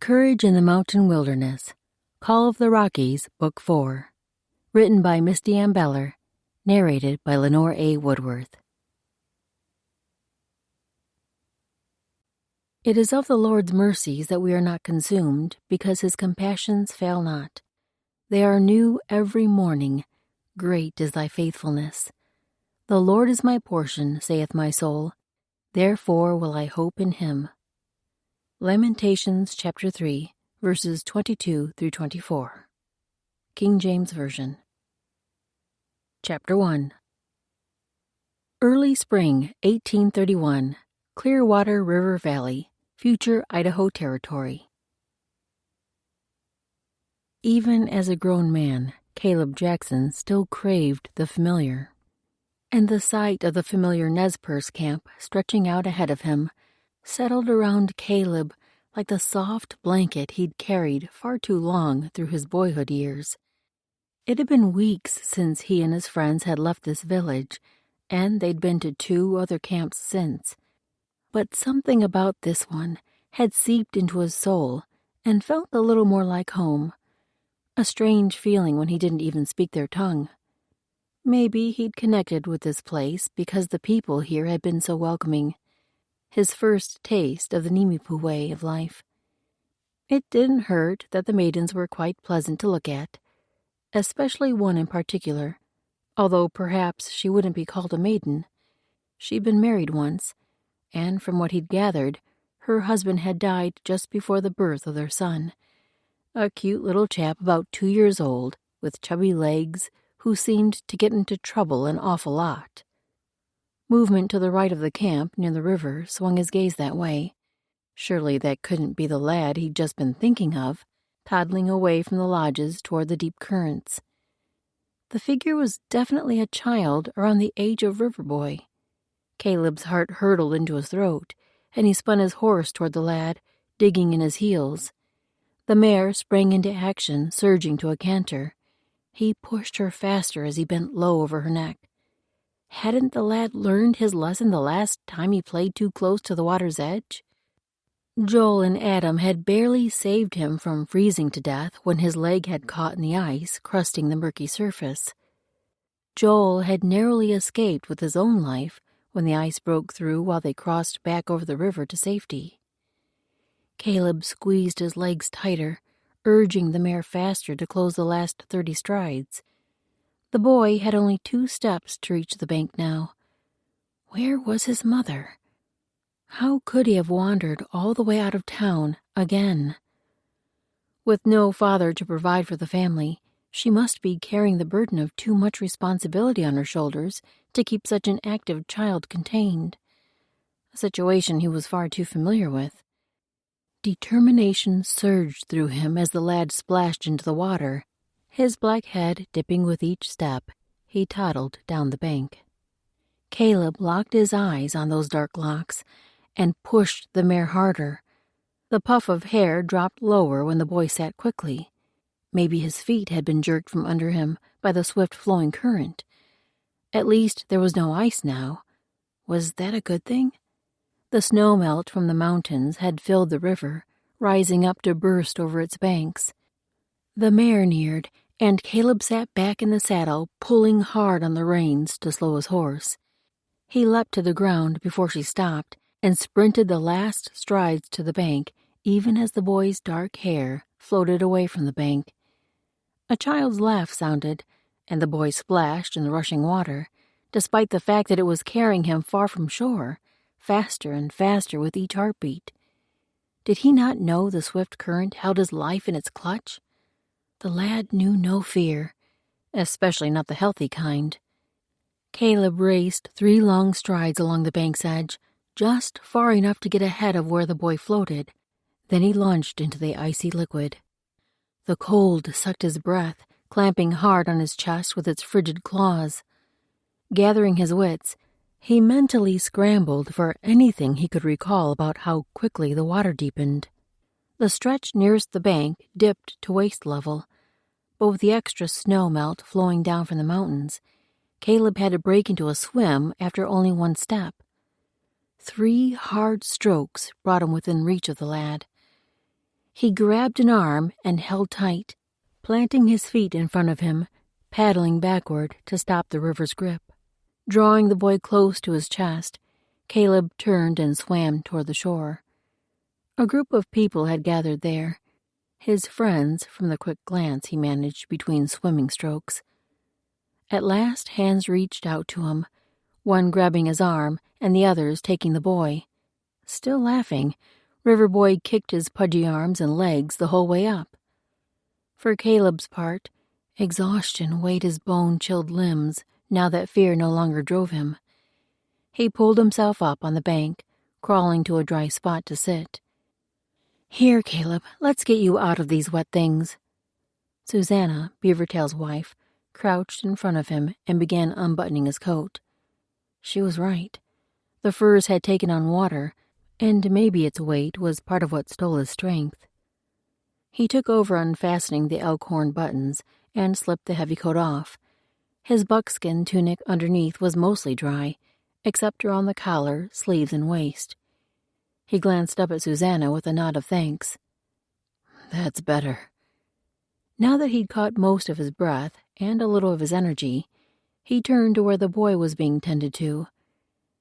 Courage in the Mountain Wilderness, Call of the Rockies, Book 4. Written by Misty Ann Beller, narrated by Lenore A. Woodworth. It is of the Lord's mercies that we are not consumed, because his compassions fail not. They are new every morning. Great is thy faithfulness. The Lord is my portion, saith my soul. Therefore will I hope in him. Lamentations chapter 3, verses 22 through 24. King James Version. Chapter 1. Early spring, 1831, Clearwater River Valley, future Idaho Territory. Even as a grown man, Caleb Jackson still craved the familiar. And the sight of the familiar Nez Perce camp stretching out ahead of him settled around Caleb like the soft blanket he'd carried far too long through his boyhood years. It had been weeks since he and his friends had left this village, and they'd been to 2 other camps since. But something about this one had seeped into his soul and felt a little more like home. A strange feeling when he didn't even speak their tongue. Maybe he'd connected with this place because the people here had been so welcoming. His first taste of the Nimipu way of life. It didn't hurt that the maidens were quite pleasant to look at, especially one in particular, although perhaps she wouldn't be called a maiden. She'd been married once, and from what he'd gathered, her husband had died just before the birth of their son. A cute little chap about 2 years old, with chubby legs, who seemed to get into trouble an awful lot. Movement to the right of the camp near the river swung his gaze that way. Surely that couldn't be the lad he'd just been thinking of, toddling away from the lodges toward the deep currents. The figure was definitely a child around the age of River Boy. Caleb's heart hurtled into his throat, and he spun his horse toward the lad, digging in his heels. The mare sprang into action, surging to a canter. He pushed her faster as he bent low over her neck. Hadn't the lad learned his lesson the last time he played too close to the water's edge? Joel and Adam had barely saved him from freezing to death when his leg had caught in the ice, crusting the murky surface. Joel had narrowly escaped with his own life when the ice broke through while they crossed back over the river to safety. Caleb squeezed his legs tighter, urging the mare faster to close the last 30 strides. The boy had only 2 steps to reach the bank now. Where was his mother? How could he have wandered all the way out of town again? With no father to provide for the family, she must be carrying the burden of too much responsibility on her shoulders to keep such an active child contained. A situation he was far too familiar with. Determination surged through him as the lad splashed into the water. His black head dipping with each step, he toddled down the bank. Caleb locked his eyes on those dark locks and pushed the mare harder. The puff of hair dropped lower when the boy sat quickly. Maybe his feet had been jerked from under him by the swift-flowing current. At least there was no ice now. Was that a good thing? The snowmelt from the mountains had filled the river, rising up to burst over its banks. The mare neared, and Caleb sat back in the saddle, pulling hard on the reins to slow his horse. He leapt to the ground before she stopped and sprinted the last strides to the bank, even as the boy's dark hair floated away from the bank. A child's laugh sounded, and the boy splashed in the rushing water, despite the fact that it was carrying him far from shore, faster and faster with each heartbeat. Did he not know the swift current held his life in its clutch? The lad knew no fear, especially not the healthy kind. Caleb raced 3 long strides along the bank's edge, just far enough to get ahead of where the boy floated. Then he lunged into the icy liquid. The cold sucked his breath, clamping hard on his chest with its frigid claws. Gathering his wits, he mentally scrambled for anything he could recall about how quickly the water deepened. The stretch nearest the bank dipped to waist level, but with the extra snow melt flowing down from the mountains, Caleb had to break into a swim after only 1 step. 3 hard strokes brought him within reach of the lad. He grabbed an arm and held tight, planting his feet in front of him, paddling backward to stop the river's grip. Drawing the boy close to his chest, Caleb turned and swam toward the shore. A group of people had gathered there, his friends from the quick glance he managed between swimming strokes. At last, hands reached out to him, one grabbing his arm and the others taking the boy. Still laughing, River Boy kicked his pudgy arms and legs the whole way up. For Caleb's part, exhaustion weighed his bone-chilled limbs now that fear no longer drove him. He pulled himself up on the bank, crawling to a dry spot to sit. "Here, Caleb, let's get you out of these wet things." Susanna, Beavertail's wife, crouched in front of him and began unbuttoning his coat. She was right. The furs had taken on water, and maybe its weight was part of what stole his strength. He took over unfastening the elk-horn buttons and slipped the heavy coat off. His buckskin tunic underneath was mostly dry, except around the collar, sleeves, and waist. He glanced up at Susanna with a nod of thanks. "That's better." Now that he'd caught most of his breath and a little of his energy, he turned to where the boy was being tended to.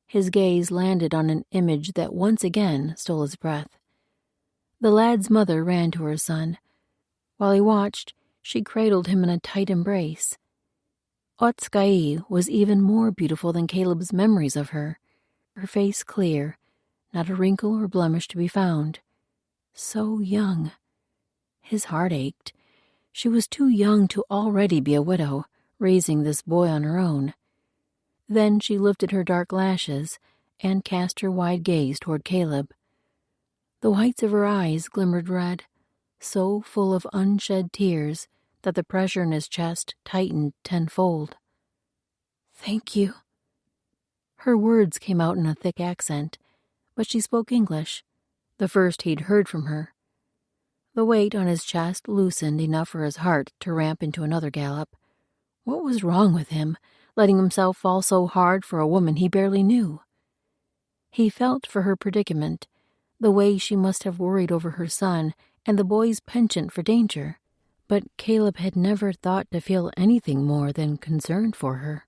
His gaze landed on an image that once again stole his breath. The lad's mother ran to her son. While he watched, she cradled him in a tight embrace. Otskai was even more beautiful than Caleb's memories of her face clear, not a wrinkle or blemish to be found. So young. His heart ached. She was too young to already be a widow, raising this boy on her own. Then she lifted her dark lashes and cast her wide gaze toward Caleb. The whites of her eyes glimmered red, so full of unshed tears that the pressure in his chest tightened tenfold. "Thank you." Her words came out in a thick accent, but she spoke English, the first he'd heard from her. The weight on his chest loosened enough for his heart to ramp into another gallop. What was wrong with him, letting himself fall so hard for a woman he barely knew? He felt for her predicament, the way she must have worried over her son and the boy's penchant for danger, but Caleb had never thought to feel anything more than concern for her.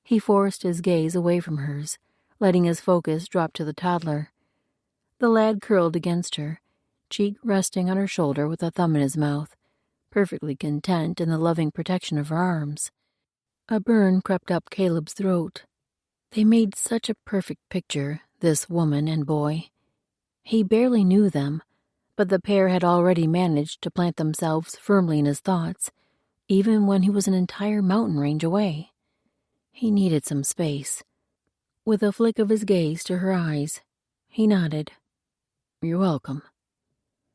He forced his gaze away from hers, letting his focus drop to the toddler. The lad curled against her, cheek resting on her shoulder with a thumb in his mouth, perfectly content in the loving protection of her arms. A burn crept up Caleb's throat. They made such a perfect picture, this woman and boy. He barely knew them, but the pair had already managed to plant themselves firmly in his thoughts, even when he was an entire mountain range away. He needed some space. With a flick of his gaze to her eyes, he nodded. "You're welcome."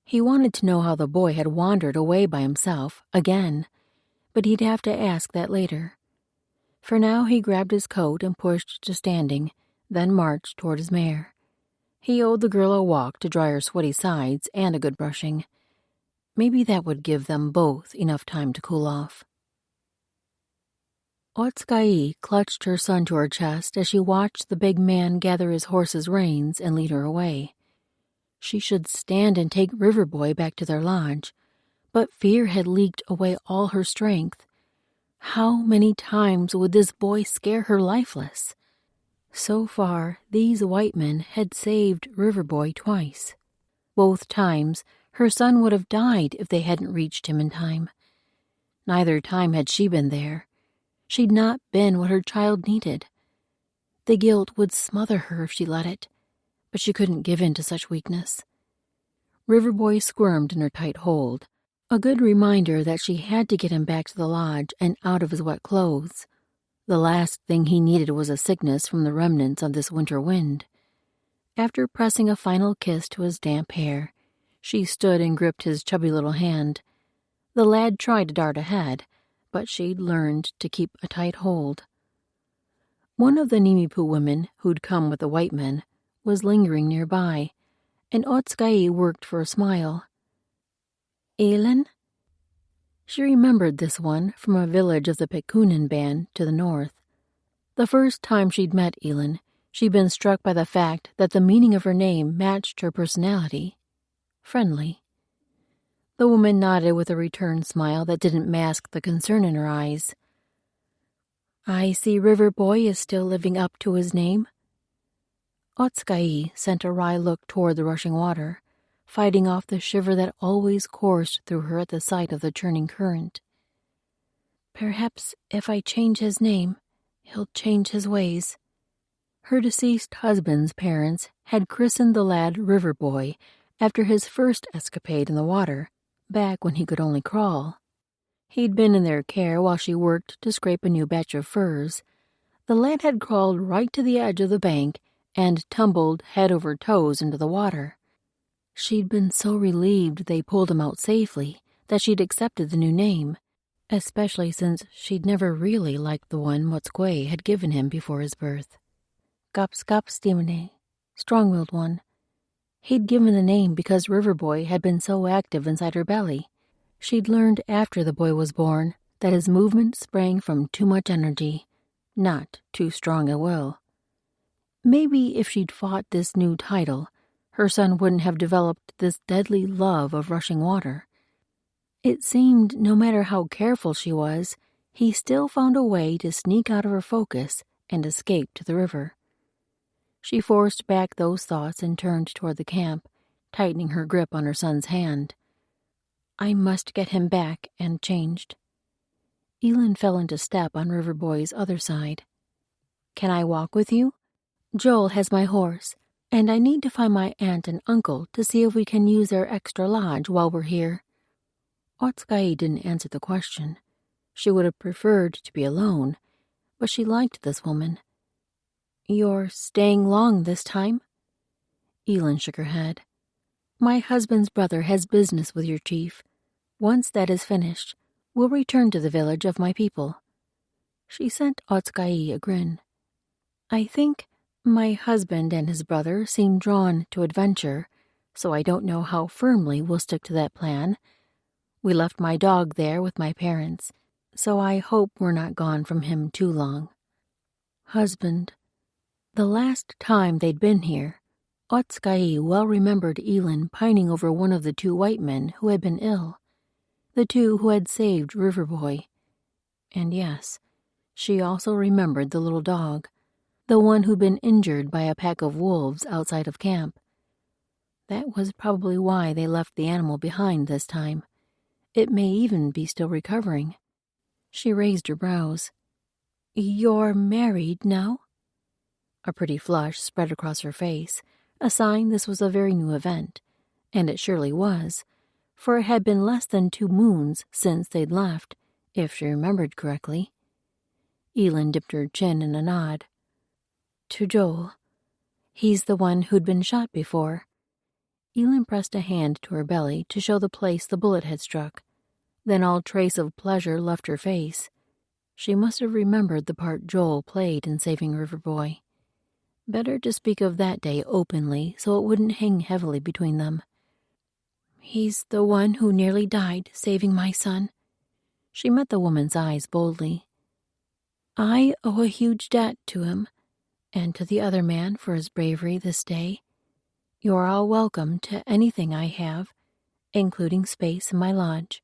He wanted to know how the boy had wandered away by himself, again, but he'd have to ask that later. For now he grabbed his coat and pushed to standing, then marched toward his mare. He owed the girl a walk to dry her sweaty sides and a good brushing. Maybe that would give them both enough time to cool off. Otskai clutched her son to her chest as she watched the big man gather his horse's reins and lead her away. She should stand and take River Boy back to their lodge, but fear had leaked away all her strength. How many times would this boy scare her lifeless? So far, these white men had saved River Boy twice. Both times, her son would have died if they hadn't reached him in time. Neither time had she been there. She'd not been what her child needed. The guilt would smother her if she let it, but she couldn't give in to such weakness. River Boy squirmed in her tight hold, a good reminder that she had to get him back to the lodge and out of his wet clothes. The last thing he needed was a sickness from the remnants of this winter wind. After pressing a final kiss to his damp hair, she stood and gripped his chubby little hand. The lad tried to dart ahead, but she'd learned to keep a tight hold. One of the Nimipu women who'd come with the white men was lingering nearby, and Otskai worked for a smile. "Elin?" She remembered this one from a village of the Pekunen band to the north. The first time she'd met Elin, she'd been struck by the fact that the meaning of her name matched her personality. Friendly. The woman nodded with a return smile that didn't mask the concern in her eyes. I see River Boy is still living up to his name. Otsukai sent a wry look toward the rushing water, fighting off the shiver that always coursed through her at the sight of the churning current. Perhaps if I change his name, he'll change his ways. Her deceased husband's parents had christened the lad River Boy after his first escapade in the water, back when he could only crawl. He'd been in their care while she worked to scrape a new batch of furs. The lad had crawled right to the edge of the bank and tumbled head over toes into the water. She'd been so relieved they pulled him out safely that she'd accepted the new name, especially since she'd never really liked the one Motsukoi had given him before his birth. Gopskopstimine, strong-willed one. He'd given the name because River Boy had been so active inside her belly. She'd learned after the boy was born that his movement sprang from too much energy, not too strong a will. Maybe if she'd fought this new title, her son wouldn't have developed this deadly love of rushing water. It seemed no matter how careful she was, he still found a way to sneak out of her focus and escape to the river. She forced back those thoughts and turned toward the camp, tightening her grip on her son's hand. I must get him back and changed. Elin fell into step on River Boy's other side. Can I walk with you? Joel has my horse, and I need to find my aunt and uncle to see if we can use their extra lodge while we're here. Otsukai didn't answer the question. She would have preferred to be alone, but she liked this woman. You're staying long this time? Elin shook her head. My husband's brother has business with your chief. Once that is finished, we'll return to the village of my people. She sent Otsukai a grin. I think my husband and his brother seem drawn to adventure, so I don't know how firmly we'll stick to that plan. We left my dog there with my parents, so I hope we're not gone from him too long. Husband. The last time they'd been here, Otsukai well remembered Elin pining over one of the two white men who had been ill, the two who had saved River Boy. And yes, she also remembered the little dog, the one who'd been injured by a pack of wolves outside of camp. That was probably why they left the animal behind this time. It may even be still recovering. She raised her brows. You're married now? A pretty flush spread across her face, a sign this was a very new event, and it surely was, for it had been less than 2 moons since they'd left, if she remembered correctly. Elin dipped her chin in a nod. To Joel. He's the one who'd been shot before. Elin pressed a hand to her belly to show the place the bullet had struck. Then all trace of pleasure left her face. She must have remembered the part Joel played in saving River Boy. Better to speak of that day openly so it wouldn't hang heavily between them. He's the one who nearly died saving my son. She met the woman's eyes boldly. I owe a huge debt to him, and to the other man for his bravery this day. You're all welcome to anything I have, including space in my lodge.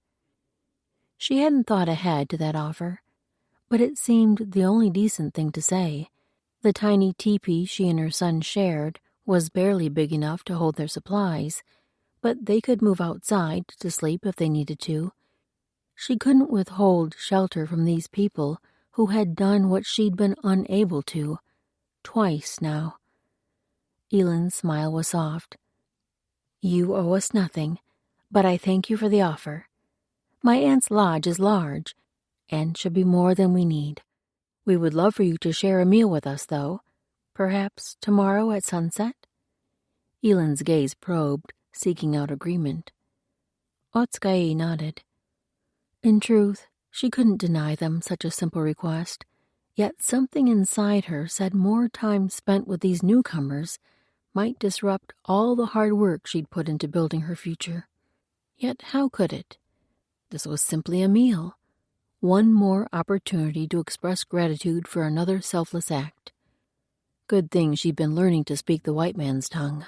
She hadn't thought ahead to that offer, but it seemed the only decent thing to say. The tiny teepee she and her son shared was barely big enough to hold their supplies, but they could move outside to sleep if they needed to. She couldn't withhold shelter from these people who had done what she'd been unable to, twice now. Elin's smile was soft. You owe us nothing, but I thank you for the offer. My aunt's lodge is large, and should be more than we need. We would love for you to share a meal with us, though. Perhaps tomorrow at sunset? Elin's gaze probed, seeking out agreement. Otsukai nodded. In truth, she couldn't deny them such a simple request, yet something inside her said more time spent with these newcomers might disrupt all the hard work she'd put into building her future. Yet how could it? This was simply a meal. One more opportunity to express gratitude for another selfless act. Good thing she'd been learning to speak the white man's tongue.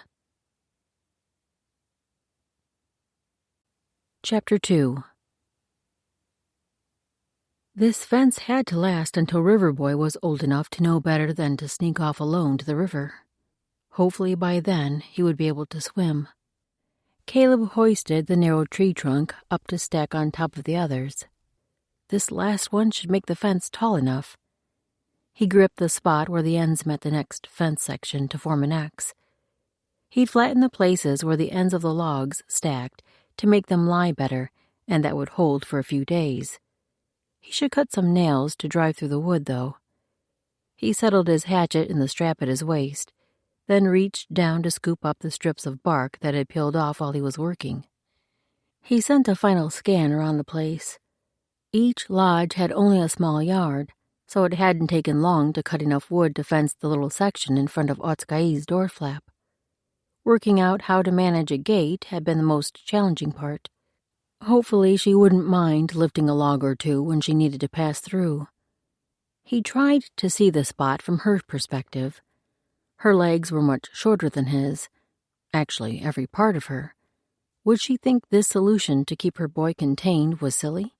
Chapter 2. This fence had to last until Riverboy was old enough to know better than to sneak off alone to the river. Hopefully by then he would be able to swim. Caleb hoisted the narrow tree trunk up to stack on top of the others. This last one should make the fence tall enough. He gripped the spot where the ends met the next fence section to form an X. He'd flatten the places where the ends of the logs stacked to make them lie better, and that would hold for a few days. He should cut some nails to drive through the wood, though. He settled his hatchet in the strap at his waist, then reached down to scoop up the strips of bark that had peeled off while he was working. He sent a final scan around the place. Each lodge had only a small yard, so it hadn't taken long to cut enough wood to fence the little section in front of Otskai's door flap. Working out how to manage a gate had been the most challenging part. Hopefully she wouldn't mind lifting a log or two when she needed to pass through. He tried to see the spot from her perspective. Her legs were much shorter than his, actually every part of her. Would she think this solution to keep her boy contained was silly?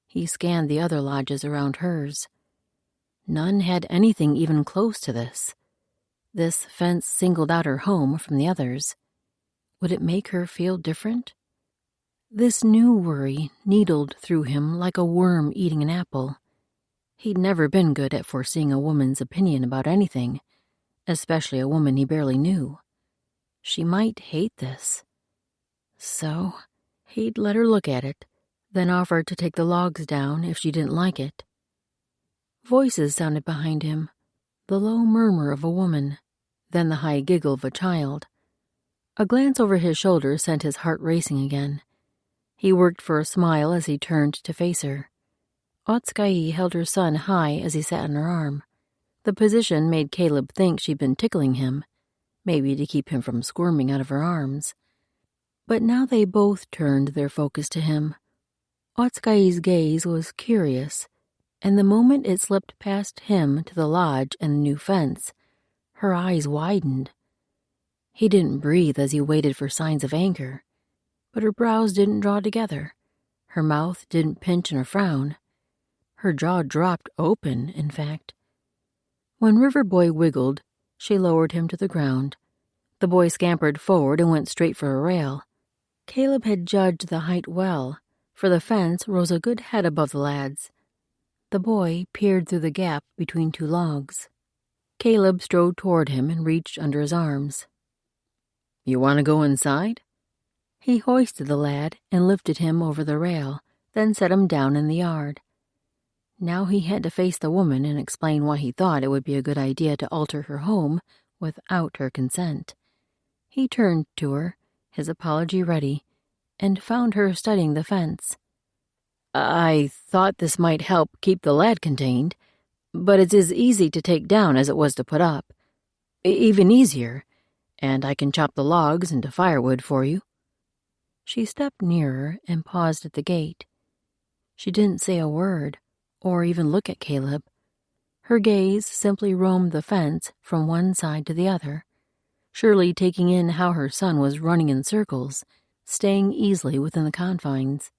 He scanned the other lodges around hers. None had anything even close to this. This fence singled out her home from the others. Would it make her feel different? This new worry needled through him like a worm eating an apple. He'd never been good at foreseeing a woman's opinion about anything, especially a woman he barely knew. She might hate this. So, he'd let her look at it, then offer to take the logs down if she didn't like it. Voices sounded behind him, the low murmur of a woman, then the high giggle of a child. A glance over his shoulder sent his heart racing again. He worked for a smile as he turned to face her. Otskai held her son high as he sat on her arm. The position made Caleb think she'd been tickling him, maybe to keep him from squirming out of her arms. But now they both turned their focus to him. Otskai's gaze was curious, and the moment it slipped past him to the lodge and the new fence, her eyes widened. He didn't breathe as he waited for signs of anger, but her brows didn't draw together. Her mouth didn't pinch in a frown. Her jaw dropped open, in fact. When Riverboy wiggled, she lowered him to the ground. The boy scampered forward and went straight for a rail. Caleb had judged the height well, for the fence rose a good head above the lads. The boy peered through the gap between two logs. Caleb strode toward him and reached under his arms. "You want to go inside?" He hoisted the lad and lifted him over the rail, then set him down in the yard. Now he had to face the woman and explain why he thought it would be a good idea to alter her home without her consent. He turned to her, his apology ready, and found her studying the fence. "I thought this might help keep the lad contained, but it's as easy to take down as it was to put up. Even easier, and I can chop the logs into firewood for you." She stepped nearer and paused at the gate. She didn't say a word, or even look at Caleb. Her gaze simply roamed the fence from one side to the other, surely taking in how her son was running in circles, staying easily within the confines.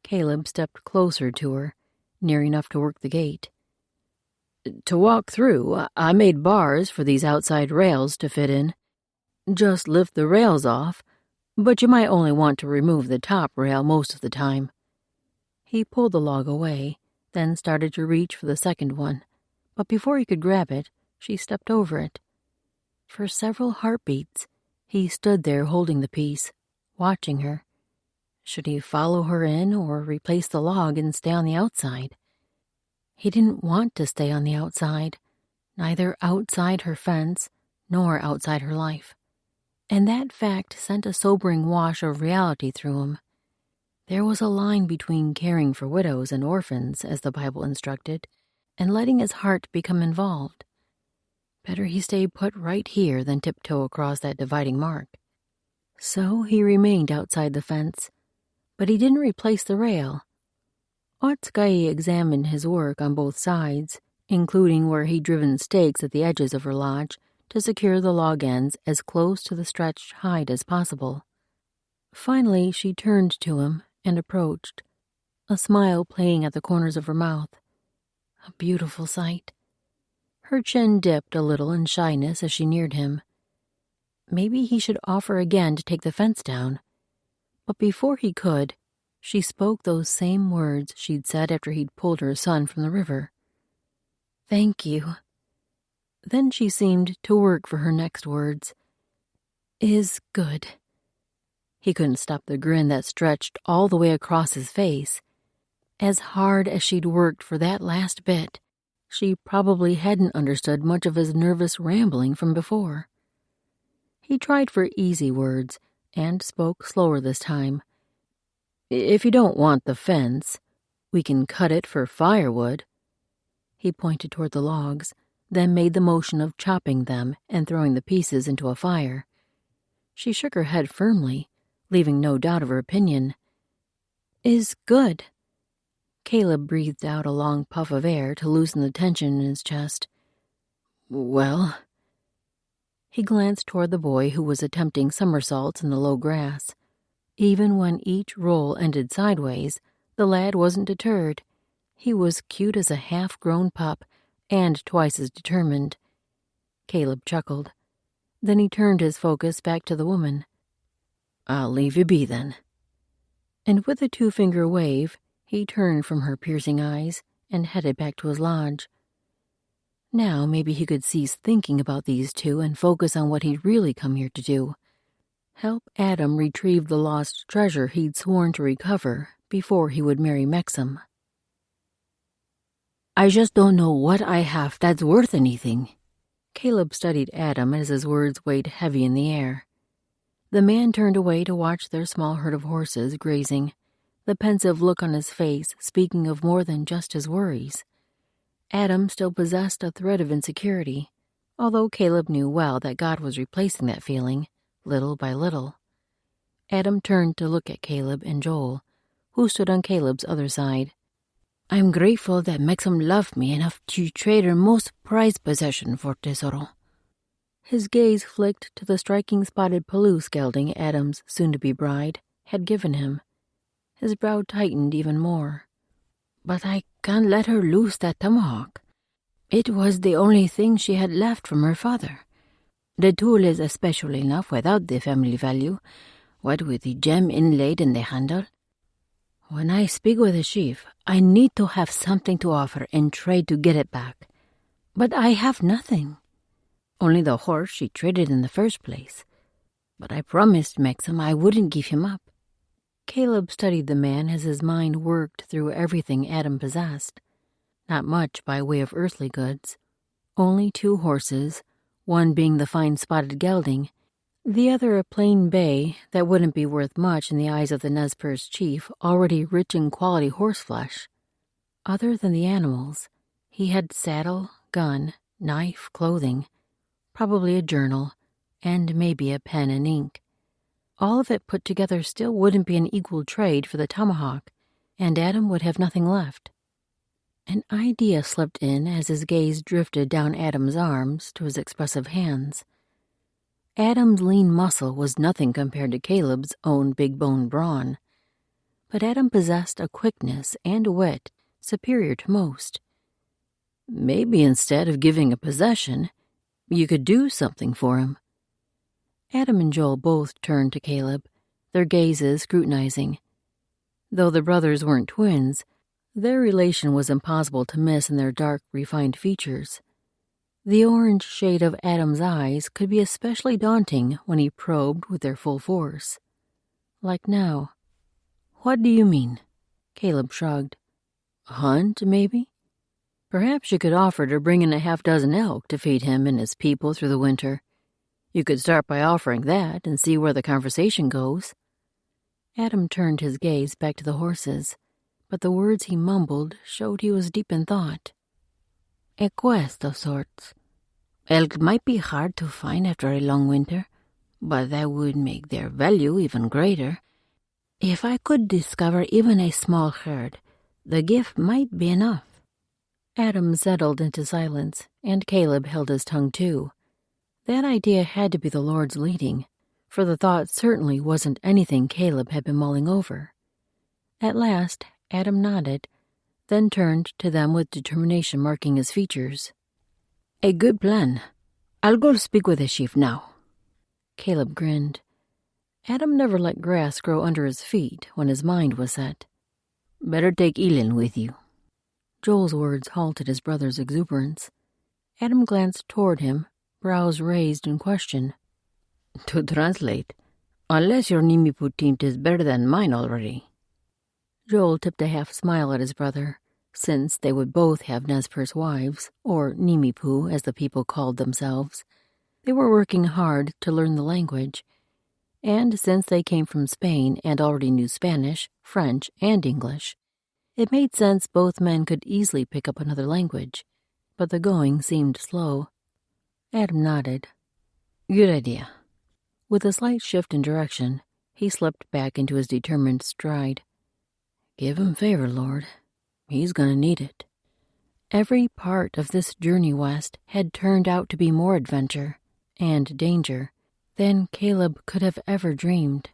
Caleb stepped closer to her, near enough to work the gate. "To walk through, I made bars for these outside rails to fit in. Just lift the rails off, but you might only want to remove the top rail most of the time." He pulled the log away, then started to reach for the second one, but before he could grab it, she stepped over it. For several heartbeats, he stood there holding the piece, watching her. Should he follow her in or replace the log and stay on the outside? He didn't want to stay on the outside, neither outside her fence nor outside her life. And that fact sent a sobering wash of reality through him. There was a line between caring for widows and orphans, as the Bible instructed, and letting his heart become involved. Better he stay put right here than tiptoe across that dividing mark. So he remained outside the fence, but he didn't replace the rail. Otskai examined his work on both sides, including where he'd driven stakes at the edges of her lodge to secure the log ends as close to the stretched hide as possible. Finally, she turned to him and approached, a smile playing at the corners of her mouth. A beautiful sight. Her chin dipped a little in shyness as she neared him. Maybe he should offer again to take the fence down. But before he could, she spoke those same words she'd said after he'd pulled her son from the river. "Thank you." Then she seemed to work for her next words. "Is good." He couldn't stop the grin that stretched all the way across his face. As hard as she'd worked for that last bit, she probably hadn't understood much of his nervous rambling from before. He tried for easy words and spoke slower this time. "If you don't want the fence, we can cut it for firewood." He pointed toward the logs, then made the motion of chopping them and throwing the pieces into a fire. She shook her head firmly, leaving no doubt of her opinion. "Is good." Caleb breathed out a long puff of air to loosen the tension in his chest. "Well?" He glanced toward the boy who was attempting somersaults in the low grass. Even when each roll ended sideways, the lad wasn't deterred. He was cute as a half-grown pup and twice as determined. Caleb chuckled. Then he turned his focus back to the woman. "I'll leave you be then." And with a two-finger wave, he turned from her piercing eyes and headed back to his lodge. Now maybe he could cease thinking about these two and focus on what he'd really come here to do. Help Adam retrieve the lost treasure he'd sworn to recover before he would marry Mexam. "I just don't know what I have that's worth anything." Caleb studied Adam as his words weighed heavy in the air. The man turned away to watch their small herd of horses grazing, the pensive look on his face speaking of more than just his worries. Adam still possessed a thread of insecurity, although Caleb knew well that God was replacing that feeling, little by little. Adam turned to look at Caleb and Joel, who stood on Caleb's other side. "I'm grateful that Mexam loved me enough to trade her most prized possession for Tesoro." His gaze flicked to the striking spotted peluche gelding Adam's soon-to-be bride had given him. His brow tightened even more. "But I can't let her lose that tomahawk. It was the only thing she had left from her father. The tool is special enough without the family value, what with the gem inlaid in the handle. When I speak with the chief, I need to have something to offer and trade to get it back. But I have nothing. Only the horse she traded in the first place. But I promised Mexam I wouldn't give him up." Caleb studied the man as his mind worked through everything Adam possessed. Not much by way of earthly goods. Only 2 horses, one being the fine spotted gelding, the other a plain bay that wouldn't be worth much in the eyes of the Nez Perce chief, already rich in quality horseflesh. Other than the animals, he had saddle, gun, knife, clothing, probably a journal, and maybe a pen and ink. All of it put together still wouldn't be an equal trade for the tomahawk, and Adam would have nothing left. An idea slipped in as his gaze drifted down Adam's arms to his expressive hands. Adam's lean muscle was nothing compared to Caleb's own big-boned brawn, but Adam possessed a quickness and wit superior to most. Maybe instead of giving a possession, you could do something for him. Adam and Joel both turned to Caleb, their gazes scrutinizing. Though the brothers weren't twins, their relation was impossible to miss in their dark, refined features. The orange shade of Adam's eyes could be especially daunting when he probed with their full force. Like now. "What do you mean?" Caleb shrugged. "Hunt, maybe? Perhaps you could offer to bring in a half-dozen elk to feed him and his people through the winter. You could start by offering that and see where the conversation goes." Adam turned his gaze back to the horses, but the words he mumbled showed he was deep in thought. "A quest of sorts. Elk might be hard to find after a long winter, but that would make their value even greater. If I could discover even a small herd, the gift might be enough." Adam settled into silence, and Caleb held his tongue too. That idea had to be the Lord's leading, for the thought certainly wasn't anything Caleb had been mulling over. At last, Adam nodded, then turned to them with determination marking his features. "A good plan. I'll go speak with the chief now." Caleb grinned. Adam never let grass grow under his feet when his mind was set. "Better take Elin with you." Joel's words halted his brother's exuberance. Adam glanced toward him, brows raised in question. "To translate, unless your Nimipu tint is better than mine already." Joel tipped a half smile at his brother, since they would both have Nez Perce wives, or Nimipu as the people called themselves. They were working hard to learn the language, and since they came from Spain and already knew Spanish, French, and English, it made sense both men could easily pick up another language, but the going seemed slow. Adam nodded. "Good idea." With a slight shift in direction, he slipped back into his determined stride. "Give him favor, Lord. He's gonna need it." Every part of this journey west had turned out to be more adventure and danger than Caleb could have ever dreamed.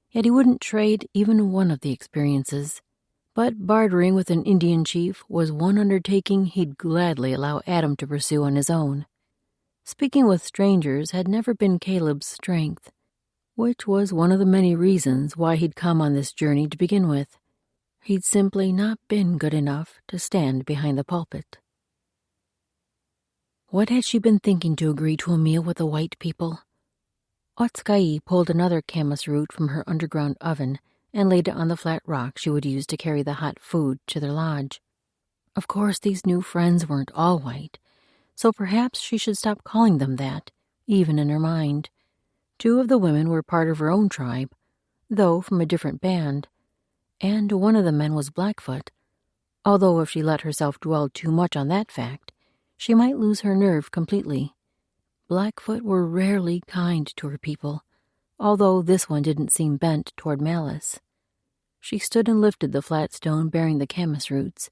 Yet he wouldn't trade even one of the experiences. But bartering with an Indian chief was one undertaking he'd gladly allow Adam to pursue on his own. Speaking with strangers had never been Caleb's strength, which was one of the many reasons why he'd come on this journey to begin with. He'd simply not been good enough to stand behind the pulpit. What had she been thinking to agree to a meal with the white people? Otskei pulled another camas root from her underground oven and laid it on the flat rock she would use to carry the hot food to their lodge. Of course, these new friends weren't all white, so perhaps she should stop calling them that, even in her mind. 2 of the women were part of her own tribe, though from a different band, and one of the men was Blackfoot, although if she let herself dwell too much on that fact, she might lose her nerve completely. Blackfoot were rarely kind to her people, although this one didn't seem bent toward malice. She stood and lifted the flat stone bearing the camas roots.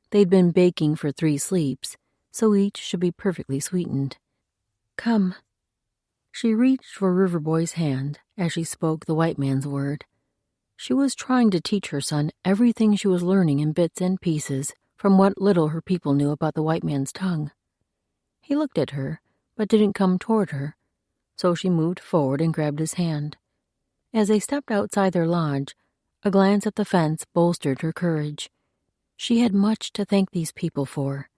They'd been baking for 3 sleeps, so each should be perfectly sweetened. "Come." She reached for Riverboy's hand as she spoke the white man's word. She was trying to teach her son everything she was learning in bits and pieces from what little her people knew about the white man's tongue. He looked at her, but didn't come toward her, so she moved forward and grabbed his hand. As they stepped outside their lodge, a glance at the fence bolstered her courage. She had much to thank these people for.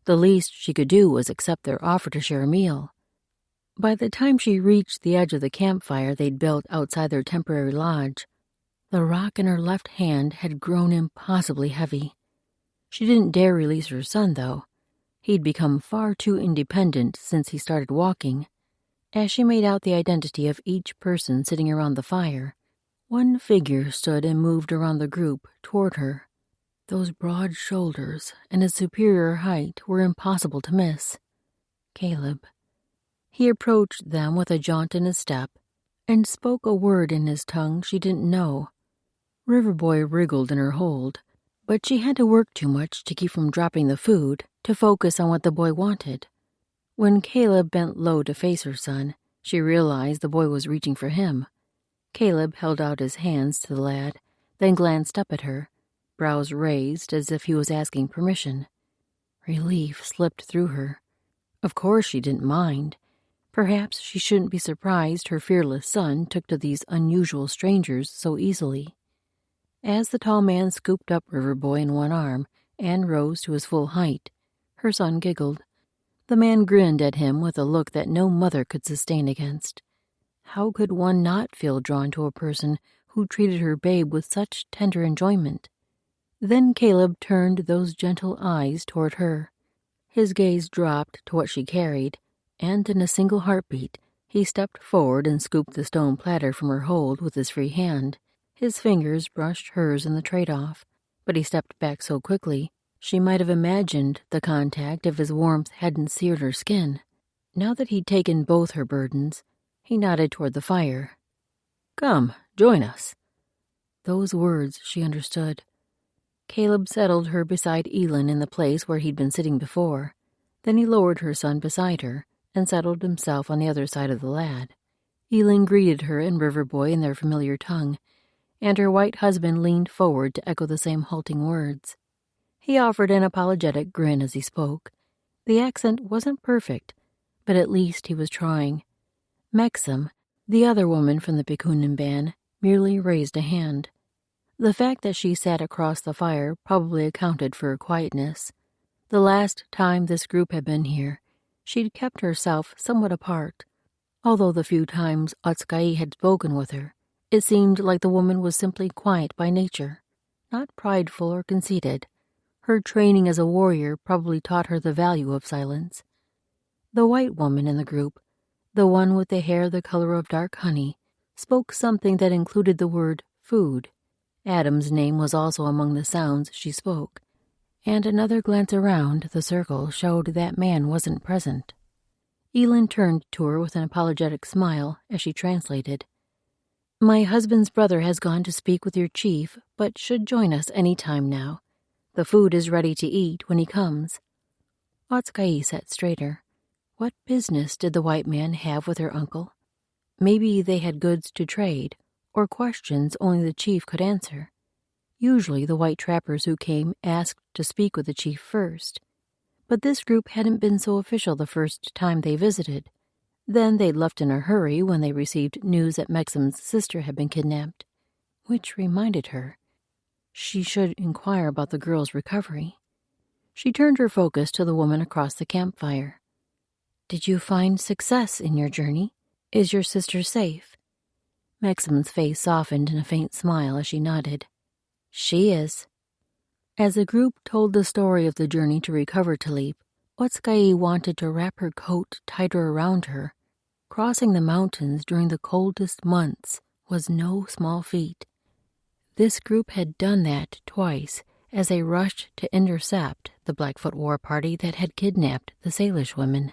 The least she could do was accept their offer to share a meal. By the time she reached the edge of the campfire they'd built outside their temporary lodge, the rock in her left hand had grown impossibly heavy. She didn't dare release her son, though. He'd become far too independent since he started walking. As she made out the identity of each person sitting around the fire, one figure stood and moved around the group toward her. Those broad shoulders and his superior height were impossible to miss. Caleb. He approached them with a jaunt in his step and spoke a word in his tongue she didn't know. Riverboy wriggled in her hold, but she had to work too much to keep from dropping the food to focus on what the boy wanted. When Caleb bent low to face her son, she realized the boy was reaching for him. Caleb held out his hands to the lad, then glanced up at her, brows raised as if he was asking permission. Relief slipped through her. Of course she didn't mind. Perhaps she shouldn't be surprised her fearless son took to these unusual strangers so easily. As the tall man scooped up Riverboy in one arm and rose to his full height, her son giggled. The man grinned at him with a look that no mother could sustain against. How could one not feel drawn to a person who treated her babe with such tender enjoyment? Then Caleb turned those gentle eyes toward her. His gaze dropped to what she carried, and in a single heartbeat, he stepped forward and scooped the stone platter from her hold with his free hand. His fingers brushed hers in the trade-off, but he stepped back so quickly she might have imagined the contact if his warmth hadn't seared her skin. Now that he'd taken both her burdens, he nodded toward the fire. "Come, join us." Those words she understood. Caleb settled her beside Elin in the place where he'd been sitting before. Then he lowered her son beside her and settled himself on the other side of the lad. Elin greeted her and Riverboy in their familiar tongue, and her white husband leaned forward to echo the same halting words. He offered an apologetic grin as he spoke. The accent wasn't perfect, but at least he was trying. Maxim, the other woman from the Pikunin band, merely raised a hand. The fact that she sat across the fire probably accounted for her quietness. The last time this group had been here, she'd kept herself somewhat apart. Although the few times Otskay had spoken with her, it seemed like the woman was simply quiet by nature, not prideful or conceited. Her training as a warrior probably taught her the value of silence. The white woman in the group, the one with the hair the color of dark honey, spoke something that included the word food. Adam's name was also among the sounds she spoke, and another glance around the circle showed that man wasn't present. Elin turned to her with an apologetic smile as she translated. My husband's brother has gone to speak with your chief, but should join us any time now. The food is ready to eat when he comes. Otskay sat straighter. What business did the white man have with her uncle? Maybe they had goods to trade, or questions only the chief could answer. Usually the white trappers who came asked to speak with the chief first. But this group hadn't been so official the first time they visited. Then they'd left in a hurry when they received news that Maxim's sister had been kidnapped. Which reminded her, she should inquire about the girl's recovery. She turned her focus to the woman across the campfire. Did you find success in your journey? Is your sister safe? Maxim's face softened in a faint smile as she nodded. She is. As the group told the story of the journey to recover Talip, Otskay wanted to wrap her coat tighter around her. Crossing the mountains during the coldest months was no small feat. This group had done that twice as they rushed to intercept the Blackfoot war party that had kidnapped the Salish women.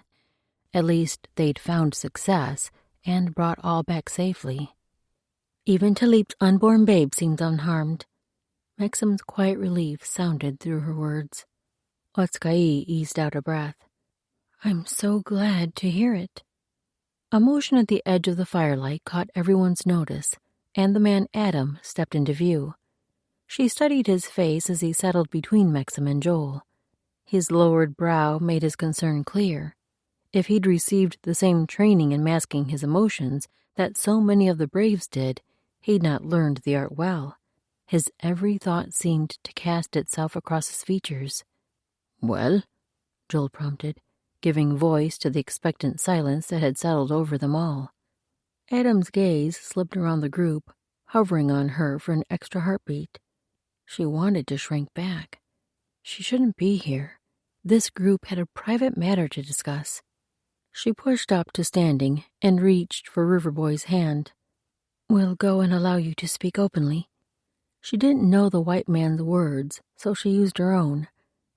At least they'd found success and brought all back safely. Even Talip's unborn babe seemed unharmed. Maxim's quiet relief sounded through her words. Otskay eased out a breath. I'm so glad to hear it. A motion at the edge of the firelight caught everyone's notice, and the man Adam stepped into view. She studied his face as he settled between Maxim and Joel. His lowered brow made his concern clear. If he'd received the same training in masking his emotions that so many of the braves did, he'd not learned the art well. His every thought seemed to cast itself across his features. Well, Joel prompted, giving voice to the expectant silence that had settled over them all. Adam's gaze slipped around the group, hovering on her for an extra heartbeat. She wanted to shrink back. She shouldn't be here. This group had a private matter to discuss. She pushed up to standing and reached for Riverboy's hand. We'll go and allow you to speak openly. She didn't know the white man's words, so she used her own.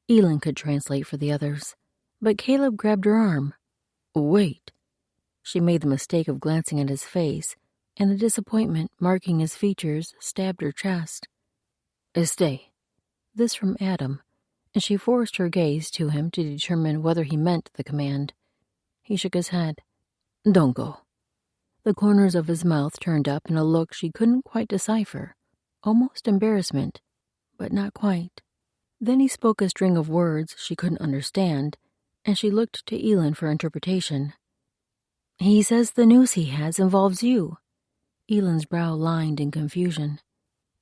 Elin could translate for the others, but Caleb grabbed her arm. Wait. She made the mistake of glancing at his face, and the disappointment marking his features stabbed her chest. Stay. This from Adam, and she forced her gaze to him to determine whether he meant the command. He shook his head. Don't go. The corners of his mouth turned up in a look she couldn't quite decipher. Almost embarrassment, but not quite. Then he spoke a string of words she couldn't understand, and she looked to Elin for interpretation. He says the news he has involves you. Elin's brow lined in confusion.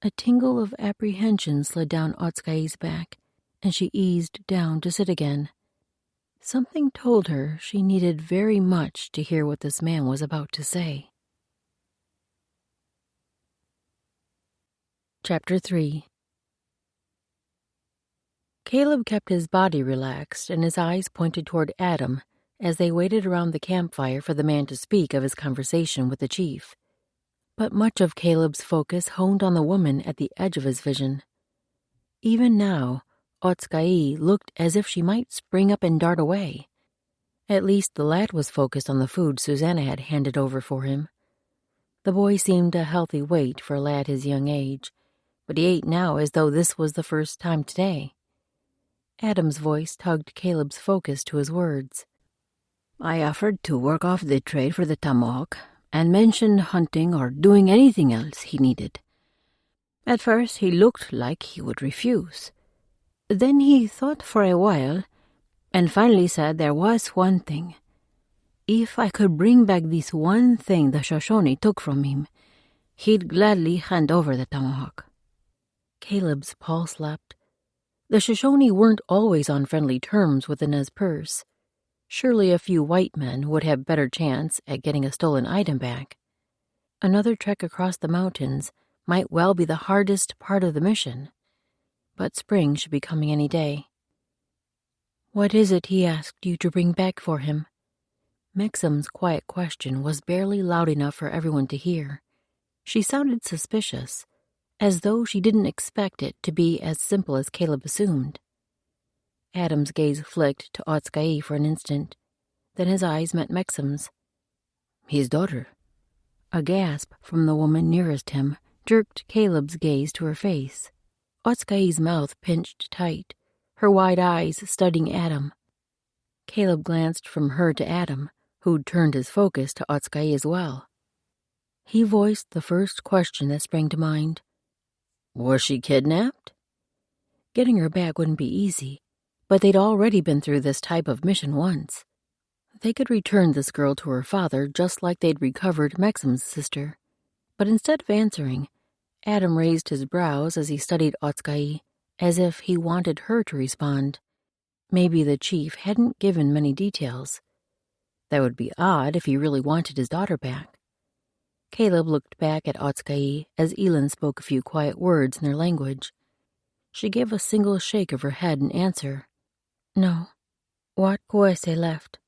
A tingle of apprehension slid down Otskay's back, and she eased down to sit again. Something told her she needed very much to hear what this man was about to say. Chapter 3. Caleb kept his body relaxed and his eyes pointed toward Adam as they waited around the campfire for the man to speak of his conversation with the chief. But much of Caleb's focus honed on the woman at the edge of his vision. Even now, Otskay looked as if she might spring up and dart away. At least the lad was focused on the food Susanna had handed over for him. The boy seemed a healthy weight for a lad his young age, but he ate now as though this was the first time today. Adam's voice tugged Caleb's focus to his words. I offered to work off the trade for the tomahawk, and mentioned hunting or doing anything else he needed. At first he looked like he would refuse. Then he thought for a while, and finally said there was one thing. If I could bring back this one thing the Shoshone took from him, he'd gladly hand over the tomahawk. Caleb's pulse leapt. The Shoshone weren't always on friendly terms with the Nez Perce. Surely a few white men would have better chance at getting a stolen item back. Another trek across the mountains might well be the hardest part of the mission, but spring should be coming any day. What is it he asked you to bring back for him? Mexam's quiet question was barely loud enough for everyone to hear. She sounded suspicious, as though she didn't expect it to be as simple as Caleb assumed. Adam's gaze flicked to Otska'i for an instant, then his eyes met Mexam's. His daughter. A gasp from the woman nearest him jerked Caleb's gaze to her face. Otska'i's mouth pinched tight, her wide eyes studying Adam. Caleb glanced from her to Adam, who'd turned his focus to Otska'i as well. He voiced the first question that sprang to mind. Was she kidnapped? Getting her back wouldn't be easy, but they'd already been through this type of mission once. They could return this girl to her father just like they'd recovered Mexam's sister. But instead of answering, Adam raised his brows as he studied Otska'i, as if he wanted her to respond. Maybe the chief hadn't given many details. That would be odd if he really wanted his daughter back. Caleb looked back at Otska'i as Elin spoke a few quiet words in their language. She gave a single shake of her head in answer. No. Wat Kuese left.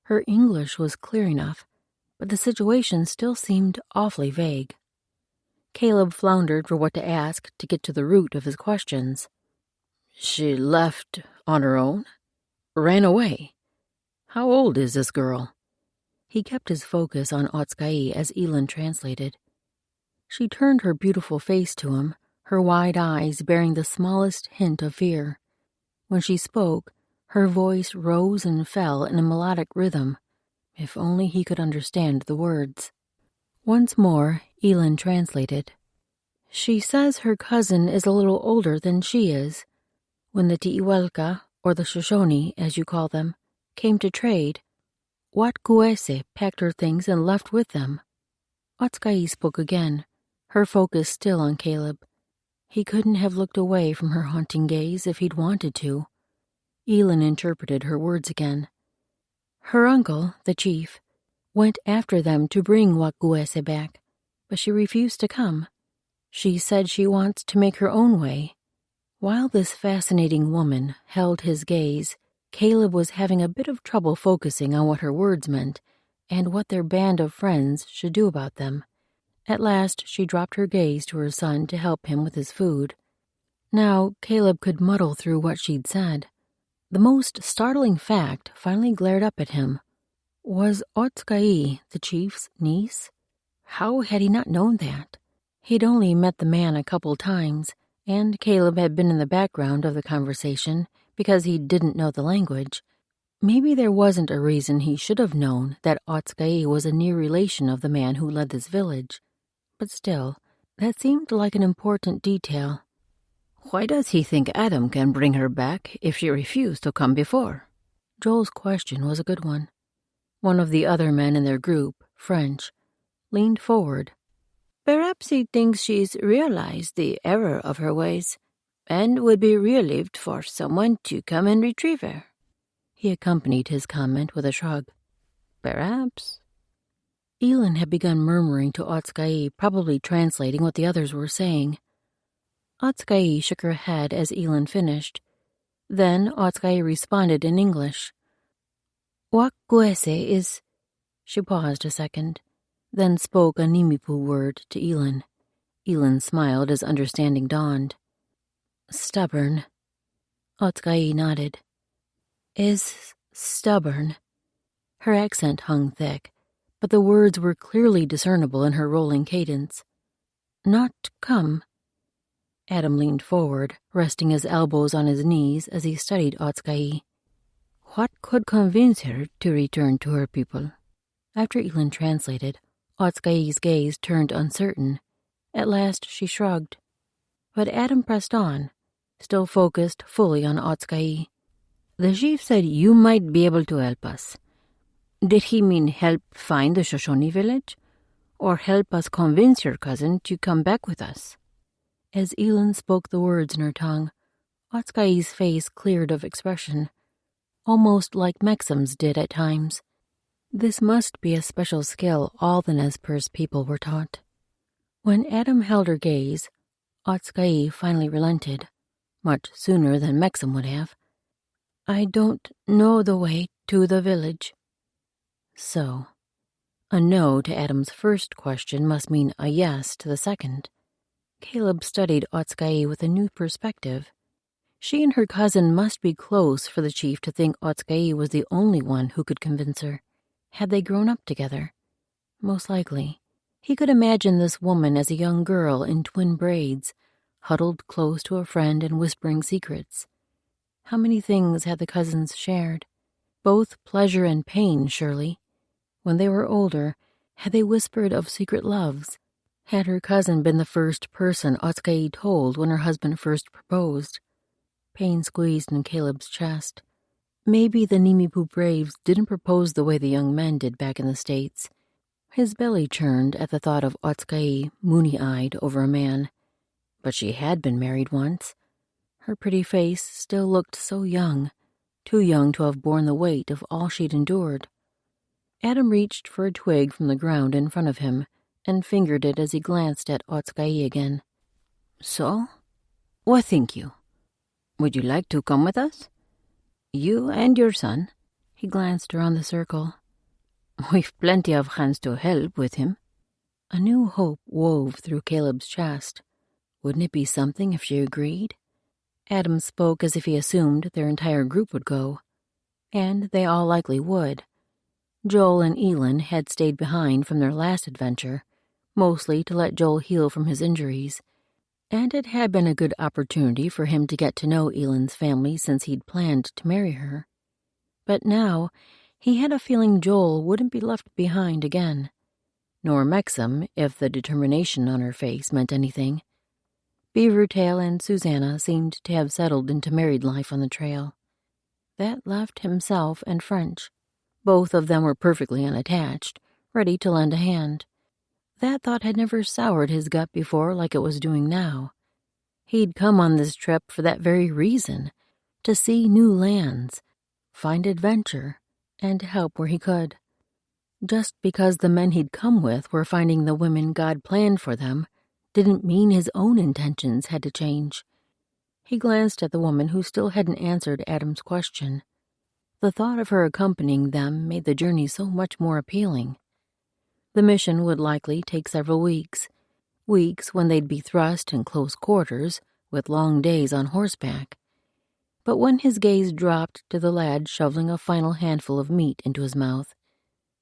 Her English was clear enough, but the situation still seemed awfully vague. Caleb floundered for what to ask to get to the root of his questions. She left on her own? Ran away? How old is this girl? He kept his focus on Otska'i as Elin translated. She turned her beautiful face to him, her wide eyes bearing the smallest hint of fear. When she spoke, her voice rose and fell in a melodic rhythm. If only he could understand the words. Once more, Elin translated. She says her cousin is a little older than she is. When the Tiiwelka, or the Shoshone, as you call them, came to trade, Wat Kuese packed her things and left with them. Otska'i spoke again, her focus still on Caleb. He couldn't have looked away from her haunting gaze if he'd wanted to. Elin interpreted her words again. Her uncle, the chief, went after them to bring Wat Kuese back, but she refused to come. She said she wants to make her own way. While this fascinating woman held his gaze, Caleb was having a bit of trouble focusing on what her words meant and what their band of friends should do about them. At last, she dropped her gaze to her son to help him with his food. Now, Caleb could muddle through what she'd said. The most startling fact finally glared up at him. Was Otska'i the chief's niece? How had he not known that? He'd only met the man a couple times, and Caleb had been in the background of the conversation because he didn't know the language. Maybe there wasn't a reason he should have known that Otska'i was a near relation of the man who led this village. But still, that seemed like an important detail. Why does he think Adam can bring her back if she refused to come before? Joel's question was a good one. One of the other men in their group, French, leaned forward. Perhaps he thinks she's realized the error of her ways and would be relieved for someone to come and retrieve her. He accompanied his comment with a shrug. Perhaps. Elin had begun murmuring to Otska'i, probably translating what the others were saying. Otska'i shook her head as Elin finished. Then Otska'i responded in English. Wat Kuese is... She paused a second, then spoke a Nimipu word to Elin. Elin smiled as understanding dawned. Stubborn. Otska'i nodded. Is stubborn. Her accent hung thick, but the words were clearly discernible in her rolling cadence. Not come. Adam leaned forward, resting his elbows on his knees as he studied Otska'i. What could convince her to return to her people? After Elin translated, Otskai's gaze turned uncertain. At last she shrugged. But Adam pressed on, still focused fully on Otskai. The chief said you might be able to help us. Did he mean help find the Shoshone village? Or help us convince your cousin to come back with us? As Elin spoke the words in her tongue, Otskai's face cleared of expression, almost like Mexam's did at times. This must be a special skill all the Nez Perce people were taught. When Adam held her gaze, Otskai finally relented, much sooner than Mexam would have. I don't know the way to the village. So, a no to Adam's first question must mean a yes to the second. Caleb studied Otskai with a new perspective. She and her cousin must be close for the chief to think Otskai was the only one who could convince her. Had they grown up together? Most likely. He could imagine this woman as a young girl in twin braids, huddled close to a friend and whispering secrets. How many things had the cousins shared? Both pleasure and pain, surely. When they were older, had they whispered of secret loves? Had her cousin been the first person Otskai told when her husband first proposed? Pain squeezed in Caleb's chest. Maybe the Nimipu Braves didn't propose the way the young men did back in the States. His belly churned at the thought of Otskai moony-eyed over a man. But she had been married once. Her pretty face still looked so young, too young to have borne the weight of all she'd endured. Adam reached for a twig from the ground in front of him and fingered it as he glanced at Otskai again. So, what think you? Would you like to come with us? You and your son. He glanced around the circle. We've plenty of hands to help with him. A new hope wove through Caleb's chest. Wouldn't it be something if she agreed? Adam spoke as if he assumed their entire group would go. And they all likely would. Joel and Elin had stayed behind from their last adventure, mostly to let Joel heal from his injuries. And it had been a good opportunity for him to get to know Elin's family since he'd planned to marry her. But now, he had a feeling Joel wouldn't be left behind again. Nor Mexam, if the determination on her face meant anything. Beavertail and Susanna seemed to have settled into married life on the trail. That left himself and French. Both of them were perfectly unattached, ready to lend a hand. That thought had never soured his gut before like it was doing now. He'd come on this trip for that very reason, to see new lands, find adventure, and help where he could. Just because the men he'd come with were finding the women God planned for them didn't mean his own intentions had to change. He glanced at the woman who still hadn't answered Adam's question. The thought of her accompanying them made the journey so much more appealing. The mission would likely take several weeks when they'd be thrust in close quarters with long days on horseback. But when his gaze dropped to the lad shoveling a final handful of meat into his mouth,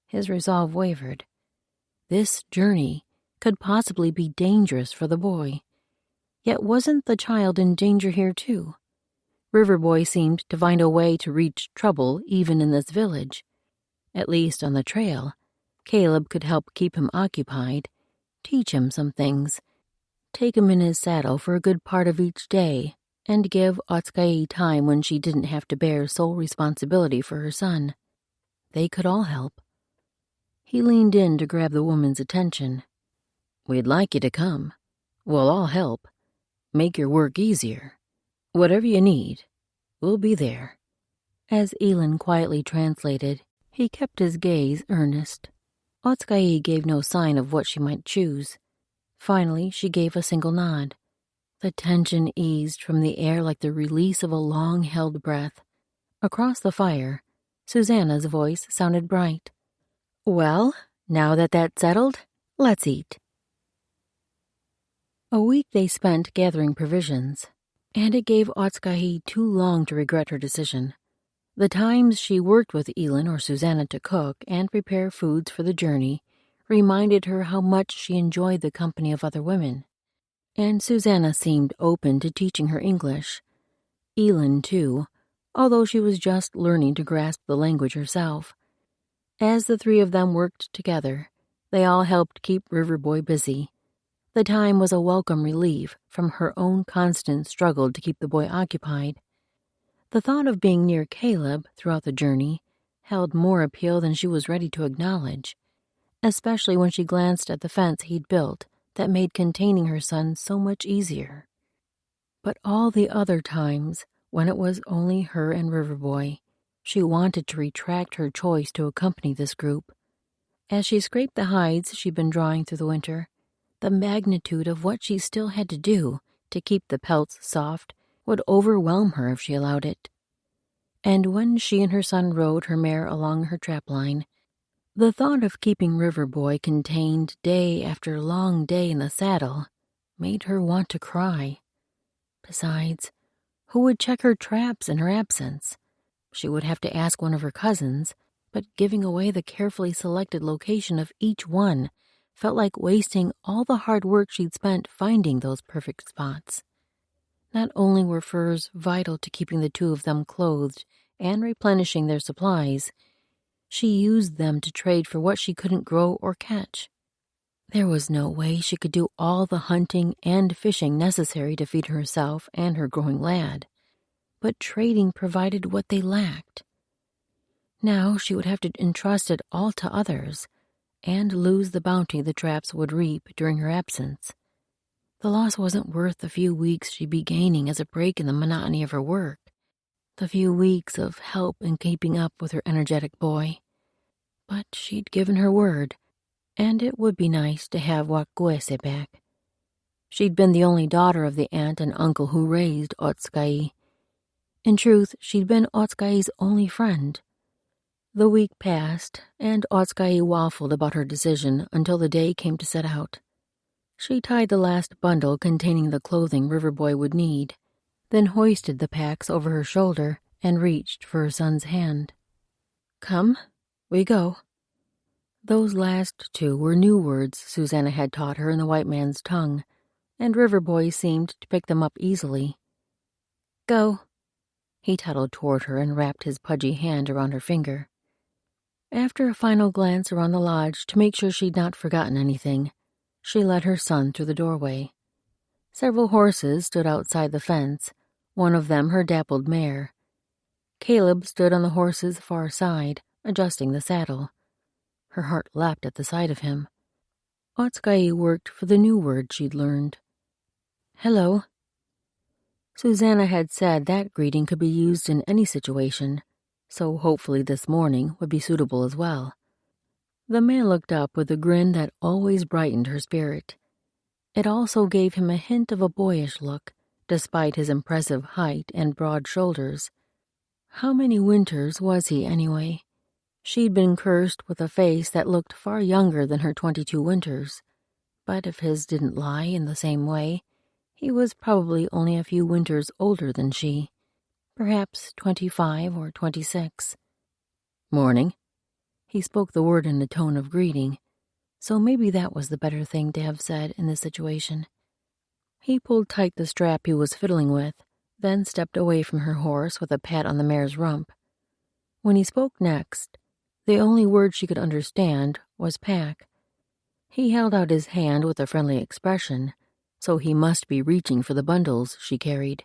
his resolve wavered. This journey could possibly be dangerous for the boy. Yet wasn't the child in danger here too? Riverboy seemed to find a way to reach trouble even in this village. At least on the trail, Caleb could help keep him occupied, teach him some things, take him in his saddle for a good part of each day, and give Otskai time when she didn't have to bear sole responsibility for her son. They could all help. He leaned in to grab the woman's attention. We'd like you to come. We'll all help. Make your work easier. Whatever you need, we'll be there. As Elin quietly translated, he kept his gaze earnest. Otskai gave no sign of what she might choose. Finally, she gave a single nod. The tension eased from the air like the release of a long-held breath. Across the fire, Susanna's voice sounded bright. Well, now that that's settled, let's eat. A week they spent gathering provisions, and it gave Otskai too long to regret her decision. The times she worked with Elin or Susanna to cook and prepare foods for the journey reminded her how much she enjoyed the company of other women. And Susanna seemed open to teaching her English. Elin, too, although she was just learning to grasp the language herself. As the three of them worked together, They all helped keep River Boy busy. The time was a welcome relief from her own constant struggle to keep the boy occupied. The thought of being near Caleb throughout the journey held more appeal than she was ready to acknowledge, especially when she glanced at the fence he'd built that made containing her son so much easier. But all the other times, when it was only her and River Boy, she wanted to retract her choice to accompany this group. As she scraped the hides she'd been drawing through the winter, the magnitude of what she still had to do to keep the pelts soft would overwhelm her if she allowed it. And when she and her son rode her mare along her trapline, the thought of keeping River Boy contained day after long day in the saddle made her want to cry. Besides, who would check her traps in her absence? She would have to ask one of her cousins, but giving away the carefully selected location of each one felt like wasting all the hard work she'd spent finding those perfect spots. Not only were furs vital to keeping the two of them clothed and replenishing their supplies, she used them to trade for what she couldn't grow or catch. There was no way she could do all the hunting and fishing necessary to feed herself and her growing lad, but trading provided what they lacked. Now she would have to entrust it all to others and lose the bounty the traps would reap during her absence. The loss wasn't worth the few weeks she'd be gaining as a break in the monotony of her work, the few weeks of help in keeping up with her energetic boy. But she'd given her word, and it would be nice to have Wakwese back. She'd been the only daughter of the aunt and uncle who raised Otska'i. In truth, she'd been Otska'i's only friend. The week passed, and Otska'i waffled about her decision until the day came to set out. She tied the last bundle containing the clothing River Boy would need, then hoisted the packs over her shoulder and reached for her son's hand. "Come, we go." Those last two were new words Susanna had taught her in the white man's tongue, and River Boy seemed to pick them up easily. "Go." He toddled toward her and wrapped his pudgy hand around her finger. After a final glance around the lodge to make sure she'd not forgotten anything, she led her son through the doorway. Several horses stood outside the fence, one of them her dappled mare. Caleb stood on the horse's far side, adjusting the saddle. Her heart leapt at the sight of him. Otska'i worked for the new word she'd learned. "Hello." Susanna had said that greeting could be used in any situation, so hopefully this morning would be suitable as well. The man looked up with a grin that always brightened her spirit. It also gave him a hint of a boyish look, despite his impressive height and broad shoulders. How many winters was he, anyway? She'd been cursed with a face that looked far younger than her 22 winters. But if his didn't lie in the same way, he was probably only a few winters older than she. Perhaps 25 or 26. "Morning." He spoke the word in a tone of greeting, so maybe that was the better thing to have said in this situation. He pulled tight the strap he was fiddling with, then stepped away from her horse with a pat on the mare's rump. When he spoke next, the only word she could understand was pack. He held out his hand with a friendly expression, so he must be reaching for the bundles she carried.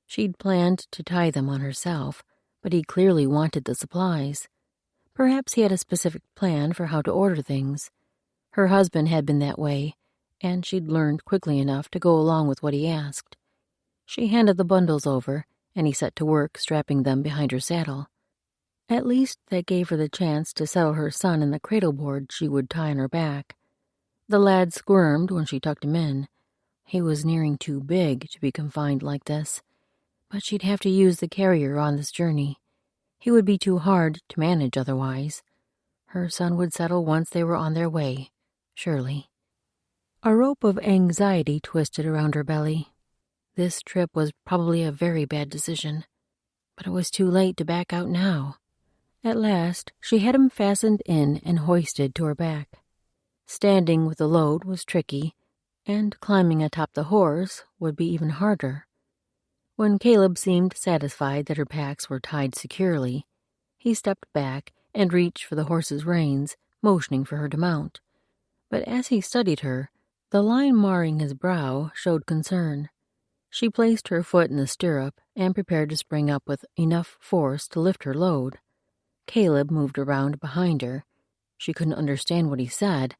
She'd planned to tie them on herself, but he clearly wanted the supplies. Perhaps he had a specific plan for how to order things. Her husband had been that way, and she'd learned quickly enough to go along with what he asked. She handed the bundles over, and he set to work strapping them behind her saddle. At least that gave her the chance to settle her son in the cradle board she would tie on her back. The lad squirmed when she tucked him in. He was nearing too big to be confined like this, but she'd have to use the carrier on this journey. He would be too hard to manage otherwise. Her son would settle once they were on their way, surely. A rope of anxiety twisted around her belly. This trip was probably a very bad decision, but it was too late to back out now. At last, she had him fastened in and hoisted to her back. Standing with the load was tricky, and climbing atop the horse would be even harder. When Caleb seemed satisfied that her packs were tied securely, he stepped back and reached for the horse's reins, motioning for her to mount. But as he studied her, the line marring his brow showed concern. She placed her foot in the stirrup and prepared to spring up with enough force to lift her load. Caleb moved around behind her. She couldn't understand what he said,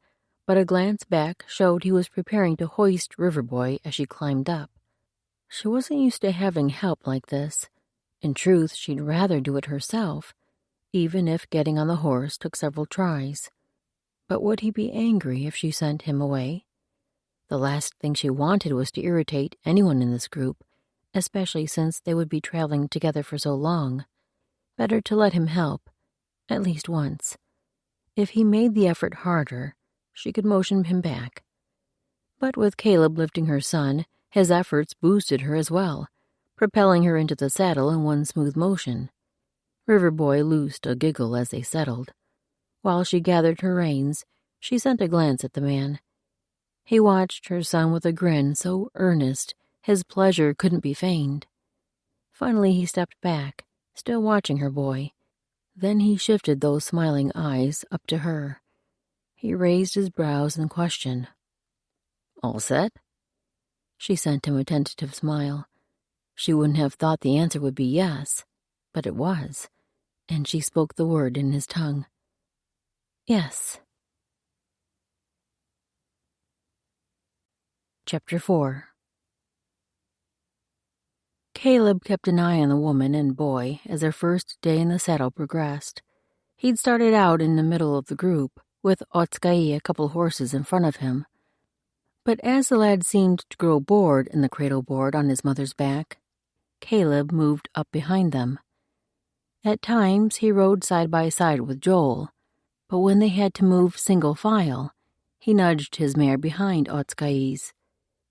but a glance back showed he was preparing to hoist Riverboy as she climbed up. She wasn't used to having help like this. In truth, she'd rather do it herself, even if getting on the horse took several tries. But would he be angry if she sent him away? The last thing she wanted was to irritate anyone in this group, especially since they would be traveling together for so long. Better to let him help, at least once. If he made the effort harder, she could motion him back. But with Caleb lifting her son, his efforts boosted her as well, propelling her into the saddle in one smooth motion. Riverboy loosed a giggle as they settled. While she gathered her reins, she sent a glance at the man. He watched her son with a grin so earnest his pleasure couldn't be feigned. Finally he stepped back, still watching her boy. Then he shifted those smiling eyes up to her. He raised his brows in question. "All set?" She sent him a tentative smile. She wouldn't have thought the answer would be yes, but it was, and she spoke the word in his tongue. "Yes." Chapter 4. Caleb kept an eye on the woman and boy as their first day in the saddle progressed. He'd started out in the middle of the group, with Otskei a couple horses in front of him. But as the lad seemed to grow bored in the cradle board on his mother's back, Caleb moved up behind them. At times he rode side by side with Joel, but when they had to move single file, he nudged his mare behind Otskei's.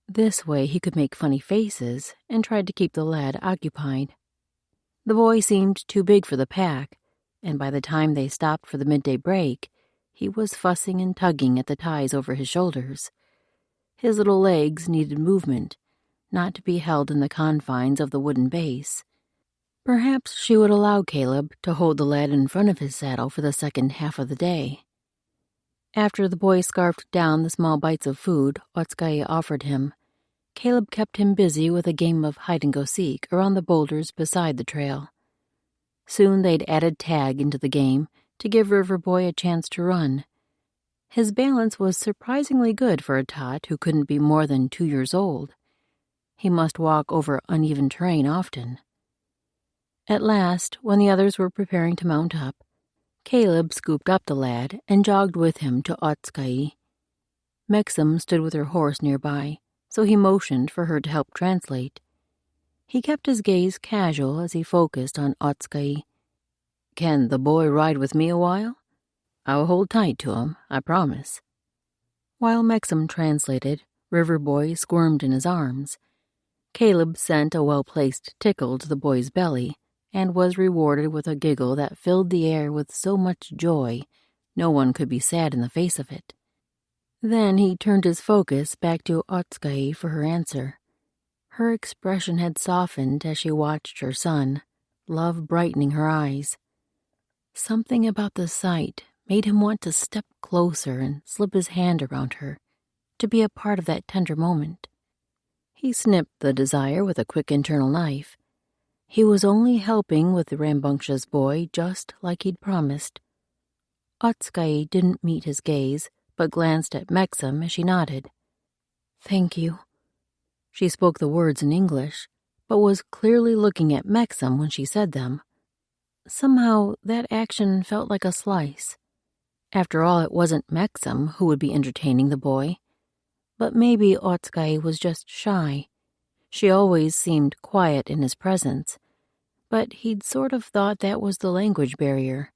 This way he could make funny faces and tried to keep the lad occupied. The boy seemed too big for the pack, and by the time they stopped for the midday break, he was fussing and tugging at the ties over his shoulders. His little legs needed movement, not to be held in the confines of the wooden base. Perhaps she would allow Caleb to hold the lad in front of his saddle for the second half of the day. After the boy scarfed down the small bites of food Otskei offered him, Caleb kept him busy with a game of hide-and-go-seek around the boulders beside the trail. Soon they'd added tag into the game to give Riverboy a chance to run. His balance was surprisingly good for a tot who couldn't be more than 2 years old. He must walk over uneven terrain often. At last, when the others were preparing to mount up, Caleb scooped up the lad and jogged with him to Otskei. Mexam stood with her horse nearby, so he motioned for her to help translate. He kept his gaze casual as he focused on Otskei. "Can the boy ride with me a while? I'll hold tight to him, I promise." While Mexam translated, Riverboy squirmed in his arms. Caleb sent a well-placed tickle to the boy's belly and was rewarded with a giggle that filled the air with so much joy no one could be sad in the face of it. Then he turned his focus back to Otskei for her answer. Her expression had softened as she watched her son, love brightening her eyes. Something about the sight made him want to step closer and slip his hand around her, to be a part of that tender moment. He snipped the desire with a quick internal knife. He was only helping with the rambunctious boy just like he'd promised. Otskei didn't meet his gaze, but glanced at Mexam as she nodded. "Thank you." She spoke the words in English, but was clearly looking at Mexam when she said them. Somehow, that action felt like a slice. After all, it wasn't Mexam who would be entertaining the boy. But maybe Otskei was just shy. She always seemed quiet in his presence, but he'd sort of thought that was the language barrier.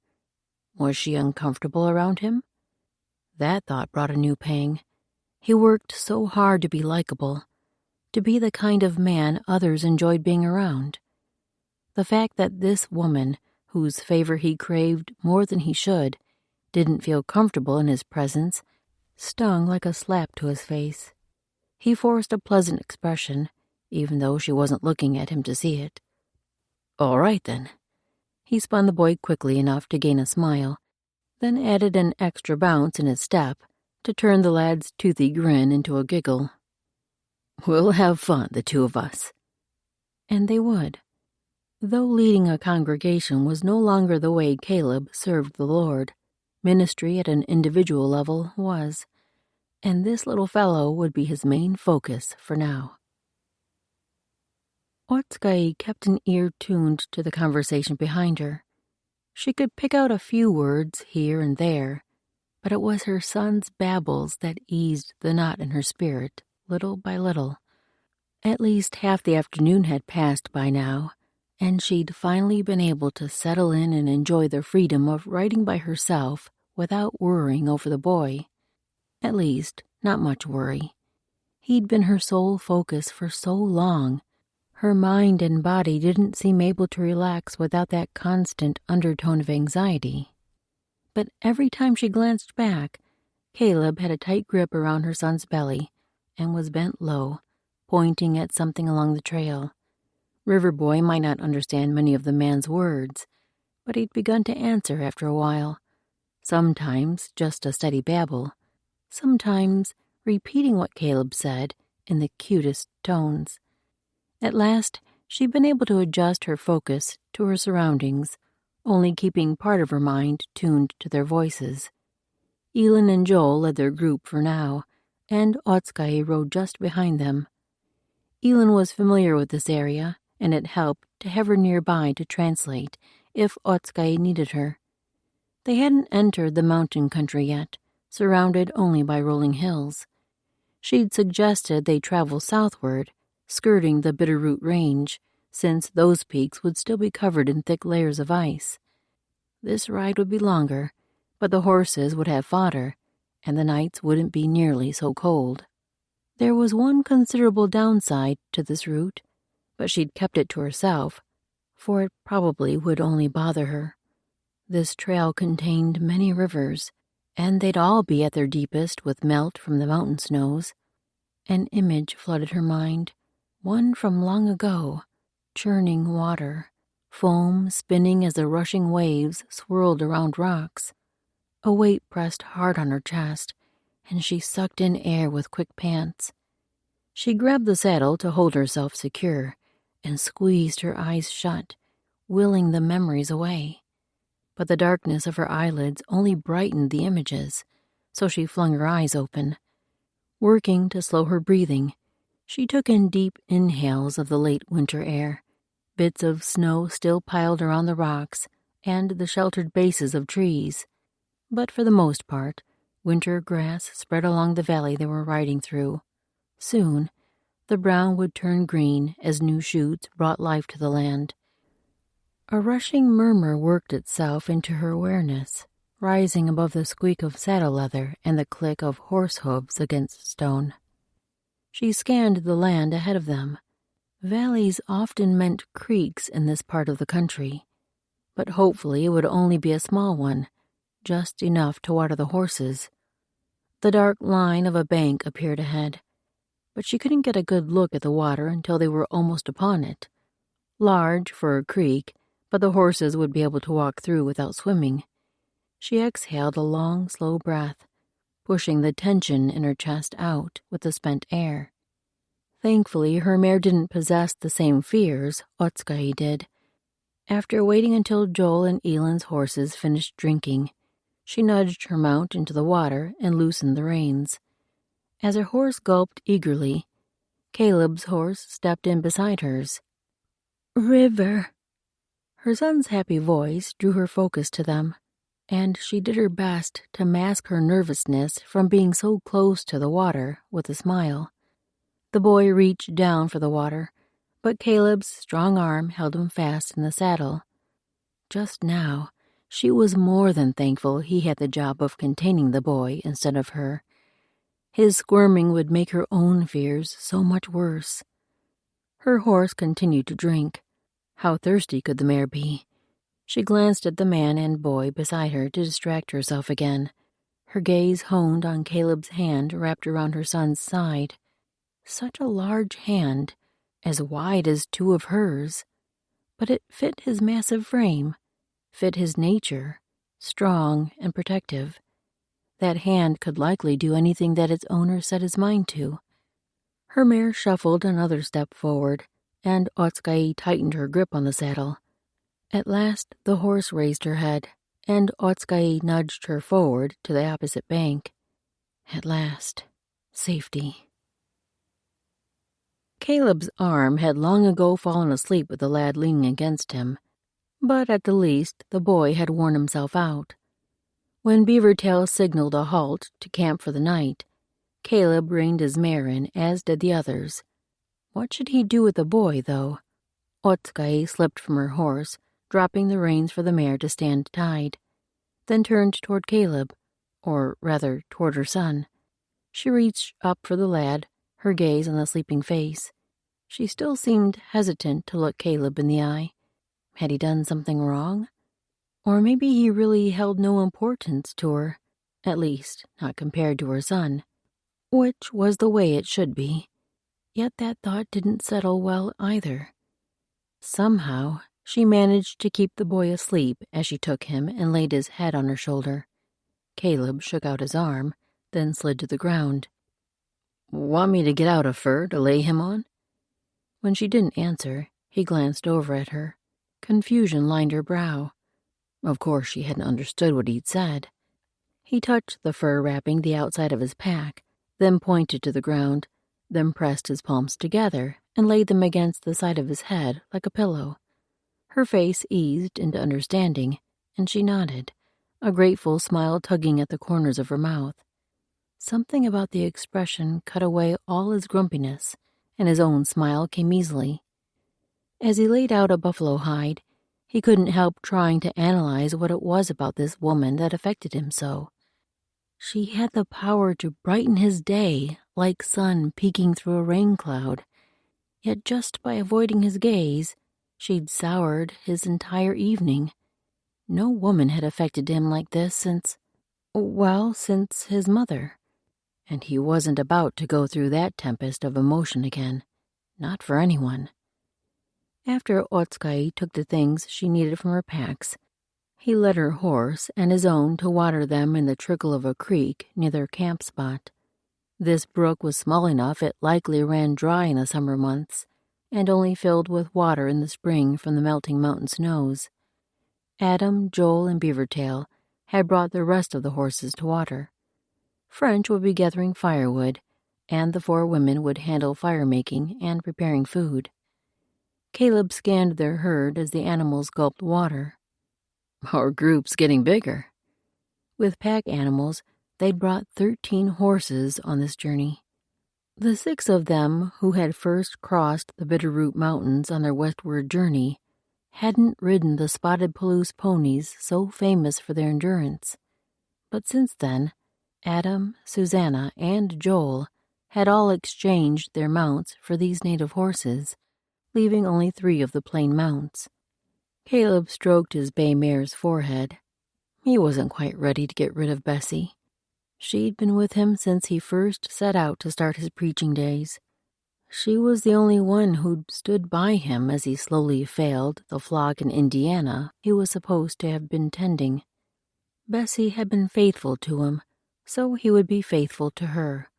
Was she uncomfortable around him? That thought brought a new pang. He worked so hard to be likable, to be the kind of man others enjoyed being around. The fact that this woman, whose favor he craved more than he should, didn't feel comfortable in his presence, stung like a slap to his face. He forced a pleasant expression, even though she wasn't looking at him to see it. "All right, then." He spun the boy quickly enough to gain a smile, then added an extra bounce in his step to turn the lad's toothy grin into a giggle. "We'll have fun, the two of us." And they would. Though leading a congregation was no longer the way Caleb served the Lord, ministry at an individual level was, and this little fellow would be his main focus for now. Otskay kept an ear tuned to the conversation behind her. She could pick out a few words here and there, but it was her son's babbles that eased the knot in her spirit, little by little. At least half the afternoon had passed by now, and she'd finally been able to settle in and enjoy the freedom of writing by herself without worrying over the boy. At least, not much worry. He'd been her sole focus for so long. Her mind and body didn't seem able to relax without that constant undertone of anxiety. But every time she glanced back, Caleb had a tight grip around her son's belly and was bent low, pointing at something along the trail. Riverboy might not understand many of the man's words, but he'd begun to answer after a while. Sometimes just a steady babble, sometimes repeating what Caleb said in the cutest tones. At last, she'd been able to adjust her focus to her surroundings, only keeping part of her mind tuned to their voices. Elin and Joel led their group for now, and Otskay rode just behind them. Elin was familiar with this area, and it helped to have her nearby to translate if Otskay needed her. They hadn't entered the mountain country yet, surrounded only by rolling hills. She'd suggested they travel southward, skirting the Bitterroot Range, since those peaks would still be covered in thick layers of ice. This ride would be longer, but the horses would have fodder, and the nights wouldn't be nearly so cold. There was one considerable downside to this route, but she'd kept it to herself, for it probably would only bother her. This trail contained many rivers, and they'd all be at their deepest with melt from the mountain snows. An image flooded her mind, one from long ago, churning water, foam spinning as the rushing waves swirled around rocks. A weight pressed hard on her chest, and she sucked in air with quick pants. She grabbed the saddle to hold herself secure and squeezed her eyes shut, willing the memories away. But the darkness of her eyelids only brightened the images, so she flung her eyes open. Working to slow her breathing, she took in deep inhales of the late winter air, bits of snow still piled around the rocks and the sheltered bases of trees. But for the most part, winter grass spread along the valley they were riding through. Soon, the brown would turn green as new shoots brought life to the land. A rushing murmur worked itself into her awareness, rising above the squeak of saddle leather and the click of horse hooves against stone. She scanned the land ahead of them. Valleys often meant creeks in this part of the country, but hopefully it would only be a small one, just enough to water the horses. The dark line of a bank appeared ahead, but she couldn't get a good look at the water until they were almost upon it. Large for a creek, but the horses would be able to walk through without swimming. She exhaled a long, slow breath, pushing the tension in her chest out with the spent air. Thankfully, her mare didn't possess the same fears Otskay did. After waiting until Joel and Elin's horses finished drinking, she nudged her mount into the water and loosened the reins. As her horse gulped eagerly, Caleb's horse stepped in beside hers. "River." Her son's happy voice drew her focus to them, and she did her best to mask her nervousness from being so close to the water with a smile. The boy reached down for the water, but Caleb's strong arm held him fast in the saddle. Just now, she was more than thankful he had the job of containing the boy instead of her. His squirming would make her own fears so much worse. Her horse continued to drink. How thirsty could the mare be? She glanced at the man and boy beside her to distract herself again, her gaze honed on Caleb's hand wrapped around her son's side. Such a large hand, as wide as two of hers, but it fit his massive frame, fit his nature, strong and protective. That hand could likely do anything that its owner set his mind to. Her mare shuffled another step forward, and Otskay tightened her grip on the saddle. At last the horse raised her head, and Otskay nudged her forward to the opposite bank. At last, safety. Caleb's arm had long ago fallen asleep with the lad leaning against him, but at the least the boy had worn himself out. When Beavertail signaled a halt to camp for the night, Caleb reined his mare in, as did the others. What should he do with the boy, though? Otskay slipped from her horse, dropping the reins for the mare to stand tied, then turned toward Caleb, or rather toward her son. She reached up for the lad, her gaze on the sleeping face. She still seemed hesitant to look Caleb in the eye. Had he done something wrong? Or maybe he really held no importance to her, at least not compared to her son, which was the way it should be. Yet that thought didn't settle well either. Somehow, she managed to keep the boy asleep as she took him and laid his head on her shoulder. Caleb shook out his arm, then slid to the ground. "Want me to get out a fur to lay him on?" When she didn't answer, he glanced over at her. Confusion lined her brow. Of course she hadn't understood what he'd said. He touched the fur wrapping the outside of his pack, then pointed to the ground, then pressed his palms together and laid them against the side of his head like a pillow. Her face eased into understanding, and she nodded, a grateful smile tugging at the corners of her mouth. Something about the expression cut away all his grumpiness, and his own smile came easily. As he laid out a buffalo hide, he couldn't help trying to analyze what it was about this woman that affected him so. She had the power to brighten his day like sun peeking through a rain cloud, yet just by avoiding his gaze, she'd soured his entire evening. No woman had affected him like this since his mother. And he wasn't about to go through that tempest of emotion again. Not for anyone. After Otskay took the things she needed from her packs, he led her horse and his own to water them in the trickle of a creek near their camp spot. This brook was small enough it likely ran dry in the summer months, and only filled with water in the spring from the melting mountain snows. Adam, Joel, and Beavertail had brought the rest of the horses to water. French would be gathering firewood, and the 4 women would handle fire-making and preparing food. Caleb scanned their herd as the animals gulped water. Our group's getting bigger. With pack animals, they'd brought 13 horses on this journey. The 6 of them who had first crossed the Bitterroot Mountains on their westward journey hadn't ridden the spotted Palouse ponies so famous for their endurance. But since then, Adam, Susanna, and Joel had all exchanged their mounts for these native horses, leaving only 3 of the plain mounts. Caleb stroked his bay mare's forehead. He wasn't quite ready to get rid of Bessie. She'd been with him since he first set out to start his preaching days. She was the only one who'd stood by him as he slowly failed the flock in Indiana he was supposed to have been tending. Bessie had been faithful to him, so he would be faithful to her.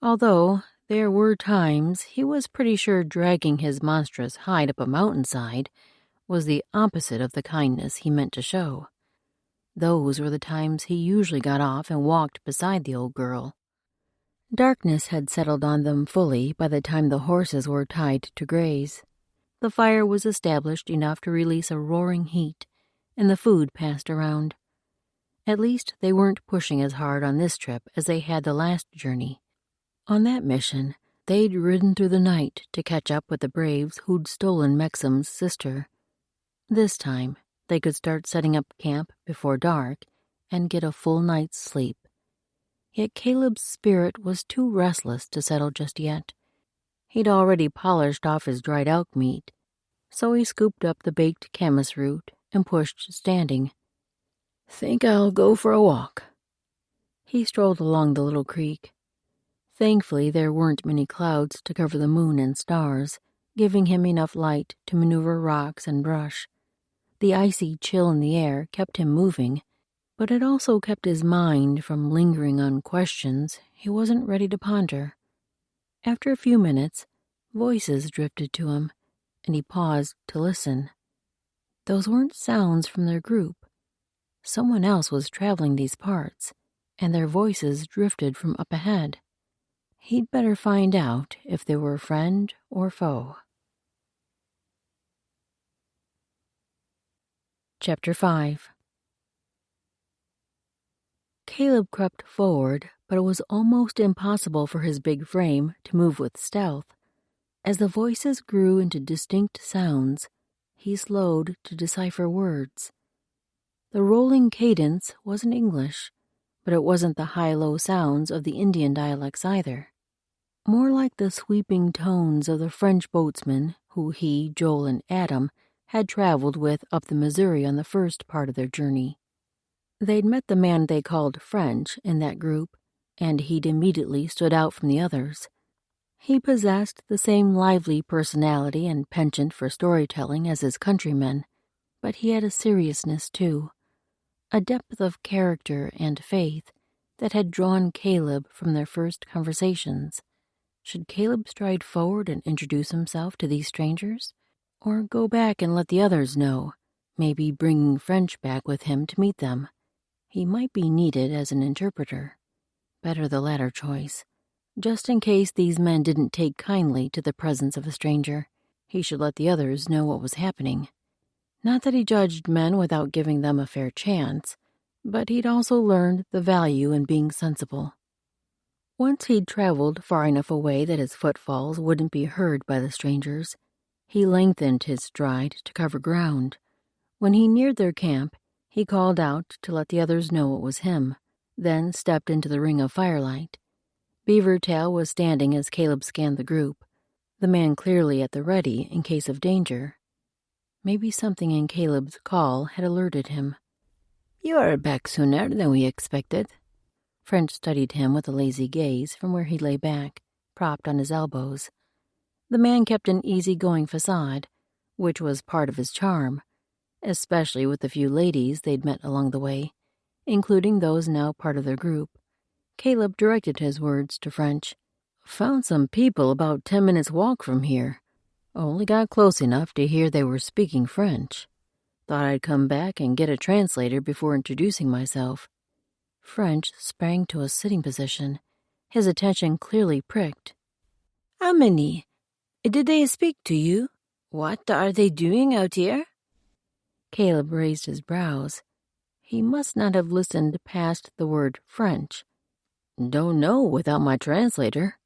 Although there were times he was pretty sure dragging his monstrous hide up a mountainside was the opposite of the kindness he meant to show. Those were the times he usually got off and walked beside the old girl. Darkness had settled on them fully by the time the horses were tied to graze. The fire was established enough to release a roaring heat, and the food passed around. At least they weren't pushing as hard on this trip as they had the last journey. On that mission, they'd ridden through the night to catch up with the braves who'd stolen Mexham's sister. This time, they could start setting up camp before dark and get a full night's sleep. Yet Caleb's spirit was too restless to settle just yet. He'd already polished off his dried elk meat, so he scooped up the baked camas root and pushed standing. Think I'll go for a walk. He strolled along the little creek. Thankfully, there weren't many clouds to cover the moon and stars, giving him enough light to maneuver rocks and brush. The icy chill in the air kept him moving, But it also kept his mind from lingering on questions he wasn't ready to ponder. After a few minutes, voices drifted to him, and he paused to listen. Those weren't sounds from their group. Someone else was traveling these parts, and their voices drifted from up ahead. He'd better find out if they were friend or foe. Chapter 5. Caleb crept forward, but it was almost impossible for his big frame to move with stealth. As the voices grew into distinct sounds, he slowed to decipher words. The rolling cadence wasn't English, but it wasn't the high-low sounds of the Indian dialects either. More like the sweeping tones of the French boatsmen who he, Joel, and Adam had traveled with up the Missouri on the first part of their journey. They'd met the man they called French in that group, and he'd immediately stood out from the others. He possessed the same lively personality and penchant for storytelling as his countrymen, but he had a seriousness too, a depth of character and faith that had drawn Caleb from their first conversations. Should Caleb stride forward and introduce himself to these strangers, or go back and let the others know, maybe bringing French back with him to meet them? He might be needed as an interpreter. Better the latter choice. Just in case these men didn't take kindly to the presence of a stranger, he should let the others know what was happening. Not that he judged men without giving them a fair chance, but he'd also learned the value in being sensible. Once he'd traveled far enough away that his footfalls wouldn't be heard by the strangers, he lengthened his stride to cover ground. When he neared their camp, he called out to let the others know it was him, then stepped into the ring of firelight. Beaver Tail was standing as Caleb scanned the group, the man clearly at the ready in case of danger. Maybe something in Caleb's call had alerted him. "You are back sooner than we expected." French studied him with a lazy gaze from where he lay back, propped on his elbows. The man kept an easy-going facade, which was part of his charm, especially with the few ladies they'd met along the way, including those now part of their group. Caleb directed his words to French. "Found some people about 10 minutes' walk from here. Only got close enough to hear they were speaking French. Thought I'd come back and get a translator before introducing myself." French sprang to a sitting position, his attention clearly pricked. "How many? Did they speak to you? What are they doing out here?" Caleb raised his brows. He must not have listened past the word French. "Don't know without my translator."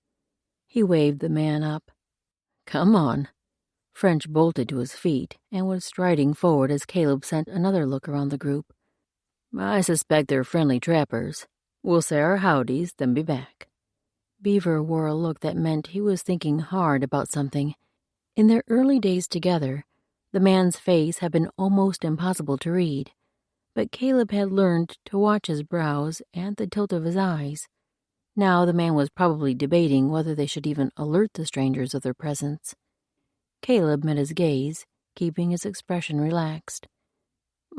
He waved the man up. "Come on." French bolted to his feet and was striding forward as Caleb sent another look around the group. "I suspect they're friendly trappers. We'll say our howdies, then be back." Beaver wore a look that meant he was thinking hard about something. In their early days together, the man's face had been almost impossible to read, but Caleb had learned to watch his brows and the tilt of his eyes. Now the man was probably debating whether they should even alert the strangers of their presence. Caleb met his gaze, keeping his expression relaxed.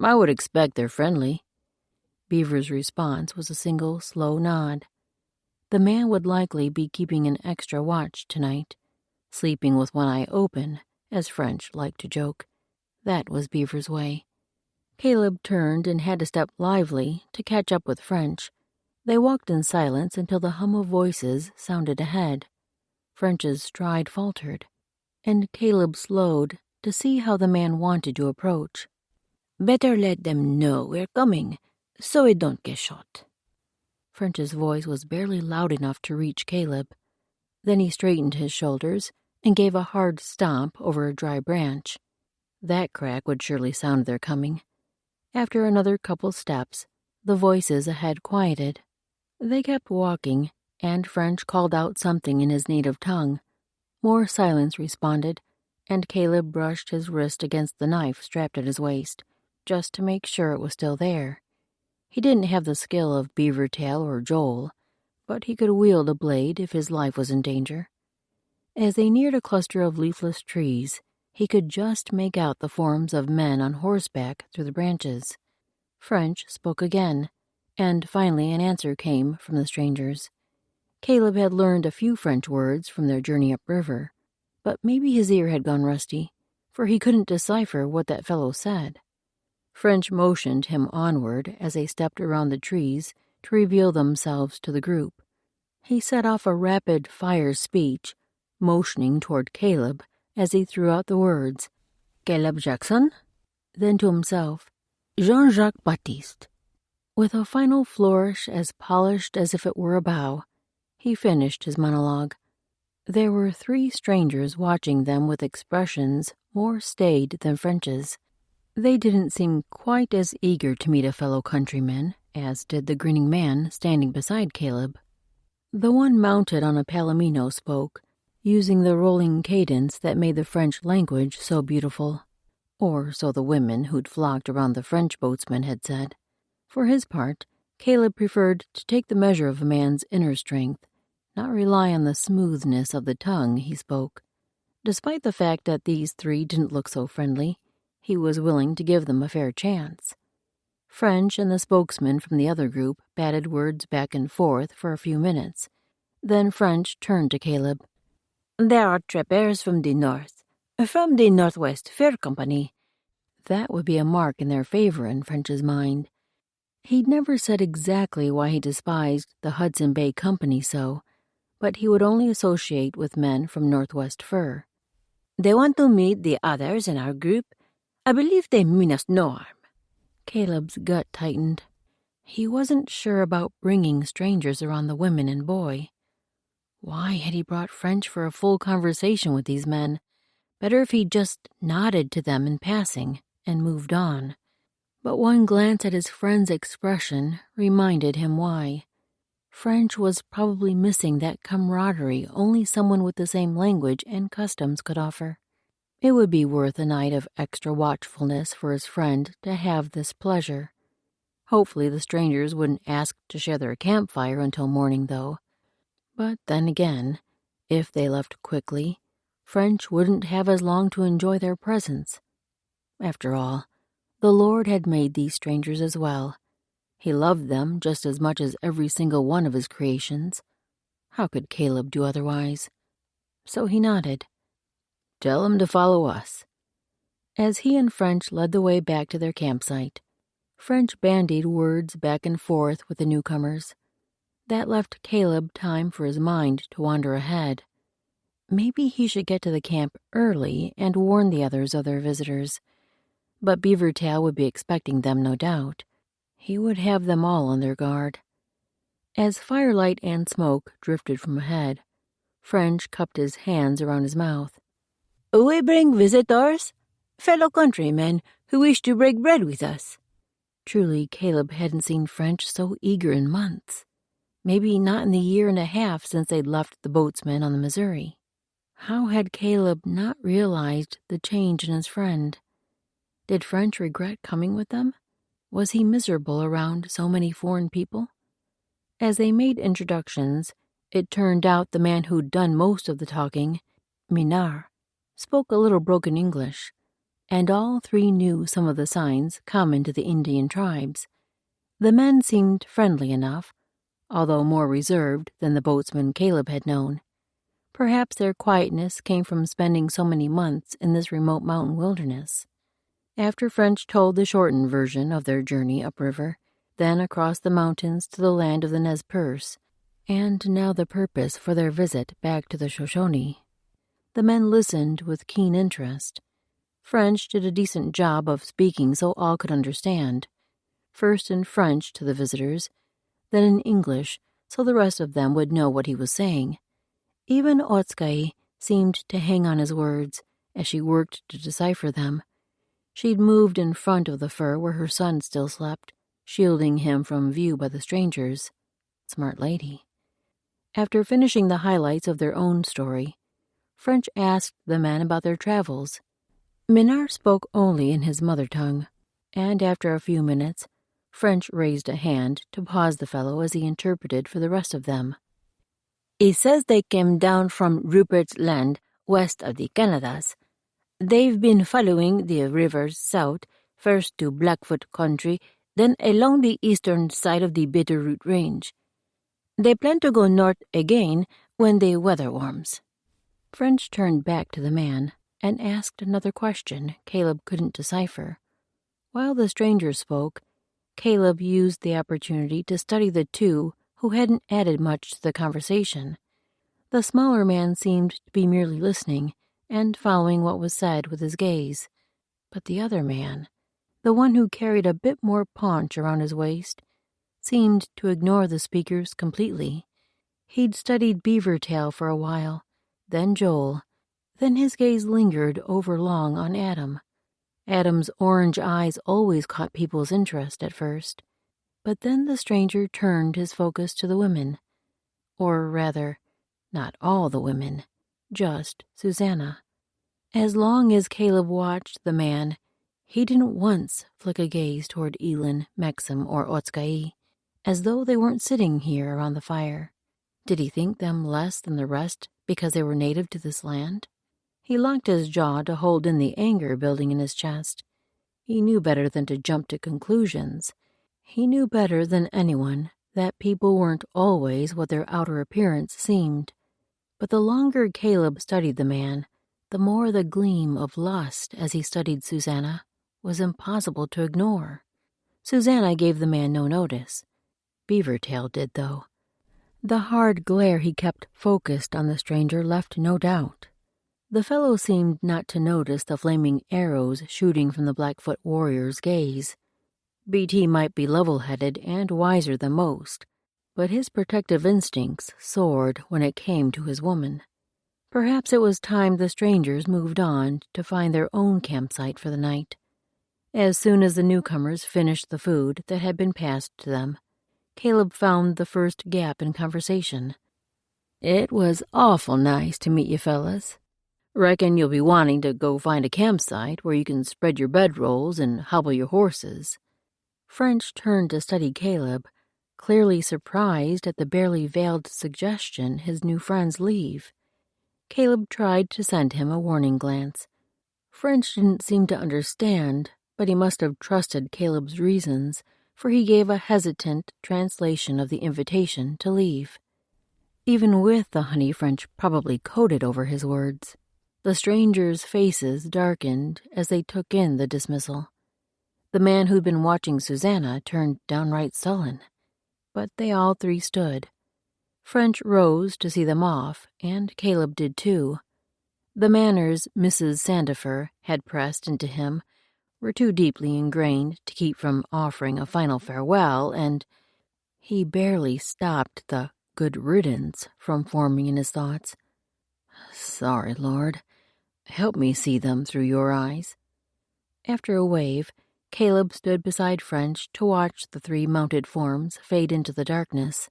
"I would expect they're friendly." Beaver's response was a single, slow nod. The man would likely be keeping an extra watch tonight, sleeping with one eye open, as French liked to joke. That was Beaver's way. Caleb turned and had to step lively to catch up with French. They walked in silence until the hum of voices sounded ahead. French's stride faltered, and Caleb slowed to see how the man wanted to approach. "Better let them know we're coming, so it don't get shot." French's voice was barely loud enough to reach Caleb. Then he straightened his shoulders and gave a hard stomp over a dry branch. That crack would surely sound their coming. After another couple steps, the voices ahead quieted. They kept walking, and French called out something in his native tongue. More silence responded, and Caleb brushed his wrist against the knife strapped at his waist, just to make sure it was still there. He didn't have the skill of Beaver Tail or Joel, but he could wield a blade if his life was in danger. As they neared a cluster of leafless trees, he could just make out the forms of men on horseback through the branches. French spoke again, and finally an answer came from the strangers. Caleb had learned a few French words from their journey upriver, but maybe his ear had gone rusty, for he couldn't decipher what that fellow said. French motioned him onward as they stepped around the trees to reveal themselves to the group. He set off a rapid-fire speech, motioning toward Caleb as he threw out the words, "Caleb Jackson?" Then to himself, "Jean-Jacques Baptiste." With a final flourish as polished as if it were a bow, he finished his monologue. There were 3 strangers watching them with expressions more staid than French's. They didn't seem quite as eager to meet a fellow countryman as did the grinning man standing beside Caleb. The one mounted on a palomino spoke, using the rolling cadence that made the French language so beautiful. Or so the women who'd flocked around the French boatsman had said. For his part, Caleb preferred to take the measure of a man's inner strength, not rely on the smoothness of the tongue he spoke. Despite the fact that these 3 didn't look so friendly, he was willing to give them a fair chance. French and the spokesman from the other group batted words back and forth for a few minutes. Then French turned to Caleb. "There are trappers from the north, from the Northwest Fur Company." That would be a mark in their favor in French's mind. He'd never said exactly why he despised the Hudson Bay Company so, but he would only associate with men from Northwest Fur. "They want to meet the others in our group. I believe they mean us no harm." Caleb's gut tightened. He wasn't sure about bringing strangers around the women and boy. Why had he brought French for a full conversation with these men? Better if he just nodded to them in passing and moved on. But one glance at his friend's expression reminded him why. French was probably missing that camaraderie only someone with the same language and customs could offer. It would be worth a night of extra watchfulness for his friend to have this pleasure. Hopefully the strangers wouldn't ask to share their campfire until morning, though. But then again, if they left quickly, French wouldn't have as long to enjoy their presence. After all, the Lord had made these strangers as well. He loved them just as much as every single one of his creations. How could Caleb do otherwise? So he nodded. "Tell him to follow us." As he and French led the way back to their campsite, French bandied words back and forth with the newcomers. That left Caleb time for his mind to wander ahead. Maybe he should get to the camp early and warn the others of their visitors. But Beavertail would be expecting them, no doubt. He would have them all on their guard. As firelight and smoke drifted from ahead, French cupped his hands around his mouth. "We bring visitors, fellow countrymen who wish to break bread with us." Truly, Caleb hadn't seen French so eager in months. Maybe not in the year and a half since they'd left the boatsman on the Missouri. How had Caleb not realized the change in his friend? Did French regret coming with them? Was he miserable around so many foreign people? As they made introductions, it turned out the man who'd done most of the talking, Minar, spoke a little broken English, and all 3 knew some of the signs common to the Indian tribes. The men seemed friendly enough, although more reserved than the boatsman Caleb had known. Perhaps their quietness came from spending so many months in this remote mountain wilderness. After French told the shortened version of their journey upriver, then across the mountains to the land of the Nez Perce, and now the purpose for their visit back to the Shoshone, the men listened with keen interest. French did a decent job of speaking so all could understand, first in French to the visitors, then in English so the rest of them would know what he was saying. Even Otskay seemed to hang on his words as she worked to decipher them. She'd moved in front of the fur where her son still slept, shielding him from view by the strangers. Smart lady. After finishing the highlights of their own story, French asked the men about their travels. Minar spoke only in his mother tongue, and after a few minutes, French raised a hand to pause the fellow as he interpreted for the rest of them. "He says they came down from Rupert's Land, west of the Canadas. They've been following the rivers south, first to Blackfoot country, then along the eastern side of the Bitterroot Range. They plan to go north again when the weather warms." French turned back to the man and asked another question Caleb couldn't decipher. While the stranger spoke, Caleb used the opportunity to study the two who hadn't added much to the conversation. The smaller man seemed to be merely listening and following what was said with his gaze. But the other man, the one who carried a bit more paunch around his waist, seemed to ignore the speakers completely. He'd studied Beavertail for a while, then Joel, then his gaze lingered overlong on Adam. Adam's orange eyes always caught people's interest at first, but then the stranger turned his focus to the women. Or rather, not all the women, just Susanna. As long as Caleb watched the man, he didn't once flick a gaze toward Elin, Maxim, or Otska'i, as though they weren't sitting here around the fire. Did he think them less than the rest because they were native to this land? He locked his jaw to hold in the anger building in his chest. He knew better than to jump to conclusions. He knew better than anyone that people weren't always what their outer appearance seemed. But the longer Caleb studied the man, the more the gleam of lust as he studied Susanna was impossible to ignore. Susanna gave the man no notice. Beavertail did, though. The hard glare he kept focused on the stranger left no doubt. The fellow seemed not to notice the flaming arrows shooting from the Blackfoot warrior's gaze. BT might be level-headed and wiser than most, but his protective instincts soared when it came to his woman. Perhaps it was time the strangers moved on to find their own campsite for the night. As soon as the newcomers finished the food that had been passed to them, Caleb found the first gap in conversation. "It was awful nice to meet you fellas. Reckon you'll be wanting to go find a campsite where you can spread your bedrolls and hobble your horses." French turned to study Caleb, clearly surprised at the barely veiled suggestion his new friends leave. Caleb tried to send him a warning glance. French didn't seem to understand, but he must have trusted Caleb's reasons, for he gave a hesitant translation of the invitation to leave. Even with the honey French probably coded over his words, the strangers' faces darkened as they took in the dismissal. The man who'd been watching Susanna turned downright sullen, but they all three stood. French rose to see them off, and Caleb did too. The manners Mrs. Sandifer had pressed into him were too deeply ingrained to keep from offering a final farewell, and he barely stopped the good riddance from forming in his thoughts. "Sorry, Lord. Help me see them through your eyes." After a wave, Caleb stood beside French to watch the three mounted forms fade into the darkness.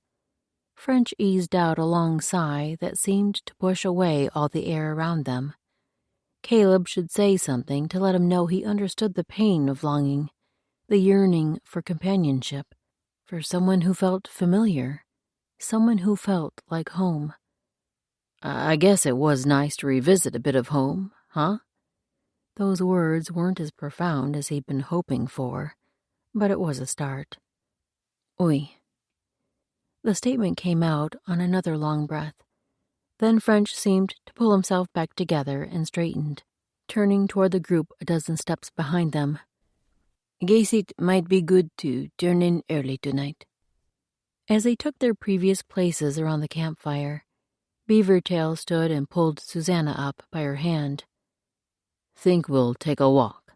French eased out a long sigh that seemed to push away all the air around them. Caleb should say something to let him know he understood the pain of longing, the yearning for companionship, for someone who felt familiar, someone who felt like home. "I guess it was nice to revisit a bit of home, huh?" Those words weren't as profound as he'd been hoping for, but it was a start. "Oui." The statement came out on another long breath. Then French seemed to pull himself back together and straightened, turning toward the group a dozen steps behind them. "Guess it might be good to turn in early tonight." As they took their previous places around the campfire, Beavertail stood and pulled Susanna up by her hand. "Think we'll take a walk."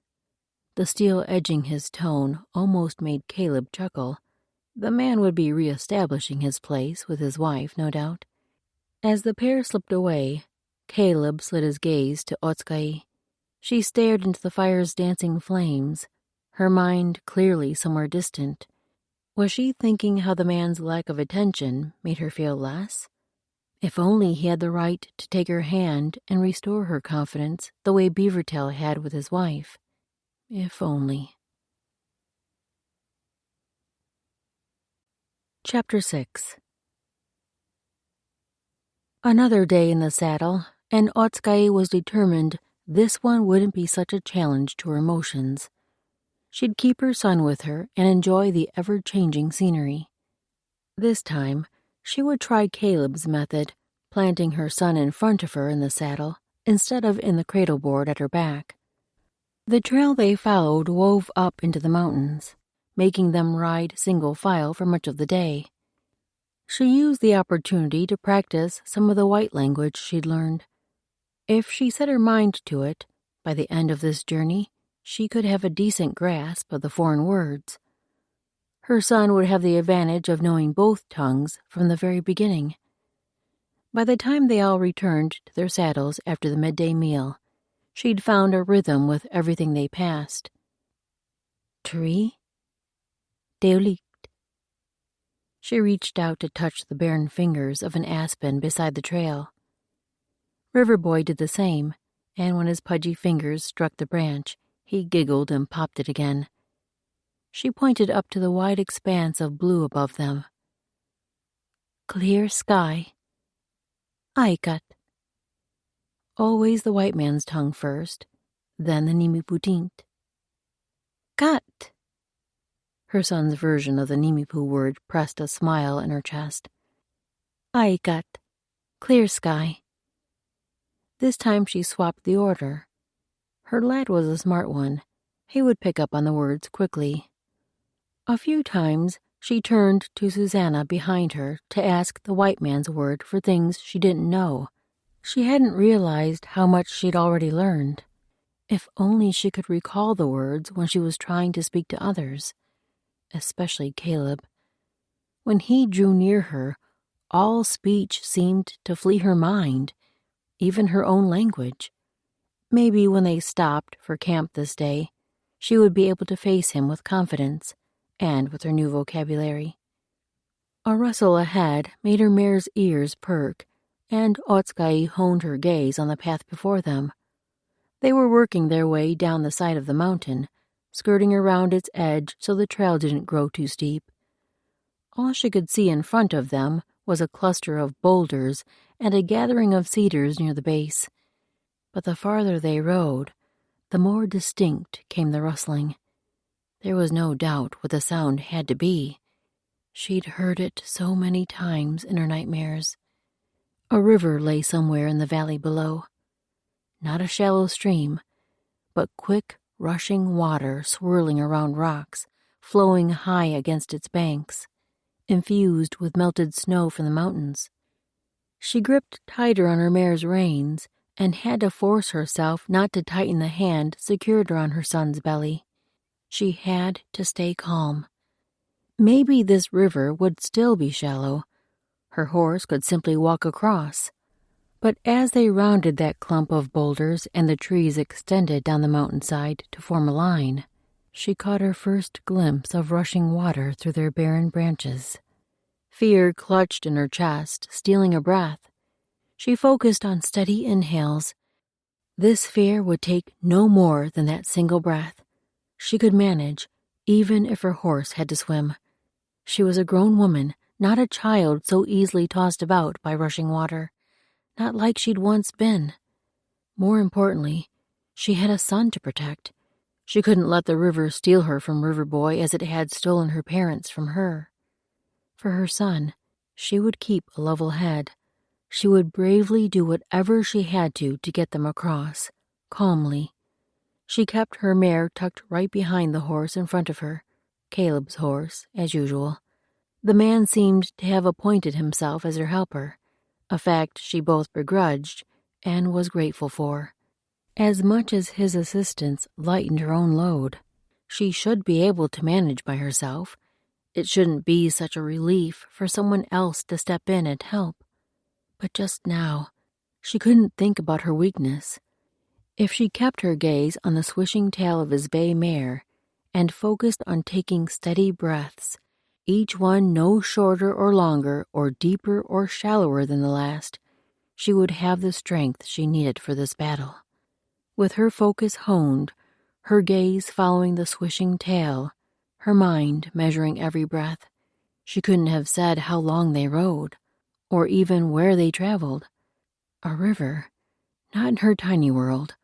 The steel edging his tone almost made Caleb chuckle. The man would be reestablishing his place with his wife, no doubt. As the pair slipped away, Caleb slid his gaze to Otska'i. She stared into the fire's dancing flames, her mind clearly somewhere distant. Was she thinking how the man's lack of attention made her feel less? If only he had the right to take her hand and restore her confidence the way Beavertail had with his wife. If only. Chapter 6. Another day in the saddle, and Otska'i was determined this one wouldn't be such a challenge to her emotions. She'd keep her son with her and enjoy the ever-changing scenery. This time, she would try Caleb's method, planting her son in front of her in the saddle instead of in the cradle board at her back. The trail they followed wove up into the mountains, making them ride single file for much of the day. She used the opportunity to practice some of the white language she'd learned. If she set her mind to it, by the end of this journey, she could have a decent grasp of the foreign words. Her son would have the advantage of knowing both tongues from the very beginning. By the time they all returned to their saddles after the midday meal, she'd found a rhythm with everything they passed. Tree? Deolicht. She reached out to touch the barren fingers of an aspen beside the trail. Riverboy did the same, and when his pudgy fingers struck the branch, he giggled and popped it again. She pointed up to the wide expanse of blue above them. Clear sky. Aikat. Always the white man's tongue first, then the Nimiputint. Kat. Her son's version of the Nimipu word pressed a smile in her chest. Aikat. Clear sky. This time she swapped the order. Her lad was a smart one. He would pick up on the words quickly. A few times she turned to Susanna behind her to ask the white man's word for things she didn't know. She hadn't realized how much she'd already learned. If only she could recall the words when she was trying to speak to others, especially Caleb. When he drew near her, all speech seemed to flee her mind, even her own language. Maybe when they stopped for camp this day, she would be able to face him with confidence and with her new vocabulary. A rustle ahead made her mare's ears perk, and Otskai honed her gaze on the path before them. They were working their way down the side of the mountain, skirting around its edge so the trail didn't grow too steep. All she could see in front of them was a cluster of boulders and a gathering of cedars near the base. But the farther they rode, the more distinct came the rustling. There was no doubt what the sound had to be. She'd heard it so many times in her nightmares. A river lay somewhere in the valley below. Not a shallow stream, but quick, rushing water swirling around rocks, flowing high against its banks, infused with melted snow from the mountains. She gripped tighter on her mare's reins and had to force herself not to tighten the hand secured around her son's belly. She had to stay calm. Maybe this river would still be shallow. Her horse could simply walk across. But as they rounded that clump of boulders and the trees extended down the mountainside to form a line, she caught her first glimpse of rushing water through their barren branches. Fear clutched in her chest, stealing a breath. She focused on steady inhales. This fear would take no more than that single breath. She could manage, even if her horse had to swim. She was a grown woman, not a child so easily tossed about by rushing water. Not like she'd once been. More importantly, she had a son to protect. She couldn't let the river steal her from Riverboy as it had stolen her parents from her. For her son, she would keep a level head. She would bravely do whatever she had to get them across, calmly. She kept her mare tucked right behind the horse in front of her, Caleb's horse, as usual. The man seemed to have appointed himself as her helper, a fact she both begrudged and was grateful for. As much as his assistance lightened her own load, she should be able to manage by herself. It shouldn't be such a relief for someone else to step in and help. But just now, she couldn't think about her weakness. If she kept her gaze on the swishing tail of his bay mare and focused on taking steady breaths, each one no shorter or longer or deeper or shallower than the last, she would have the strength she needed for this battle. With her focus honed, her gaze following the swishing tail, her mind measuring every breath, she couldn't have said how long they rode, or even where they traveled. A river, not in her tiny world,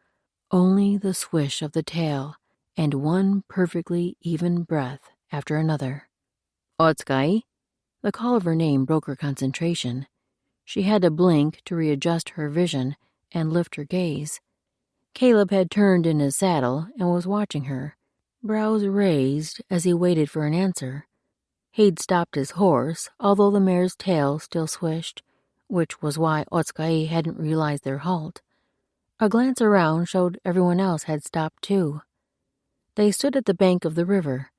only the swish of the tail and one perfectly even breath after another. Otsukai? The call of her name broke her concentration. She had to blink to readjust her vision and lift her gaze. Caleb had turned in his saddle and was watching her, brows raised as he waited for an answer. He'd stopped his horse, although the mare's tail still swished, which was why Otsukai hadn't realized their halt. A glance around showed everyone else had stopped too. They stood at the bank of the river.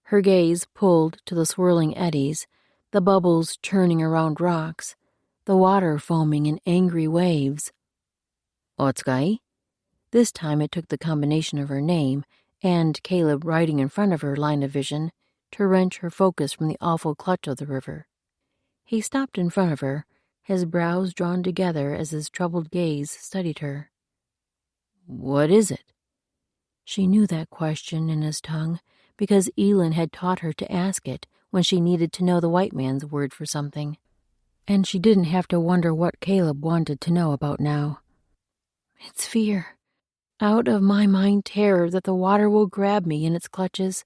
Her gaze pulled to the swirling eddies, the bubbles churning around rocks, the water foaming in angry waves. Otsukai? This time it took the combination of her name and Caleb riding in front of her line of vision to wrench her focus from the awful clutch of the river. He stopped in front of her, his brows drawn together as his troubled gaze studied her. What is it? She knew that question in his tongue because Elin had taught her to ask it when she needed to know the white man's word for something. And she didn't have to wonder what Caleb wanted to know about now. It's fear. Out of my mind terror that the water will grab me in its clutches,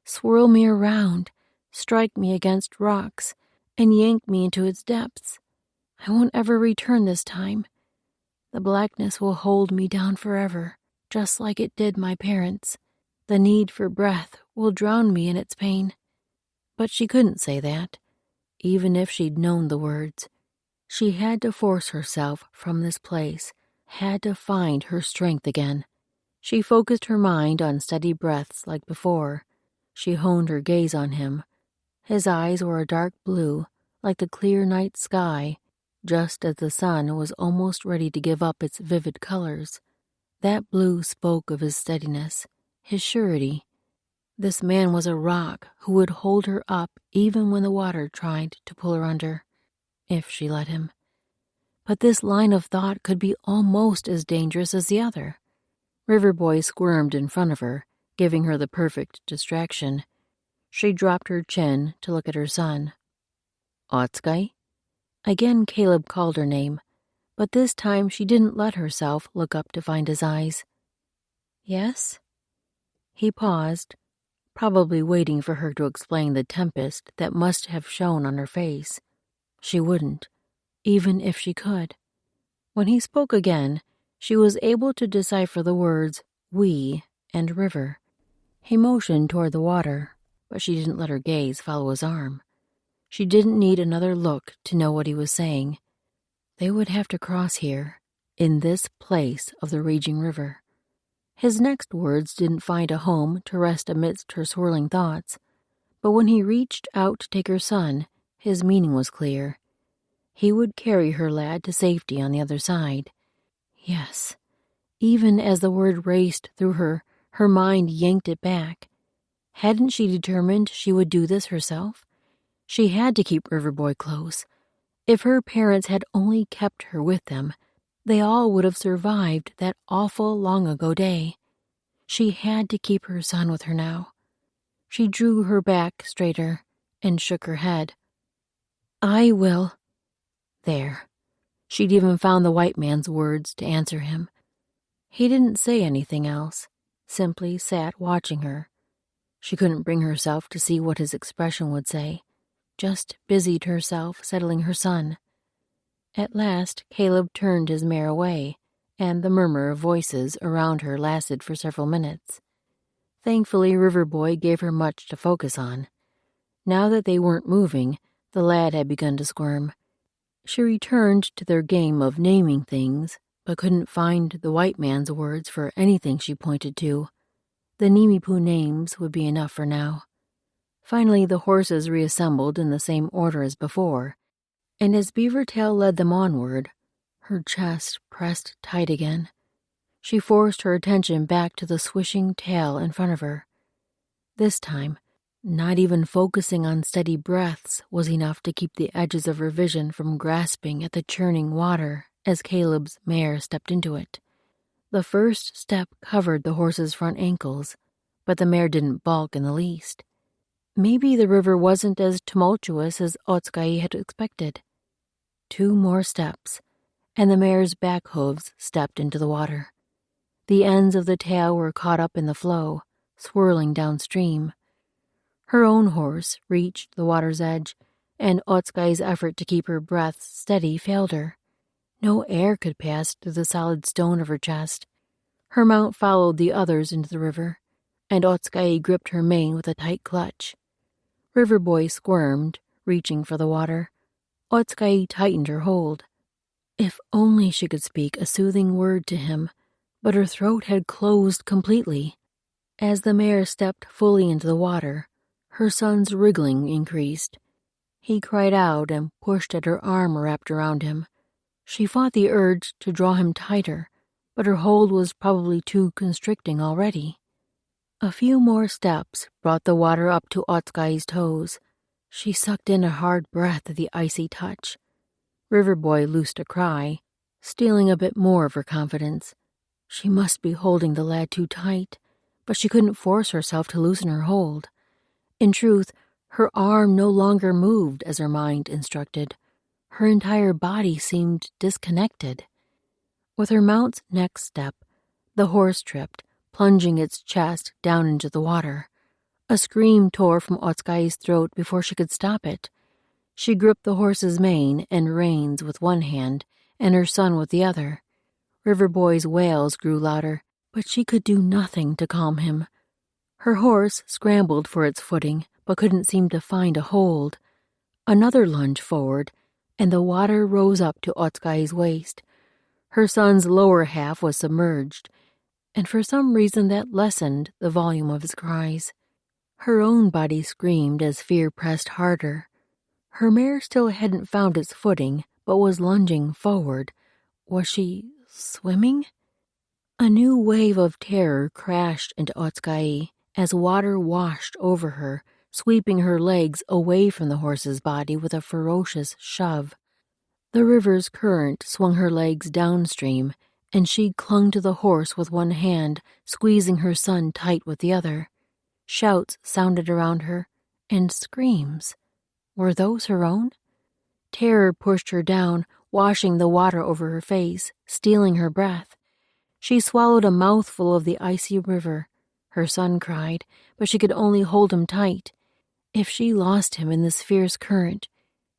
swirl me around, strike me against rocks, and yank me into its depths. I won't ever return this time. The blackness will hold me down forever, just like it did my parents. The need for breath will drown me in its pain. But she couldn't say that, even if she'd known the words. She had to force herself from this place, had to find her strength again. She focused her mind on steady breaths like before. She honed her gaze on him. His eyes were a dark blue, like the clear night sky, just as the sun was almost ready to give up its vivid colors. That blue spoke of his steadiness, his surety. This man was a rock who would hold her up even when the water tried to pull her under, if she let him. But this line of thought could be almost as dangerous as the other. Riverboy squirmed in front of her, giving her the perfect distraction. She dropped her chin to look at her son. Otsukai? Again Caleb called her name, but this time she didn't let herself look up to find his eyes. Yes? He paused, probably waiting for her to explain the tempest that must have shown on her face. She wouldn't, even if she could. When he spoke again, she was able to decipher the words we and river. He motioned toward the water, but she didn't let her gaze follow his arm. She didn't need another look to know what he was saying. They would have to cross here, in this place of the raging river. His next words didn't find a home to rest amidst her swirling thoughts, but when he reached out to take her son, his meaning was clear. He would carry her lad to safety on the other side. Yes, even as the word raced through her, her mind yanked it back. Hadn't she determined she would do this herself? She had to keep Riverboy close. If her parents had only kept her with them, they all would have survived that awful long-ago day. She had to keep her son with her now. She drew her back straighter and shook her head. I will. There. She'd even found the white man's words to answer him. He didn't say anything else, simply sat watching her. She couldn't bring herself to see what his expression would say, just busied herself settling her son. At last, Caleb turned his mare away, and the murmur of voices around her lasted for several minutes. Thankfully, Riverboy gave her much to focus on. Now that they weren't moving, the lad had begun to squirm. She returned to their game of naming things, but couldn't find the white man's words for anything she pointed to. The Nimipu names would be enough for now. Finally, the horses reassembled in the same order as before, and as Beavertail led them onward, her chest pressed tight again. She forced her attention back to the swishing tail in front of her. This time, not even focusing on steady breaths was enough to keep the edges of her vision from grasping at the churning water as Caleb's mare stepped into it. The first step covered the horse's front ankles, but the mare didn't balk in the least. Maybe the river wasn't as tumultuous as Otsukai had expected. 2 more steps, and the mare's back hooves stepped into the water. The ends of the tail were caught up in the flow, swirling downstream. Her own horse reached the water's edge, and Otskai's effort to keep her breath steady failed her. No air could pass through the solid stone of her chest. Her mount followed the others into the river, and Otskai gripped her mane with a tight clutch. River Boy squirmed, reaching for the water. Otskai tightened her hold. If only she could speak a soothing word to him, but her throat had closed completely. As the mare stepped fully into the water, her son's wriggling increased. He cried out and pushed at her arm wrapped around him. She fought the urge to draw him tighter, but her hold was probably too constricting already. A few more steps brought the water up to Otskai's toes. She sucked in a hard breath at the icy touch. River Boy loosed a cry, stealing a bit more of her confidence. She must be holding the lad too tight, but she couldn't force herself to loosen her hold. In truth, her arm no longer moved as her mind instructed. Her entire body seemed disconnected. With her mount's next step, the horse tripped, plunging its chest down into the water. A scream tore from Otskai's throat before she could stop it. She gripped the horse's mane and reins with one hand and her son with the other. River Boy's wails grew louder, but she could do nothing to calm him. Her horse scrambled for its footing, but couldn't seem to find a hold. Another lunge forward, and the water rose up to Otskai's waist. Her son's lower half was submerged, and for some reason that lessened the volume of his cries. Her own body screamed as fear pressed harder. Her mare still hadn't found its footing, but was lunging forward. Was she swimming? A new wave of terror crashed into Otskai as water washed over her, sweeping her legs away from the horse's body with a ferocious shove. The river's current swung her legs downstream, and she clung to the horse with one hand, squeezing her son tight with the other. Shouts sounded around her, and screams. Were those her own? Terror pushed her down, washing the water over her face, stealing her breath. She swallowed a mouthful of the icy river. Her son cried, but she could only hold him tight. If she lost him in this fierce current,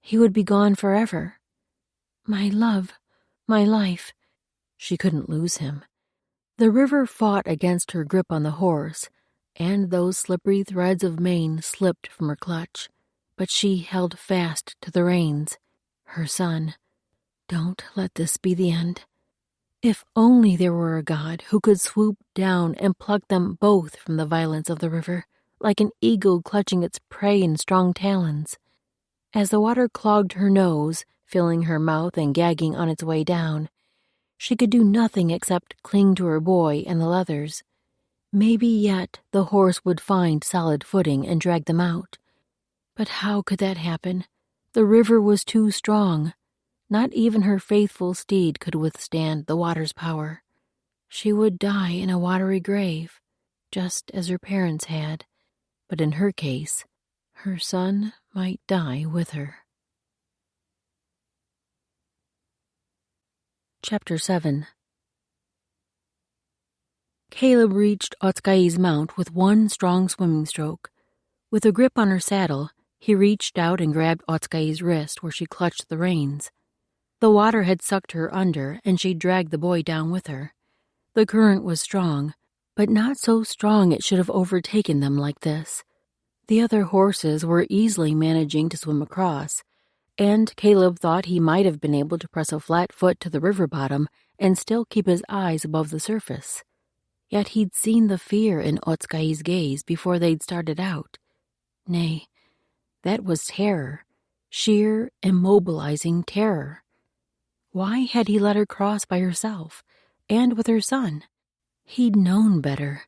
he would be gone forever. My love, my life. She couldn't lose him. The river fought against her grip on the horse, and those slippery threads of mane slipped from her clutch, but she held fast to the reins. Her son. Don't let this be the end. If only there were a God who could swoop down and pluck them both from the violence of the river, like an eagle clutching its prey in strong talons. As the water clogged her nose, filling her mouth and gagging on its way down, she could do nothing except cling to her boy and the leathers. Maybe yet the horse would find solid footing and drag them out. But how could that happen? The river was too strong. Not even her faithful steed could withstand the water's power. She would die in a watery grave, just as her parents had, but in her case, her son might die with her. Chapter 7. Caleb reached Otskai's mount with one strong swimming stroke. With a grip on her saddle, he reached out and grabbed Otskai's wrist where she clutched the reins. The water had sucked her under, and she dragged the boy down with her. The current was strong, but not so strong it should have overtaken them like this. The other horses were easily managing to swim across, and Caleb thought he might have been able to press a flat foot to the river bottom and still keep his eyes above the surface. Yet he'd seen the fear in Otskai's gaze before they'd started out. Nay, that was terror, sheer, immobilizing terror. Why had he let her cross by herself, and with her son? He'd known better.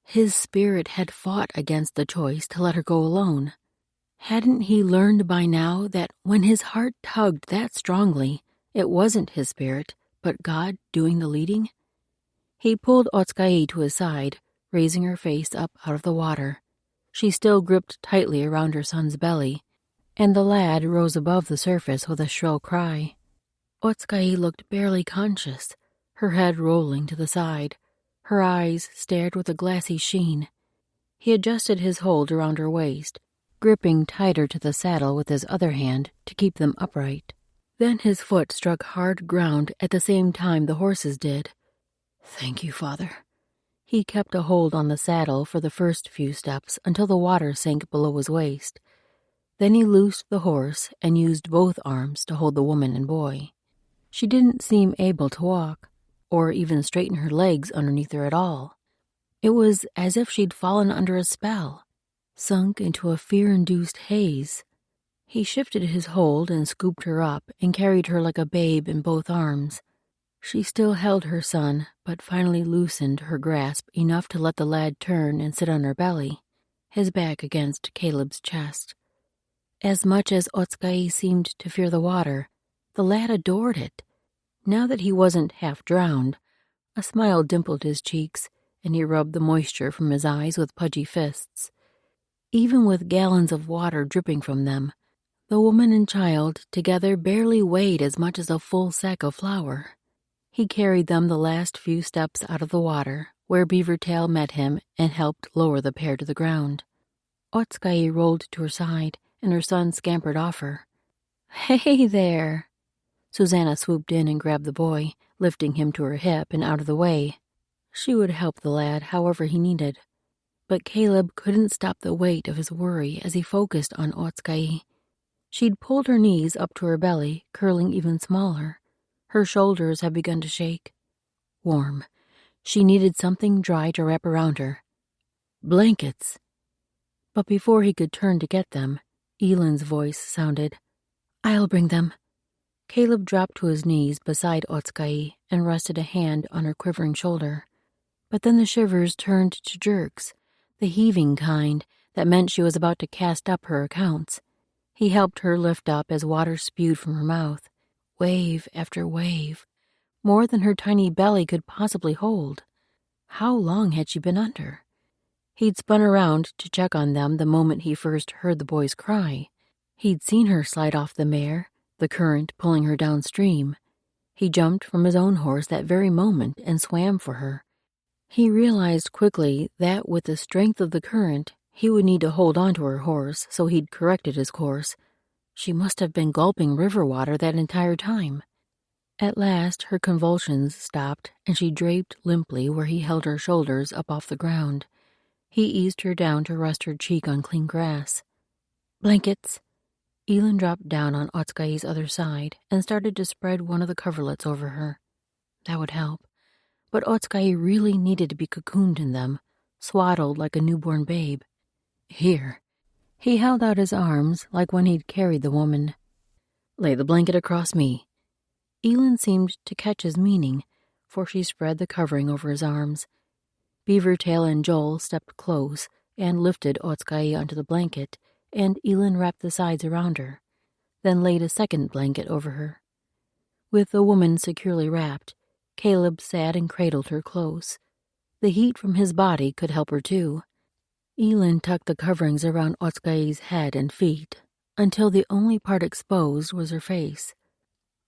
His spirit had fought against the choice to let her go alone. Hadn't he learned by now that when his heart tugged that strongly, it wasn't his spirit, but God doing the leading? He pulled Otskai to his side, raising her face up out of the water. She still gripped tightly around her son's belly, and the lad rose above the surface with a shrill cry. Otskai looked barely conscious, her head rolling to the side. Her eyes stared with a glassy sheen. He adjusted his hold around her waist, gripping tighter to the saddle with his other hand to keep them upright. Then his foot struck hard ground at the same time the horse's did. "Thank you, Father." He kept a hold on the saddle for the first few steps until the water sank below his waist. Then he loosed the horse and used both arms to hold the woman and boy. She didn't seem able to walk, or even straighten her legs underneath her at all. It was as if she'd fallen under a spell, sunk into a fear-induced haze. He shifted his hold and scooped her up and carried her like a babe in both arms. She still held her son, but finally loosened her grasp enough to let the lad turn and sit on her belly, his back against Caleb's chest. As much as Otskayi seemed to fear the water, the lad adored it. Now that he wasn't half drowned, a smile dimpled his cheeks, and he rubbed the moisture from his eyes with pudgy fists. Even with gallons of water dripping from them, the woman and child together barely weighed as much as a full sack of flour. He carried them the last few steps out of the water, where Beavertail met him and helped lower the pair to the ground. Otskayi rolled to her side, and her son scampered off her. "Hey there!" Susanna swooped in and grabbed the boy, lifting him to her hip and out of the way. She would help the lad however he needed. But Caleb couldn't stop the weight of his worry as he focused on Otskayi. She'd pulled her knees up to her belly, curling even smaller. Her shoulders had begun to shake. Warm. She needed something dry to wrap around her. Blankets. But before he could turn to get them, Elin's voice sounded. "I'll bring them." Caleb dropped to his knees beside Otskayi and rested a hand on her quivering shoulder. But then the shivers turned to jerks, the heaving kind that meant she was about to cast up her accounts. He helped her lift up as water spewed from her mouth. Wave after wave, more than her tiny belly could possibly hold. How long had she been under? He'd spun around to check on them the moment he first heard the boy's cry. He'd seen her slide off the mare, the current pulling her downstream. He jumped from his own horse that very moment and swam for her. He realized quickly that with the strength of the current, he would need to hold on to her horse, so he'd corrected his course. She must have been gulping river water that entire time. At last, her convulsions stopped, and she draped limply where he held her shoulders up off the ground. He eased her down to rest her cheek on clean grass. "Blankets." Elin dropped down on Otskayi's other side and started to spread one of the coverlets over her. That would help. But Otskayi really needed to be cocooned in them, swaddled like a newborn babe. "Here." He held out his arms like when he'd carried the woman. "Lay the blanket across me." Elin seemed to catch his meaning, for she spread the covering over his arms. Beavertail and Joel stepped close and lifted Otskayi onto the blanket, and Elin wrapped the sides around her, then laid a second blanket over her. With the woman securely wrapped, Caleb sat and cradled her close. The heat from his body could help her too. Elin tucked the coverings around Otskayi's head and feet, until the only part exposed was her face.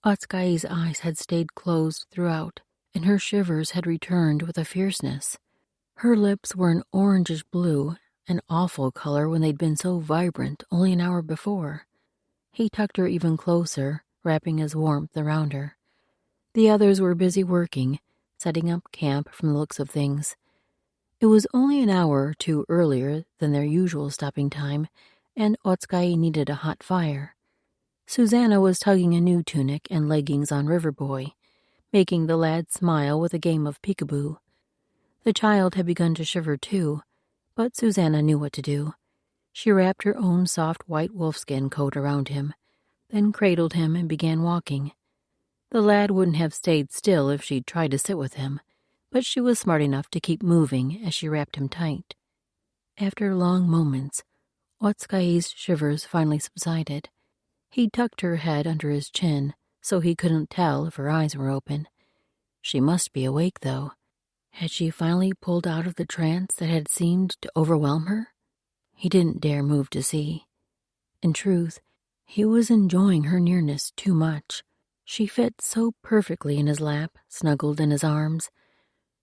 Otskayi's eyes had stayed closed throughout, and her shivers had returned with a fierceness. Her lips were an orangish blue, an awful color when they'd been so vibrant only an hour before. He tucked her even closer, wrapping his warmth around her. The others were busy working, setting up camp from the looks of things. It was only an hour or two earlier than their usual stopping time, and Otskayi needed a hot fire. Susanna was tugging a new tunic and leggings on Riverboy, making the lad smile with a game of peekaboo. The child had begun to shiver too, but Susanna knew what to do. She wrapped her own soft white wolfskin coat around him, then cradled him and began walking. The lad wouldn't have stayed still if she'd tried to sit with him, but she was smart enough to keep moving as she wrapped him tight. After long moments, Otskayi's shivers finally subsided. He tucked her head under his chin, so he couldn't tell if her eyes were open. She must be awake, though. Had she finally pulled out of the trance that had seemed to overwhelm her? He didn't dare move to see. In truth, he was enjoying her nearness too much. She fit so perfectly in his lap, snuggled in his arms.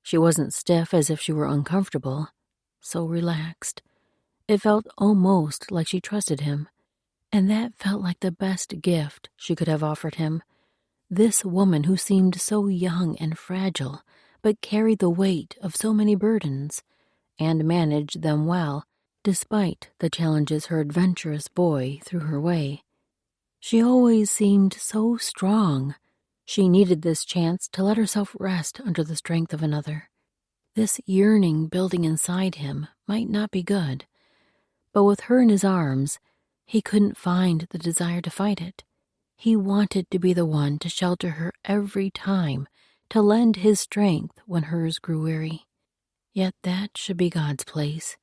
She wasn't stiff as if she were uncomfortable. so relaxed. It felt almost like she trusted him, and that felt like the best gift she could have offered him. This woman who seemed so young and fragile, but carried the weight of so many burdens, and managed them well, despite the challenges her adventurous boy threw her way. She always seemed so strong. She needed this chance to let herself rest under the strength of another. This yearning building inside him might not be good, but with her in his arms, he couldn't find the desire to fight it. He wanted to be the one to shelter her every time, to lend his strength when hers grew weary. Yet that should be God's place.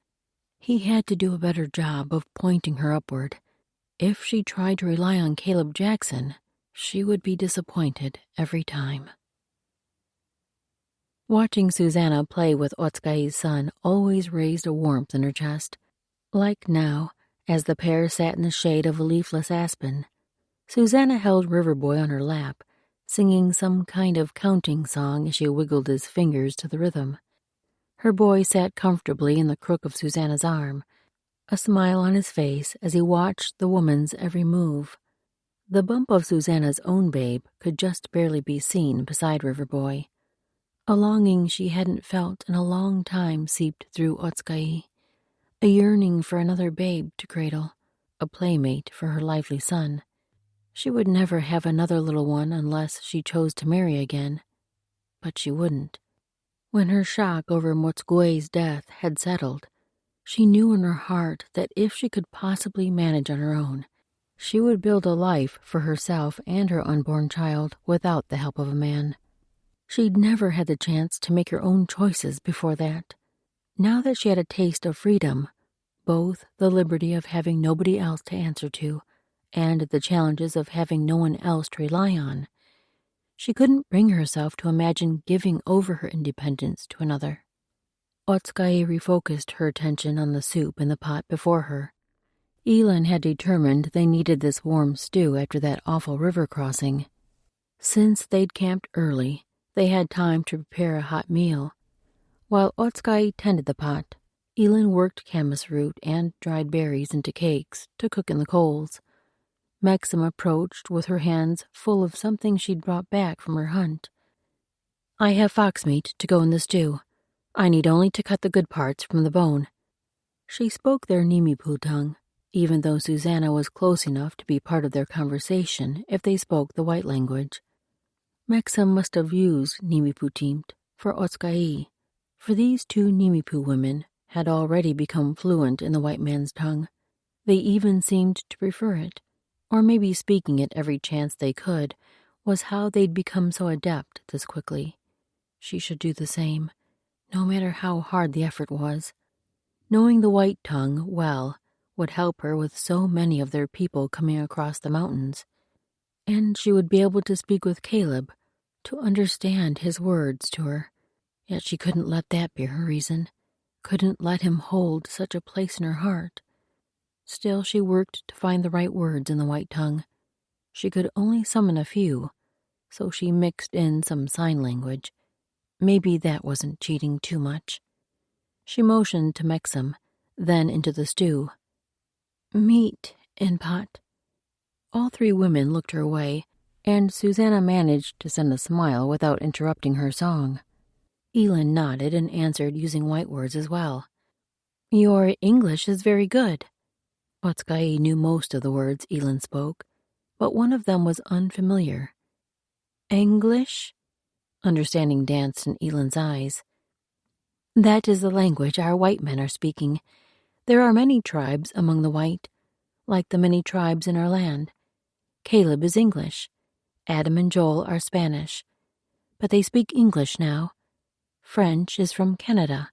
He had to do a better job of pointing her upward. If she tried to rely on Caleb Jackson, she would be disappointed every time. Watching Susanna play with Otskai's son always raised a warmth in her chest. Like now, as the pair sat in the shade of a leafless aspen, Susanna held Riverboy on her lap, singing some kind of counting song as she wiggled his fingers to the rhythm. Her boy sat comfortably in the crook of Susanna's arm, a smile on his face as he watched the woman's every move. The bump of Susanna's own babe could just barely be seen beside Riverboy. A longing she hadn't felt in a long time seeped through Otskai, a yearning for another babe to cradle, a playmate for her lively son. She would never have another little one unless she chose to marry again, but she wouldn't. When her shock over Motsugue's death had settled, she knew in her heart that if she could possibly manage on her own, she would build a life for herself and her unborn child without the help of a man. She'd never had the chance to make her own choices before that. Now that she had a taste of freedom, both the liberty of having nobody else to answer to and the challenges of having no one else to rely on, she couldn't bring herself to imagine giving over her independence to another. Otskae refocused her attention on the soup in the pot before her. Elin had determined they needed this warm stew after that awful river crossing. Since they'd camped early, they had time to prepare a hot meal. While Otskae tended the pot, Elin worked camas root and dried berries into cakes to cook in the coals. Maxim approached with her hands full of something she'd brought back from her hunt. "I have fox meat to go in the stew. I need only to cut the good parts from the bone." She spoke their Nimipu tongue, even though Susanna was close enough to be part of their conversation if they spoke the white language. Maxim must have used Nimipu-teamt for Otskai, for these two Nimipu women had already become fluent in the white man's tongue. They even seemed to prefer it, or maybe speaking it every chance they could was how they'd become so adept this quickly. She should do the same, no matter how hard the effort was. Knowing the white tongue well would help her with so many of their people coming across the mountains, and she would be able to speak with Caleb, to understand his words to her. Yet she couldn't let that be her reason, couldn't let him hold such a place in her heart. Still, she worked to find the right words in the white tongue. She could only summon a few, so she mixed in some sign language. Maybe that wasn't cheating too much. She motioned to Maxim, then into the stew. "Meat in pot." All three women looked her way, and Susanna managed to send a smile without interrupting her song. Elin nodded and answered using white words as well. "Your English is very good." Otskai knew most of the words Elin spoke, but one of them was unfamiliar. "English?" Understanding danced in Elin's eyes. "That is the language our white men are speaking. There are many tribes among the white, like the many tribes in our land. Caleb is English. Adam and Joel are Spanish. But they speak English now. French is from Canada.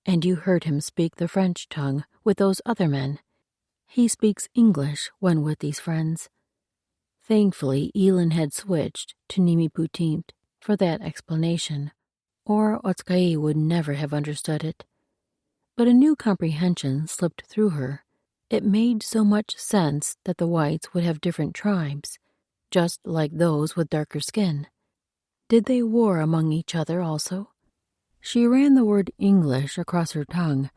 And you heard him speak the French tongue with those other men. He speaks English when with these friends." Thankfully, Elin had switched to Nimipu-teamt for that explanation, or Otskai would never have understood it. But a new comprehension slipped through her. It made so much sense that the whites would have different tribes, just like those with darker skin. Did they war among each other also? She ran the word English across her tongue,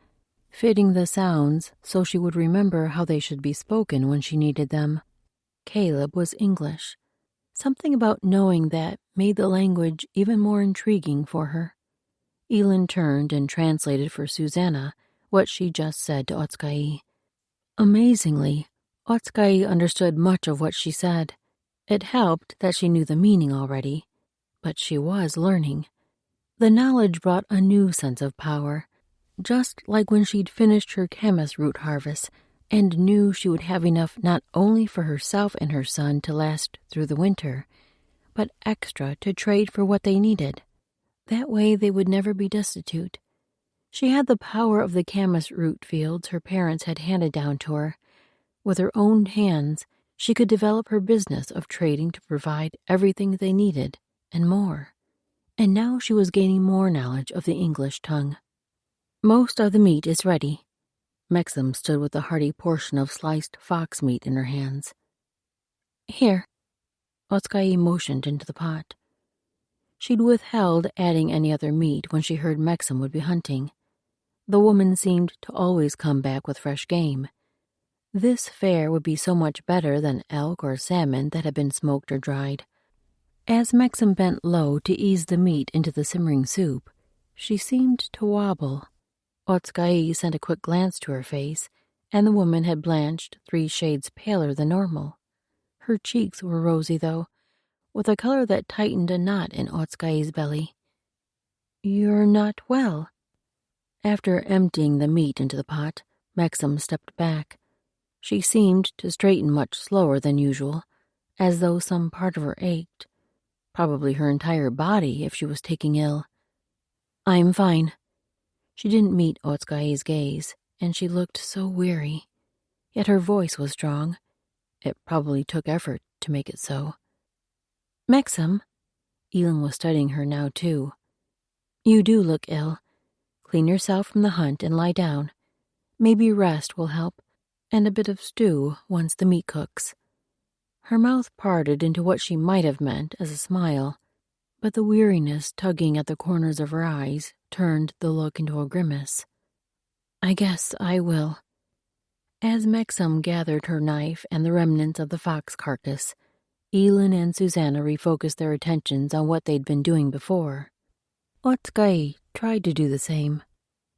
fitting the sounds so she would remember how they should be spoken when she needed them. Caleb was English. Something about knowing that made the language even more intriguing for her. Elin turned and translated for Susanna what she just said to Otskay. Amazingly, Otskay understood much of what she said. It helped that she knew the meaning already, but she was learning. The knowledge brought a new sense of power, just like when she'd finished her camas root harvest and knew she would have enough not only for herself and her son to last through the winter, but extra to trade for what they needed. That way they would never be destitute. She had the power of the camas root fields her parents had handed down to her. With her own hands, she could develop her business of trading to provide everything they needed, and more. And now she was gaining more knowledge of the English tongue. Most of the meat is ready. Maxim stood with a hearty portion of sliced fox meat in her hands. Here. Otskay motioned into the pot. She'd withheld adding any other meat when she heard Maxim would be hunting. The woman seemed to always come back with fresh game. This fare would be so much better than elk or salmon that had been smoked or dried. As Maxim bent low to ease the meat into the simmering soup, she seemed to wobble. Otskay sent a quick glance to her face, and the woman had blanched 3 shades paler than normal. Her cheeks were rosy, though, with a color that tightened a knot in Otskay's belly. You're not well. After emptying the meat into the pot, Maxim stepped back. She seemed to straighten much slower than usual, as though some part of her ached. Probably her entire body if she was taking ill. I'm fine. She didn't meet Otskay's gaze, and she looked so weary. Yet her voice was strong. It probably took effort to make it so. Maxim, Elin was studying her now too. You do look ill. Clean yourself from the hunt and lie down. Maybe rest will help, and a bit of stew once the meat cooks. Her mouth parted into what she might have meant as a smile, but the weariness tugging at the corners of her eyes turned the look into a grimace. I guess I will. As Maxim gathered her knife and the remnants of the fox carcass, Elin and Susanna refocused their attentions on what they'd been doing before. Otskay tried to do the same,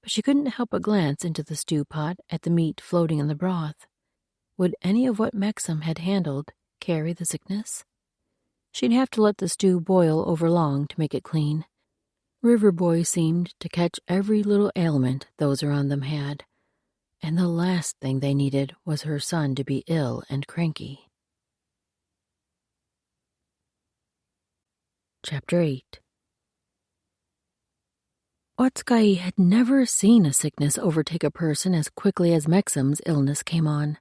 but she couldn't help but glance into the stew pot at the meat floating in the broth. Would any of what Maxim had handled carry the sickness? She'd have to let the stew boil over long to make it clean. River Boy seemed to catch every little ailment those around them had, and the last thing they needed was her son to be ill and cranky. Chapter 8. Otskay had never seen a sickness overtake a person as quickly as Maxim's illness came on.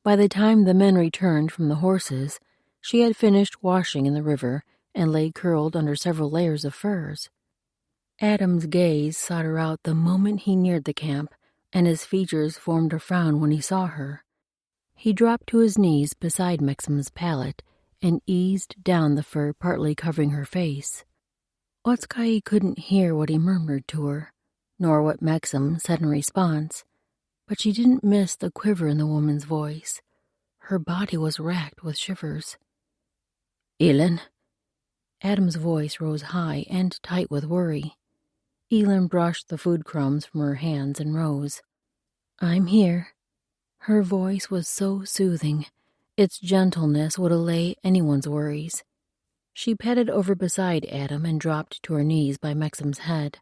By the time the men returned from the horses, she had finished washing in the river and lay curled under several layers of furs. Adam's gaze sought her out the moment he neared the camp, and his features formed a frown when he saw her. He dropped to his knees beside Maxim's pallet and eased down the fur partly covering her face. Otskay couldn't hear what he murmured to her, nor what Maxim said in response, but she didn't miss the quiver in the woman's voice. Her body was racked with shivers. Elin. Adam's voice rose high and tight with worry. Elin brushed the food crumbs from her hands and rose. I'm here. Her voice was so soothing. Its gentleness would allay anyone's worries. She padded over beside Adam and dropped to her knees by Maxim's head.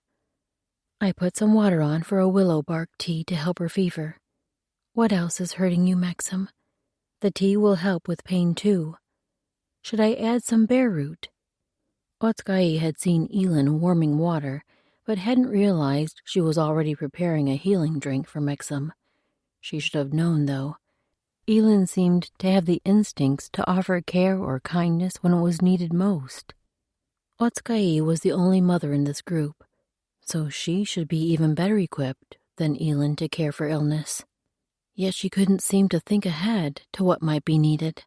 I put some water on for a willow bark tea to help her fever. What else is hurting you, Maxim? The tea will help with pain, too. Should I add some bear root? Otskay had seen Elin warming water, but hadn't realized she was already preparing a healing drink for Maxim. She should have known, though. Elin seemed to have the instincts to offer care or kindness when it was needed most. Otskay was the only mother in this group, so she should be even better equipped than Elin to care for illness. Yet she couldn't seem to think ahead to what might be needed.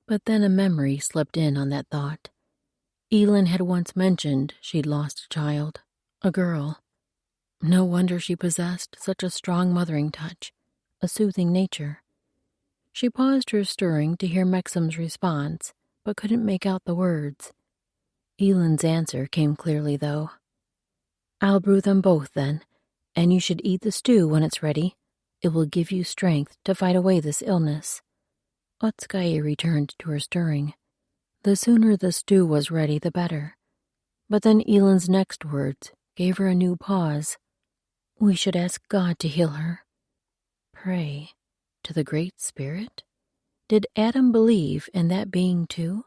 But then a memory slipped in on that thought. Elin had once mentioned she'd lost a child, a girl. No wonder she possessed such a strong mothering touch, a soothing nature. She paused her stirring to hear Mexam's response, but couldn't make out the words. Elend's answer came clearly, though. "I'll brew them both, then, and you should eat the stew when it's ready. It will give you strength to fight away this illness." Otskaya returned to her stirring. The sooner the stew was ready, the better. But then Elend's next words gave her a new pause. "We should ask God to heal her." Pray to the Great Spirit? Did Adam believe in that being too?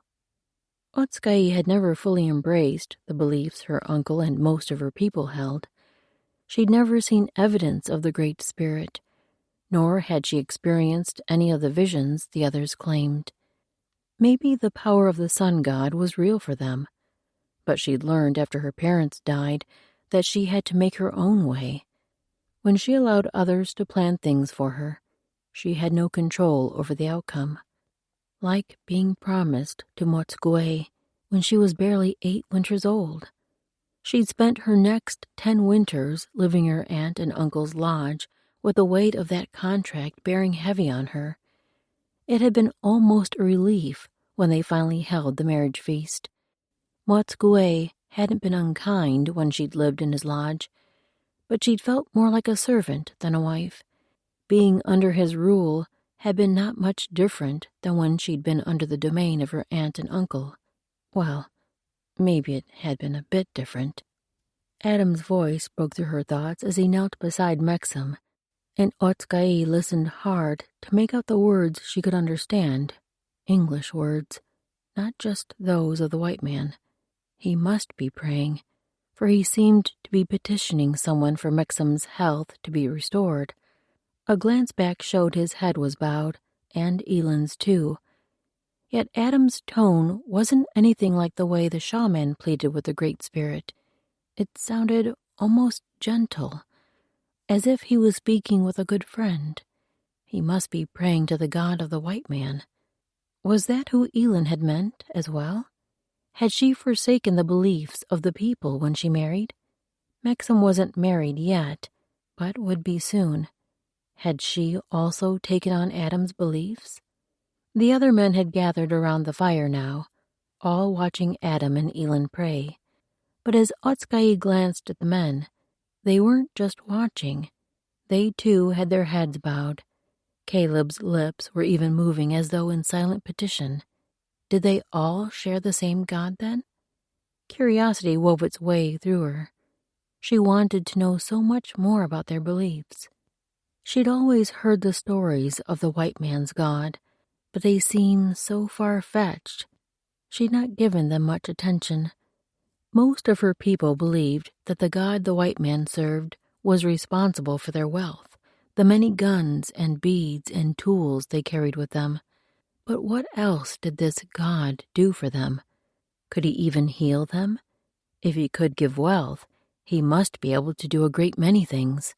Otskaya had never fully embraced the beliefs her uncle and most of her people held. She'd never seen evidence of the Great Spirit, nor had she experienced any of the visions the others claimed. Maybe the power of the sun god was real for them, but she'd learned after her parents died that she had to make her own way. When she allowed others to plan things for her, she had no control over the outcome. Like being promised to Motsgue when she was barely 8 winters old. She'd spent her next 10 winters living in her aunt and uncle's lodge with the weight of that contract bearing heavy on her. It had been almost a relief when they finally held the marriage feast. Motsgue hadn't been unkind when she'd lived in his lodge, but she'd felt more like a servant than a wife. Being under his rule had been not much different than when she'd been under the domain of her aunt and uncle. Well, maybe it had been a bit different. Adam's voice broke through her thoughts as he knelt beside Mexam, and Otskaya listened hard to make out the words she could understand. English words, not just those of the white man. He must be praying, for he seemed to be petitioning someone for Mexam's health to be restored. A glance back showed his head was bowed, and Elend's too. Yet Adam's tone wasn't anything like the way the shaman pleaded with the Great Spirit. It sounded almost gentle, as if he was speaking with a good friend. He must be praying to the god of the white man. Was that who Elend had meant as well? Had she forsaken the beliefs of the people when she married? Mexam wasn't married yet, but would be soon. Had she also taken on Adam's beliefs? The other men had gathered around the fire now, all watching Adam and Elend pray. But as Otskaya glanced at the men, they weren't just watching. They too had their heads bowed. Caleb's lips were even moving as though in silent petition. Did they all share the same God then? Curiosity wove its way through her. She wanted to know so much more about their beliefs. She'd always heard the stories of the white man's God, but they seemed so far-fetched. She'd not given them much attention. Most of her people believed that the God the white man served was responsible for their wealth, the many guns and beads and tools they carried with them. But what else did this God do for them? Could he even heal them? If he could give wealth, he must be able to do a great many things.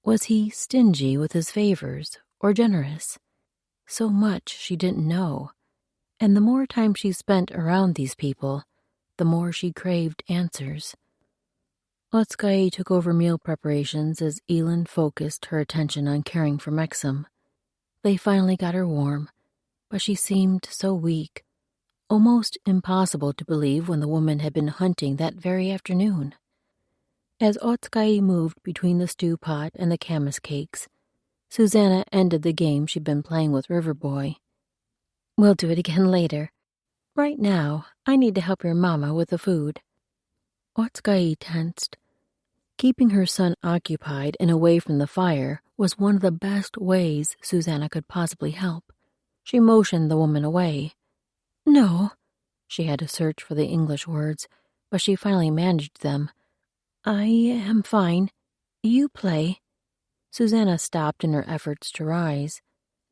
Was he stingy with his favors or generous? So much she didn't know, and the more time she spent around these people, the more she craved answers. Otskaya took over meal preparations as Elend focused her attention on caring for Mexam. They finally got her warm, but she seemed so weak, almost impossible to believe when the woman had been hunting that very afternoon. As Otskaya moved between the stew pot and the camas cakes, Susanna ended the game she'd been playing with Riverboy. "We'll do it again later. Right now, I need to help your mama with the food." Otskaya tensed. Keeping her son occupied and away from the fire was one of the best ways Susanna could possibly help. She motioned the woman away. "No." She had to search for the English words, but she finally managed them. "I am fine. You play." Susanna stopped in her efforts to rise.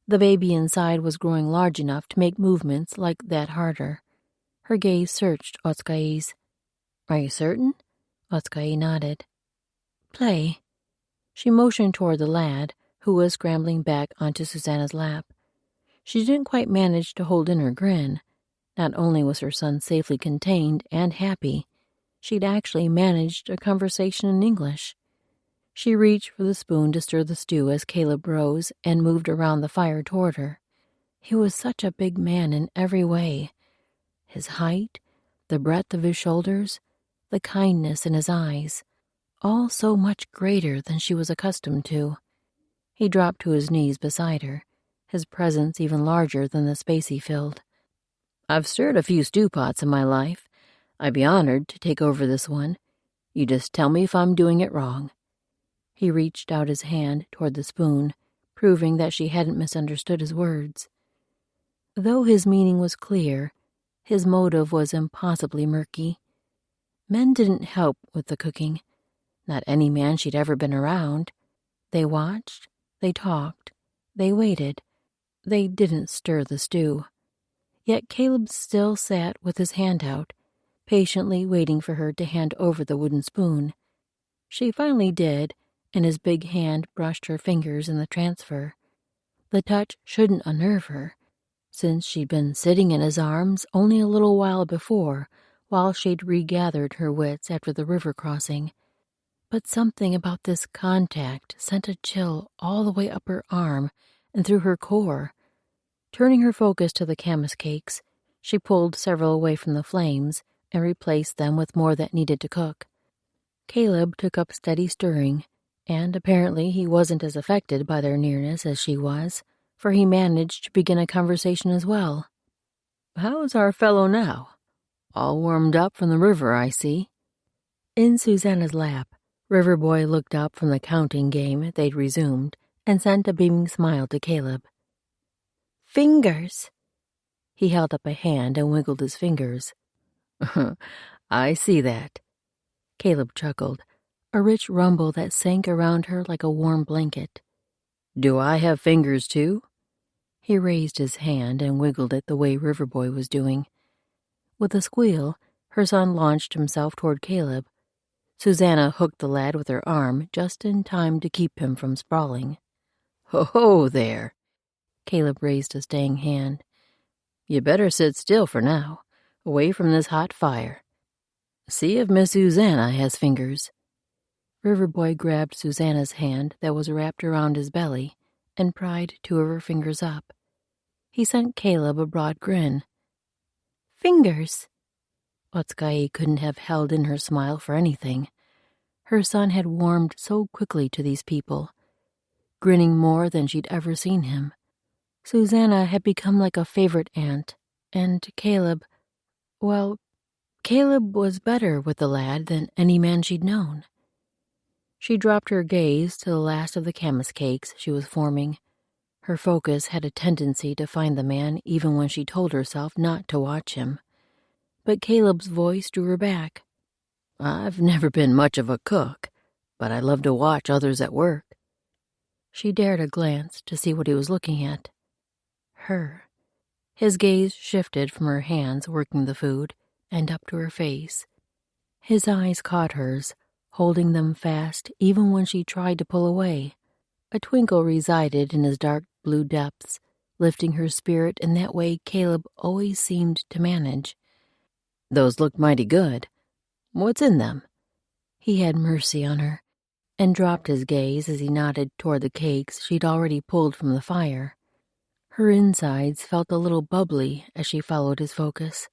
The baby inside was growing large enough to make movements like that harder. Her gaze searched Otskaya's. "Are you certain?" Otskaya nodded. "Play." She motioned toward the lad, who was scrambling back onto Susanna's lap. She didn't quite manage to hold in her grin. Not only was her son safely contained and happy, she'd actually managed a conversation in English. She reached for the spoon to stir the stew as Caleb rose and moved around the fire toward her. He was such a big man in every way. His height, the breadth of his shoulders, the kindness in his eyes, all so much greater than she was accustomed to. He dropped to his knees beside her, his presence even larger than the space he filled. "I've stirred a few stew pots in my life. I'd be honored to take over this one. You just tell me if I'm doing it wrong." He reached out his hand toward the spoon, proving that she hadn't misunderstood his words. Though his meaning was clear, his motive was impossibly murky. Men didn't help with the cooking, not any man she'd ever been around. They watched, they talked, they waited. They didn't stir the stew. Yet Caleb still sat with his hand out, patiently waiting for her to hand over the wooden spoon. She finally did, and his big hand brushed her fingers in the transfer. The touch shouldn't unnerve her, since she'd been sitting in his arms only a little while before, while she'd regathered her wits after the river crossing. But something about this contact sent a chill all the way up her arm and through her core. Turning her focus to the camas cakes, she pulled several away from the flames and replaced them with more that needed to cook. Caleb took up steady stirring, and apparently he wasn't as affected by their nearness as she was, for he managed to begin a conversation as well. "How's our fellow now? All warmed up from the river, I see." In Susanna's lap, Riverboy looked up from the counting game they'd resumed and sent a beaming smile to Caleb. "Fingers." He held up a hand and wiggled his fingers. "I see that." Caleb chuckled, a rich rumble that sank around her like a warm blanket. "Do I have fingers too?" He raised his hand and wiggled it the way Riverboy was doing. With a squeal, her son launched himself toward Caleb. Susanna hooked the lad with her arm just in time to keep him from sprawling. "Ho there." Caleb raised a staying hand. "You better sit still for now, away from this hot fire. See if Miss Susanna has fingers." Riverboy grabbed Susanna's hand that was wrapped around his belly and pried two of her fingers up. He sent Caleb a broad grin. "Fingers." Otskaye couldn't have held in her smile for anything. Her son had warmed so quickly to these people, grinning more than she'd ever seen him. Susanna had become like a favorite aunt, and Caleb, well, Caleb was better with the lad than any man she'd known. She dropped her gaze to the last of the camas cakes she was forming. Her focus had a tendency to find the man even when she told herself not to watch him. But Caleb's voice drew her back. "I've never been much of a cook, but I love to watch others at work." She dared a glance to see what he was looking at. Her. His gaze shifted from her hands working the food and up to her face. His eyes caught hers, holding them fast even when she tried to pull away. A twinkle resided in his dark blue depths, lifting her spirit in that way Caleb always seemed to manage. "Those look mighty good. What's in them?" He had mercy on her, and dropped his gaze as he nodded toward the cakes she'd already pulled from the fire. Her insides felt a little bubbly as she followed his focus.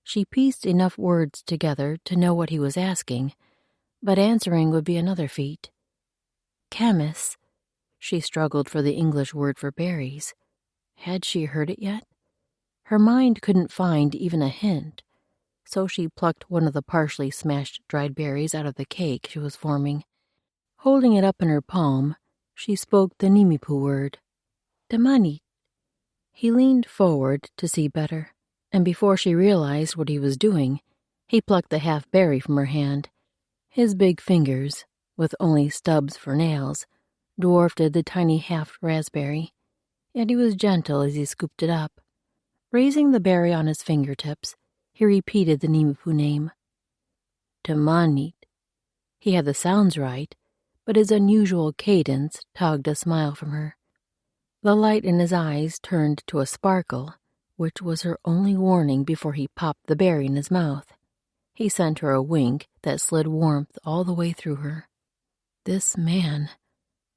She pieced enough words together to know what he was asking, but answering would be another feat. "Camas." She struggled for the English word for berries. Had she heard it yet? Her mind couldn't find even a hint, so she plucked one of the partially smashed dried berries out of the cake she was forming. Holding it up in her palm, she spoke the Nimipu word, "Damani." He leaned forward to see better, and before she realized what he was doing, he plucked the half berry from her hand. His big fingers, with only stubs for nails, dwarfed the tiny half raspberry, yet he was gentle as he scooped it up. Raising the berry on his fingertips, he repeated the Nimipu name. "Tamanit." He had the sounds right, but his unusual cadence tugged a smile from her. The light in his eyes turned to a sparkle, which was her only warning before he popped the berry in his mouth. He sent her a wink that slid warmth all the way through her. This man,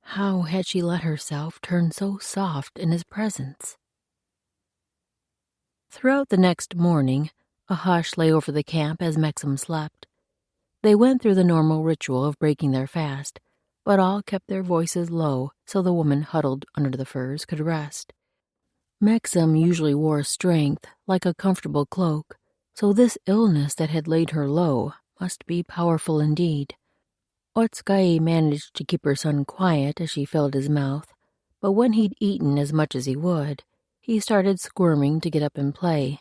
how had she let herself turn so soft in his presence? Throughout the next morning, a hush lay over the camp as Mexam slept. They went through the normal ritual of breaking their fast, but all kept their voices low so the woman huddled under the furs could rest. Mexam usually wore strength like a comfortable cloak, so this illness that had laid her low must be powerful indeed. Otskae managed to keep her son quiet as she filled his mouth, but when he'd eaten as much as he would, he started squirming to get up and play.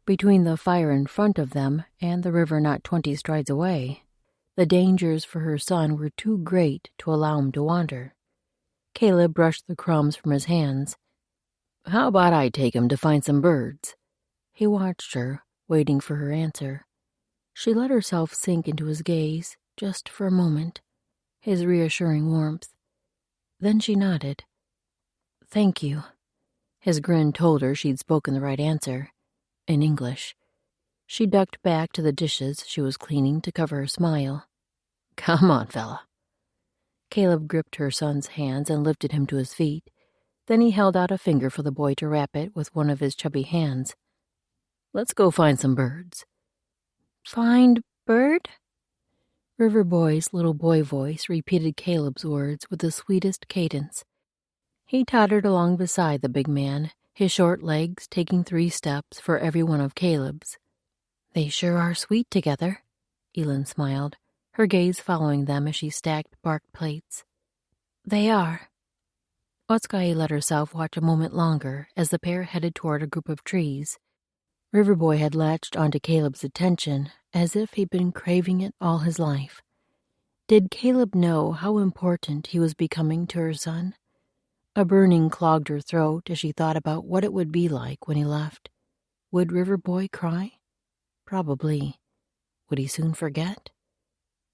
Between the fire in front of them and the river not 20 strides away, the dangers for her son were too great to allow him to wander. Caleb brushed the crumbs from his hands. "How about I take him to find some birds?" He watched her, waiting for her answer. She let herself sink into his gaze, just for a moment, his reassuring warmth. Then she nodded. "Thank you." His grin told her she'd spoken the right answer, in English. She ducked back to the dishes she was cleaning to cover her smile. "Come on, fella." Caleb gripped her son's hands and lifted him to his feet. Then he held out a finger for the boy to wrap it with one of his chubby hands. "Let's go find some birds." "Find bird?" River Boy's little boy voice repeated Caleb's words with the sweetest cadence. He tottered along beside the big man, his short legs taking 3 steps for every one of Caleb's. "They sure are sweet together," Elin smiled, her gaze following them as she stacked bark plates. "They are." Otskae let herself watch a moment longer as the pair headed toward a group of trees. Riverboy had latched onto Caleb's attention as if he'd been craving it all his life. Did Caleb know how important he was becoming to her son? A burning clogged her throat as she thought about what it would be like when he left. Would Riverboy cry? Probably. Would he soon forget?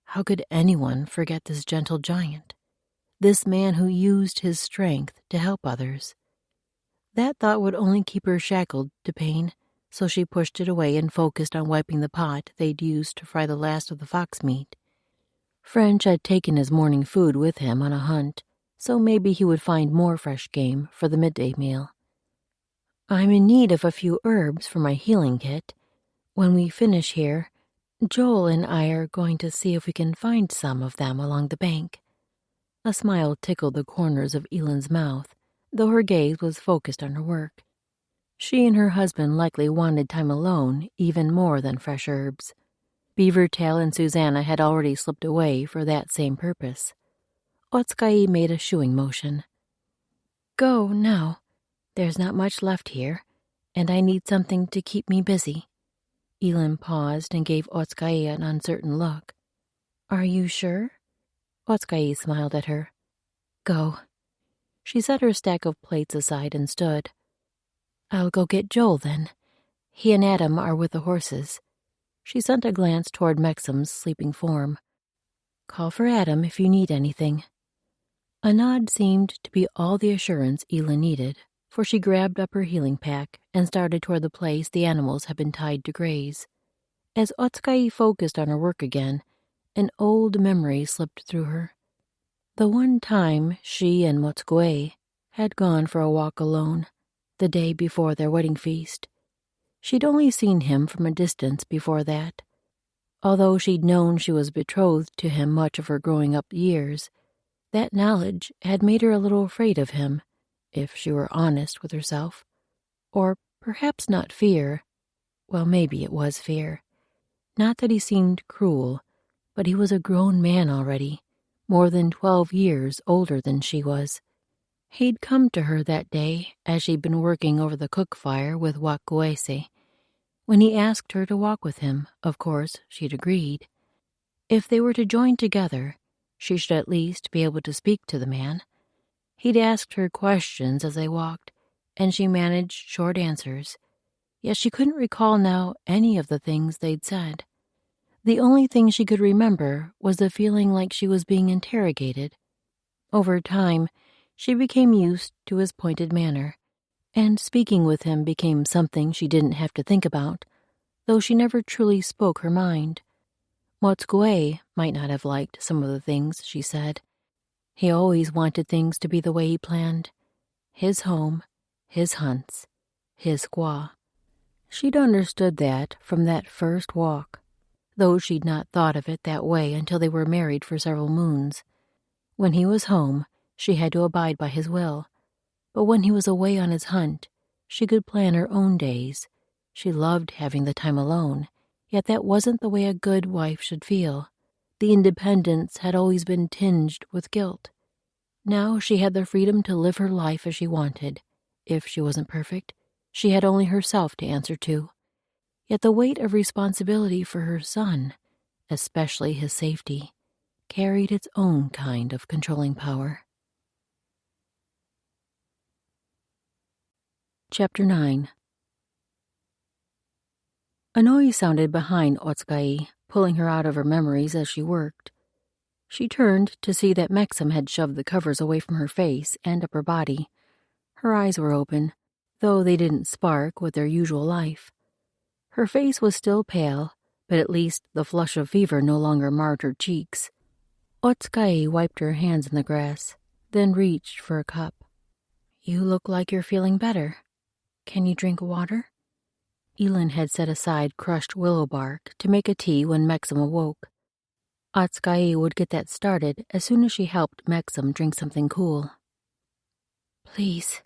How could anyone forget this gentle giant? This man who used his strength to help others? That thought would only keep her shackled to pain, so she pushed it away and focused on wiping the pot they'd used to fry the last of the fox meat. French had taken his morning food with him on a hunt, so maybe he would find more fresh game for the midday meal. "I'm in need of a few herbs for my healing kit. When we finish here, Joel and I are going to see if we can find some of them along the bank." A smile tickled the corners of Elin's mouth, though her gaze was focused on her work. She and her husband likely wanted time alone even more than fresh herbs. Beavertail and Susanna had already slipped away for that same purpose. Otskae made a shooing motion. "Go now. There's not much left here, and I need something to keep me busy." Elin paused and gave Otskae an uncertain look. "Are you sure?" Otskae smiled at her. "Go." She set her stack of plates aside and stood. "I'll go get Joel then. He and Adam are with the horses." She sent a glance toward Mexam's sleeping form. "Call for Adam if you need anything." A nod seemed to be all the assurance Elin needed, for she grabbed up her healing pack and started toward the place the animals had been tied to graze. As Otskae focused on her work again, an old memory slipped through her. The one time she and Motsgue had gone for a walk alone, the day before their wedding feast. She'd only seen him from a distance before that. Although she'd known she was betrothed to him much of her growing up years, that knowledge had made her a little afraid of him, if she were honest with herself. Or perhaps not fear. Well, maybe it was fear. Not that he seemed cruel, but he was a grown man already, more than 12 years older than she was. He'd come to her that day as she'd been working over the cook fire with Wakuese. When he asked her to walk with him, of course, she'd agreed. If they were to join together, she should at least be able to speak to the man. He'd asked her questions as they walked, and she managed short answers. Yet she couldn't recall now any of the things they'd said. The only thing she could remember was the feeling like she was being interrogated. Over time, she became used to his pointed manner, and speaking with him became something she didn't have to think about, though she never truly spoke her mind. Motsukue might not have liked some of the things she said. He always wanted things to be the way he planned. His home, his hunts, his squaw. She'd understood that from that first walk, though she'd not thought of it that way until they were married for several moons. When he was home, she had to abide by his will. But when he was away on his hunt, she could plan her own days. She loved having the time alone, yet that wasn't the way a good wife should feel. The independence had always been tinged with guilt. Now she had the freedom to live her life as she wanted. If she wasn't perfect, she had only herself to answer to. Yet the weight of responsibility for her son, especially his safety, carried its own kind of controlling power. Chapter 9. A noise sounded behind Otsukai, pulling her out of her memories as she worked. She turned to see that Maxim had shoved the covers away from her face and upper body. Her eyes were open, though they didn't spark with their usual life. Her face was still pale, but at least the flush of fever no longer marred her cheeks. Otsukai wiped her hands in the grass, then reached for a cup. "You look like you're feeling better. Can you drink water?" Elin had set aside crushed willow bark to make a tea when Maxim awoke. Otsukai would get that started as soon as she helped Maxim drink something cool. "Please."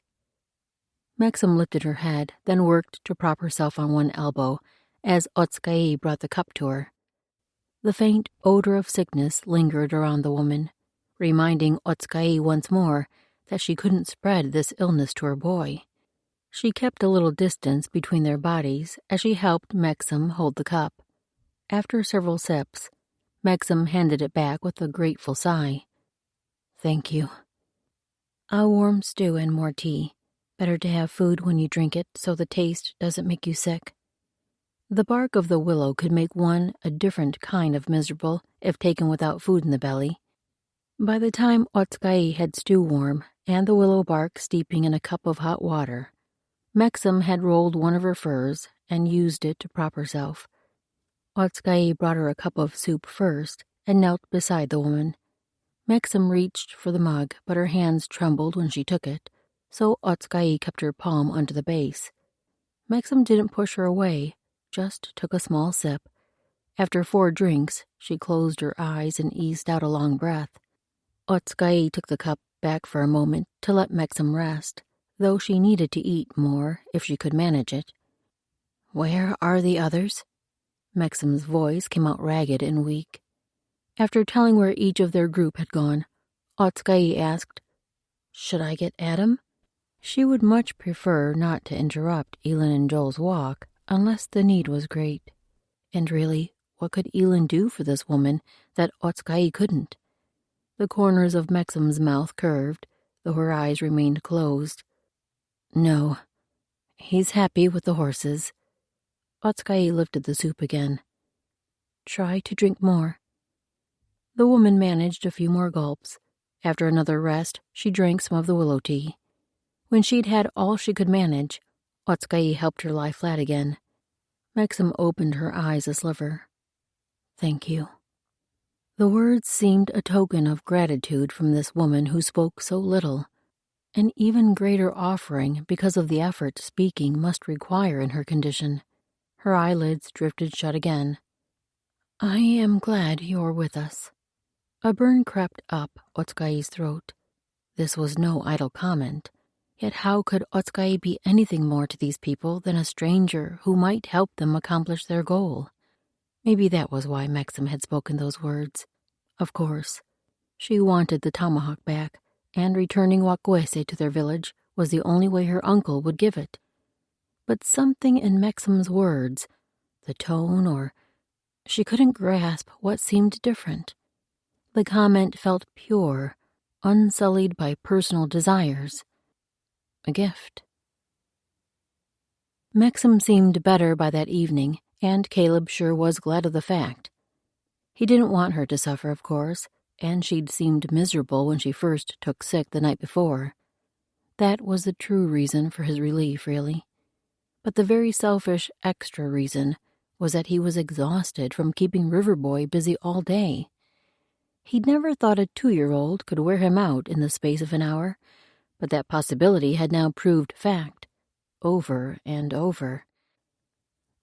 Maxim lifted her head, then worked to prop herself on one elbow as Otsukai brought the cup to her. The faint odor of sickness lingered around the woman, reminding Otsukai once more that she couldn't spread this illness to her boy. She kept a little distance between their bodies as she helped Maxim hold the cup. After several sips, Maxim handed it back with a grateful sigh. "Thank you. A warm stew and more tea. Better to have food when you drink it so the taste doesn't make you sick." The bark of the willow could make one a different kind of miserable if taken without food in the belly. By the time Otsukai had stew warm and the willow bark steeping in a cup of hot water, Maxim had rolled one of her furs and used it to prop herself. Otsukai brought her a cup of soup first and knelt beside the woman. Maxim reached for the mug, but her hands trembled when she took it, so Otsukai kept her palm under the base. Maxim didn't push her away, just took a small sip. After 4 drinks, she closed her eyes and eased out a long breath. Otsukai took the cup back for a moment to let Maxim rest, though she needed to eat more if she could manage it. "Where are the others?" Maxim's voice came out ragged and weak. After telling where each of their group had gone, Otsukai asked, "Should I get Adam?" She would much prefer not to interrupt Elin and Joel's walk unless the need was great. And really, what could Elin do for this woman that Otsukai couldn't? The corners of Maxim's mouth curved, though her eyes remained closed. "No, he's happy with the horses." Otsukai lifted the soup again. "Try to drink more." The woman managed a few more gulps. After another rest, she drank some of the willow tea. When she'd had all she could manage, Otsukai helped her lie flat again. Maxim opened her eyes a sliver. "Thank you." The words seemed a token of gratitude from this woman who spoke so little, an even greater offering because of the effort speaking must require in her condition. Her eyelids drifted shut again. "I am glad you're with us." A burn crept up Otsukai's throat. This was no idle comment, yet how could Otsukai be anything more to these people than a stranger who might help them accomplish their goal? Maybe that was why Maxim had spoken those words. Of course, she wanted the tomahawk back, and returning Wakwese to their village was the only way her uncle would give it. But something in Maxim's words, the tone or... she couldn't grasp what seemed different. The comment felt pure, unsullied by personal desires. A gift. Maxim seemed better by that evening, and Caleb sure was glad of the fact. He didn't want her to suffer, of course, and she'd seemed miserable when she first took sick the night before. That was the true reason for his relief, really. But the very selfish extra reason was that he was exhausted from keeping Riverboy busy all day. He'd never thought a 2-year-old could wear him out in the space of an hour, but that possibility had now proved fact, over and over.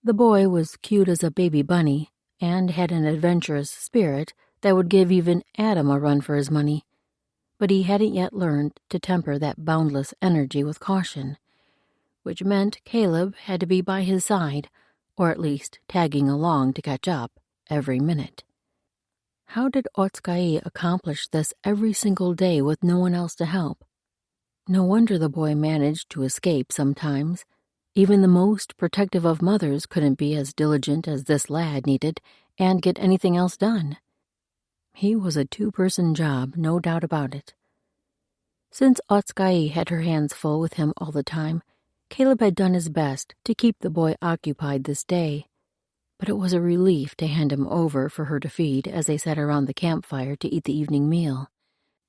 The boy was cute as a baby bunny and had an adventurous spirit that would give even Adam a run for his money, but he hadn't yet learned to temper that boundless energy with caution, which meant Caleb had to be by his side, or at least tagging along to catch up, every minute. How did Otska'i accomplish this every single day with no one else to help? No wonder the boy managed to escape sometimes. Even the most protective of mothers couldn't be as diligent as this lad needed and get anything else done. He was a 2-person job, no doubt about it. Since Otska'i had her hands full with him all the time, Caleb had done his best to keep the boy occupied this day, but it was a relief to hand him over for her to feed as they sat around the campfire to eat the evening meal.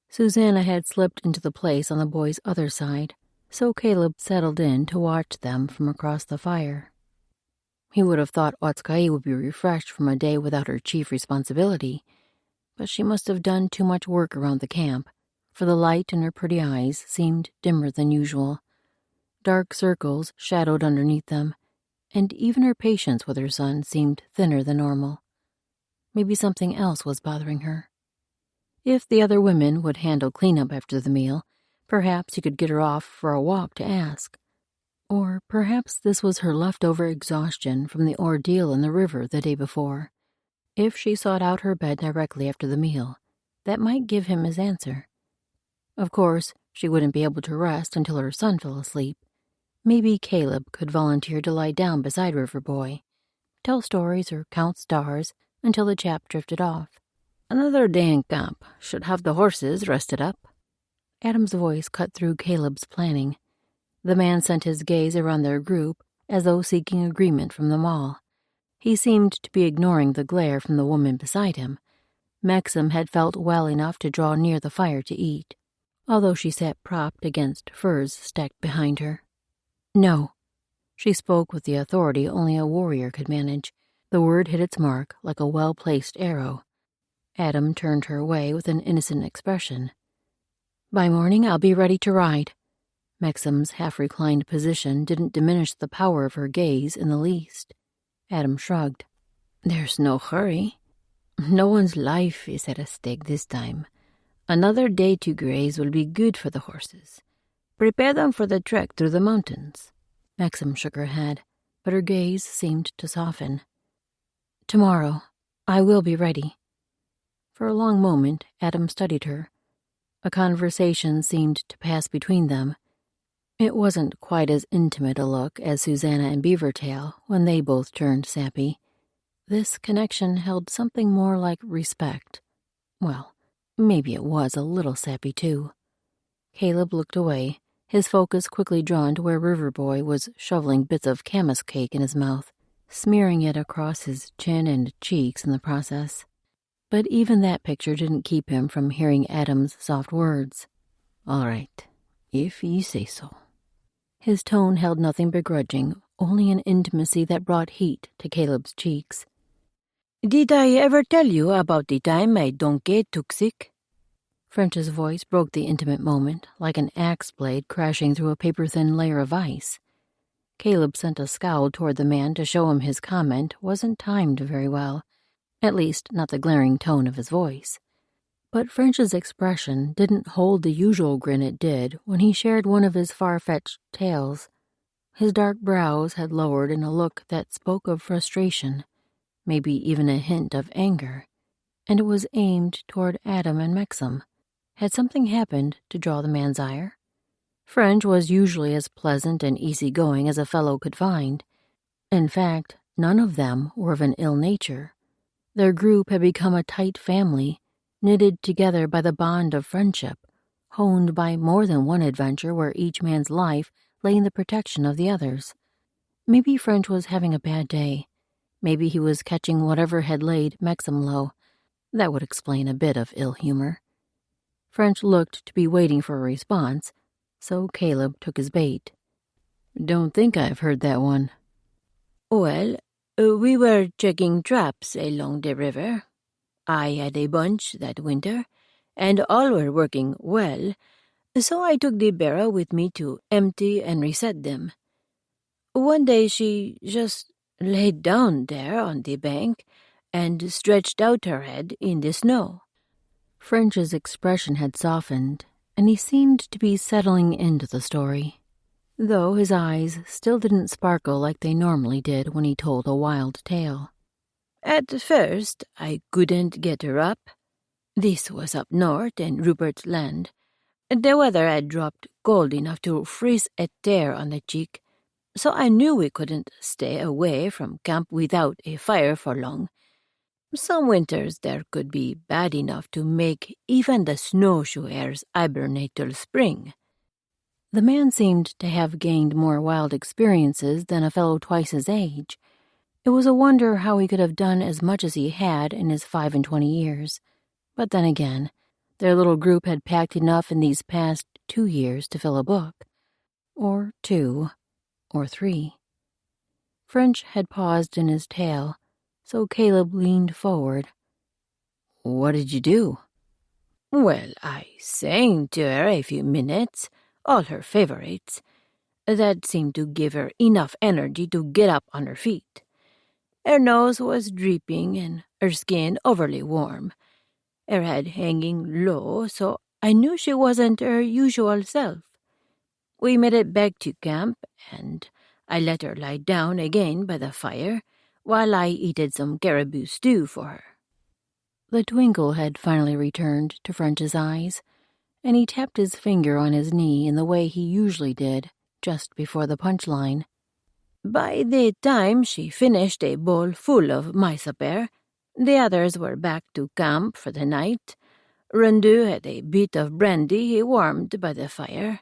Susanna had slipped into the place on the boy's other side, so Caleb settled in to watch them from across the fire. He would have thought Otska'i would be refreshed from a day without her chief responsibility, but she must have done too much work around the camp, for the light in her pretty eyes seemed dimmer than usual. Dark circles shadowed underneath them, and even her patience with her son seemed thinner than normal. Maybe something else was bothering her. If the other women would handle cleanup after the meal, perhaps he could get her off for a walk to ask. Or perhaps this was her leftover exhaustion from the ordeal in the river the day before. If she sought out her bed directly after the meal, that might give him his answer. Of course, she wouldn't be able to rest until her son fell asleep. Maybe Caleb could volunteer to lie down beside Riverboy, tell stories or count stars until the chap drifted off. Another day in camp should have the horses rested up. Adam's voice cut through Caleb's planning. The man sent his gaze around their group as though seeking agreement from them all. He seemed to be ignoring the glare from the woman beside him. Maxim had felt well enough to draw near the fire to eat, although she sat propped against furs stacked behind her. No. She spoke with the authority only a warrior could manage. The word hit its mark like a well-placed arrow. Adam turned her way with an innocent expression. By morning, I'll be ready to ride. Maxim's half-reclined position didn't diminish the power of her gaze in the least. Adam shrugged. There's no hurry. No one's life is at stake this time. Another day to graze will be good for the horses. Prepare them for the trek through the mountains. Maxim shook her head, but her gaze seemed to soften. Tomorrow, I will be ready. For a long moment, Adam studied her. A conversation seemed to pass between them. It wasn't quite as intimate a look as Susanna and Beavertail when they both turned sappy. This connection held something more like respect. Well, maybe it was a little sappy, too. Caleb looked away, his focus quickly drawn to where Riverboy was shoveling bits of camas cake in his mouth, smearing it across his chin and cheeks in the process. But even that picture didn't keep him from hearing Adam's soft words. All right, if you say so. His tone held nothing begrudging, only an intimacy that brought heat to Caleb's cheeks. Did I ever tell you about the time my donkey took sick? French's voice broke the intimate moment, like an axe blade crashing through a paper-thin layer of ice. Caleb sent a scowl toward the man to show him his comment wasn't timed very well, at least not the glaring tone of his voice. But French's expression didn't hold the usual grin it did when he shared one of his far-fetched tales. His dark brows had lowered in a look that spoke of frustration, maybe even a hint of anger, and it was aimed toward Adam and Maxim. Had something happened to draw the man's ire? French was usually as pleasant and easygoing as a fellow could find. In fact, none of them were of an ill nature. Their group had become a tight family, knitted together by the bond of friendship, honed by more than one adventure where each man's life lay in the protection of the others. Maybe French was having a bad day. Maybe he was catching whatever had laid Maxim low. That would explain a bit of ill humor. French looked to be waiting for a response, so Caleb took his bait. Don't think I've heard that one. Well, We were checking traps along the river. I had a bunch that winter, and all were working well, so I took the barrel with me to empty and reset them. One day she just laid down there on the bank and stretched out her head in the snow. French's expression had softened, and he seemed to be settling into the story, though his eyes still didn't sparkle like they normally did when he told a wild tale. At first, I couldn't get her up. This was up north in Rupert's Land. The weather had dropped cold enough to freeze a tear on the cheek, so I knew we couldn't stay away from camp without a fire for long. Some winters there could be bad enough to make even the snowshoe hares hibernate till spring. The man seemed to have gained more wild experiences than a fellow twice his age. It was a wonder how he could have done as much as he had in his 25 years. But then again, their little group had packed enough in these past 2 years to fill a book. Or 2, or 3. French had paused in his tale, so Caleb leaned forward. "What did you do?" "Well, I sang to her a few minutes, all her favorites. That seemed to give her enough energy to get up on her feet. Her nose was dripping and her skin overly warm, her head hanging low, so I knew she wasn't her usual self. We made it back to camp, and I let her lie down again by the fire while I heated some caribou stew for her." The twinkle had finally returned to French's eyes, and he tapped his finger on his knee in the way he usually did just before the punchline. By the time she finished a bowl full of my supper, the others were back to camp for the night. Rondeau had a bit of brandy he warmed by the fire.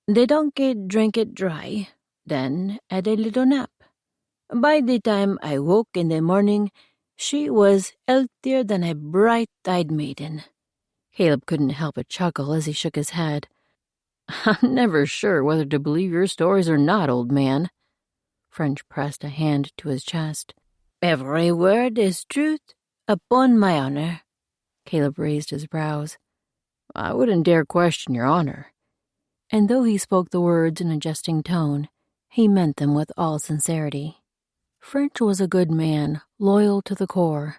The donkey drank it dry, then had a little nap. By the time I woke in the morning, she was healthier than a bright-eyed maiden. Caleb couldn't help but chuckle as he shook his head. "I'm never sure whether to believe your stories or not, old man." French pressed a hand to his chest. "Every word is truth, upon my honor." Caleb raised his brows. "I wouldn't dare question your honor." And though he spoke the words in a jesting tone, he meant them with all sincerity. French was a good man, loyal to the core.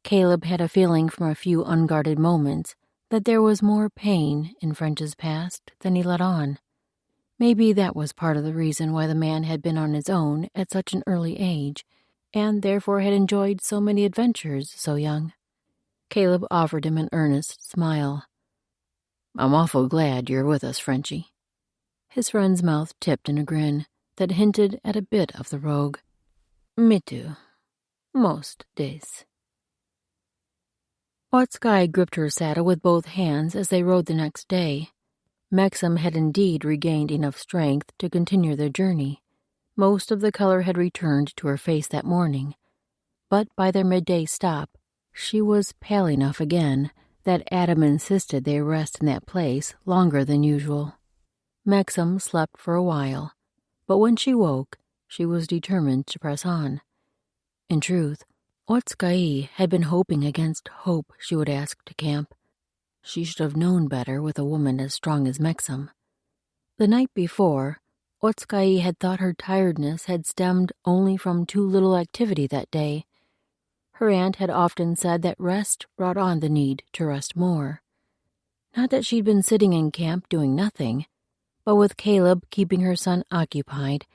Caleb had a feeling from a few unguarded moments that there was more pain in French's past than he let on. Maybe that was part of the reason why the man had been on his own at such an early age, and therefore had enjoyed so many adventures so young. Caleb offered him an earnest smile. "I'm awful glad you're with us, Frenchy." His friend's mouth tipped in a grin that hinted at a bit of the rogue. "Me too. Most days." Otskay gripped her saddle with both hands as they rode the next day. Maxim had indeed regained enough strength to continue their journey. Most of the color had returned to her face that morning, but by their midday stop, she was pale enough again that Adam insisted they rest in that place longer than usual. Maxim slept for a while, but when she woke, she was determined to press on. In truth, Otskay had been hoping against hope she would ask to camp. She should have known better with a woman as strong as Maxim. The night before, Otskay had thought her tiredness had stemmed only from too little activity that day. Her aunt had often said that rest brought on the need to rest more. Not that she'd been sitting in camp doing nothing, but with Caleb keeping her son occupied,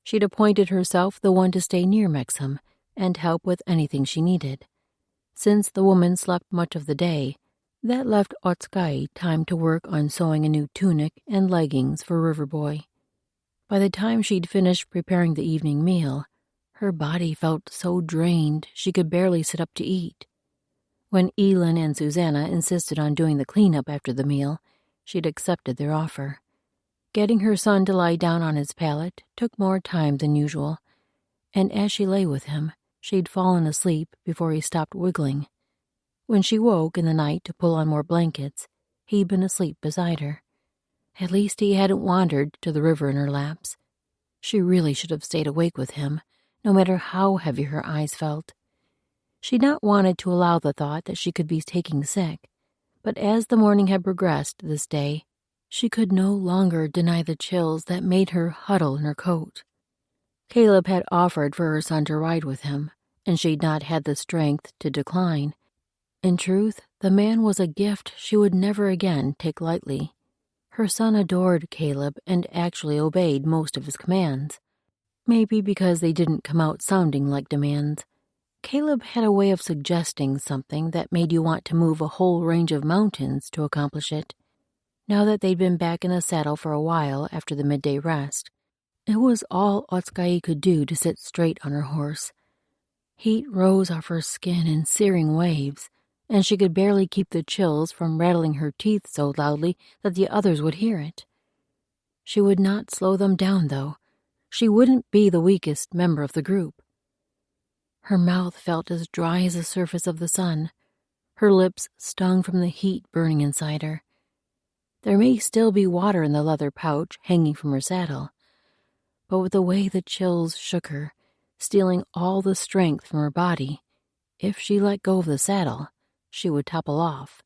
she'd appointed herself the one to stay near Maxim and help with anything she needed. Since the woman slept much of the day, that left Otskay time to work on sewing a new tunic and leggings for Riverboy. By the time she'd finished preparing the evening meal, her body felt so drained she could barely sit up to eat. When Elin and Susanna insisted on doing the cleanup after the meal, she'd accepted their offer. Getting her son to lie down on his pallet took more time than usual, and as she lay with him, she'd fallen asleep before he stopped wiggling. When she woke in the night to pull on more blankets, he'd been asleep beside her. At least he hadn't wandered to the river in her laps. She really should have stayed awake with him, no matter how heavy her eyes felt. She'd not wanted to allow the thought that she could be taking sick, but as the morning had progressed this day, she could no longer deny the chills that made her huddle in her coat. Caleb had offered for her son to ride with him, and she'd not had the strength to decline. In truth, the man was a gift she would never again take lightly. Her son adored Caleb and actually obeyed most of his commands. Maybe because they didn't come out sounding like demands. Caleb had a way of suggesting something that made you want to move a whole range of mountains to accomplish it. Now that they'd been back in the saddle for a while after the midday rest, it was all Otskay could do to sit straight on her horse. Heat rose off her skin in searing waves, and she could barely keep the chills from rattling her teeth so loudly that the others would hear it. She would not slow them down, though. She wouldn't be the weakest member of the group. Her mouth felt as dry as the surface of the sun. Her lips stung from the heat burning inside her. There may still be water in the leather pouch hanging from her saddle, but with the way the chills shook her, stealing all the strength from her body, if she let go of the saddle, she would topple off.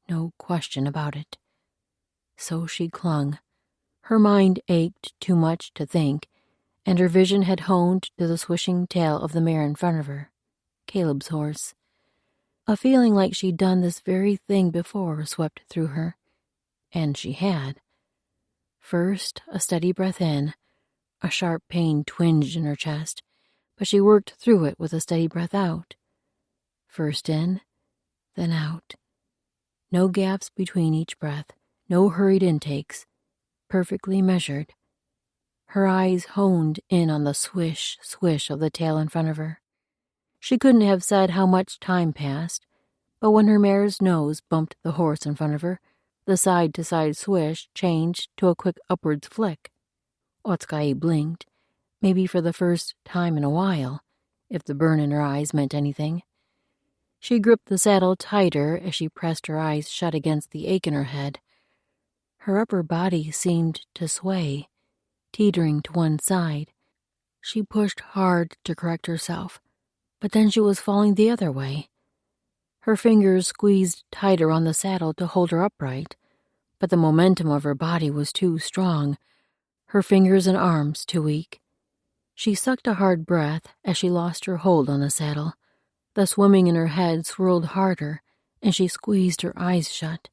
No question about it. So she clung. Her mind ached too much to think, and her vision had honed to the swishing tail of the mare in front of her, Caleb's horse. A feeling like she'd done this very thing before swept through her, and she had. First, a steady breath in. A sharp pain twinged in her chest, but she worked through it with a steady breath out. First in, then out. No gaps between each breath, no hurried intakes, perfectly measured. Her eyes honed in on the swish, swish of the tail in front of her. She couldn't have said how much time passed, but when her mare's nose bumped the horse in front of her, the side-to-side swish changed to a quick upwards flick. Otskay blinked, maybe for the first time in a while, if the burn in her eyes meant anything. She gripped the saddle tighter as she pressed her eyes shut against the ache in her head. Her upper body seemed to sway, teetering to one side. She pushed hard to correct herself, but then she was falling the other way. Her fingers squeezed tighter on the saddle to hold her upright, but the momentum of her body was too strong, her fingers and arms too weak. She sucked a hard breath as she lost her hold on the saddle. The swimming in her head swirled harder, and she squeezed her eyes shut.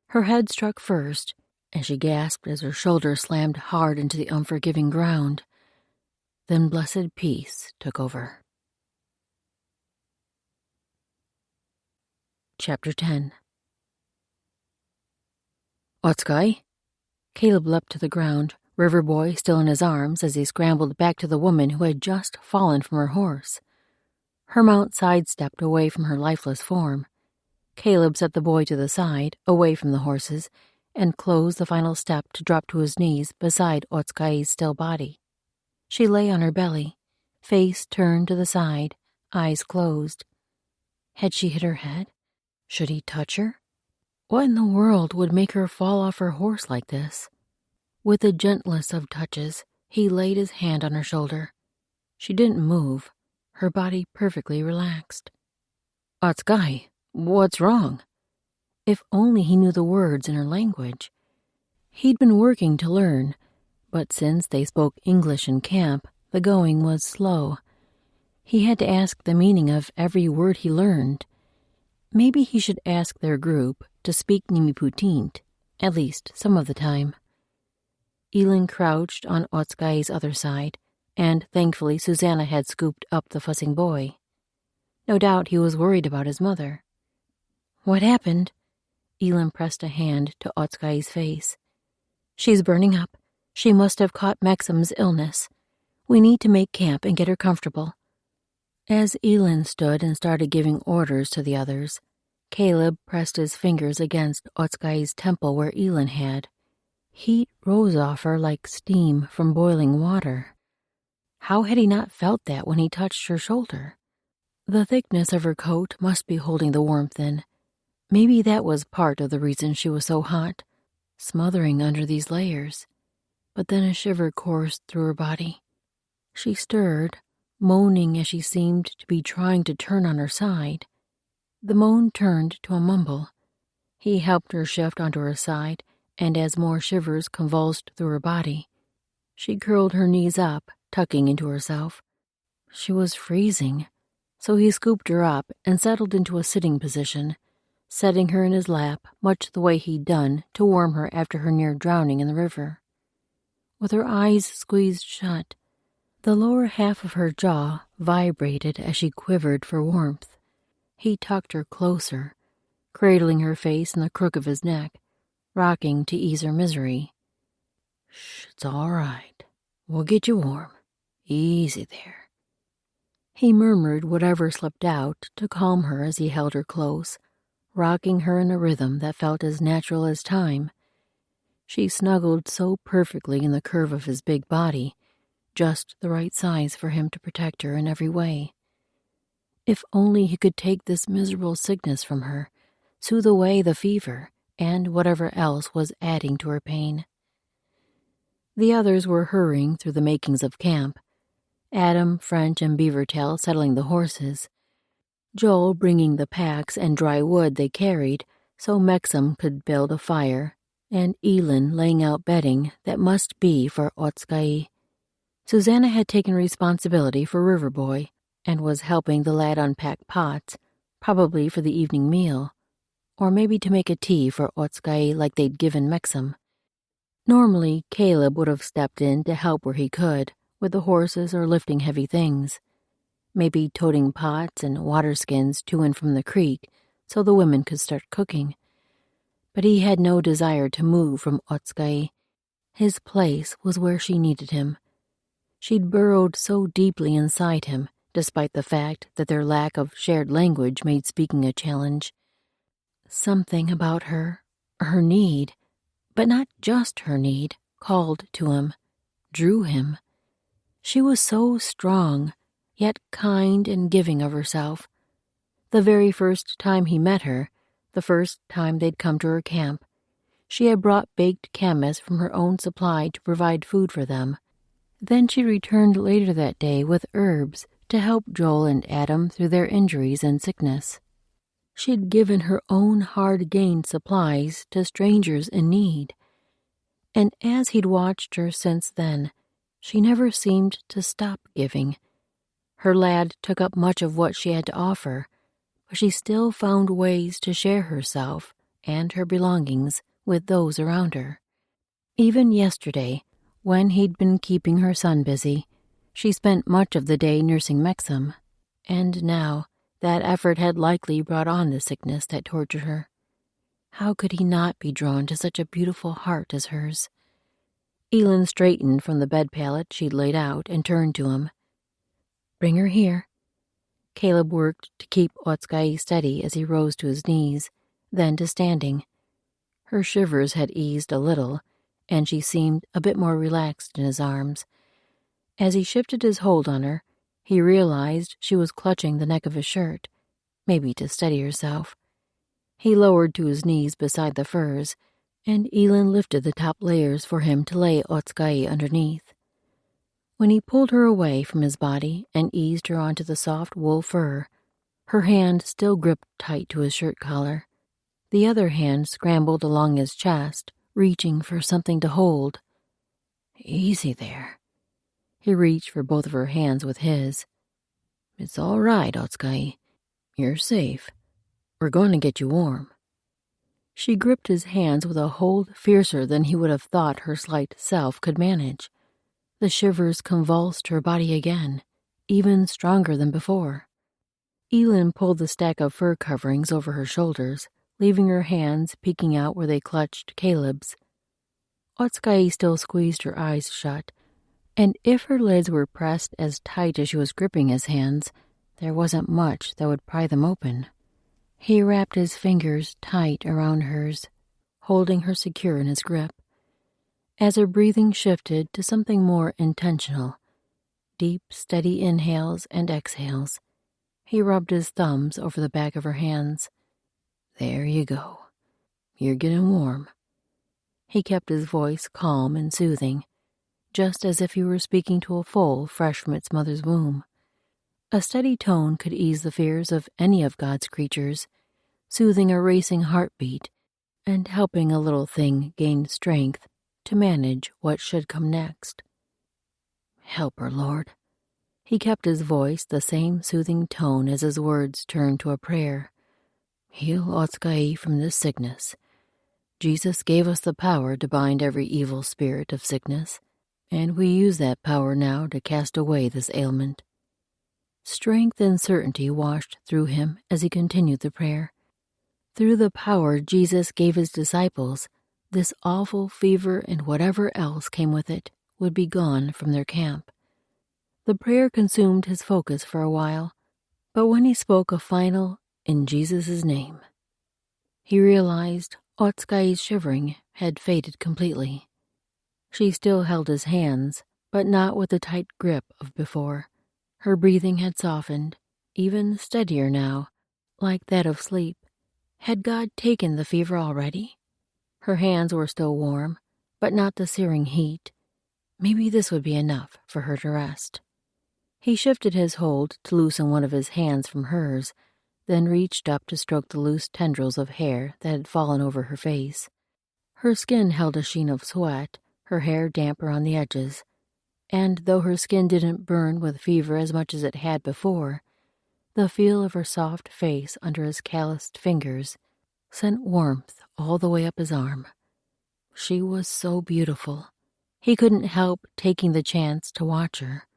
Her head struck first, and she gasped as her shoulder slammed hard into the unforgiving ground. Then blessed peace took over. Chapter 10. Otskay? Caleb leapt to the ground, River Boy still in his arms as he scrambled back to the woman who had just fallen from her horse. Her mount sidestepped away from her lifeless form. Caleb set the boy to the side, away from the horses, and closed the final step to drop to his knees beside Otskay's still body. She lay on her belly, face turned to the side, eyes closed. Had she hit her head? Should he touch her? What in the world would make her fall off her horse like this? With the gentlest of touches, he laid his hand on her shoulder. She didn't move, her body perfectly relaxed. Otskay, what's wrong? If only he knew the words in her language. He'd been working to learn, but since they spoke English in camp, the going was slow. He had to ask the meaning of every word he learned. Maybe he should ask their group to speak Nimiputint, at least some of the time. Elin crouched on Otskay's other side, and thankfully Susanna had scooped up the fussing boy. No doubt he was worried about his mother. What happened? Elin pressed a hand to Otskay's face. She's burning up. She must have caught Maxim's illness. We need to make camp and get her comfortable. As Elin stood and started giving orders to the others, Caleb pressed his fingers against Otskay's temple where Elin had. Heat rose off her like steam from boiling water. How had he not felt that when he touched her shoulder? The thickness of her coat must be holding the warmth in. Maybe that was part of the reason she was so hot, smothering under these layers. But then a shiver coursed through her body. She stirred, moaning as she seemed to be trying to turn on her side. The moan turned to a mumble. He helped her shift onto her side, and as more shivers convulsed through her body, she curled her knees up, tucking into herself. She was freezing, so he scooped her up and settled into a sitting position, setting her in his lap much the way he'd done to warm her after her near drowning in the river. With her eyes squeezed shut, the lower half of her jaw vibrated as she quivered for warmth. He tucked her closer, cradling her face in the crook of his neck, rocking to ease her misery. "Shh, it's all right. We'll get you warm. Easy there." He murmured whatever slipped out to calm her as he held her close, rocking her in a rhythm that felt as natural as time. She snuggled so perfectly in the curve of his big body, just the right size for him to protect her in every way. If only he could take this miserable sickness from her, soothe away the fever and whatever else was adding to her pain. The others were hurrying through the makings of camp, Adam, French, and Beavertail settling the horses, Joel bringing the packs and dry wood they carried so Mexam could build a fire, and Elin laying out bedding that must be for Otskai. Susanna had taken responsibility for Riverboy and was helping the lad unpack pots, probably for the evening meal, or maybe to make a tea for Otskai like they'd given Mexam. Normally, Caleb would have stepped in to help where he could, with the horses or lifting heavy things, maybe toting pots and water skins to and from the creek so the women could start cooking. But he had no desire to move from Otskai. His place was where she needed him. She'd burrowed so deeply inside him, despite the fact that their lack of shared language made speaking a challenge. Something about her need, but not just her need, called to him, drew him. She was so strong, yet kind and giving of herself. The very first time he met her, the first time they'd come to her camp, she had brought baked camas from her own supply to provide food for them. Then she returned later that day with herbs to help Joel and Adam through their injuries and sickness. She'd given her own hard-gained supplies to strangers in need. And as he'd watched her since then, she never seemed to stop giving. Her lad took up much of what she had to offer, but she still found ways to share herself and her belongings with those around her. Even yesterday, when he'd been keeping her son busy, she spent much of the day nursing Mexam, and now that effort had likely brought on the sickness that tortured her. How could he not be drawn to such a beautiful heart as hers? Elin straightened from the bed pallet she'd laid out and turned to him. "Bring her here." Caleb worked to keep Otskai steady as he rose to his knees, then to standing. Her shivers had eased a little, and she seemed a bit more relaxed in his arms. As he shifted his hold on her, he realized she was clutching the neck of his shirt, maybe to steady herself. He lowered to his knees beside the furs, and Elin lifted the top layers for him to lay Otskai underneath. When he pulled her away from his body and eased her onto the soft wool fur, her hand still gripped tight to his shirt collar. The other hand scrambled along his chest, reaching for something to hold. "Easy there." He reached for both of her hands with his. "It's all right, Otskai. You're safe. We're going to get you warm." She gripped his hands with a hold fiercer than he would have thought her slight self could manage. The shivers convulsed her body again, even stronger than before. Elin pulled the stack of fur coverings over her shoulders, leaving her hands peeking out where they clutched Caleb's. Otskai still squeezed her eyes shut, and if her lids were pressed as tight as she was gripping his hands, there wasn't much that would pry them open. He wrapped his fingers tight around hers, holding her secure in his grip. As her breathing shifted to something more intentional, deep, steady inhales and exhales, he rubbed his thumbs over the back of her hands. "There you go. You're getting warm." He kept his voice calm and soothing, just as if he were speaking to a foal fresh from its mother's womb. A steady tone could ease the fears of any of God's creatures, soothing a racing heartbeat and helping a little thing gain strength to manage what should come next. Help her, Lord. He kept his voice the same soothing tone as his words turned to a prayer. Heal Otskai from this sickness. Jesus gave us the power to bind every evil spirit of sickness, and we use that power now to cast away this ailment. Strength and certainty washed through him as he continued the prayer. Through the power Jesus gave his disciples, this awful fever and whatever else came with it would be gone from their camp. The prayer consumed his focus for a while, but when he spoke a final, "In Jesus' name," he realized Otskai's shivering had faded completely. She still held his hands, but not with the tight grip of before. Her breathing had softened, even steadier now, like that of sleep. Had God taken the fever already? Her hands were still warm, but not the searing heat. Maybe this would be enough for her to rest. He shifted his hold to loosen one of his hands from hers, then reached up to stroke the loose tendrils of hair that had fallen over her face. Her skin held a sheen of sweat, her hair damp around the edges, and though her skin didn't burn with fever as much as it had before, the feel of her soft face under his calloused fingers sent warmth all the way up his arm. She was so beautiful. He couldn't help taking the chance to watch her.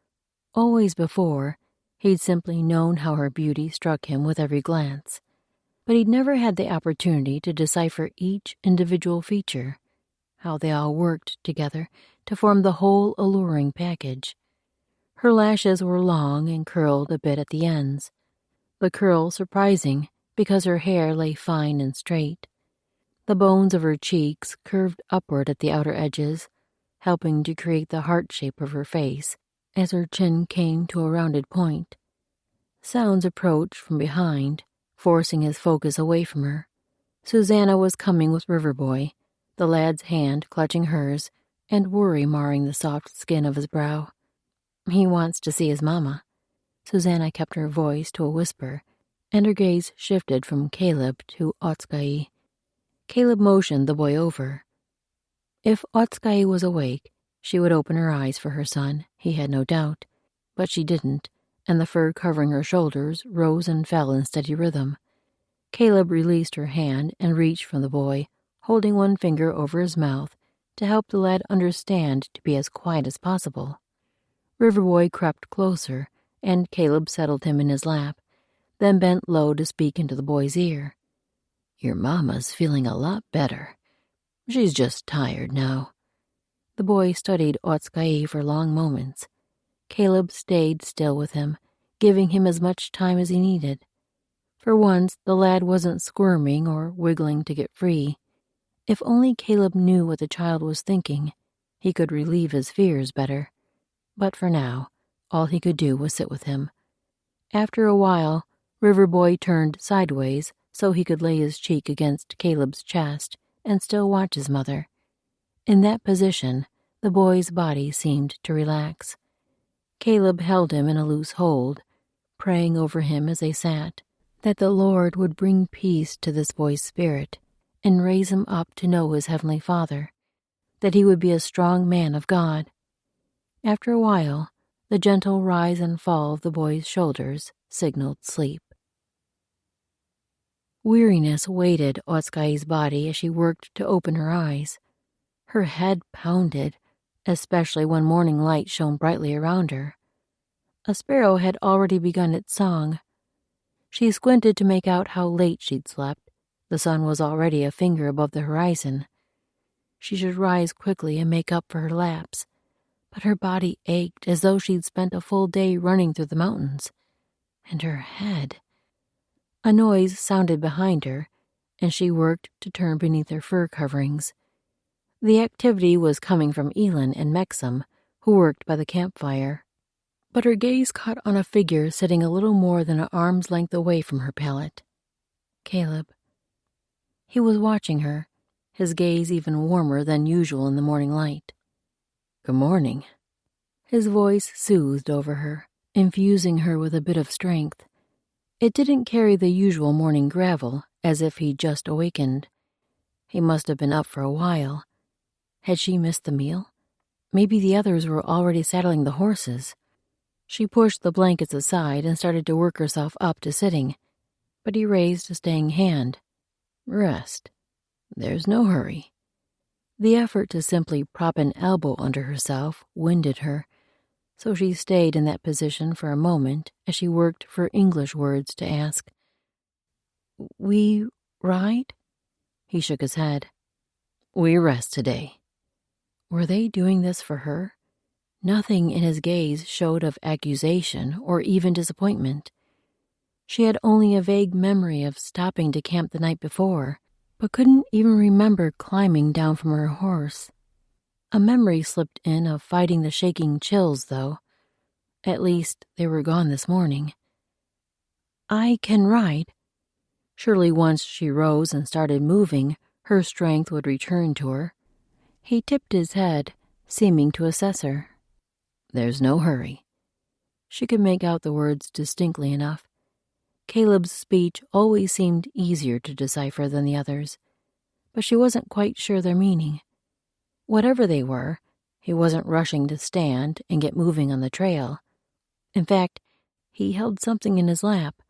Always before, he'd simply known how her beauty struck him with every glance, but he'd never had the opportunity to decipher each individual feature, how they all worked together to form the whole alluring package. Her lashes were long and curled a bit at the ends, the curl surprising because her hair lay fine and straight. The bones of her cheeks curved upward at the outer edges, helping to create the heart shape of her face as her chin came to a rounded point. Sounds approached from behind, forcing his focus away from her. Susanna was coming with Riverboy, the lad's hand clutching hers, and worry marring the soft skin of his brow. He wants to see his mama. Susanna kept her voice to a whisper, and her gaze shifted from Caleb to Otskai. Caleb motioned the boy over. If Otskai was awake, she would open her eyes for her son, he had no doubt, but she didn't, and the fur covering her shoulders rose and fell in steady rhythm. Caleb released her hand and reached from the boy, holding one finger over his mouth to help the lad understand to be as quiet as possible. Riverboy crept closer, and Caleb settled him in his lap, then bent low to speak into the boy's ear. Your mama's feeling a lot better. She's just tired now. The boy studied Otskai for long moments. Caleb stayed still with him, giving him as much time as he needed. For once, the lad wasn't squirming or wiggling to get free. If only Caleb knew what the child was thinking, he could relieve his fears better. But for now, all he could do was sit with him. After a while, Riverboy turned sideways so he could lay his cheek against Caleb's chest and still watch his mother. In that position, the boy's body seemed to relax. Caleb held him in a loose hold, praying over him as they sat, that the Lord would bring peace to this boy's spirit and raise him up to know his heavenly Father, that he would be a strong man of God. After a while, the gentle rise and fall of the boy's shoulders signaled sleep. Weariness weighted Otskai's body as she worked to open her eyes. Her head pounded, especially when morning light shone brightly around her. A sparrow had already begun its song. She squinted to make out how late she'd slept. The sun was already a finger above the horizon. She should rise quickly and make up for her lapse, but her body ached as though she'd spent a full day running through the mountains. And her head. A noise sounded behind her, and she worked to turn beneath her fur coverings. The activity was coming from Elin and Mexam, who worked by the campfire. But her gaze caught on a figure sitting a little more than an arm's length away from her pallet. Caleb. He was watching her, his gaze even warmer than usual in the morning light. Good morning. His voice soothed over her, infusing her with a bit of strength. It didn't carry the usual morning gravel, as if he'd just awakened. He must have been up for a while. Had she missed the meal? Maybe the others were already saddling the horses. She pushed the blankets aside and started to work herself up to sitting, but he raised a staying hand. Rest. There's no hurry. The effort to simply prop an elbow under herself winded her, so she stayed in that position for a moment as she worked for English words to ask, "We ride?" He shook his head. "We rest today." Were they doing this for her? Nothing in his gaze showed of accusation or even disappointment. She had only a vague memory of stopping to camp the night before, but couldn't even remember climbing down from her horse. A memory slipped in of fighting the shaking chills, though. At least they were gone this morning. "I can ride." Surely once she rose and started moving, her strength would return to her. He tipped his head, seeming to assess her. "There's no hurry." She could make out the words distinctly enough. Caleb's speech always seemed easier to decipher than the others, but she wasn't quite sure their meaning. Whatever they were, he wasn't rushing to stand and get moving on the trail. In fact, he held something in his lap,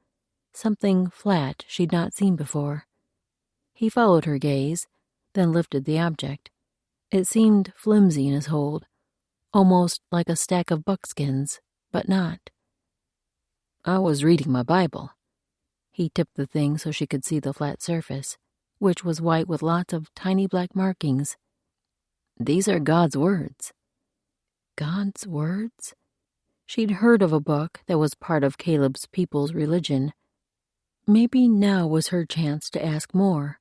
something flat she'd not seen before. He followed her gaze, then lifted the object. It seemed flimsy in his hold, almost like a stack of buckskins, but not. "I was reading my Bible." He tipped the thing so she could see the flat surface, which was white with lots of tiny black markings. "These are God's words." God's words? She'd heard of a book that was part of Caleb's people's religion. Maybe now was her chance to ask more.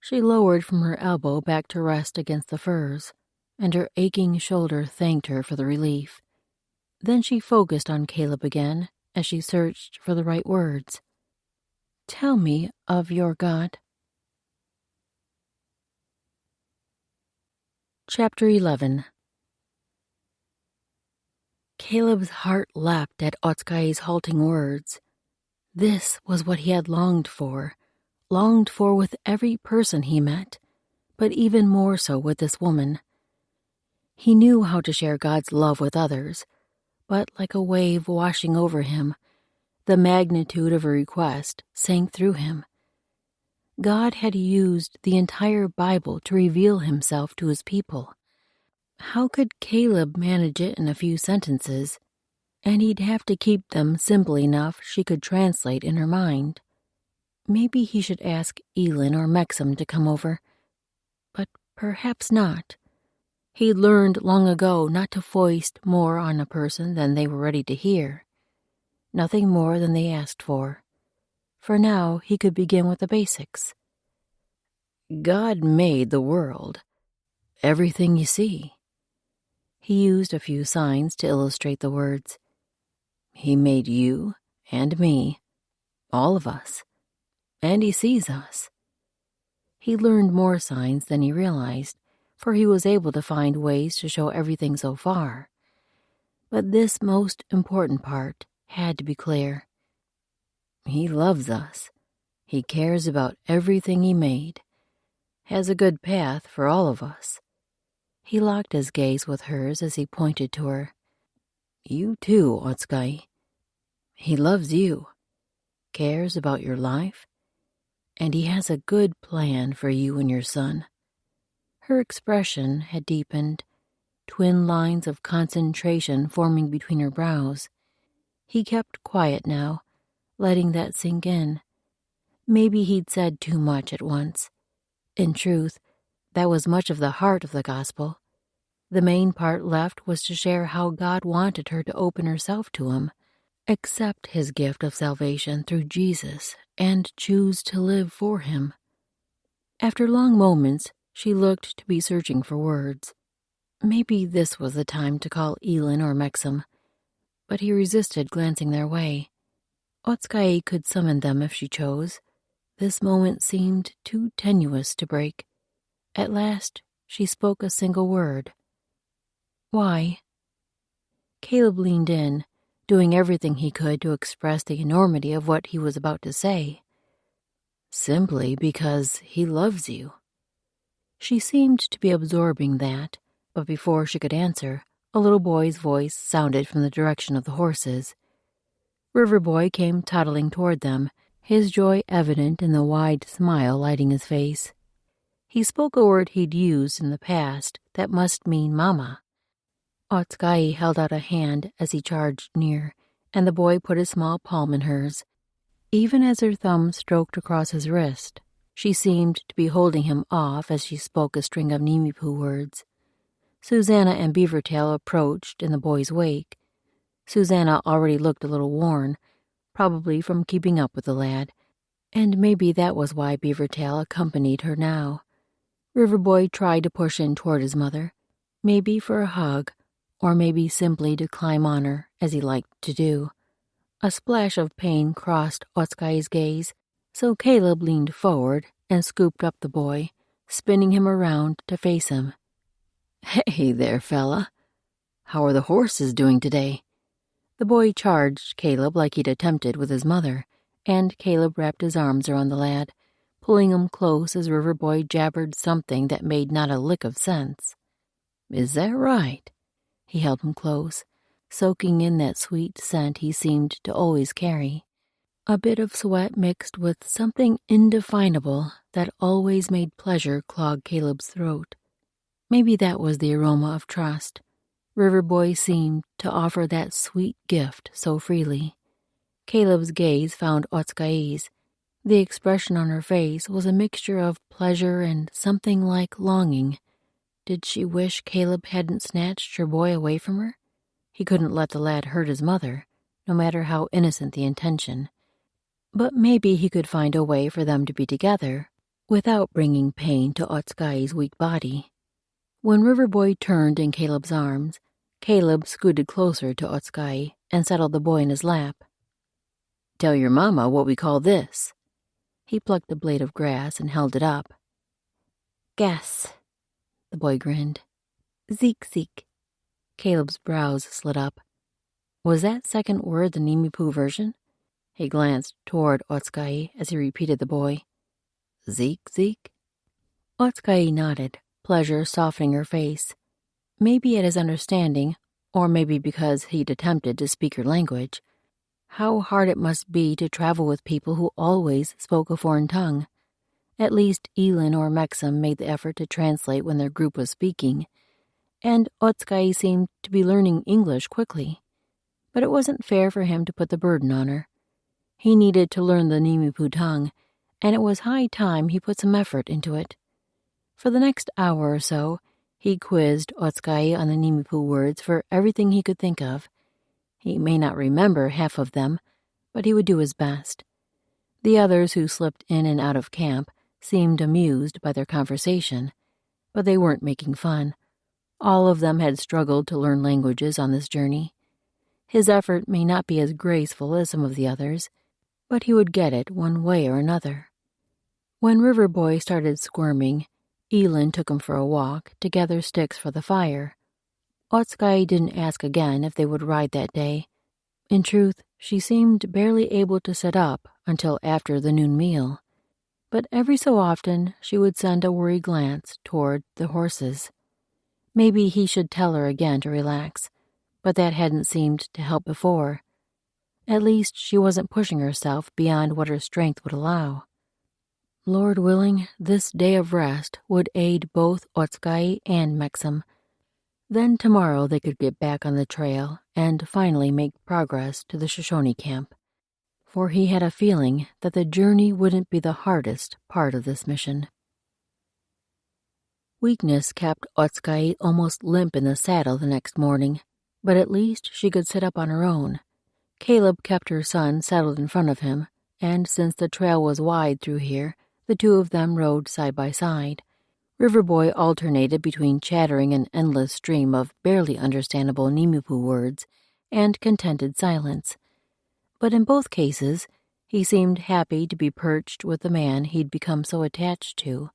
She lowered from her elbow back to rest against the furs, and her aching shoulder thanked her for the relief. Then she focused on Caleb again as she searched for the right words. "Tell me of your God." Chapter 11. Caleb's heart leapt at Otskai's halting words. This was what he had longed for with every person he met, but even more so with this woman. He knew how to share God's love with others, but like a wave washing over him, the magnitude of a request sank through him. God had used the entire Bible to reveal himself to his people. How could Caleb manage it in a few sentences? And he'd have to keep them simple enough she could translate in her mind. Maybe he should ask Elin or Mexam to come over, but perhaps not. He'd learned long ago not to foist more on a person than they were ready to hear. Nothing more than they asked for. For now, he could begin with the basics. God made the world. Everything you see. He used a few signs to illustrate the words. He made you and me, all of us, and he sees us. He learned more signs than he realized, for he was able to find ways to show everything so far. But this most important part had to be clear. He loves us. He cares about everything he made. Has a good path for all of us. He locked his gaze with hers as he pointed to her. You too, Otskai. He loves you, cares about your life, and he has a good plan for you and your son. Her expression had deepened, twin lines of concentration forming between her brows. He kept quiet now, letting that sink in. Maybe he'd said too much at once. In truth, that was much of the heart of the gospel. The main part left was to share how God wanted her to open herself to him, accept his gift of salvation through Jesus, and choose to live for him. After long moments, she looked to be searching for words. Maybe this was the time to call Elin or Mexam, but he resisted glancing their way. Otskai could summon them if she chose. This moment seemed too tenuous to break. At last, she spoke a single word. Why? Caleb leaned in, doing everything he could to express the enormity of what he was about to say. Simply because he loves you. She seemed to be absorbing that, but before she could answer, a little boy's voice sounded from the direction of the horses. River Boy came toddling toward them, his joy evident in the wide smile lighting his face. He spoke a word he'd used in the past that must mean mama. Otskay held out a hand as he charged near, and the boy put his small palm in hers. Even as her thumb stroked across his wrist, she seemed to be holding him off as she spoke a string of Nimipu words. Susanna and Beavertail approached in the boy's wake. Susanna already looked a little worn, probably from keeping up with the lad, and maybe that was why Beavertail accompanied her now. Riverboy tried to push in toward his mother, maybe for a hug, or maybe simply to climb on her, as he liked to do. A splash of pain crossed Otskay's gaze, so Caleb leaned forward and scooped up the boy, spinning him around to face him. "Hey there, fella. How are the horses doing today?" The boy charged Caleb like he'd attempted with his mother, and Caleb wrapped his arms around the lad, pulling him close as Riverboy jabbered something that made not a lick of sense. "Is that right?" He held him close, soaking in that sweet scent he seemed to always carry. A bit of sweat mixed with something indefinable that always made pleasure clog Caleb's throat. Maybe that was the aroma of trust. Riverboy seemed to offer that sweet gift so freely. Caleb's gaze found Otskay's. The expression on her face was a mixture of pleasure and something like longing. Did she wish Caleb hadn't snatched her boy away from her? He couldn't let the lad hurt his mother, no matter how innocent the intention. But maybe he could find a way for them to be together without bringing pain to Otskay's weak body. When Riverboy turned in Caleb's arms, Caleb scooted closer to Otskay and settled the boy in his lap. "Tell your mama what we call this." He plucked a blade of grass and held it up. "Guess." The boy grinned. "Zeek-zeek." Caleb's brows slid up. Was that second word the Nimipu version? He glanced toward Otskay as he repeated the boy. "Zeek-zeek?" Otskay nodded, pleasure softening her face. Maybe at his understanding, or maybe because he'd attempted to speak her language. How hard it must be to travel with people who always spoke a foreign tongue. At least Elin or Mexam made the effort to translate when their group was speaking, and Otskay seemed to be learning English quickly. But it wasn't fair for him to put the burden on her. He needed to learn the Nimipu tongue, and it was high time he put some effort into it. For the next hour or so, he quizzed Otskay on the Nimipu words for everything he could think of. He may not remember half of them, but he would do his best. The others who slipped in and out of camp seemed amused by their conversation, but they weren't making fun. All of them had struggled to learn languages on this journey. His effort may not be as graceful as some of the others, but he would get it one way or another. When Riverboy started squirming, Elin took him for a walk to gather sticks for the fire. Otskay didn't ask again if they would ride that day. In truth, she seemed barely able to sit up until after the noon meal. But every so often she would send a worried glance toward the horses. Maybe he should tell her again to relax, but that hadn't seemed to help before. At least she wasn't pushing herself beyond what her strength would allow. Lord willing, this day of rest would aid both Otskay and Mexam. Then tomorrow they could get back on the trail and finally make progress to the Shoshone camp. For he had a feeling that the journey wouldn't be the hardest part of this mission. Weakness kept Otskay almost limp in the saddle the next morning, but at least she could sit up on her own. Caleb kept her son saddled in front of him, and since the trail was wide through here, the two of them rode side by side. Riverboy alternated between chattering an endless stream of barely understandable Nimipu words and contented silence. But in both cases, he seemed happy to be perched with the man he'd become so attached to.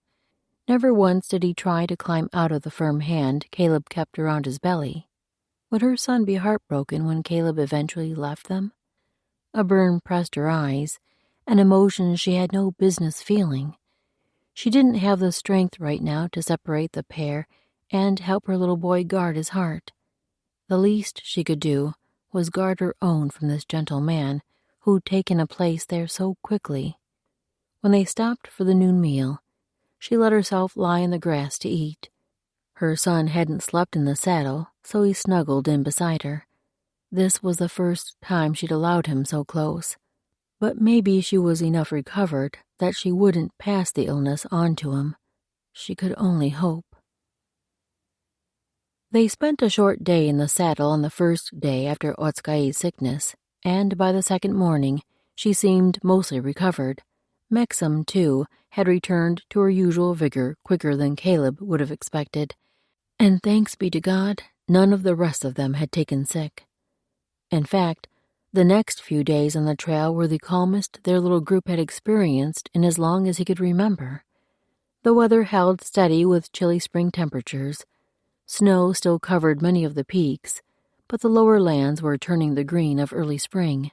Never once did he try to climb out of the firm hand Caleb kept around his belly. Would her son be heartbroken when Caleb eventually left them? A burn pressed her eyes, an emotion she had no business feeling. She didn't have the strength right now to separate the pair and help her little boy guard his heart. The least she could do was guard her own from this gentle man who'd taken a place there so quickly. When they stopped for the noon meal, she let herself lie in the grass to eat. Her son hadn't slept in the saddle, so he snuggled in beside her. This was the first time she'd allowed him so close. But maybe she was enough recovered that she wouldn't pass the illness on to him. She could only hope. They spent a short day in the saddle on the first day after Otskai's sickness, and by the second morning, she seemed mostly recovered. Mexam, too, had returned to her usual vigor quicker than Caleb would have expected, and thanks be to God, none of the rest of them had taken sick. In fact, the next few days on the trail were the calmest their little group had experienced in as long as he could remember. The weather held steady with chilly spring temperatures. Snow still covered many of the peaks, but the lower lands were turning the green of early spring.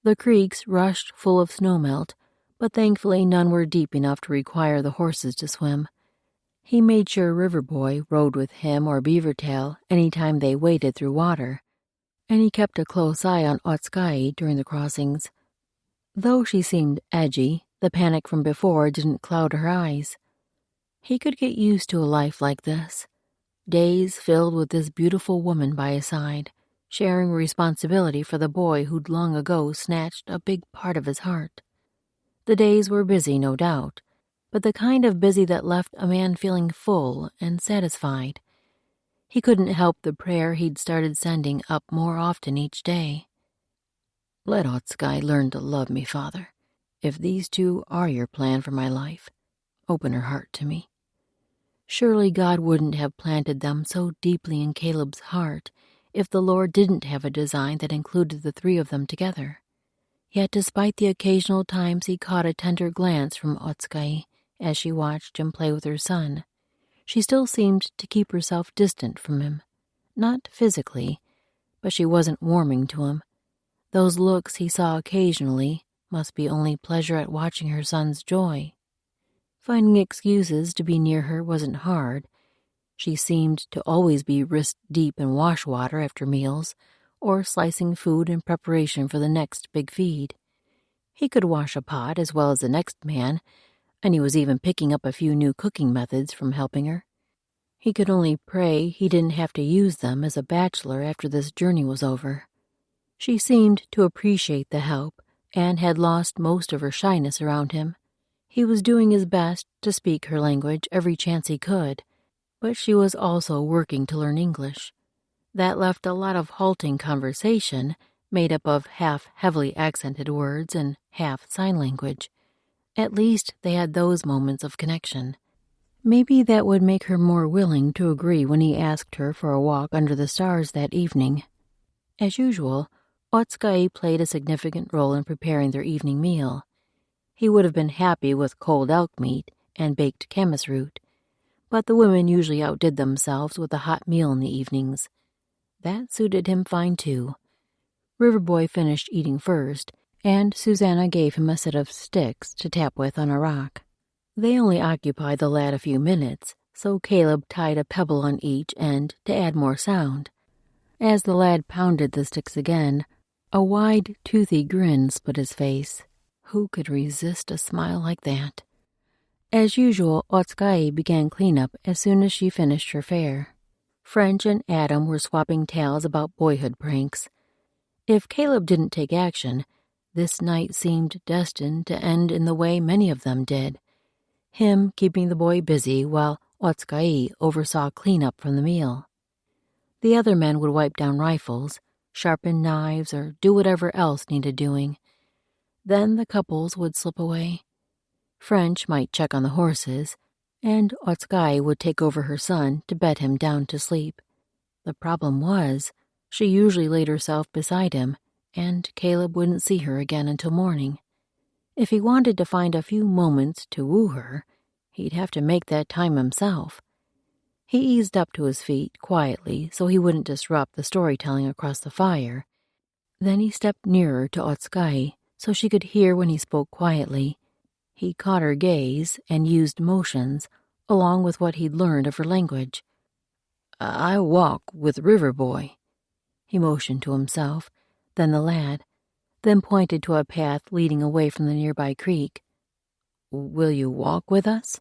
The creeks rushed full of snowmelt, but thankfully none were deep enough to require the horses to swim. He made sure Riverboy rode with him or Beavertail any time they waded through water, and he kept a close eye on Otskai during the crossings. Though she seemed edgy, the panic from before didn't cloud her eyes. He could get used to a life like this. Days filled with this beautiful woman by his side, sharing responsibility for the boy who'd long ago snatched a big part of his heart. The days were busy, no doubt, but the kind of busy that left a man feeling full and satisfied. He couldn't help the prayer he'd started sending up more often each day. Let Otskai learn to love me, Father. If these two are your plan for my life, open her heart to me. Surely God wouldn't have planted them so deeply in Caleb's heart if the Lord didn't have a design that included the three of them together. Yet despite the occasional times he caught a tender glance from Otskai as she watched him play with her son, she still seemed to keep herself distant from him. Not physically, but she wasn't warming to him. Those looks he saw occasionally must be only pleasure at watching her son's joy. Finding excuses to be near her wasn't hard. She seemed to always be wrist-deep in wash water after meals, or slicing food in preparation for the next big feed. He could wash a pot as well as the next man, and he was even picking up a few new cooking methods from helping her. He could only pray he didn't have to use them as a bachelor after this journey was over. She seemed to appreciate the help and had lost most of her shyness around him. He was doing his best to speak her language every chance he could, but she was also working to learn English. That left a lot of halting conversation made up of half heavily accented words and half sign language. At least they had those moments of connection. Maybe that would make her more willing to agree when he asked her for a walk under the stars that evening. As usual, Otskai played a significant role in preparing their evening meal. He would have been happy with cold elk meat and baked camas root, but the women usually outdid themselves with a hot meal in the evenings. That suited him fine, too. Riverboy finished eating first, and Susanna gave him a set of sticks to tap with on a rock. They only occupied the lad a few minutes, so Caleb tied a pebble on each end to add more sound. As the lad pounded the sticks again, a wide, toothy grin split his face. Who could resist a smile like that? As usual, Otskai began cleanup as soon as she finished her fare. French and Adam were swapping tales about boyhood pranks. If Caleb didn't take action, this night seemed destined to end in the way many of them did. Him keeping the boy busy while Otskai oversaw cleanup from the meal. The other men would wipe down rifles, sharpen knives, or do whatever else needed doing. Then the couples would slip away. French might check on the horses, and Otskai would take over her son to bed him down to sleep. The problem was, she usually laid herself beside him, and Caleb wouldn't see her again until morning. If he wanted to find a few moments to woo her, he'd have to make that time himself. He eased up to his feet quietly so he wouldn't disrupt the storytelling across the fire. Then he stepped nearer to Otsukai so she could hear when he spoke quietly. He caught her gaze and used motions, along with what he'd learned of her language. "I walk with River Boy," he motioned to himself, then the lad, then pointed to a path leading away from the nearby creek. "Will you walk with us?"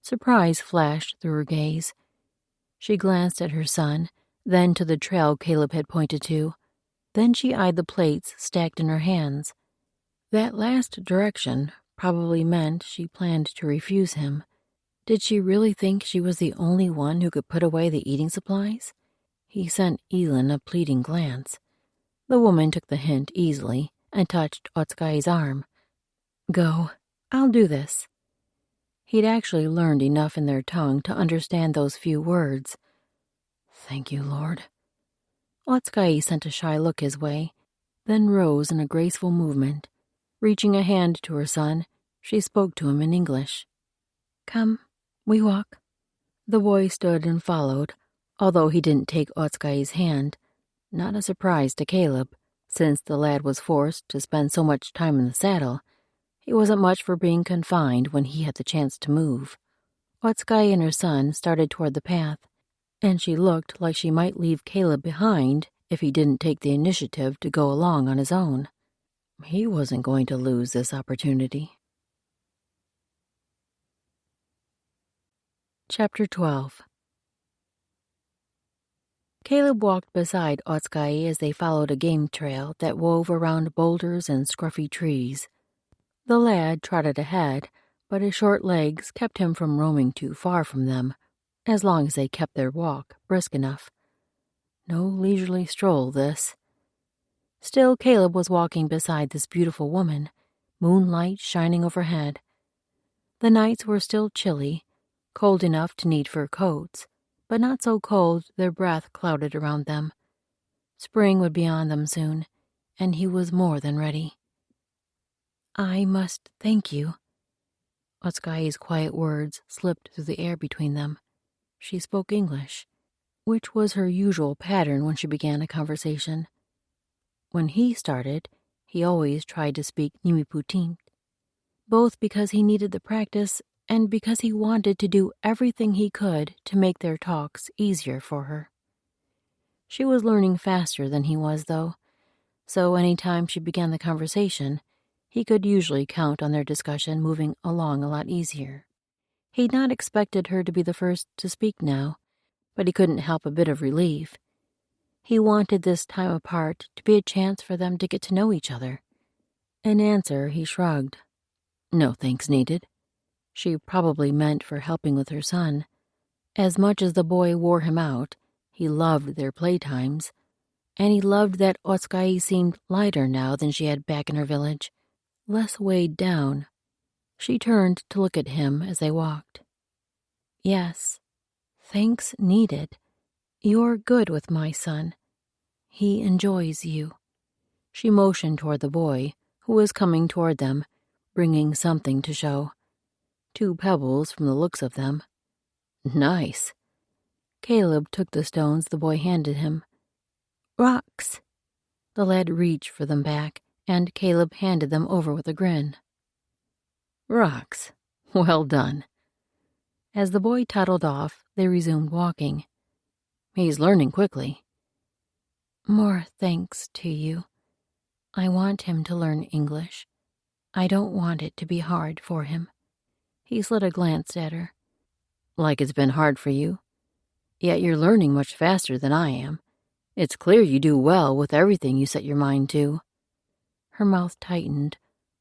Surprise flashed through her gaze. She glanced at her son, then to the trail Caleb had pointed to. Then she eyed the plates stacked in her hands. That last direction probably meant she planned to refuse him. Did she really think she was the only one who could put away the eating supplies? He sent Elin a pleading glance. The woman took the hint easily and touched Otsukai's arm. "Go. I'll do this." He'd actually learned enough in their tongue to understand those few words. "Thank you, Lord." Otsukai sent a shy look his way, then rose in a graceful movement. Reaching a hand to her son, she spoke to him in English. "Come, we walk." The boy stood and followed, although he didn't take Otsukai's hand. Not a surprise to Caleb, since the lad was forced to spend so much time in the saddle. He wasn't much for being confined when he had the chance to move. Otsukai and her son started toward the path, and she looked like she might leave Caleb behind if he didn't take the initiative to go along on his own. He wasn't going to lose this opportunity. Chapter 12. Caleb walked beside Otsukai as they followed a game trail that wove around boulders and scruffy trees. The lad trotted ahead, but his short legs kept him from roaming too far from them, as long as they kept their walk brisk enough. No leisurely stroll, this. Still, Caleb was walking beside this beautiful woman, moonlight shining overhead. The nights were still chilly, cold enough to need fur coats, but not so cold their breath clouded around them. Spring would be on them soon, and he was more than ready. "I must thank you." Otsukai's quiet words slipped through the air between them. She spoke English, which was her usual pattern when she began a conversation. When he started, he always tried to speak Nimiputin, both because he needed the practice and because he wanted to do everything he could to make their talks easier for her. She was learning faster than he was, though, so any time she began the conversation, he could usually count on their discussion moving along a lot easier. He'd not expected her to be the first to speak now, but he couldn't help a bit of relief. He wanted this time apart to be a chance for them to get to know each other. In answer, he shrugged. No thanks needed. She probably meant for helping with her son. As much as the boy wore him out, he loved their playtimes, and he loved that Otsukai seemed lighter now than she had back in her village, less weighed down. She turned to look at him as they walked. "Yes, thanks needed. You're good with my son. He enjoys you." She motioned toward the boy, who was coming toward them, bringing something to show. 2 pebbles from the looks of them. "Nice." Caleb took the stones the boy handed him. "Rocks." The lad reached for them back, and Caleb handed them over with a grin. "Rocks. Well done." As the boy toddled off, they resumed walking. "He's learning quickly." "More thanks to you. I want him to learn English. I don't want it to be hard for him." He slid a glance at her. "Like it's been hard for you? Yet you're learning much faster than I am. It's clear you do well with everything you set your mind to." Her mouth tightened,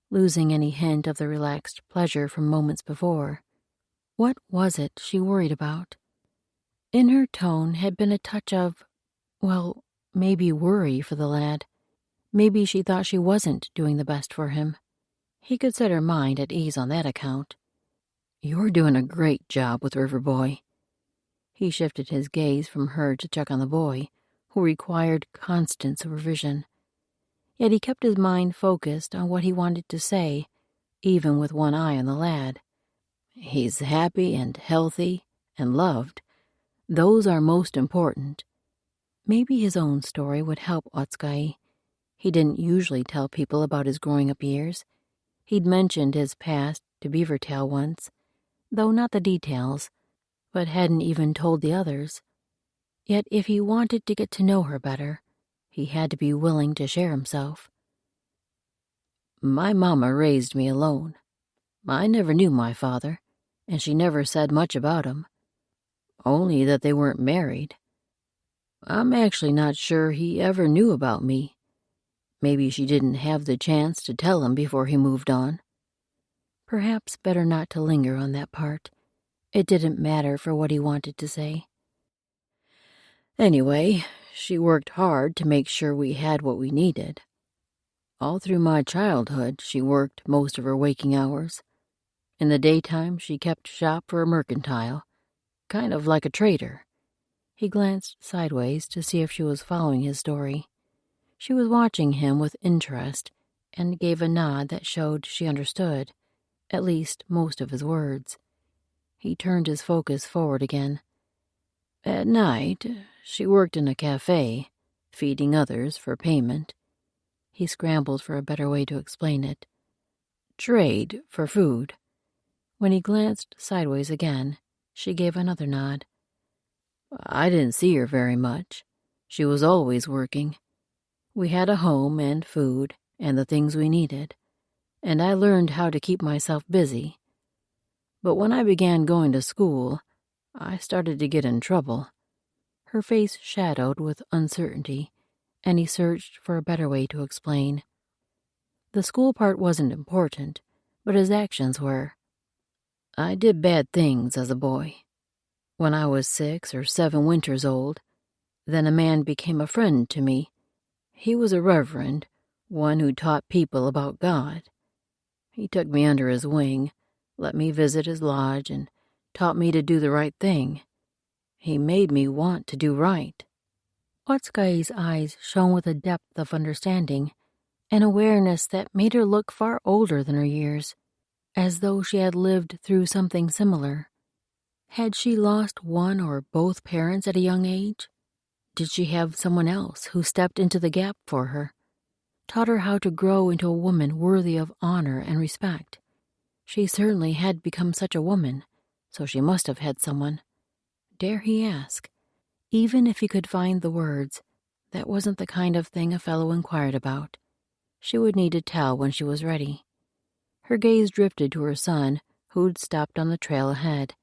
losing any hint of the relaxed pleasure from moments before. What was it she worried about? In her tone had been a touch of, well, maybe worry for the lad. Maybe she thought she wasn't doing the best for him. He could set her mind at ease on that account. "You're doing a great job with River Boy." He shifted his gaze from her to check on the boy, who required constant supervision. Yet he kept his mind focused on what he wanted to say, even with one eye on the lad. "He's happy and healthy and loved, Those are most important. Maybe his own story would help Otskay. He didn't usually tell people about his growing up years. He'd mentioned his past to Beavertail once, though not the details, but hadn't even told the others. Yet if he wanted to get to know her better, he had to be willing to share himself. My mama raised me alone. I never knew my father, and she never said much about him, only that they weren't married. I'm actually not sure he ever knew about me. Maybe she didn't have the chance to tell him before he moved on. Perhaps better not to linger on that part. It didn't matter for what he wanted to say. Anyway, she worked hard to make sure we had what we needed. All through my childhood, she worked most of her waking hours. In the daytime, she kept shop for a mercantile, kind of like a trader. He glanced sideways to see if she was following his story. She was watching him with interest and gave a nod that showed she understood, at least most of his words. He turned his focus forward again. At night, she worked in a cafe, feeding others for payment. He scrambled for a better way to explain it. Trade for food. When he glanced sideways again, she gave another nod. I didn't see her very much. She was always working. We had a home and food and the things we needed, and I learned how to keep myself busy. But when I began going to school, I started to get in trouble. Her face shadowed with uncertainty, and he searched for a better way to explain. The school part wasn't important, but his actions were. I did bad things as a boy. When I was 6 or 7 winters old, then a man became a friend to me. He was a reverend, one who taught people about God. He took me under his wing, let me visit his lodge, and taught me to do the right thing. He made me want to do right. Otskay's eyes shone with a depth of understanding, an awareness that made her look far older than her years, as though she had lived through something similar. Had she lost one or both parents at a young age? Did she have someone else who stepped into the gap for her, taught her how to grow into a woman worthy of honor and respect? She certainly had become such a woman, so she must have had someone. Dare he ask? Even if he could find the words, that wasn't the kind of thing a fellow inquired about. She would need to tell when she was ready. Her gaze drifted to her son, who'd stopped on the trail ahead,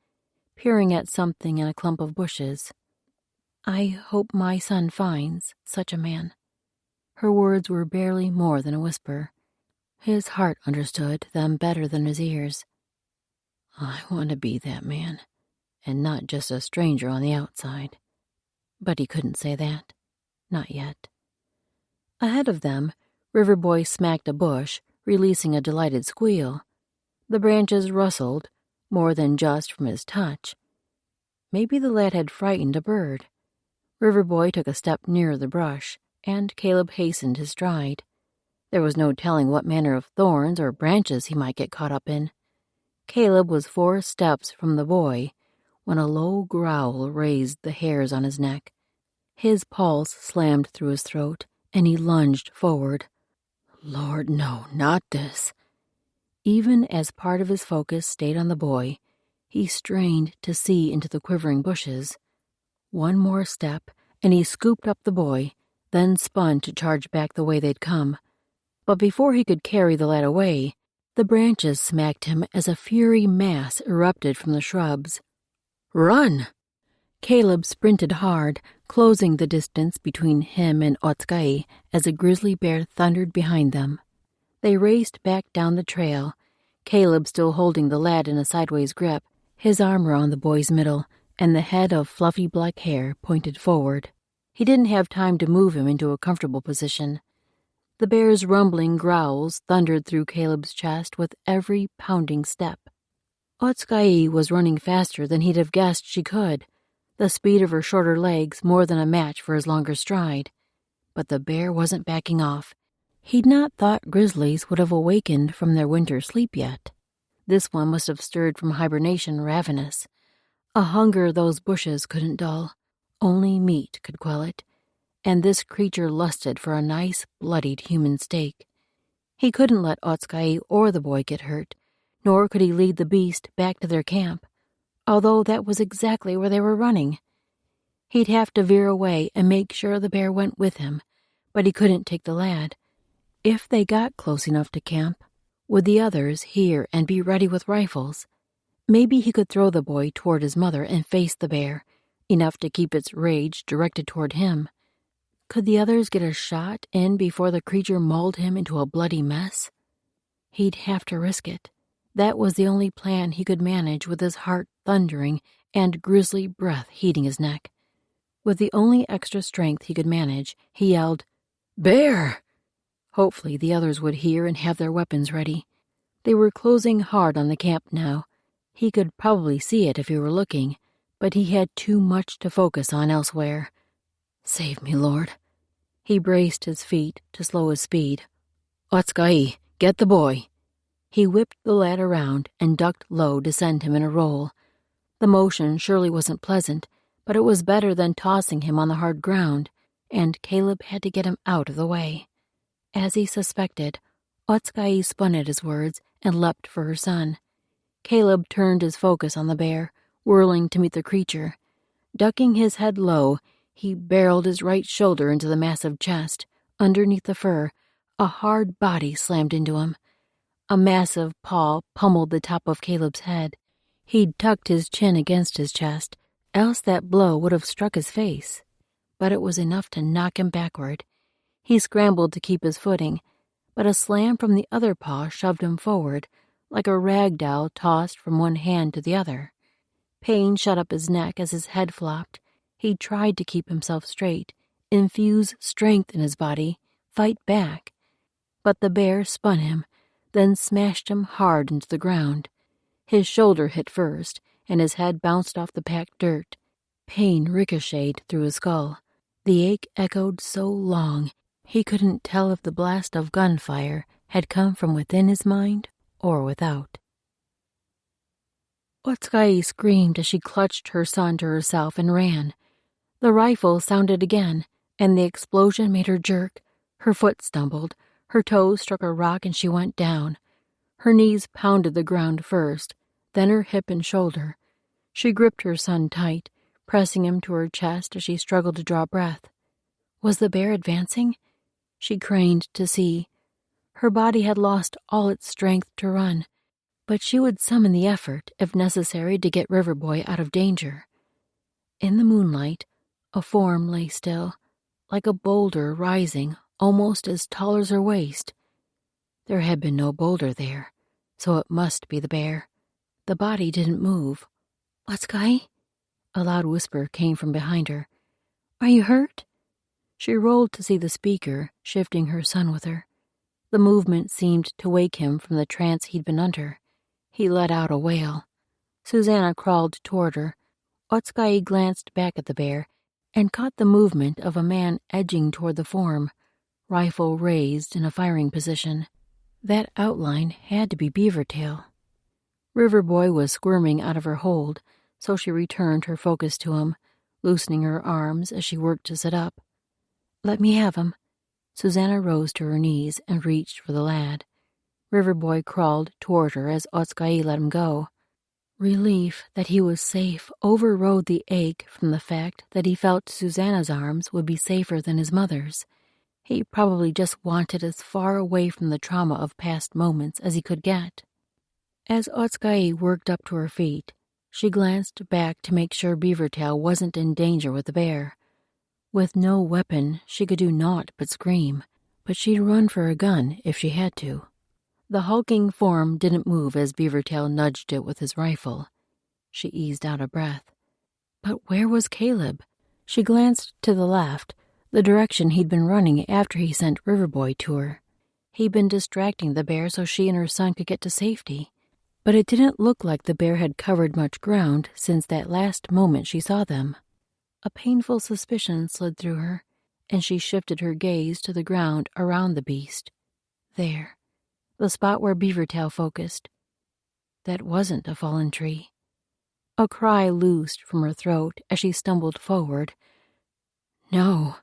peering at something in a clump of bushes. I hope my son finds such a man. Her words were barely more than a whisper. His heart understood them better than his ears. I want to be that man, and not just a stranger on the outside. But he couldn't say that. Not yet. Ahead of them, River Boy smacked a bush, releasing a delighted squeal. The branches rustled, more than just from his touch. Maybe the lad had frightened a bird. River Boy took a step nearer the brush, and Caleb hastened his stride. There was no telling what manner of thorns or branches he might get caught up in. Caleb was 4 steps from the boy when a low growl raised the hairs on his neck. His pulse slammed through his throat, and he lunged forward. Lord, no, not this. Even as part of his focus stayed on the boy, he strained to see into the quivering bushes. One more step, and he scooped up the boy, then spun to charge back the way they'd come. But before he could carry the lad away, the branches smacked him as a fiery mass erupted from the shrubs. Run! Caleb sprinted hard, closing the distance between him and Otskay as a grizzly bear thundered behind them. They raced back down the trail, Caleb still holding the lad in a sideways grip, his arm around the boy's middle, and the head of fluffy black hair pointed forward. He didn't have time to move him into a comfortable position. The bear's rumbling growls thundered through Caleb's chest with every pounding step. Otskay was running faster than he'd have guessed she could, the speed of her shorter legs more than a match for his longer stride. But the bear wasn't backing off. He'd not thought grizzlies would have awakened from their winter sleep yet. This one must have stirred from hibernation ravenous. A hunger those bushes couldn't dull. Only meat could quell it, and this creature lusted for a nice, bloodied human steak. He couldn't let Otskay or the boy get hurt, nor could he lead the beast back to their camp, although that was exactly where they were running. He'd have to veer away and make sure the bear went with him, but he couldn't take the lad. If they got close enough to camp, would the others hear and be ready with rifles? Maybe he could throw the boy toward his mother and face the bear, enough to keep its rage directed toward him. Could the others get a shot in before the creature mauled him into a bloody mess? He'd have to risk it. That was the only plan he could manage with his heart thundering and grisly breath heating his neck. With the only extra strength he could manage, he yelled, "Bear!" Hopefully the others would hear and have their weapons ready. They were closing hard on the camp now. He could probably see it if he were looking, but he had too much to focus on elsewhere. "Save me, Lord." He braced his feet to slow his speed. "Otskay, get the boy." He whipped the lad around and ducked low to send him in a roll. The motion surely wasn't pleasant, but it was better than tossing him on the hard ground, and Caleb had to get him out of the way. As he suspected, Otskay spun at his words and leapt for her son. Caleb turned his focus on the bear, whirling to meet the creature. Ducking his head low, he barreled his right shoulder into the massive chest. Underneath the fur, a hard body slammed into him. A massive paw pummeled the top of Caleb's head. He'd tucked his chin against his chest, else that blow would have struck his face. But it was enough to knock him backward. He scrambled to keep his footing, but a slam from the other paw shoved him forward, like a rag doll tossed from one hand to the other. Pain shot up his neck as his head flopped. He tried to keep himself straight, infuse strength in his body, fight back. But the bear spun him, then smashed him hard into the ground. His shoulder hit first, and his head bounced off the packed dirt. Pain ricocheted through his skull. The ache echoed so long, he couldn't tell if the blast of gunfire had come from within his mind or without. Otskay screamed as she clutched her son to herself and ran. The rifle sounded again, and the explosion made her jerk. Her foot stumbled, her toes struck a rock and she went down. Her knees pounded the ground first, then her hip and shoulder. She gripped her son tight, pressing him to her chest as she struggled to draw breath. Was the bear advancing? She craned to see. Her body had lost all its strength to run, but she would summon the effort, if necessary, to get Riverboy out of danger. In the moonlight, a form lay still, like a boulder rising, almost as tall as her waist. There had been no boulder there, so it must be the bear. The body didn't move. "Otskay?" A loud whisper came from behind her. "Are you hurt?" She rolled to see the speaker, shifting her son with her. The movement seemed to wake him from the trance he'd been under. He let out a wail. Susanna crawled toward her. Otskay glanced back at the bear and caught the movement of a man edging toward the form, rifle raised in a firing position. That outline had to be Beavertail. Riverboy was squirming out of her hold, so she returned her focus to him, loosening her arms as she worked to sit up. "Let me have him." Susanna rose to her knees and reached for the lad. Riverboy crawled toward her as Otskay let him go. Relief that he was safe overrode the ache from the fact that he felt Susanna's arms would be safer than his mother's. He probably just wanted as far away from the trauma of past moments as he could get. As Otskay worked up to her feet, she glanced back to make sure Beavertail wasn't in danger with the bear. With no weapon, she could do naught but scream, but she'd run for a gun if she had to. The hulking form didn't move as Beavertail nudged it with his rifle. She eased out a breath. But where was Caleb? She glanced to the left, the direction he'd been running after he sent Riverboy to her. He'd been distracting the bear so she and her son could get to safety. But it didn't look like the bear had covered much ground since that last moment she saw them. A painful suspicion slid through her, and she shifted her gaze to the ground around the beast. There, the spot where Beavertail focused. That wasn't a fallen tree. A cry loosed from her throat as she stumbled forward. No,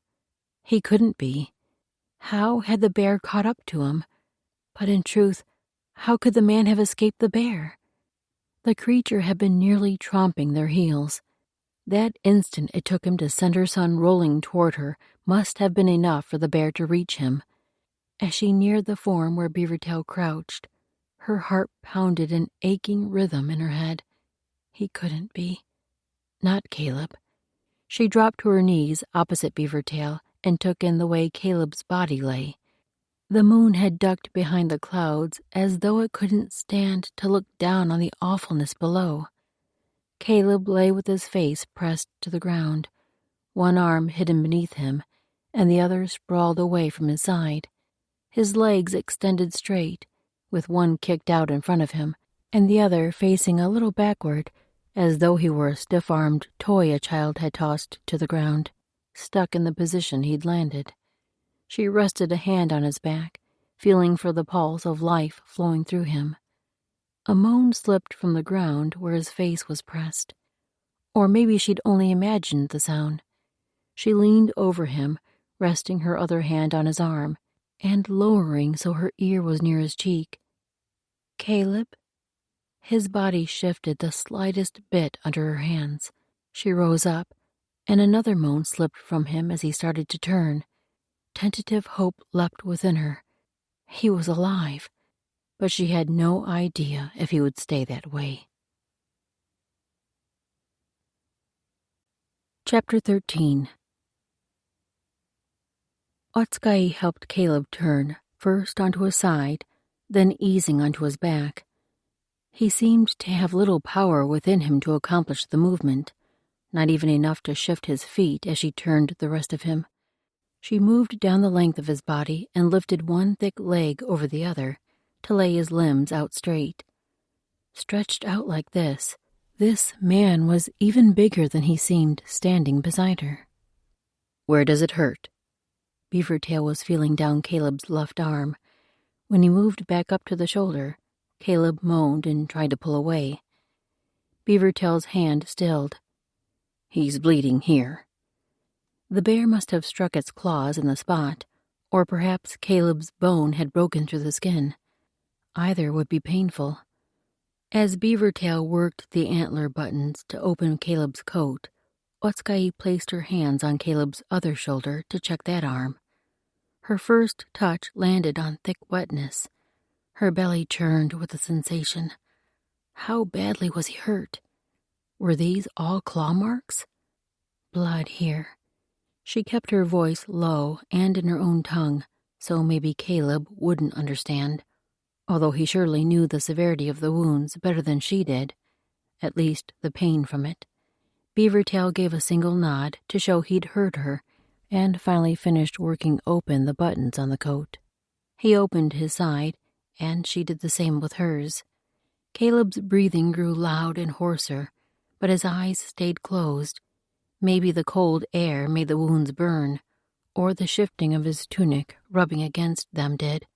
he couldn't be. How had the bear caught up to him? But in truth, how could the man have escaped the bear? The creature had been nearly tromping their heels. That instant it took him to send her son rolling toward her must have been enough for the bear to reach him. As she neared the form where Beavertail crouched, her heart pounded an aching rhythm in her head. He couldn't be. Not Caleb. She dropped to her knees opposite Beavertail and took in the way Caleb's body lay. The moon had ducked behind the clouds as though it couldn't stand to look down on the awfulness below. Caleb lay with his face pressed to the ground, one arm hidden beneath him, and the other sprawled away from his side. His legs extended straight, with one kicked out in front of him, and the other facing a little backward, as though he were a stiff-armed toy a child had tossed to the ground, stuck in the position he'd landed. She rested a hand on his back, feeling for the pulse of life flowing through him. A moan slipped from the ground where his face was pressed. Or maybe she'd only imagined the sound. She leaned over him, resting her other hand on his arm, and lowering so her ear was near his cheek. Caleb? His body shifted the slightest bit under her hands. She rose up, and another moan slipped from him as he started to turn. Tentative hope leapt within her. He was alive, but she had no idea if he would stay that way. Chapter 13. Otskay helped Caleb turn, first onto his side, then easing onto his back. He seemed to have little power within him to accomplish the movement, not even enough to shift his feet as she turned the rest of him. She moved down the length of his body and lifted one thick leg over the other to lay his limbs out straight. Stretched out like this man was even bigger than he seemed standing beside her. "Where does it hurt?" Beavertail was feeling down Caleb's left arm. When he moved back up to the shoulder, Caleb moaned and tried to pull away. Beavertail's hand stilled. "He's bleeding here." The bear must have struck its claws in the spot, or perhaps Caleb's bone had broken through the skin. Either would be painful. As Beavertail worked the antler buttons to open Caleb's coat, Otskay placed her hands on Caleb's other shoulder to check that arm. Her first touch landed on thick wetness. Her belly churned with the sensation. How badly was he hurt? Were these all claw marks? Blood here. She kept her voice low and in her own tongue, so maybe Caleb wouldn't understand, although he surely knew the severity of the wounds better than she did, at least the pain from it. Beavertail gave a single nod to show he'd heard her, and finally finished working open the buttons on the coat. He opened his side, and she did the same with hers. Caleb's breathing grew loud and hoarser, but his eyes stayed closed. Maybe the cold air made the wounds burn, or the shifting of his tunic rubbing against them did.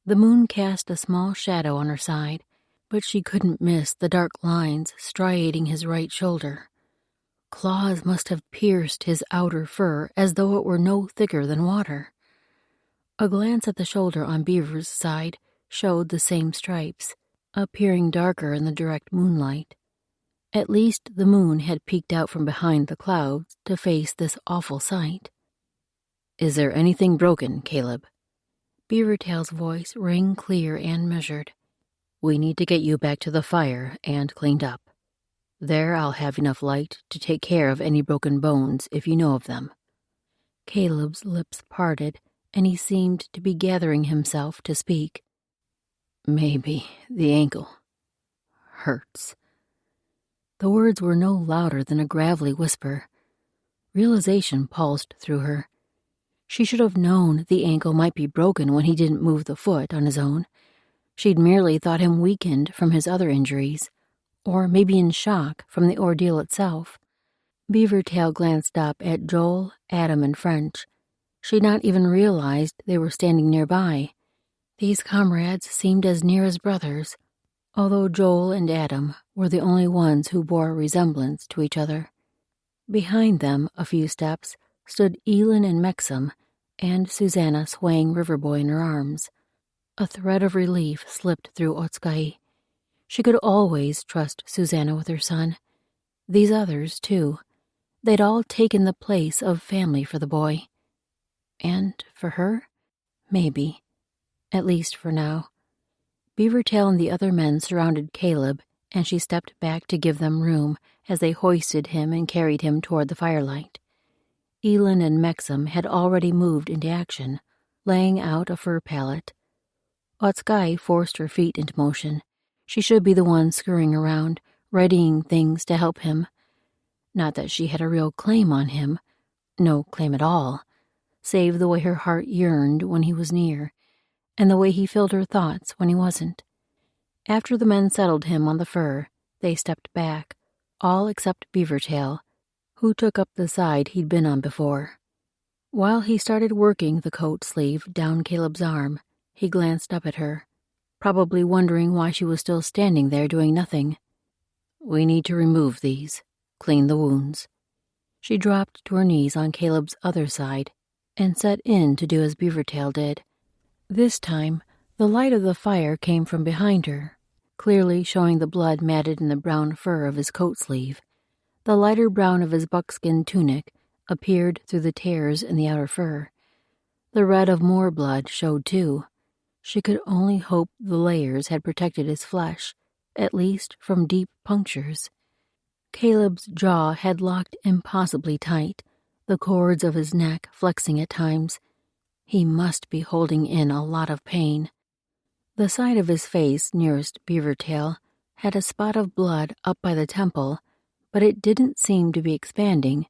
The moon cast a small shadow on her side, but she couldn't miss the dark lines striating his right shoulder. Claws must have pierced his outer fur as though it were no thicker than water. A glance at the shoulder on Beaver's side showed the same stripes, appearing darker in the direct moonlight. At least the moon had peeked out from behind the clouds to face this awful sight. "Is there anything broken, Caleb?" Beavertail's voice rang clear and measured. "We need to get you back to the fire and cleaned up. There I'll have enough light to take care of any broken bones if you know of them." Caleb's lips parted, and he seemed to be gathering himself to speak. "Maybe the ankle hurts." The words were no louder than a gravelly whisper. Realization pulsed through her. She should have known the ankle might be broken when he didn't move the foot on his own. She'd merely thought him weakened from his other injuries, or maybe in shock from the ordeal itself. Beavertail glanced up at Joel, Adam, and French. She'd not even realized they were standing nearby. These comrades seemed as near as brothers, although Joel and Adam were the only ones who bore a resemblance to each other. Behind them, a few steps, stood Elin and Mexam, and Susanna swaying Riverboy in her arms. A thread of relief slipped through Otskay. She could always trust Susanna with her son. These others, too. They'd all taken the place of family for the boy. And for her? Maybe. At least for now. Beavertail and the other men surrounded Caleb, and she stepped back to give them room as they hoisted him and carried him toward the firelight. Elin and Mexam had already moved into action, laying out a fur pallet. Otskay forced her feet into motion. She should be the one scurrying around, readying things to help him. Not that she had a real claim on him. No claim at all, save the way her heart yearned when he was near, and the way he filled her thoughts when he wasn't. After the men settled him on the fur, they stepped back, all except Beavertail, who took up the side he'd been on before. While he started working the coat sleeve down Caleb's arm, he glanced up at her, probably wondering why she was still standing there doing nothing. "We need to remove these, clean the wounds." She dropped to her knees on Caleb's other side and set in to do as Beavertail did. This time, the light of the fire came from behind her, clearly showing the blood matted in the brown fur of his coat sleeve. The lighter brown of his buckskin tunic appeared through the tears in the outer fur. The red of more blood showed too. She could only hope the layers had protected his flesh, at least from deep punctures. Caleb's jaw had locked impossibly tight, the cords of his neck flexing at times. He must be holding in a lot of pain. The side of his face nearest Beavertail had a spot of blood up by the temple, but it didn't seem to be expanding,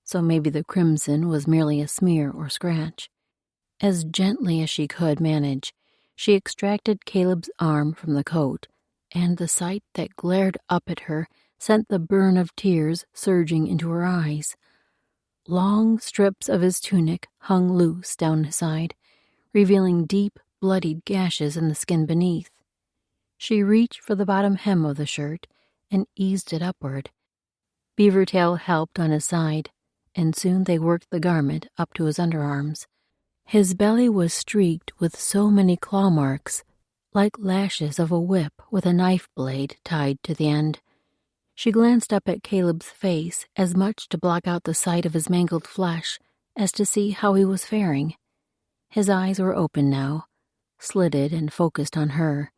so maybe the crimson was merely a smear or scratch. As gently as she could manage, she extracted Caleb's arm from the coat, and the sight that glared up at her sent the burn of tears surging into her eyes. Long strips of his tunic hung loose down his side, revealing deep, bloodied gashes in the skin beneath. She reached for the bottom hem of the shirt and eased it upward. Beavertail helped on his side, and soon they worked the garment up to his underarms. His belly was streaked with so many claw marks, like lashes of a whip with a knife blade tied to the end. She glanced up at Caleb's face as much to block out the sight of his mangled flesh as to see how he was faring. His eyes were open now, slitted and focused on her.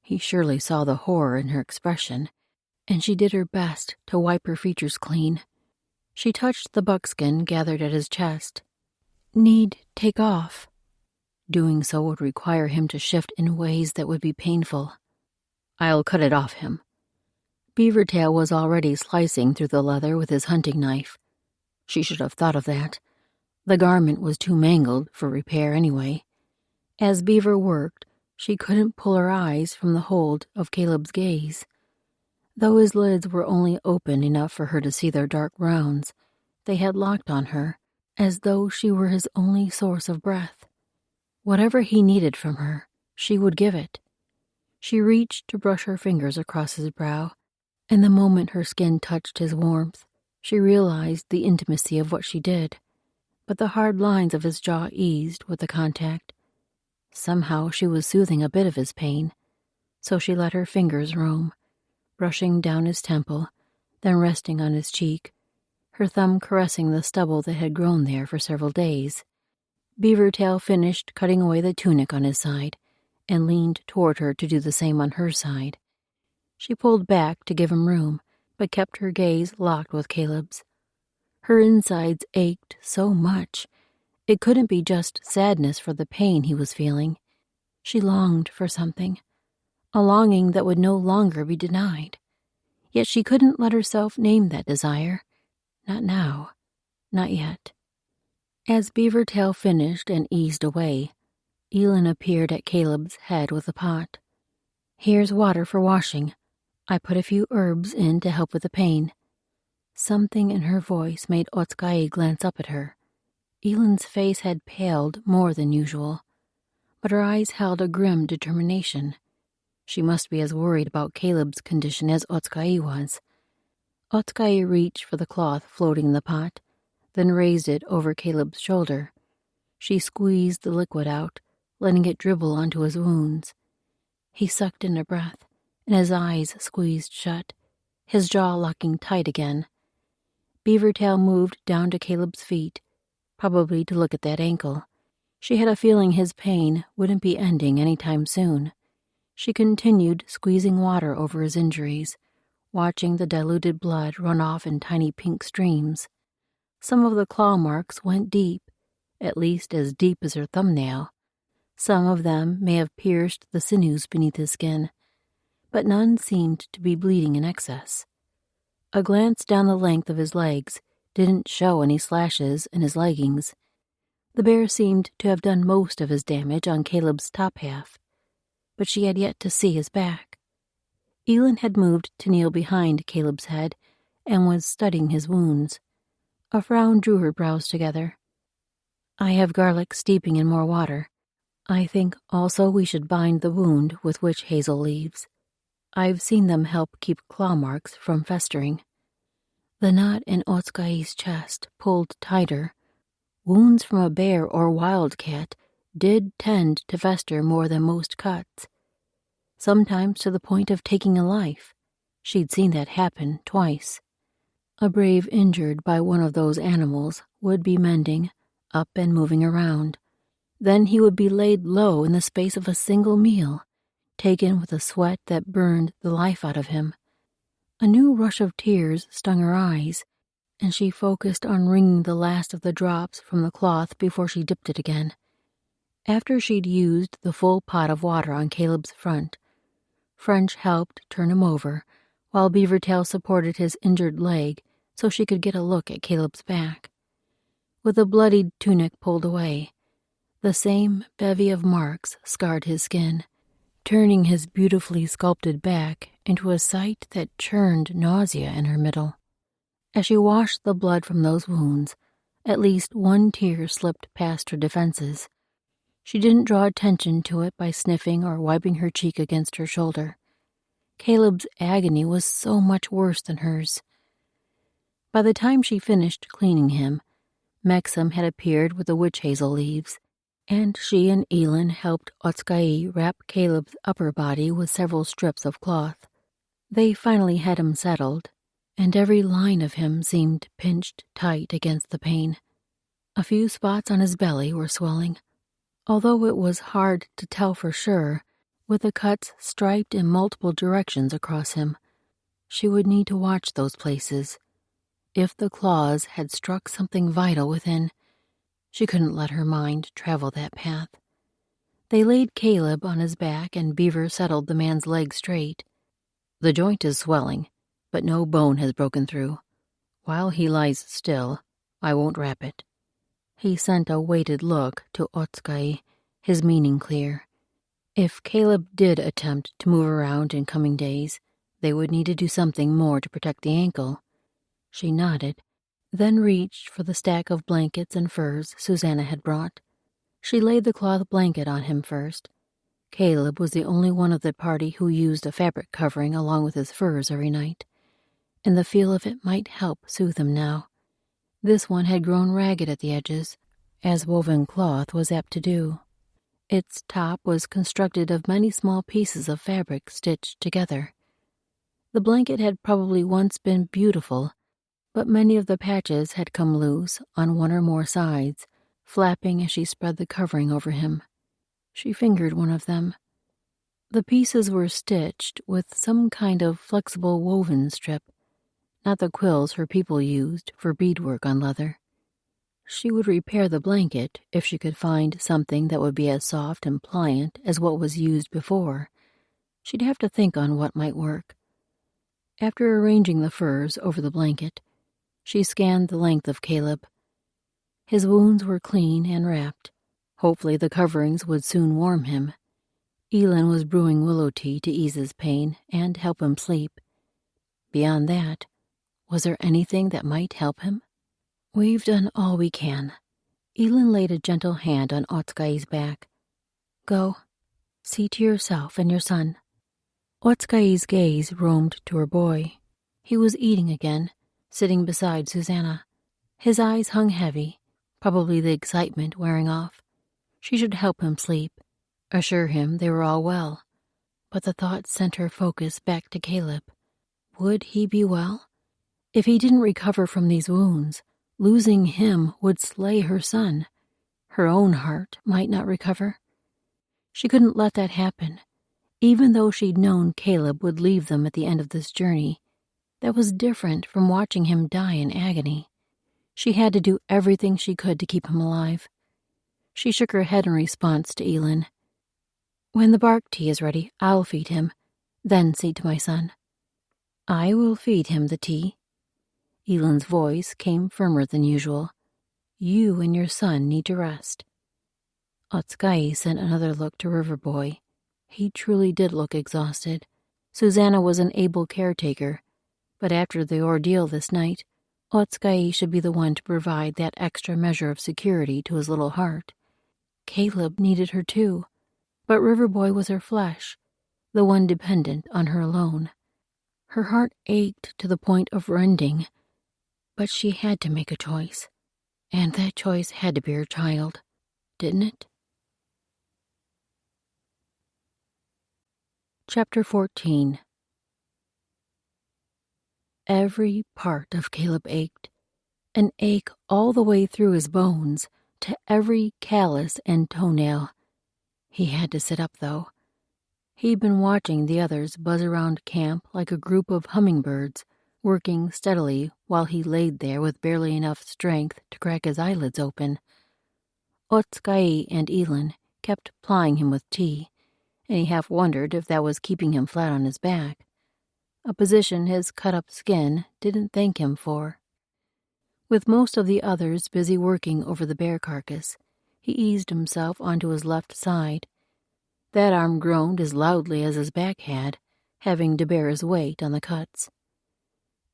He surely saw the horror in her expression, and she did her best to wipe her features clean. She touched the buckskin gathered at his chest. "Need take off." Doing so would require him to shift in ways that would be painful. "I'll cut it off him." Beavertail was already slicing through the leather with his hunting knife. She should have thought of that. The garment was too mangled for repair anyway. As Beaver worked, she couldn't pull her eyes from the hold of Caleb's gaze. Though his lids were only open enough for her to see their dark rounds, they had locked on her, as though she were his only source of breath. Whatever he needed from her, she would give it. She reached to brush her fingers across his brow, and the moment her skin touched his warmth, she realized the intimacy of what she did. But the hard lines of his jaw eased with the contact. Somehow she was soothing a bit of his pain, so she let her fingers roam, brushing down his temple, then resting on his cheek, her thumb caressing the stubble that had grown there for several days. Beavertail finished cutting away the tunic on his side and leaned toward her to do the same on her side. She pulled back to give him room, but kept her gaze locked with Caleb's. Her insides ached so much. It couldn't be just sadness for the pain he was feeling. She longed for something, a longing that would no longer be denied. Yet she couldn't let herself name that desire. Not now. Not yet. As Beavertail finished and eased away, Elin appeared at Caleb's head with a pot. "Here's water for washing. I put a few herbs in to help with the pain." Something in her voice made Otskay glance up at her. Elin's face had paled more than usual, but her eyes held a grim determination. She must be as worried about Caleb's condition as Otska'i was. Otska'i reached for the cloth floating in the pot, then raised it over Caleb's shoulder. She squeezed the liquid out, letting it dribble onto his wounds. He sucked in a breath, and his eyes squeezed shut, his jaw locking tight again. Beavertail moved down to Caleb's feet, probably to look at that ankle. She had a feeling his pain wouldn't be ending any time soon. She continued squeezing water over his injuries, watching the diluted blood run off in tiny pink streams. Some of the claw marks went deep, at least as deep as her thumbnail. Some of them may have pierced the sinews beneath his skin, but none seemed to be bleeding in excess. A glance down the length of his legs didn't show any slashes in his leggings. The bear seemed to have done most of his damage on Caleb's top half, but she had yet to see his back. Elin had moved to kneel behind Caleb's head and was studying his wounds. A frown drew her brows together. "I have garlic steeping in more water. I think also we should bind the wound with witch hazel leaves. I've seen them help keep claw marks from festering." The knot in Otska'i's chest pulled tighter. Wounds from a bear or wildcat did tend to fester more than most cuts, sometimes to the point of taking a life. She'd seen that happen twice. A brave injured by one of those animals would be mending, up and moving around. Then he would be laid low in the space of a single meal, taken with a sweat that burned the life out of him. A new rush of tears stung her eyes, and she focused on wringing the last of the drops from the cloth before she dipped it again. After she'd used the full pot of water on Caleb's front, French helped turn him over, while Beavertail supported his injured leg so she could get a look at Caleb's back. With the bloodied tunic pulled away, the same bevy of marks scarred his skin, turning his beautifully sculpted back into a sight that churned nausea in her middle. As she washed the blood from those wounds, at least one tear slipped past her defenses. She didn't draw attention to it by sniffing or wiping her cheek against her shoulder. Caleb's agony was so much worse than hers. By the time she finished cleaning him, Mexam had appeared with the witch hazel leaves, and she and Elin helped Otska'i wrap Caleb's upper body with several strips of cloth. They finally had him settled, and every line of him seemed pinched tight against the pain. A few spots on his belly were swelling, although it was hard to tell for sure, with the cuts striped in multiple directions across him. She would need to watch those places. If the claws had struck something vital within, she couldn't let her mind travel that path. They laid Caleb on his back, and Beaver settled the man's leg straight. "The joint is swelling, but no bone has broken through. While he lies still, I won't wrap it." He sent a weighted look to Otska'i, his meaning clear. If Caleb did attempt to move around in coming days, they would need to do something more to protect the ankle. She nodded, then reached for the stack of blankets and furs Susanna had brought. She laid the cloth blanket on him first. Caleb was the only one of the party who used a fabric covering along with his furs every night, and the feel of it might help soothe him now. This one had grown ragged at the edges, as woven cloth was apt to do. Its top was constructed of many small pieces of fabric stitched together. The blanket had probably once been beautiful, but many of the patches had come loose on one or more sides, flapping as she spread the covering over him. She fingered one of them. The pieces were stitched with some kind of flexible woven strip, not the quills her people used for beadwork on leather. She would repair the blanket if she could find something that would be as soft and pliant as what was used before. She'd have to think on what might work. After arranging the furs over the blanket, she scanned the length of Caleb. His wounds were clean and wrapped. Hopefully the coverings would soon warm him. Elin was brewing willow tea to ease his pain and help him sleep. Beyond that, was there anything that might help him? "We've done all we can." Elin laid a gentle hand on Otska'i's back. "Go. See to yourself and your son." Otskai's gaze roamed to her boy. He was eating again, sitting beside Susanna. His eyes hung heavy, probably the excitement wearing off. She should help him sleep, assure him they were all well. But the thought sent her focus back to Caleb. Would he be well? If he didn't recover from these wounds, losing him would slay her son. Her own heart might not recover. She couldn't let that happen. Even though she'd known Caleb would leave them at the end of this journey, that was different from watching him die in agony. She had to do everything she could to keep him alive. She shook her head in response to Elin. When the bark tea is ready, I'll feed him, then see to my son. I will feed him the tea. Elin's voice came firmer than usual. You and your son need to rest. Otskai sent another look to Riverboy. He truly did look exhausted. Susanna was an able caretaker, but after the ordeal this night, Otskai should be the one to provide that extra measure of security to his little heart. Caleb needed her too, but Riverboy was her flesh, the one dependent on her alone. Her heart ached to the point of rending, but she had to make a choice, and that choice had to be her child, didn't it? Chapter 14. Every part of Caleb ached, an ache all the way through his bones, to every callus and toenail. He had to sit up, though. He'd been watching the others buzz around camp like a group of hummingbirds, working steadily while he laid there with barely enough strength to crack his eyelids open. Otskai and Elin kept plying him with tea, and he half wondered if that was keeping him flat on his back, a position his cut-up skin didn't thank him for. With most of the others busy working over the bear carcass, he eased himself onto his left side. That arm groaned as loudly as his back had, having to bear his weight on the cuts.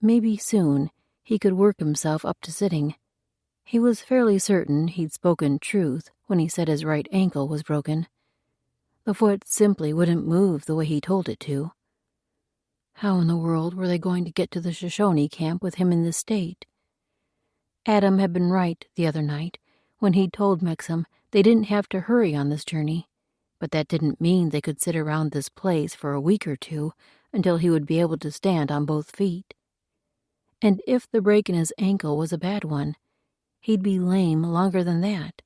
Maybe soon he could work himself up to sitting. He was fairly certain he'd spoken truth when he said his right ankle was broken. The foot simply wouldn't move the way he told it to. How in the world were they going to get to the Shoshone camp with him in this state? Adam had been right the other night when he'd told Mexham they didn't have to hurry on this journey, but that didn't mean they could sit around this place for a week or two until he would be able to stand on both feet. And if the break in his ankle was a bad one, he'd be lame longer than that.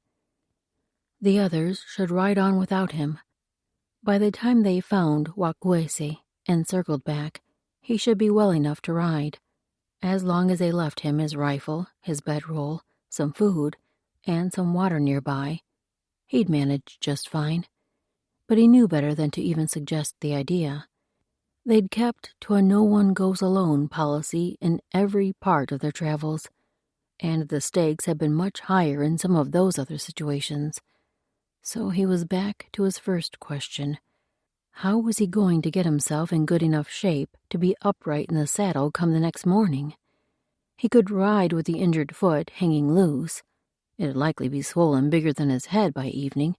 The others should ride on without him. By the time they found Wakwese and circled back, he should be well enough to ride, as long as they left him his rifle, his bedroll, some food, and some water nearby. He'd manage just fine. But he knew better than to even suggest the idea. They'd kept to a no-one-goes-alone policy in every part of their travels, and the stakes had been much higher in some of those other situations. So he was back to his first question. How was he going to get himself in good enough shape to be upright in the saddle come the next morning? He could ride with the injured foot hanging loose. It'd likely be swollen bigger than his head by evening,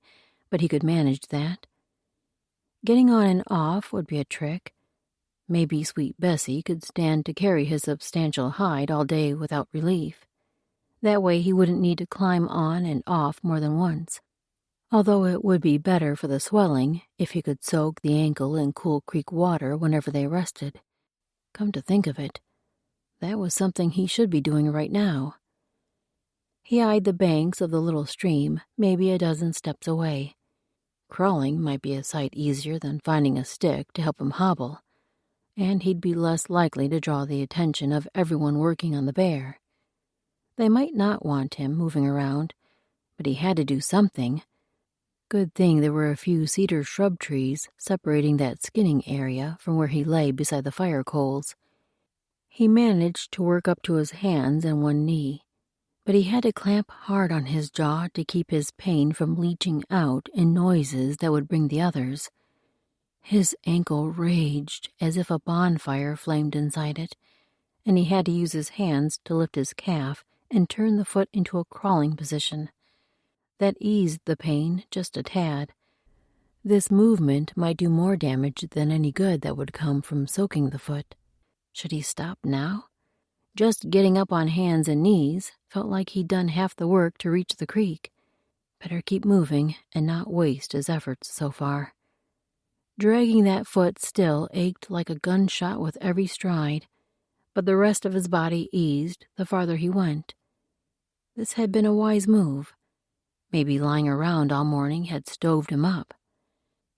but he could manage that. Getting on and off would be a trick. Maybe Sweet Bessie could stand to carry his substantial hide all day without relief. That way he wouldn't need to climb on and off more than once. Although it would be better for the swelling if he could soak the ankle in cool creek water whenever they rested. Come to think of it, that was something he should be doing right now. He eyed the banks of the little stream, maybe a dozen steps away. Crawling might be a sight easier than finding a stick to help him hobble, and he'd be less likely to draw the attention of everyone working on the bear. They might not want him moving around, but he had to do something. Good thing there were a few cedar shrub trees separating that skinning area from where he lay beside the fire coals. He managed to work up to his hands and one knee, but he had to clamp hard on his jaw to keep his pain from leaching out in noises that would bring the others. His ankle raged as if a bonfire flamed inside it, and he had to use his hands to lift his calf and turn the foot into a crawling position. That eased the pain just a tad. This movement might do more damage than any good that would come from soaking the foot. Should he stop now? Just getting up on hands and knees felt like he'd done half the work to reach the creek. Better keep moving and not waste his efforts so far. Dragging that foot still ached like a gunshot with every stride, but the rest of his body eased the farther he went. This had been a wise move. Maybe lying around all morning had stoved him up.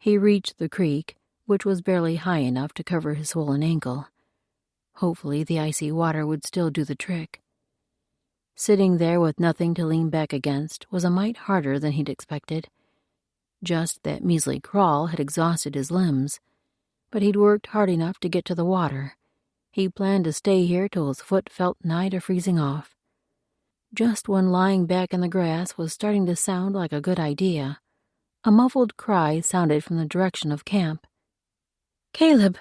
He reached the creek, which was barely high enough to cover his swollen ankle. Hopefully the icy water would still do the trick. Sitting there with nothing to lean back against was a mite harder than he'd expected. Just that measly crawl had exhausted his limbs, but he'd worked hard enough to get to the water. He planned to stay here till his foot felt nigh to freezing off. Just when lying back in the grass was starting to sound like a good idea, a muffled cry sounded from the direction of camp. "Caleb!"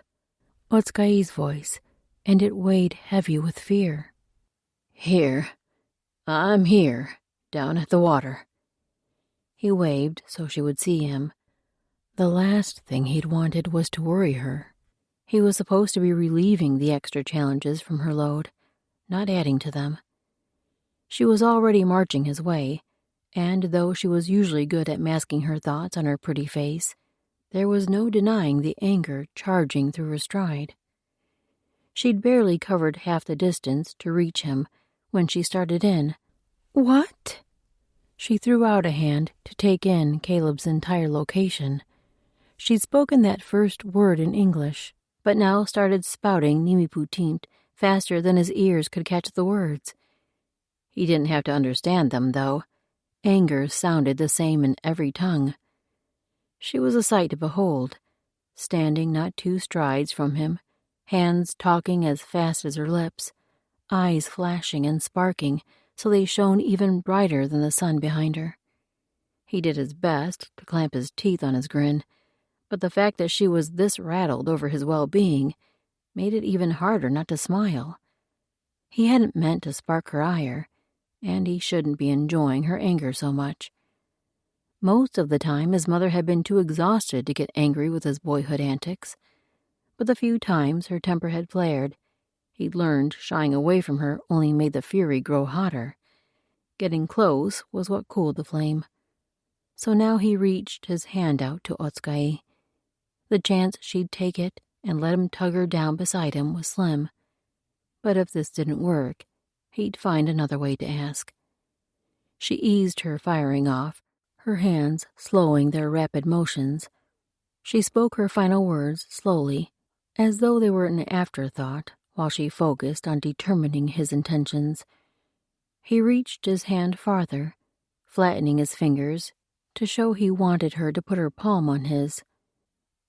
Otskai's voice, and it weighed heavy with fear. "Here. I'm here, down at the water." He waved so she would see him. The last thing he'd wanted was to worry her. He was supposed to be relieving the extra challenges from her load, not adding to them. She was already marching his way, and though she was usually good at masking her thoughts on her pretty face, there was no denying the anger charging through her stride. She'd barely covered half the distance to reach him when she started in. "What?" She threw out a hand to take in Caleb's entire location. She'd spoken that first word in English, but now started spouting Nimiputint faster than his ears could catch the words. He didn't have to understand them, though. Anger sounded the same in every tongue. She was a sight to behold, standing not 2 strides from him, hands talking as fast as her lips, eyes flashing and sparking so they shone even brighter than the sun behind her. He did his best to clamp his teeth on his grin, but the fact that she was this rattled over his well-being made it even harder not to smile. He hadn't meant to spark her ire, and he shouldn't be enjoying her anger so much. Most of the time his mother had been too exhausted to get angry with his boyhood antics, but the few times her temper had flared, he'd learned shying away from her only made the fury grow hotter. Getting close was what cooled the flame. So now he reached his hand out to Otskai. The chance she'd take it and let him tug her down beside him was slim. But if this didn't work, he'd find another way to ask. She eased her firing off, her hands slowing their rapid motions. She spoke her final words slowly, as though they were an afterthought, while she focused on determining his intentions. He reached his hand farther, flattening his fingers to show he wanted her to put her palm on his.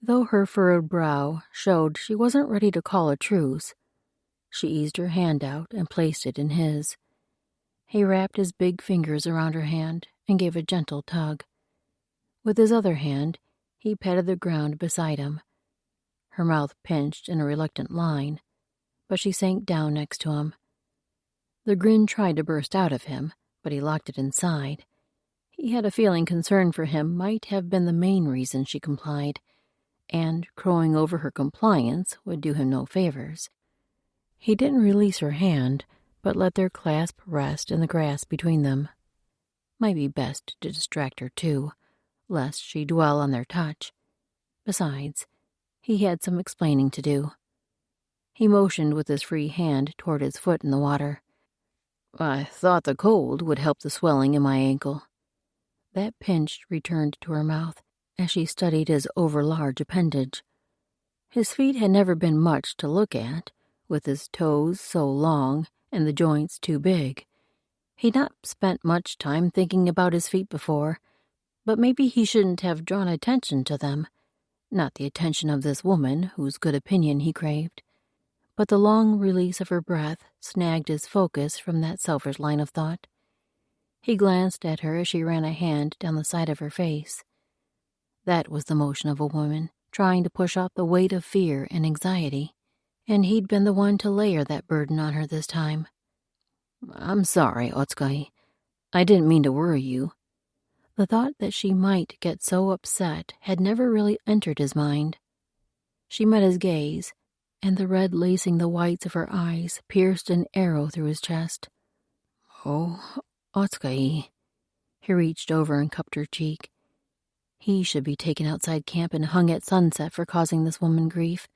Though her furrowed brow showed she wasn't ready to call a truce, she eased her hand out and placed it in his. He wrapped his big fingers around her hand and gave a gentle tug. With his other hand, he patted the ground beside him. Her mouth pinched in a reluctant line, but she sank down next to him. The grin tried to burst out of him, but he locked it inside. He had a feeling concern for him might have been the main reason she complied, and crowing over her compliance would do him no favors. He didn't release her hand, but let their clasp rest in the grass between them. Might be best to distract her, too, lest she dwell on their touch. Besides, he had some explaining to do. He motioned with his free hand toward his foot in the water. "I thought the cold would help the swelling in my ankle." That pinch returned to her mouth as she studied his overlarge appendage. His feet had never been much to look at, with his toes so long and the joints too big. He'd not spent much time thinking about his feet before, but maybe he shouldn't have drawn attention to them. Not the attention of this woman whose good opinion he craved. But the long release of her breath snagged his focus from that selfish line of thought. He glanced at her as she ran a hand down the side of her face. That was the motion of a woman trying to push off the weight of fear and anxiety, and he'd been the one to layer that burden on her this time. "I'm sorry, Otskai. I didn't mean to worry you." The thought that she might get so upset had never really entered his mind. She met his gaze, and the red lacing the whites of her eyes pierced an arrow through his chest. "Oh, Otsukai." He reached over and cupped her cheek. He should be taken outside camp and hung at sunset for causing this woman grief.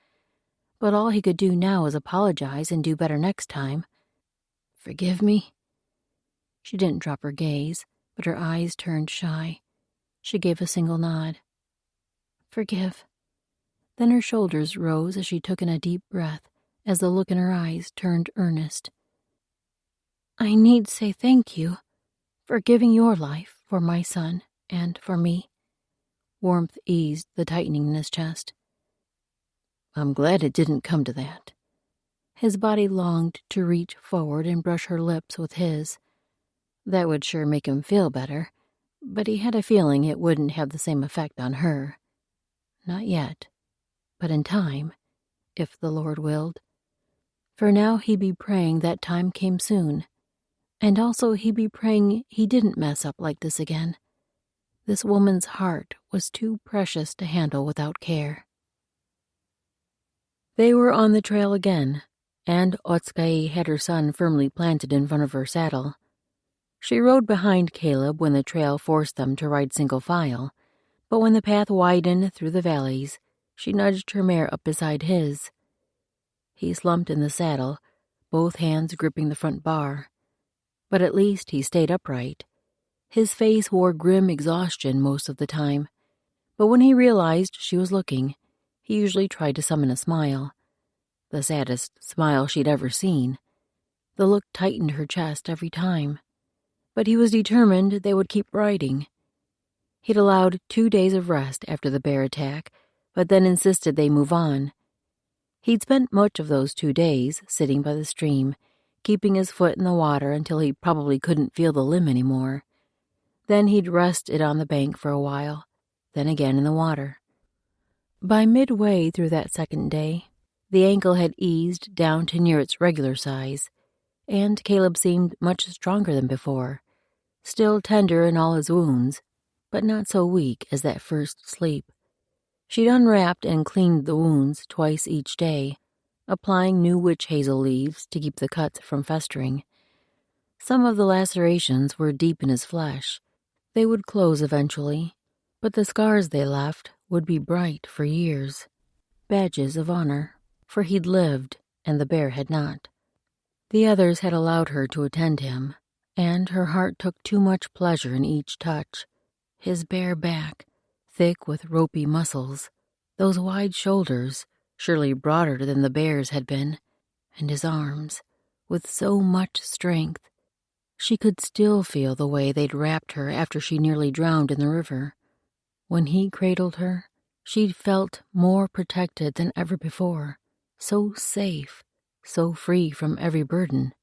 But all he could do now was apologize and do better next time. "Forgive me?" She didn't drop her gaze, but her eyes turned shy. She gave a single nod. "Forgive." Then her shoulders rose as she took in a deep breath, as the look in her eyes turned earnest. "I need say thank you for giving your life for my son and for me." Warmth eased the tightening in his chest. "I'm glad it didn't come to that." His body longed to reach forward and brush her lips with his. That would sure make him feel better, but he had a feeling it wouldn't have the same effect on her. Not yet, but in time, if the Lord willed. For now he'd be praying that time came soon, and also he'd be praying he didn't mess up like this again. This woman's heart was too precious to handle without care. They were on the trail again, and Otsukai had her son firmly planted in front of her saddle. She rode behind Caleb when the trail forced them to ride single file, but when the path widened through the valleys, she nudged her mare up beside his. He slumped in the saddle, both hands gripping the front bar. But at least he stayed upright. His face wore grim exhaustion most of the time, but when he realized she was looking, he usually tried to summon a smile. The saddest smile she'd ever seen. The look tightened her chest every time. But he was determined they would keep riding. He'd allowed 2 days of rest after the bear attack, but then insisted they move on. He'd spent much of those 2 days sitting by the stream, keeping his foot in the water until he probably couldn't feel the limb anymore. Then he'd rest it on the bank for a while, then again in the water. By midway through that second day, the ankle had eased down to near its regular size, and Caleb seemed much stronger than before, still tender in all his wounds, but not so weak as that first sleep. She'd unwrapped and cleaned the wounds twice each day, applying new witch hazel leaves to keep the cuts from festering. Some of the lacerations were deep in his flesh. They would close eventually, but the scars they left would be bright for years. Badges of honor, for he'd lived and the bear had not. The others had allowed her to attend him, and her heart took too much pleasure in each touch. His bare back, thick with ropey muscles, those wide shoulders, surely broader than the bear's had been, and his arms, with so much strength. She could still feel the way they'd wrapped her after she nearly drowned in the river. When he cradled her, she'd felt more protected than ever before, so safe, so free from every burden.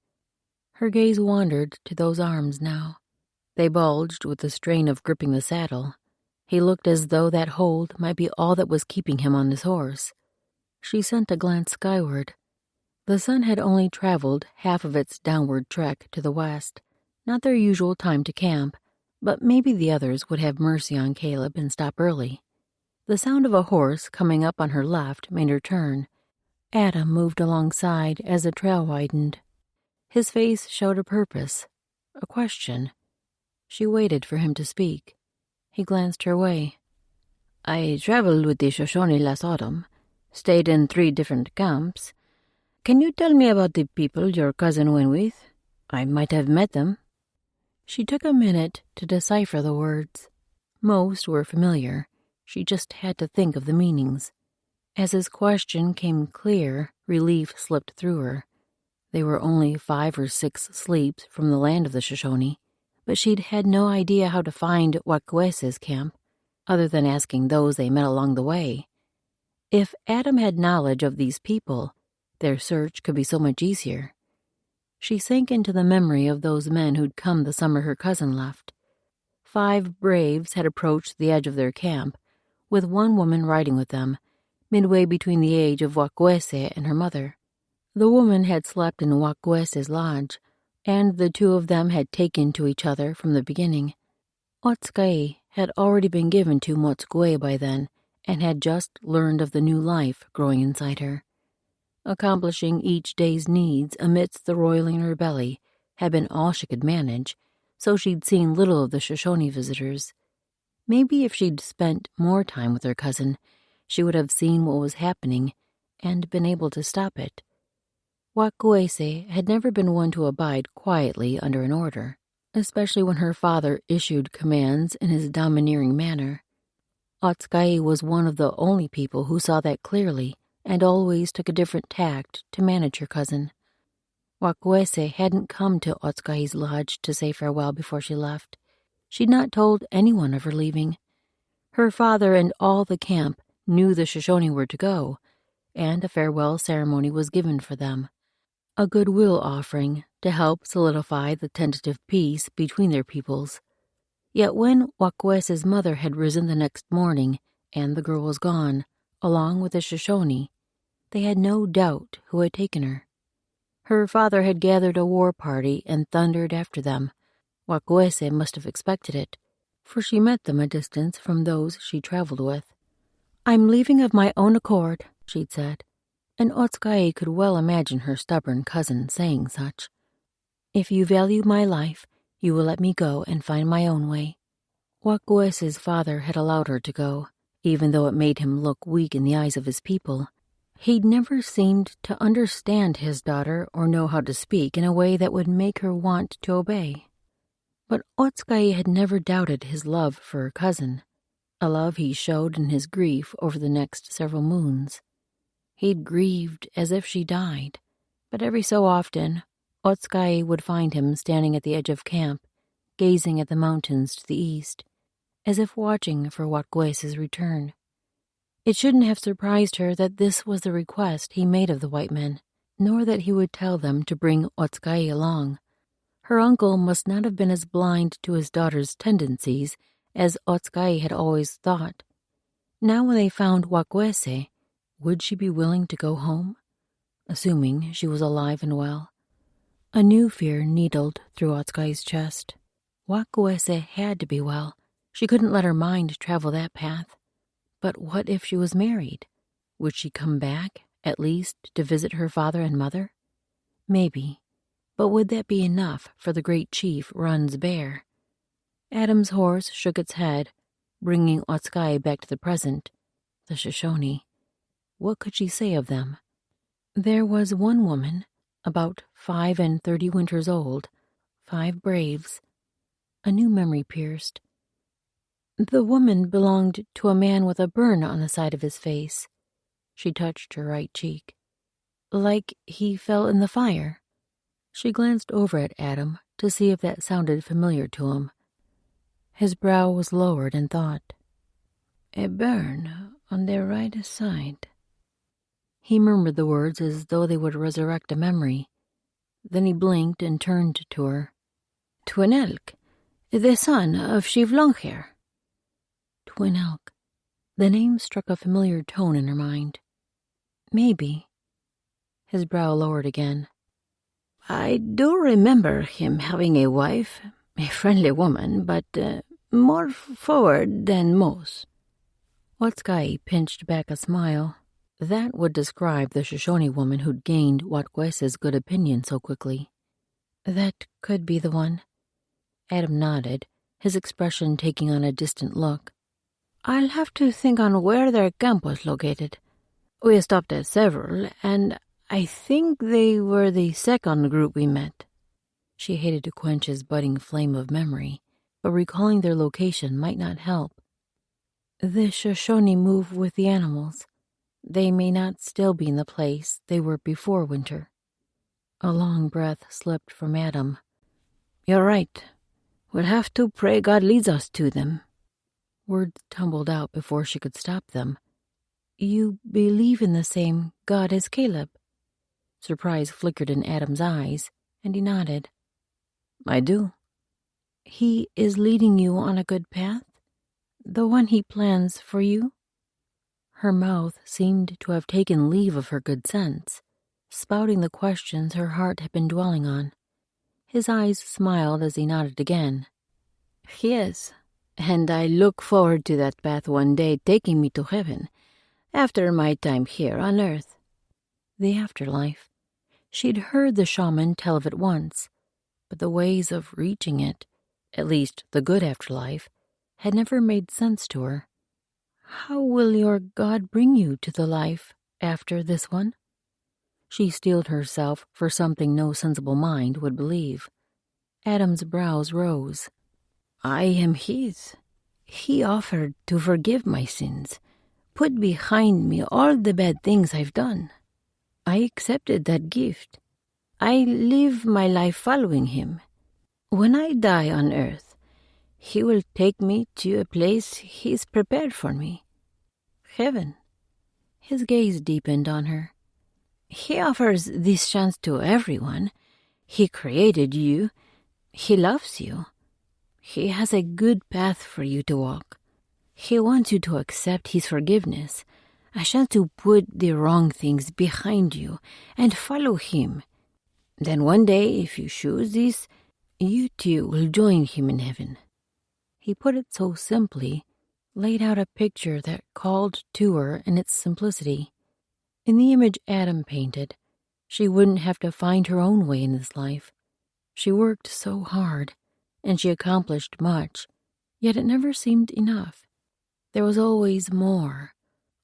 Her gaze wandered to those arms now. They bulged with the strain of gripping the saddle. He looked as though that hold might be all that was keeping him on his horse. She sent a glance skyward. The sun had only traveled half of its downward trek to the west, not their usual time to camp, but maybe the others would have mercy on Caleb and stop early. The sound of a horse coming up on her left made her turn. Adam moved alongside as the trail widened. His face showed a purpose, a question. She waited for him to speak. He glanced her way. "I traveled with the Shoshone last autumn, stayed in 3 different camps. Can you tell me about the people your cousin went with? I might have met them." She took a minute to decipher the words. Most were familiar. She just had to think of the meanings. As his question came clear, relief slipped through her. They were only 5 or 6 sleeps from the land of the Shoshone, but she'd had no idea how to find Wakwese's camp, other than asking those they met along the way. If Adam had knowledge of these people, their search could be so much easier. She sank into the memory of those men who'd come the summer her cousin left. 5 braves had approached the edge of their camp, with one woman riding with them, midway between the age of Wakwese and her mother. The woman had slept in Wakwese's lodge, and the 2 of them had taken to each other from the beginning. Otsukai had already been given to Motsukue by then and had just learned of the new life growing inside her. Accomplishing each day's needs amidst the roiling in her belly had been all she could manage, so she'd seen little of the Shoshone visitors. Maybe if she'd spent more time with her cousin, she would have seen what was happening and been able to stop it. Wakuese had never been one to abide quietly under an order, especially when her father issued commands in his domineering manner. Otsukai was one of the only people who saw that clearly and always took a different tact to manage her cousin. Wakuese hadn't come to Otsukai's lodge to say farewell before she left. She'd not told anyone of her leaving. Her father and all the camp knew the Shoshone were to go, and a farewell ceremony was given for them, a goodwill offering to help solidify the tentative peace between their peoples. Yet when Wakuese's mother had risen the next morning and the girl was gone, along with the Shoshone, they had no doubt who had taken her. Her father had gathered a war party and thundered after them. Wakuese must have expected it, for she met them a distance from those she traveled with. "I'm leaving of my own accord," she'd said, and Otsukai could well imagine her stubborn cousin saying such. "If you value my life, you will let me go and find my own way." Wakuese's father had allowed her to go, even though it made him look weak in the eyes of his people. He'd never seemed to understand his daughter or know how to speak in a way that would make her want to obey. But Otsukai had never doubted his love for her cousin, a love he showed in his grief over the next several moons. He'd grieved as if she died, but every so often, Otsukai would find him standing at the edge of camp, gazing at the mountains to the east, as if watching for Wakuese's return. It shouldn't have surprised her that this was the request he made of the white men, nor that he would tell them to bring Otsukai along. Her uncle must not have been as blind to his daughter's tendencies as Otsukai had always thought. Now when they found Wakuese, would she be willing to go home? Assuming she was alive and well. A new fear needled through Otsukai's chest. Wakuese had to be well. She couldn't let her mind travel that path. But what if she was married? Would she come back, at least to visit her father and mother? Maybe. But would that be enough for the great chief Run's bear? Adam's horse shook its head, bringing Otsukai back to the present, the Shoshone. What could she say of them? There was one woman, about 35 winters old, 5 braves. A new memory pierced. The woman belonged to a man with a burn on the side of his face. She touched her right cheek. Like he fell in the fire. She glanced over at Adam to see if that sounded familiar to him. His brow was lowered in thought. "A burn on their right side." He murmured the words as though they would resurrect a memory. Then he blinked and turned to her. "Twin Elk, the son of Chief Longhair." Twin Elk. The name struck a familiar tone in her mind. Maybe. His brow lowered again. "I do remember him having a wife, a friendly woman, but more forward than most." Otsukai pinched back a smile. That would describe the Shoshone woman who'd gained Wakuese's good opinion so quickly. "That could be the one." Adam nodded, his expression taking on a distant look. "I'll have to think on where their camp was located. We stopped at several, and I think they were the second group we met." She hated to quench his budding flame of memory, but recalling their location might not help. The Shoshone move with the animals. They may not still be in the place they were before winter. A long breath slipped from Adam. "You're right. We'll have to pray God leads us to them." Words tumbled out before she could stop them. "You believe in the same God as Caleb?" Surprise flickered in Adam's eyes, and he nodded. "I do." "He is leading you on a good path? The one he plans for you?" Her mouth seemed to have taken leave of her good sense, spouting the questions her heart had been dwelling on. His eyes smiled as he nodded again. "He is. And I look forward to that path one day taking me to heaven, after my time here on earth. The afterlife. She'd heard the shaman tell of it once, but the ways of reaching it, at least the good afterlife, had never made sense to her. How will your God bring you to the life after this one? She steeled herself for something no sensible mind would believe. Adam's brows rose. I am his. He offered to forgive my sins, put behind me all the bad things I've done. I accepted that gift. I live my life following him. When I die on earth, he will take me to a place he's prepared for me. Heaven. His gaze deepened on her. He offers this chance to everyone. He created you. He loves you. He has a good path for you to walk. He wants you to accept his forgiveness, a chance to put the wrong things behind you and follow him. Then one day, if you choose this, you too will join him in heaven. He put it so simply, laid out a picture that called to her in its simplicity. In the image Adam painted, she wouldn't have to find her own way in this life. She worked so hard, and she accomplished much, yet it never seemed enough. There was always more,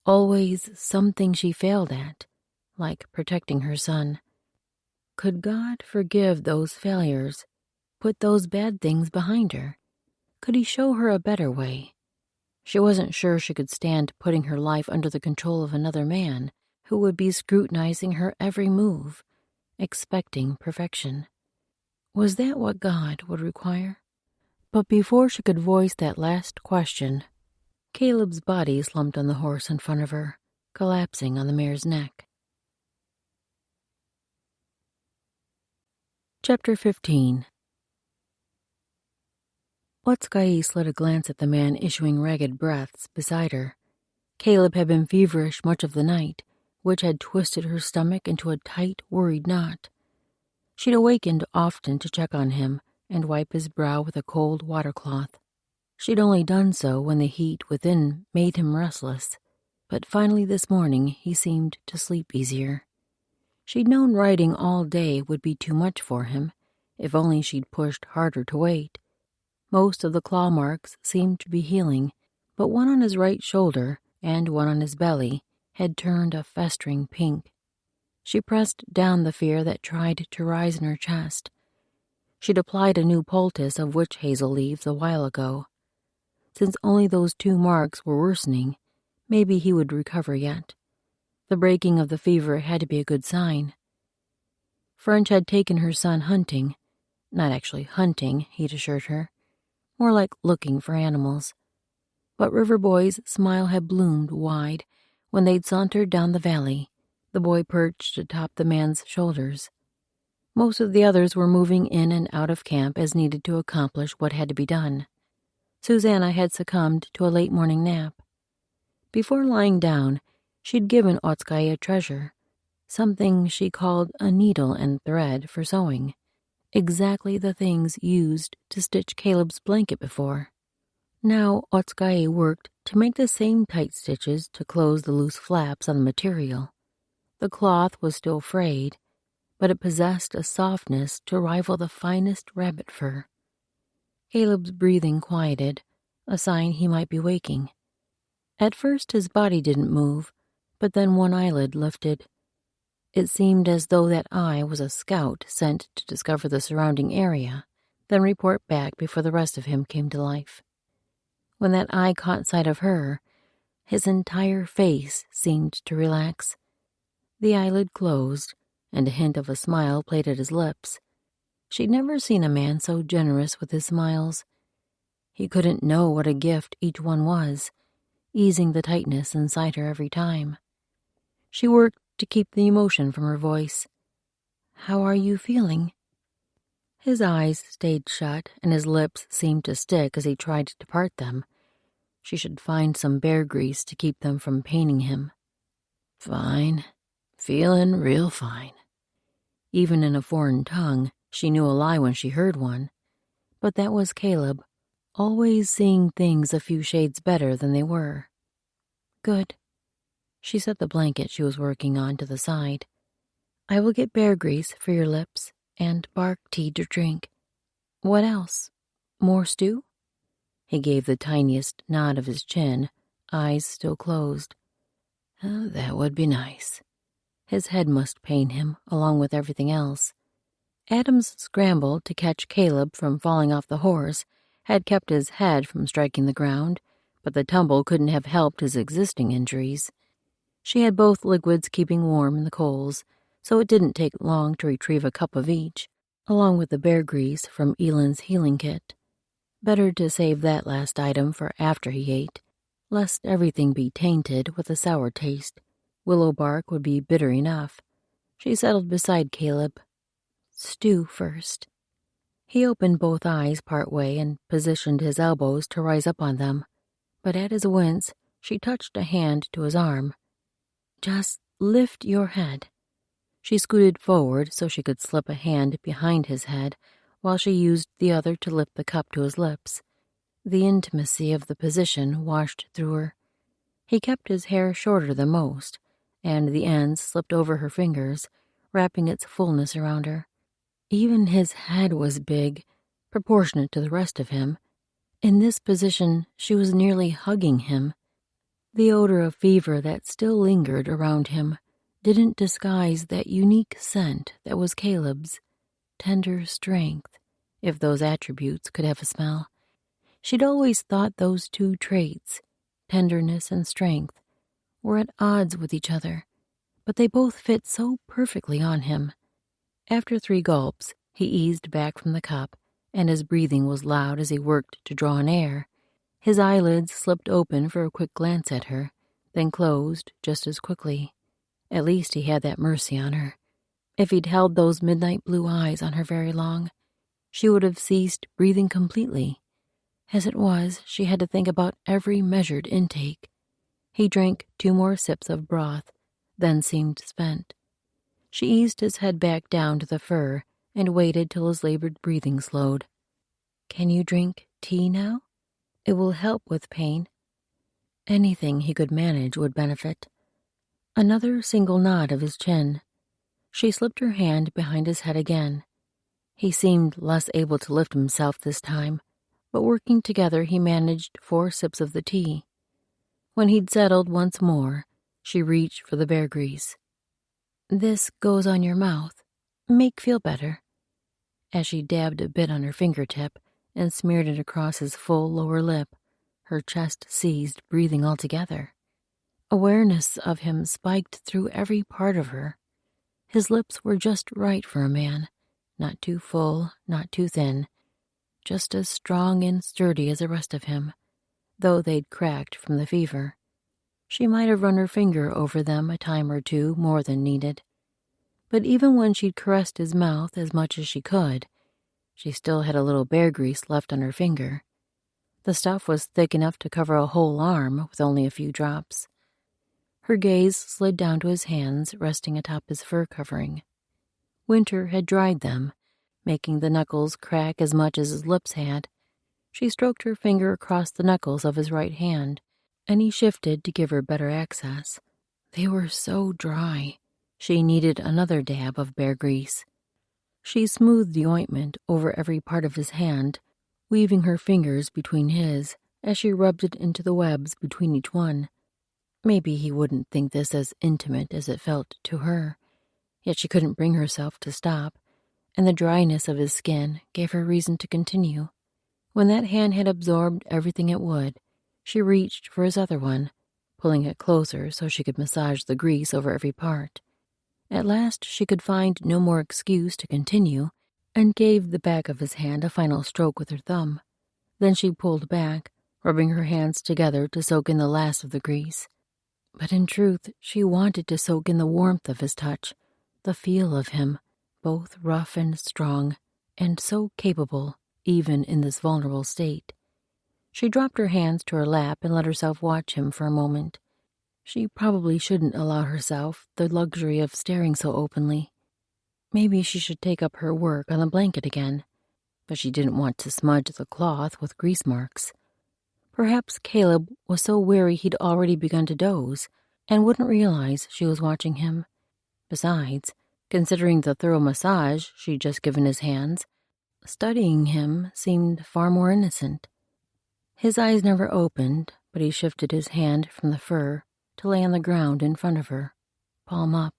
always something she failed at, like protecting her son. Could God forgive those failures, put those bad things behind her? Could he show her a better way? She wasn't sure she could stand putting her life under the control of another man who would be scrutinizing her every move, expecting perfection. Was that what God would require? But before she could voice that last question, Caleb's body slumped on the horse in front of her, collapsing on the mare's neck. Chapter 15. Otskay slid a glance at the man issuing ragged breaths beside her. Caleb had been feverish much of the night, which had twisted her stomach into a tight, worried knot. She'd awakened often to check on him and wipe his brow with a cold watercloth. She'd only done so when the heat within made him restless, but finally this morning he seemed to sleep easier. She'd known riding all day would be too much for him, if only she'd pushed harder to wait. Most of the claw marks seemed to be healing, but one on his right shoulder and one on his belly had turned a festering pink. She pressed down the fear that tried to rise in her chest. She'd applied a new poultice of witch hazel leaves a while ago. Since only those 2 marks were worsening, maybe he would recover yet. The breaking of the fever had to be a good sign. French had taken her son hunting. Not actually hunting, he'd assured her. More like looking for animals. But River Boy's smile had bloomed wide when they'd sauntered down the valley, the boy perched atop the man's shoulders. Most of the others were moving in and out of camp as needed to accomplish what had to be done. Susanna had succumbed to a late morning nap. Before lying down, she'd given Otskay a treasure, something she called a needle and thread for sewing, exactly the things used to stitch Caleb's blanket before. Now Otskay worked to make the same tight stitches to close the loose flaps on the material. The cloth was still frayed, but it possessed a softness to rival the finest rabbit fur. Caleb's breathing quieted, a sign he might be waking. At first his body didn't move, but then one eyelid lifted. It seemed as though that eye was a scout sent to discover the surrounding area, then report back before the rest of him came to life. When that eye caught sight of her, his entire face seemed to relax. The eyelid closed, and a hint of a smile played at his lips. She'd never seen a man so generous with his smiles. He couldn't know what a gift each one was, easing the tightness inside her every time. She worked to keep the emotion from her voice. "How are you feeling?" His eyes stayed shut, and his lips seemed to stick as he tried to part them. She should find some bear grease to keep them from paining him. "Fine. Feeling real fine." Even in a foreign tongue, she knew a lie when she heard one. But that was Caleb, always seeing things a few shades better than they were. Good. She set the blanket she was working on to the side. I will get bear grease for your lips and bark tea to drink. What else? More stew? He gave the tiniest nod of his chin, eyes still closed. That would be nice. His head must pain him, along with everything else. Adam's scramble to catch Caleb from falling off the horse had kept his head from striking the ground, but the tumble couldn't have helped his existing injuries. She had both liquids keeping warm in the coals, so it didn't take long to retrieve a cup of each, along with the bear grease from Ellen's healing kit. Better to save that last item for after he ate, lest everything be tainted with a sour taste. Willow bark would be bitter enough. She settled beside Caleb. Stew first. He opened both eyes part way and positioned his elbows to rise up on them, but at his wince, she touched a hand to his arm. Just lift your head. She scooted forward so she could slip a hand behind his head while she used the other to lift the cup to his lips. The intimacy of the position washed through her. He kept his hair shorter than most, and the ends slipped over her fingers, wrapping its fullness around her. Even his head was big, proportionate to the rest of him. In this position, she was nearly hugging him. The odor of fever that still lingered around him didn't disguise that unique scent that was Caleb's. Tender strength, if those attributes could have a smell. She'd always thought those two traits, tenderness and strength, were at odds with each other, but they both fit so perfectly on him. After 3 gulps, he eased back from the cup, and his breathing was loud as he worked to draw in air. His eyelids slipped open for a quick glance at her, then closed just as quickly. At least he had that mercy on her. If he'd held those midnight blue eyes on her very long, she would have ceased breathing completely. As it was, she had to think about every measured intake. He drank 2 more sips of broth, then seemed spent. She eased his head back down to the fur and waited till his labored breathing slowed. Can you drink tea now? It will help with pain. Anything he could manage would benefit. Another single nod of his chin. She slipped her hand behind his head again. He seemed less able to lift himself this time, but working together he managed 4 sips of the tea. When he'd settled once more, she reached for the bear grease. This goes on your mouth. Make feel better. As she dabbed a bit on her fingertip and smeared it across his full lower lip, her chest seized breathing altogether. Awareness of him spiked through every part of her. His lips were just right for a man, not too full, not too thin, just as strong and sturdy as the rest of him, though they'd cracked from the fever. She might have run her finger over them a time or 2 more than needed. But even when she'd caressed his mouth as much as she could, she still had a little bear grease left on her finger. The stuff was thick enough to cover a whole arm with only a few drops. Her gaze slid down to his hands resting atop his fur covering. Winter had dried them, making the knuckles crack as much as his lips had. She stroked her finger across the knuckles of his right hand, and he shifted to give her better access. They were so dry. She needed another dab of bear grease. She smoothed the ointment over every part of his hand, weaving her fingers between his as she rubbed it into the webs between each one. Maybe he wouldn't think this as intimate as it felt to her, yet she couldn't bring herself to stop, and the dryness of his skin gave her reason to continue. When that hand had absorbed everything it would, she reached for his other one, pulling it closer so she could massage the grease over every part. At last she could find no more excuse to continue, and gave the back of his hand a final stroke with her thumb. Then she pulled back, rubbing her hands together to soak in the last of the grease. But in truth, she wanted to soak in the warmth of his touch, the feel of him, both rough and strong, and so capable, even in this vulnerable state. She dropped her hands to her lap and let herself watch him for a moment. She probably shouldn't allow herself the luxury of staring so openly. Maybe she should take up her work on the blanket again. but she didn't want to smudge the cloth with grease marks. Perhaps Caleb was so weary he'd already begun to doze and wouldn't realize she was watching him. Besides, considering the thorough massage she'd just given his hands, studying him seemed far more innocent. His eyes never opened, but he shifted his hand from the fur to lay on the ground in front of her, palm up.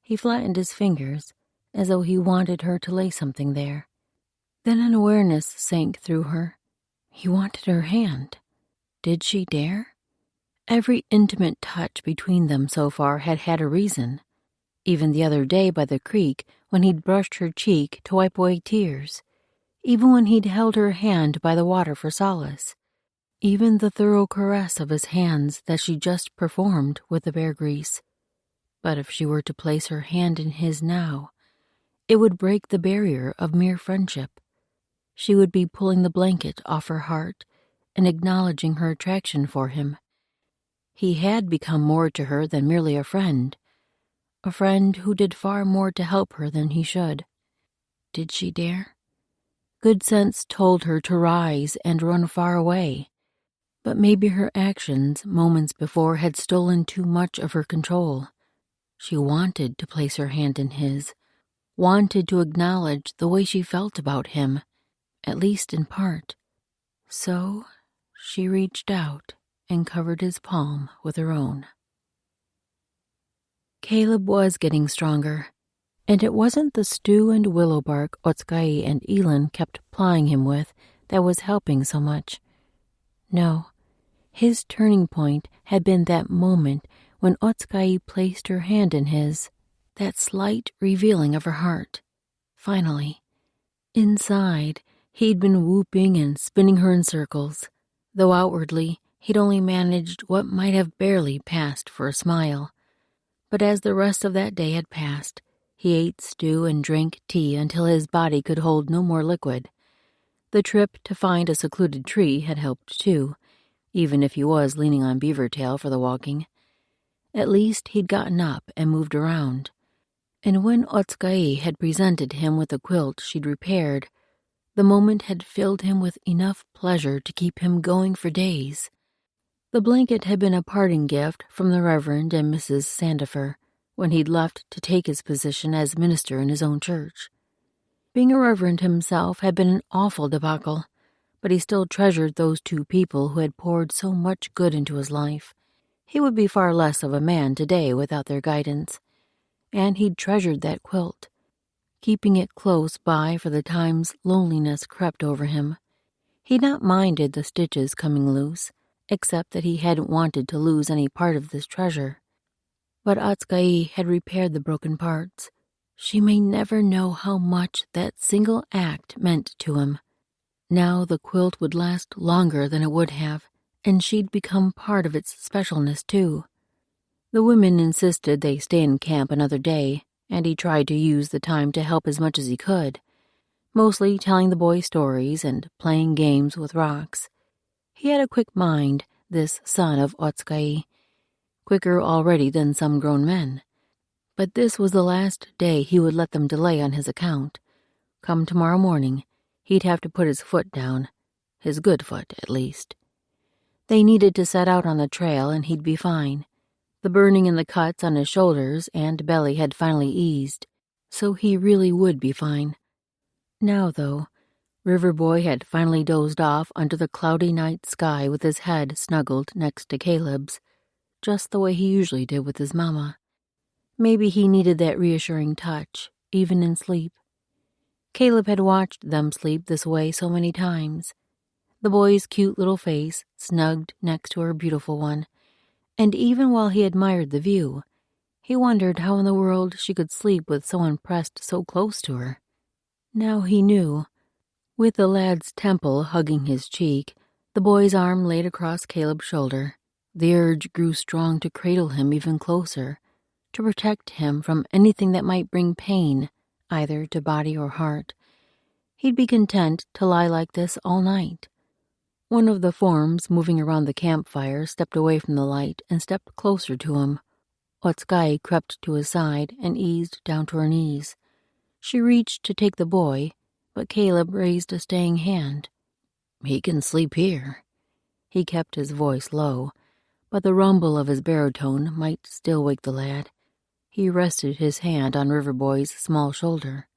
He flattened his fingers as though he wanted her to lay something there. Then an awareness sank through her. He wanted her hand. Did she dare? Every intimate touch between them so far had had a reason. Even the other day by the creek, when he'd brushed her cheek to wipe away tears. Even when he'd held her hand by the water for solace. Even the thorough caress of his hands that she just performed with the bear grease. But if she were to place her hand in his now, it would break the barrier of mere friendship. She would be pulling the blanket off her heart and acknowledging her attraction for him. He had become more to her than merely a friend who did far more to help her than he should. Did she dare? Good sense told her to rise and run far away, but maybe her actions moments before had stolen too much of her control. She wanted to place her hand in his, wanted to acknowledge the way she felt about him, at least in part. So she reached out and covered his palm with her own. Caleb was getting stronger, and it wasn't the stew and willow bark Otskay and Elin kept plying him with that was helping so much. No, his turning point had been that moment when Otskay placed her hand in his, that slight revealing of her heart. Finally, inside, he'd been whooping and spinning her in circles, though outwardly he'd only managed what might have barely passed for a smile. But as the rest of that day had passed, he ate stew and drank tea until his body could hold no more liquid. The trip to find a secluded tree had helped too, even if he was leaning on Beavertail for the walking. At least he'd gotten up and moved around. And when Otskay had presented him with the quilt she'd repaired, the moment had filled him with enough pleasure to keep him going for days. The blanket had been a parting gift from the Reverend and Mrs. Sandifer when he'd left to take his position as minister in his own church. Being a reverend himself had been an awful debacle, but he still treasured those two people who had poured so much good into his life. He would be far less of a man today without their guidance, and he'd treasured that quilt, keeping it close by for the times loneliness crept over him. He'd not minded the stitches coming loose, except that he hadn't wanted to lose any part of this treasure. But Otskay had repaired the broken parts. She may never know how much that single act meant to him. Now the quilt would last longer than it would have, and she'd become part of its specialness too. The women insisted they stay in camp another day, and he tried to use the time to help as much as he could, mostly telling the boys stories and playing games with rocks. He had a quick mind, this son of Otskay, quicker already than some grown men. But this was the last day he would let them delay on his account. Come tomorrow morning, he'd have to put his foot down, his good foot at least. They needed to set out on the trail and he'd be fine. The burning and the cuts on his shoulders and belly had finally eased, so he really would be fine. Now, though, River Boy had finally dozed off under the cloudy night sky with his head snuggled next to Caleb's, just the way he usually did with his mama. Maybe he needed that reassuring touch, even in sleep. Caleb had watched them sleep this way so many times. The boy's cute little face snugged next to her beautiful one, and even while he admired the view, he wondered how in the world she could sleep with someone pressed so close to her. Now he knew. With the lad's temple hugging his cheek, the boy's arm laid across Caleb's shoulder, the urge grew strong to cradle him even closer, to protect him from anything that might bring pain, either to body or heart. He'd be content to lie like this all night. One of the forms moving around the campfire stepped away from the light and stepped closer to him. Otskay crept to his side and eased down to her knees. She reached to take the boy, but Caleb raised a staying hand. "He can sleep here." He kept his voice low, but the rumble of his baritone might still wake the lad. He rested his hand on Riverboy's small shoulder.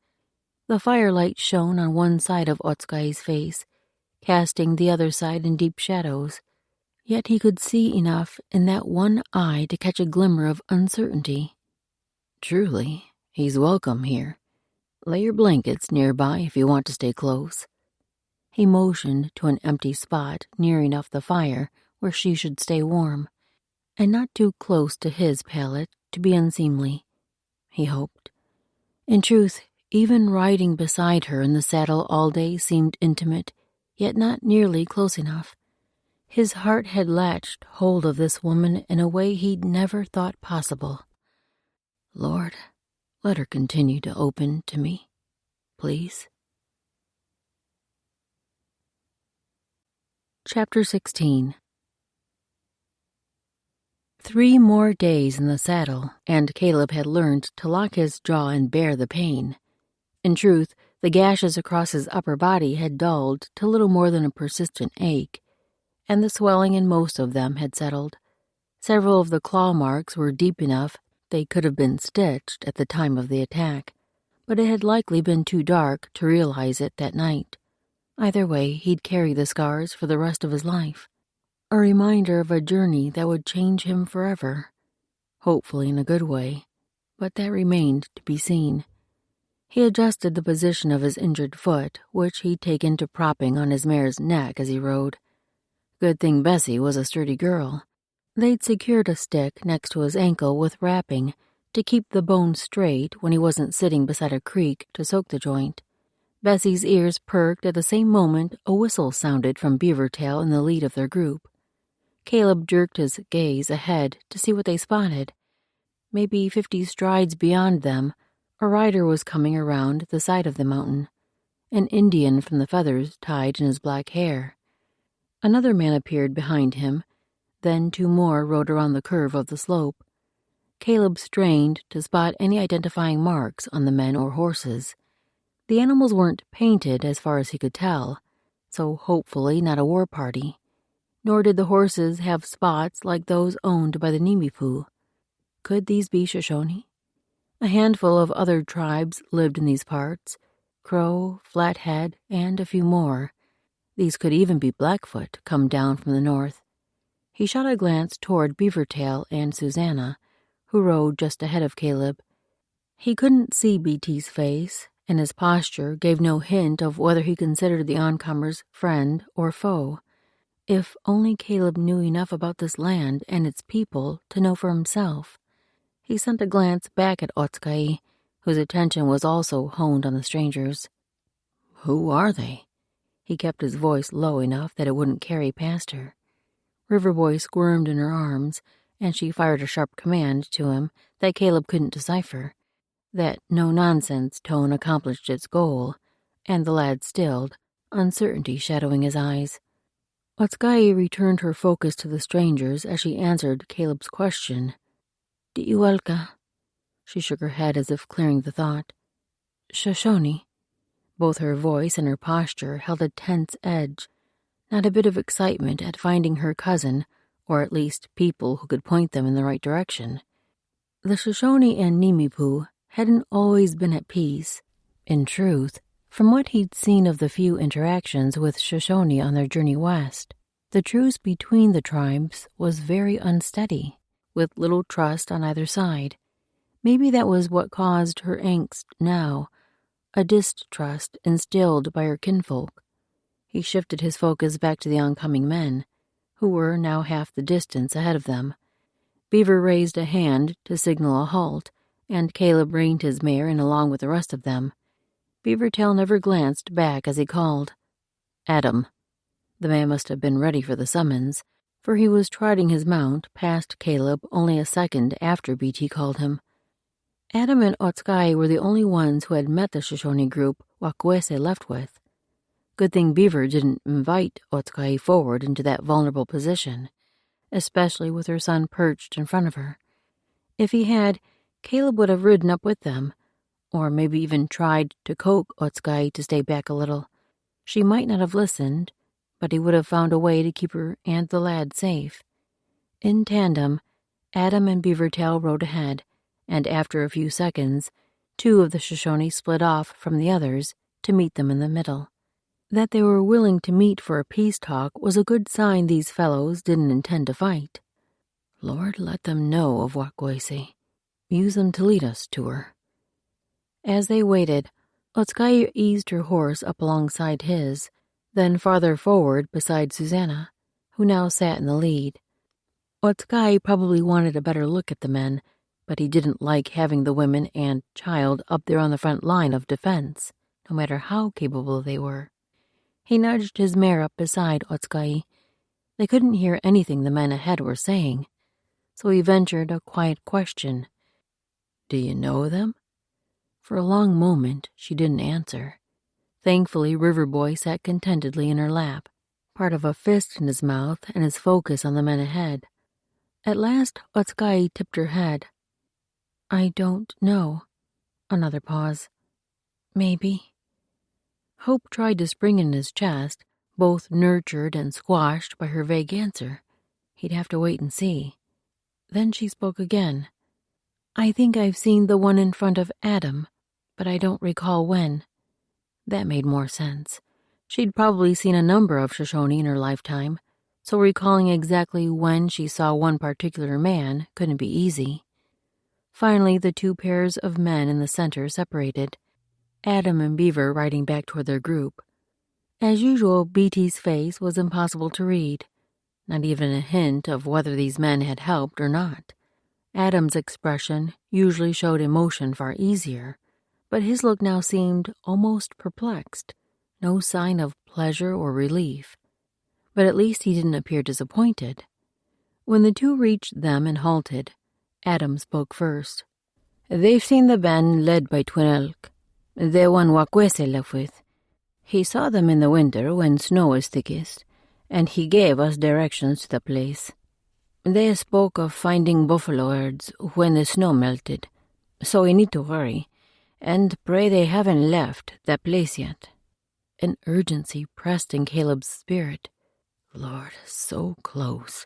The firelight shone on one side of Otskai's face, casting the other side in deep shadows. Yet he could see enough in that one eye to catch a glimmer of uncertainty. "Truly, he's welcome here. Lay your blankets nearby if you want to stay close." He motioned to an empty spot near enough the fire where she should stay warm, and not too close to his palate to be unseemly, he hoped. In truth, even riding beside her in the saddle all day seemed intimate, yet not nearly close enough. His heart had latched hold of this woman in a way he'd never thought possible. "Lord, let her continue to open to me, please." Chapter 16. 3 more days in the saddle, and Caleb had learned to lock his jaw and bear the pain. In truth, the gashes across his upper body had dulled to little more than a persistent ache, and the swelling in most of them had settled. Several of the claw marks were deep enough they could have been stitched at the time of the attack, but it had likely been too dark to realize it that night. Either way, he'd carry the scars for the rest of his life, a reminder of a journey that would change him forever, hopefully in a good way, but that remained to be seen. He adjusted the position of his injured foot, which he'd taken to propping on his mare's neck as he rode. Good thing Bessie was a sturdy girl. They'd secured a stick next to his ankle with wrapping to keep the bone straight when he wasn't sitting beside a creek to soak the joint. Bessie's ears perked at the same moment a whistle sounded from Beavertail in the lead of their group. Caleb jerked his gaze ahead to see what they spotted. Maybe 50 strides beyond them, a rider was coming around the side of the mountain, an Indian from the feathers tied in his black hair. Another man appeared behind him, then 2 more rode around the curve of the slope. Caleb strained to spot any identifying marks on the men or horses. The animals weren't painted as far as he could tell, so hopefully not a war party. Nor did the horses have spots like those owned by the Nimipu. Could these be Shoshone? A handful of other tribes lived in these parts, Crow, Flathead, and a few more. These could even be Blackfoot, come down from the north. He shot a glance toward Beavertail and Susanna, who rode just ahead of Caleb. He couldn't see BT's face, and his posture gave no hint of whether he considered the oncomers friend or foe. If only Caleb knew enough about this land and its people to know for himself. He sent a glance back at Otskai, whose attention was also honed on the strangers. "Who are they?" He kept his voice low enough that it wouldn't carry past her. Riverboy squirmed in her arms, and she fired a sharp command to him that Caleb couldn't decipher. That no-nonsense tone accomplished its goal, and the lad stilled, uncertainty shadowing his eyes. Otskai returned her focus to the strangers as she answered Caleb's question. "Diuelka." She shook her head as if clearing the thought. "Shoshone." Both her voice and her posture held a tense edge, not a bit of excitement at finding her cousin, or at least people who could point them in the right direction. The Shoshone and Nimipu hadn't always been at peace. In truth, from what he'd seen of the few interactions with Shoshone on their journey west, the truce between the tribes was very unsteady, with little trust on either side. Maybe that was what caused her angst now, a distrust instilled by her kinfolk. He shifted his focus back to the oncoming men, who were now half the distance ahead of them. Beaver raised a hand to signal a halt, and Caleb reined his mare in along with the rest of them. Beavertail never glanced back as he called. "Adam." The man must have been ready for the summons, for he was trotting his mount past Caleb only a second after BT called him. Adam and Otskai were the only ones who had met the Shoshone group Wakwese left with. Good thing Beaver didn't invite Otskai forward into that vulnerable position, especially with her son perched in front of her. If he had, Caleb would have ridden up with them, or maybe even tried to coax Otskay to stay back a little. She might not have listened, but he would have found a way to keep her and the lad safe. In tandem, Adam and Beavertail rode ahead, and after a few seconds, 2 of the Shoshone split off from the others to meet them in the middle. That they were willing to meet for a peace talk was a good sign these fellows didn't intend to fight. Lord, let them know of Wakwese. Use them to lead us to her. As they waited, Otskay eased her horse up alongside his, then farther forward beside Susanna, who now sat in the lead. Otskay probably wanted a better look at the men, but he didn't like having the women and child up there on the front line of defense, no matter how capable they were. He nudged his mare up beside Otskay. They couldn't hear anything the men ahead were saying, so he ventured a quiet question. "Do you know them?" For a long moment, she didn't answer. Thankfully, Riverboy sat contentedly in her lap, part of a fist in his mouth and his focus on the men ahead. At last, Otskay tipped her head. "I don't know." Another pause. "Maybe." Hope tried to spring in his chest, both nurtured and squashed by her vague answer. He'd have to wait and see. Then she spoke again. "I think I've seen the one in front of Adam, but I don't recall when." That made more sense. She'd probably seen a number of Shoshone in her lifetime, so recalling exactly when she saw one particular man couldn't be easy. Finally, the 2 pairs of men in the center separated, Adam and Beaver riding back toward their group. As usual, BT's face was impossible to read, not even a hint of whether these men had helped or not. Adam's expression usually showed emotion far easier, but his look now seemed almost perplexed, no sign of pleasure or relief. But at least he didn't appear disappointed. When the 2 reached them and halted, Adam spoke first. "They've seen the band led by Twin Elk, the one Wakwese left with. He saw them in the winter when snow was thickest, and he gave us directions to the place. They spoke of finding buffalo herds when the snow melted, so we need to hurry, and pray they haven't left that place yet." An urgency pressed in Caleb's spirit. Lord, so close.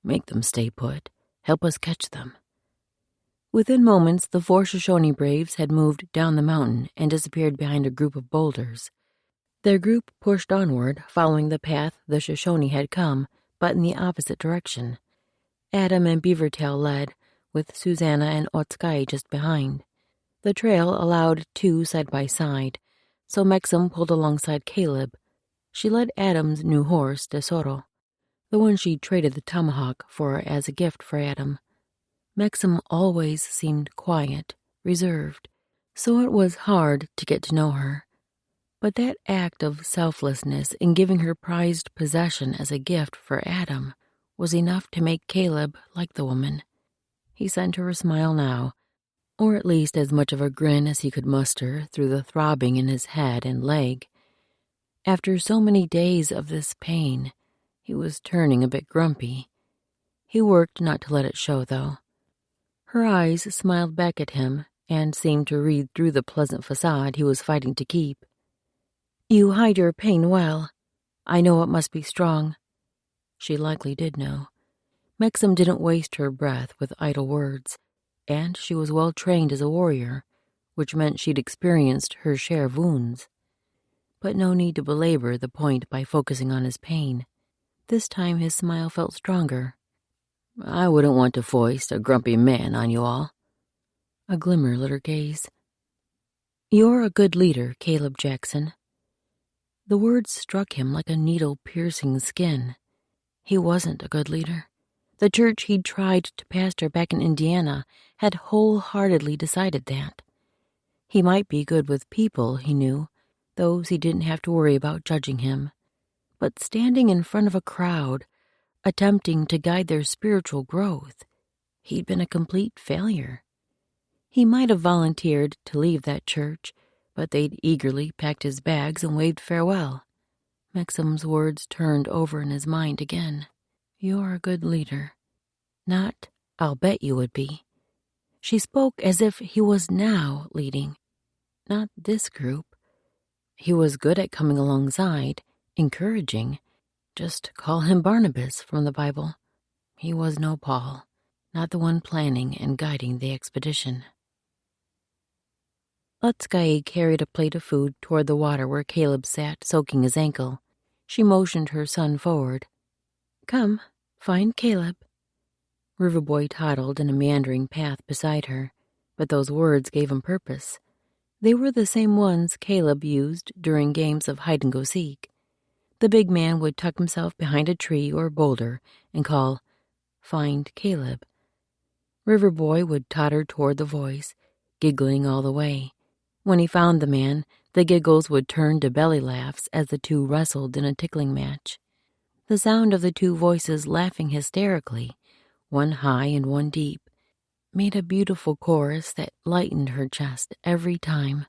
Make them stay put. Help us catch them. Within moments, the 4 Shoshone braves had moved down the mountain and disappeared behind a group of boulders. Their group pushed onward, following the path the Shoshone had come, but in the opposite direction. Adam and Beavertail led, with Susanna and Otskay just behind. The trail allowed 2 side by side, so Mexam pulled alongside Caleb. She led Adam's new horse, Tesoro, the one she traded the tomahawk for as a gift for Adam. Mexam always seemed quiet, reserved, so it was hard to get to know her. But that act of selflessness in giving her prized possession as a gift for Adam was enough to make Caleb like the woman. He sent her a smile now, or at least as much of a grin as he could muster through the throbbing in his head and leg. After so many days of this pain, he was turning a bit grumpy. He worked not to let it show, though. Her eyes smiled back at him and seemed to read through the pleasant facade he was fighting to keep. "You hide your pain well. I know it must be strong." She likely did know. Mexam didn't waste her breath with idle words, and she was well trained as a warrior, which meant she'd experienced her share of wounds. But no need to belabor the point by focusing on his pain. This time his smile felt stronger. "I wouldn't want to foist a grumpy man on you all." A glimmer lit her gaze. "You're a good leader, Caleb Jackson." The words struck him like a needle piercing skin. He wasn't a good leader. The church he'd tried to pastor back in Indiana had wholeheartedly decided that. He might be good with people, he knew, those he didn't have to worry about judging him. But standing in front of a crowd, attempting to guide their spiritual growth, he'd been a complete failure. He might have volunteered to leave that church, but they'd eagerly packed his bags and waved farewell. Mexam's words turned over in his mind again. "You're a good leader." Not, "I'll bet you would be." She spoke as if he was now leading, Not this group. He was good at coming alongside, encouraging. Just call him Barnabas from the Bible. He was no Paul, not the one planning and guiding the expedition. Otskay carried a plate of food toward the water where Caleb sat soaking his ankle. She motioned her son forward. Come, find Caleb. Riverboy toddled in a meandering path beside her, but those words gave him purpose. They were the same ones Caleb used during games of hide-and-go-seek. The big man would tuck himself behind a tree or boulder and call, "Find Caleb." Riverboy would totter toward the voice, giggling all the way. When he found the man, the giggles would turn to belly laughs as the two wrestled in a tickling match. The sound of the two voices laughing hysterically, one high and one deep, made a beautiful chorus that lightened her chest every time.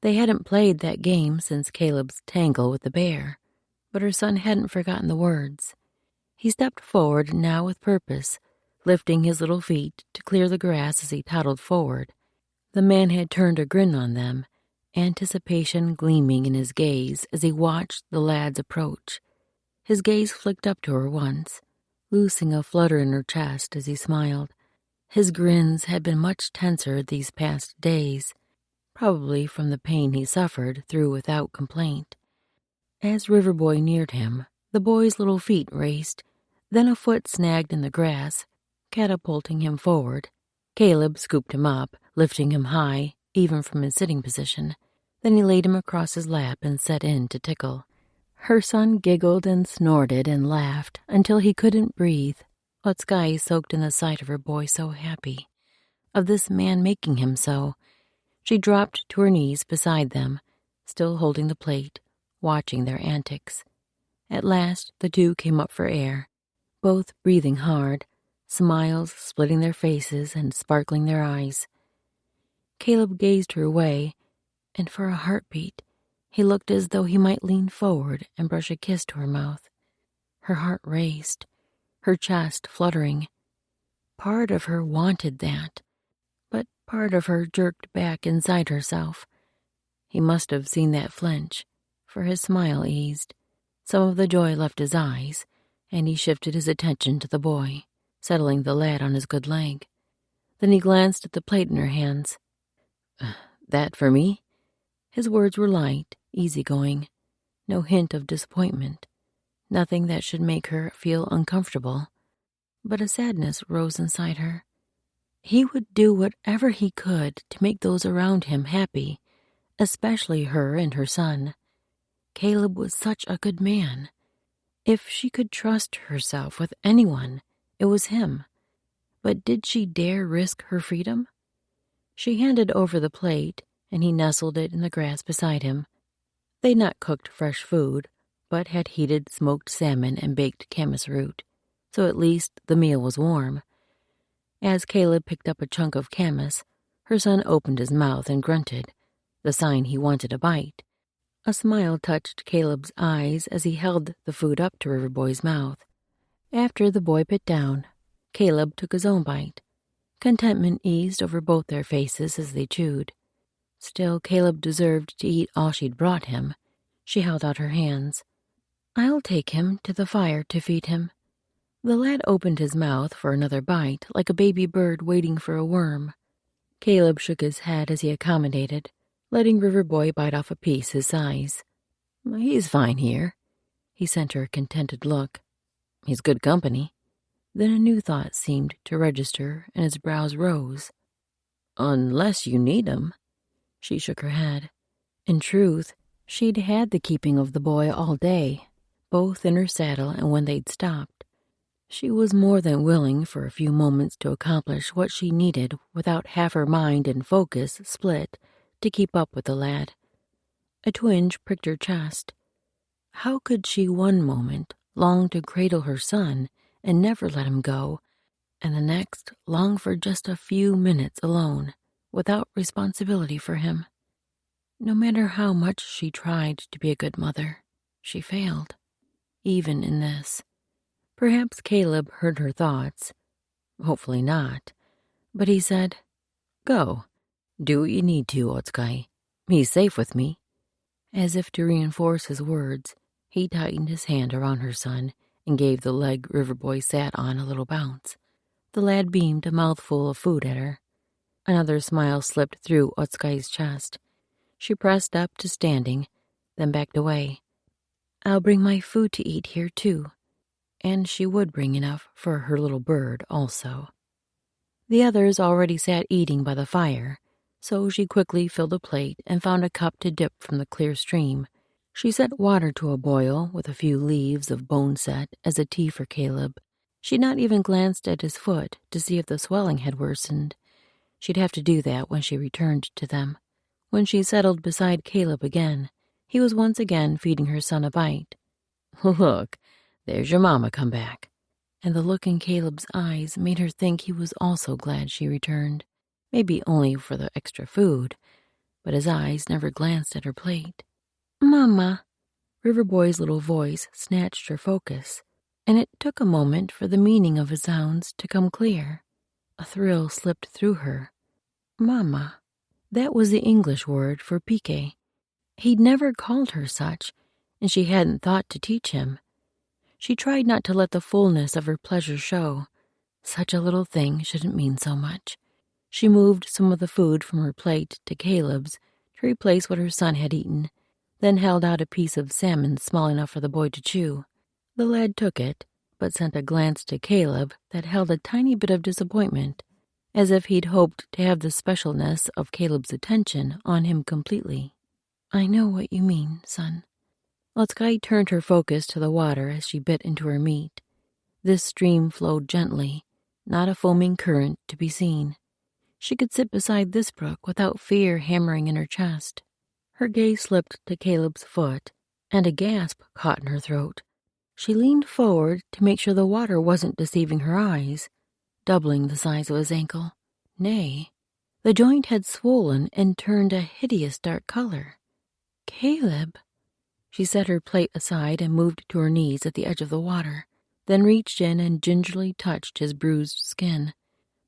They hadn't played that game since Caleb's tangle with the bear, but her son hadn't forgotten the words. He stepped forward now with purpose, lifting his little feet to clear the grass as he toddled forward. The man had turned a grin on them, anticipation gleaming in his gaze as he watched the lads approach. His gaze flicked up to her once, loosing a flutter in her chest as he smiled. His grins had been much tenser these past days, probably from the pain he suffered through without complaint. As Riverboy neared him, the boy's little feet raced, then a foot snagged in the grass, catapulting him forward. Caleb scooped him up, lifting him high, even from his sitting position. Then he laid him across his lap and set in to tickle. Her son giggled and snorted and laughed until he couldn't breathe. Otskay soaked in the sight of her boy so happy, of this man making him so. She dropped to her knees beside them, still holding the plate, watching their antics. At last the two came up for air, both breathing hard, smiles splitting their faces and sparkling their eyes. Caleb gazed her way, and for a heartbeat, he looked as though he might lean forward and brush a kiss to her mouth. Her heart raced, her chest fluttering. Part of her wanted that, but part of her jerked back inside herself. He must have seen that flinch, for his smile eased. Some of the joy left his eyes, and he shifted his attention to the boy, settling the lad on his good leg. Then he glanced at the plate in her hands. That for me? His words were light, easygoing, no hint of disappointment, nothing that should make her feel uncomfortable. But a sadness rose inside her. He would do whatever he could to make those around him happy, especially her and her son. Caleb was such a good man. If she could trust herself with anyone, it was him. But did she dare risk her freedom? She handed over the plate, and he nestled it in the grass beside him. They'd not cooked fresh food, but had heated smoked salmon and baked camas root, so at least the meal was warm. As Caleb picked up a chunk of camas, her son opened his mouth and grunted, the sign he wanted a bite. A smile touched Caleb's eyes as he held the food up to Riverboy's mouth. After the boy bit down, Caleb took his own bite. Contentment eased over both their faces as they chewed. Still, Caleb deserved to eat all she'd brought him. She held out her hands. "I'll take him to the fire to feed him." The lad opened his mouth for another bite, like a baby bird waiting for a worm. Caleb shook his head as he accommodated, letting Riverboy bite off a piece his size. "He's fine here." He sent her a contented look. "He's good company." Then a new thought seemed to register, and his brows rose. "Unless you need him." She shook her head. In truth, she'd had the keeping of the boy all day, both in her saddle and when they'd stopped. She was more than willing for a few moments to accomplish what she needed without half her mind and focus split to keep up with the lad. A twinge pricked her chest. How could she one moment long to cradle her son and never let him go, and the next long for just a few minutes alone, without responsibility for him? No matter how much she tried to be a good mother, she failed, even in this. Perhaps Caleb heard her thoughts. Hopefully not. But he said, "Go. Do what you need to, Otskay. He's safe with me." As if to reinforce his words, he tightened his hand around her son and gave the leg Riverboy sat on a little bounce. The lad beamed a mouthful of food at her. Another smile slipped through Otskai's chest. She pressed up to standing, then backed away. "I'll bring my food to eat here, too." And she would bring enough for her little bird also. The others already sat eating by the fire, so she quickly filled a plate and found a cup to dip from the clear stream. She set water to a boil with a few leaves of boneset as a tea for Caleb. She'd not even glanced at his foot to see if the swelling had worsened. She'd have to do that when she returned to them. When she settled beside Caleb again, he was once again feeding her son a bite. "Look, there's your mama come back." And the look in Caleb's eyes made her think he was also glad she returned. Maybe only for the extra food, but his eyes never glanced at her plate. "Mama." Riverboy's little voice snatched her focus, and it took a moment for the meaning of his sounds to come clear. A thrill slipped through her. Mama. That was the English word for pique. He'd never called her such, and she hadn't thought to teach him. She tried not to let the fullness of her pleasure show. Such a little thing shouldn't mean so much. She moved some of the food from her plate to Caleb's to replace what her son had eaten, then held out a piece of salmon small enough for the boy to chew. The lad took it, but sent a glance to Caleb that held a tiny bit of disappointment, as if he'd hoped to have the specialness of Caleb's attention on him completely. "I know what you mean, son." Otskai turned her focus to the water as she bit into her meat. This stream flowed gently, not a foaming current to be seen. She could sit beside this brook without fear hammering in her chest. Her gaze slipped to Caleb's foot, and a gasp caught in her throat. She leaned forward to make sure the water wasn't deceiving her eyes, doubling the size of his ankle. Nay, the joint had swollen and turned a hideous dark color. "Caleb." She set her plate aside and moved to her knees at the edge of the water, then reached in and gingerly touched his bruised skin.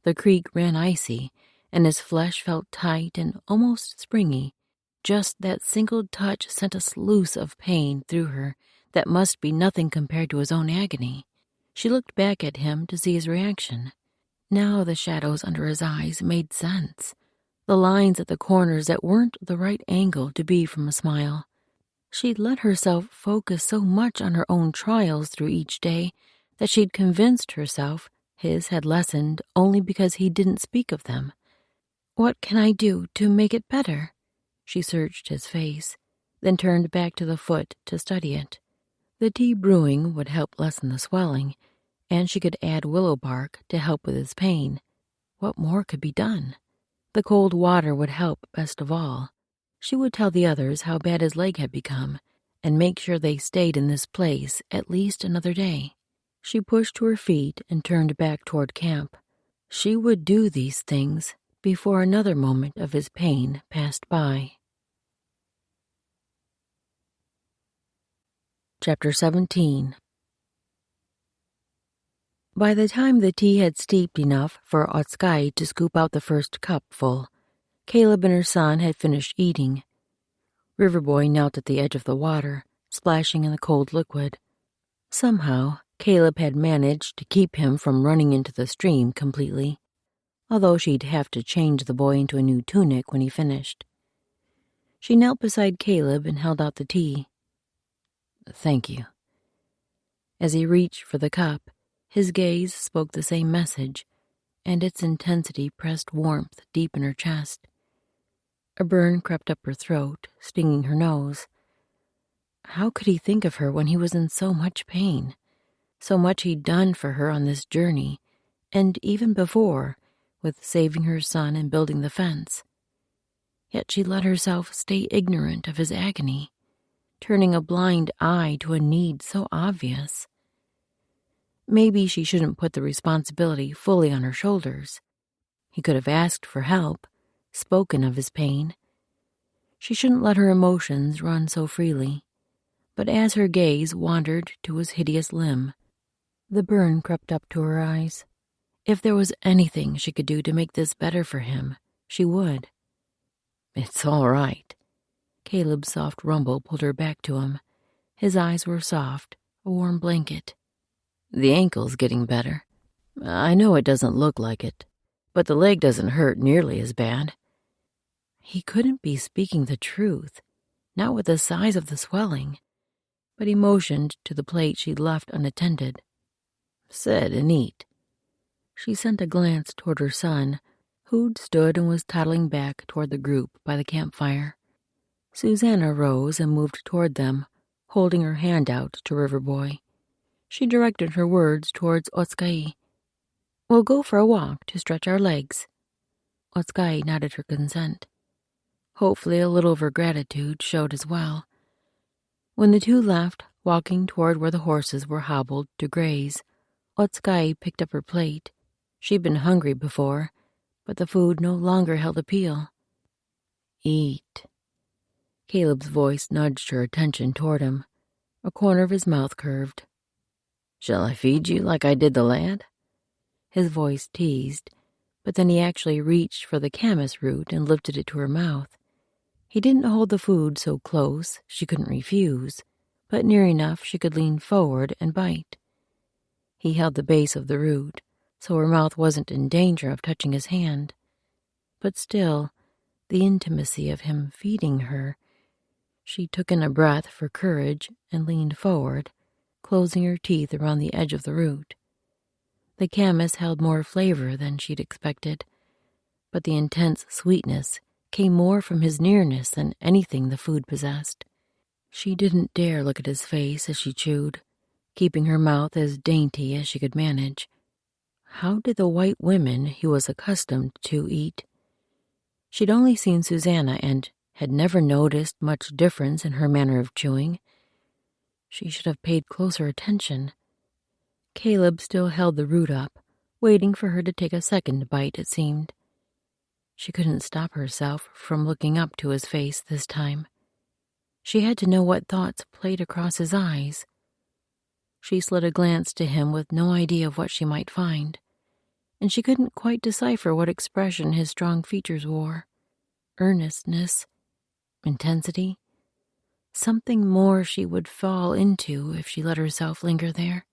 The creek ran icy, and his flesh felt tight and almost springy. Just that single touch sent a sluice of pain through her that must be nothing compared to his own agony. She looked back at him to see his reaction. Now the shadows under his eyes made sense. The lines at the corners that weren't the right angle to be from a smile. She'd let herself focus so much on her own trials through each day that she'd convinced herself his had lessened only because he didn't speak of them. "What can I do to make it better?" She searched his face, then turned back to the foot to study it. The tea brewing would help lessen the swelling, and she could add willow bark to help with his pain. What more could be done? The cold water would help best of all. She would tell the others how bad his leg had become, and make sure they stayed in this place at least another day. She pushed to her feet and turned back toward camp. She would do these things before another moment of his pain passed by. Chapter 17. By the time the tea had steeped enough for Otskai to scoop out the first cupful, Caleb and her son had finished eating. Riverboy knelt at the edge of the water, splashing in the cold liquid. Somehow, Caleb had managed to keep him from running into the stream completely, although she'd have to change the boy into a new tunic when he finished. She knelt beside Caleb and held out the tea. "Thank you." As he reached for the cup, his gaze spoke the same message, and its intensity pressed warmth deep in her chest. A burn crept up her throat, stinging her nose. How could he think of her when he was in so much pain? So much he'd done for her on this journey, and even before, with saving her son and building the fence. Yet she let herself stay ignorant of his agony, turning a blind eye to a need so obvious. Maybe she shouldn't put the responsibility fully on her shoulders. He could have asked for help, spoken of his pain. She shouldn't let her emotions run so freely. But as her gaze wandered to his hideous limb, the burn crept up to her eyes. If there was anything she could do to make this better for him, she would. "It's all right," Caleb's soft rumble pulled her back to him. His eyes were soft, a warm blanket. The ankle's getting better. I know it doesn't look like it, but the leg doesn't hurt nearly as bad. He couldn't be speaking the truth, not with the size of the swelling, but he motioned to the plate she'd left unattended. Sit and eat. She sent a glance toward her son, who'd stood and was toddling back toward the group by the campfire. Susanna rose and moved toward them, holding her hand out to Riverboy. She directed her words towards Otskai. "We'll go for a walk to stretch our legs." Otskai nodded her consent. Hopefully a little of her gratitude showed as well. When the two left, walking toward where the horses were hobbled to graze, Otskai picked up her plate. She'd been hungry before, but the food no longer held appeal. "Eat." Caleb's voice nudged her attention toward him. A corner of his mouth curved. "Shall I feed you like I did the lad?" His voice teased, but then he actually reached for the camas root and lifted it to her mouth. He didn't hold the food so close she couldn't refuse, but near enough she could lean forward and bite. He held the base of the root, so her mouth wasn't in danger of touching his hand. But still, the intimacy of him feeding her. She took in a breath for courage and leaned forward, closing her teeth around the edge of the root. The camas held more flavor than she'd expected, but the intense sweetness came more from his nearness than anything the food possessed. She didn't dare look at his face as she chewed, keeping her mouth as dainty as she could manage. How did the white women he was accustomed to eat? She'd only seen Susanna and had never noticed much difference in her manner of chewing. She should have paid closer attention. Caleb still held the root up, waiting for her to take a second bite, it seemed. She couldn't stop herself from looking up to his face this time. She had to know what thoughts played across his eyes. She slid a glance to him with no idea of what she might find, and she couldn't quite decipher what expression his strong features wore. Earnestness, intensity, something more she would fall into if she let herself linger there.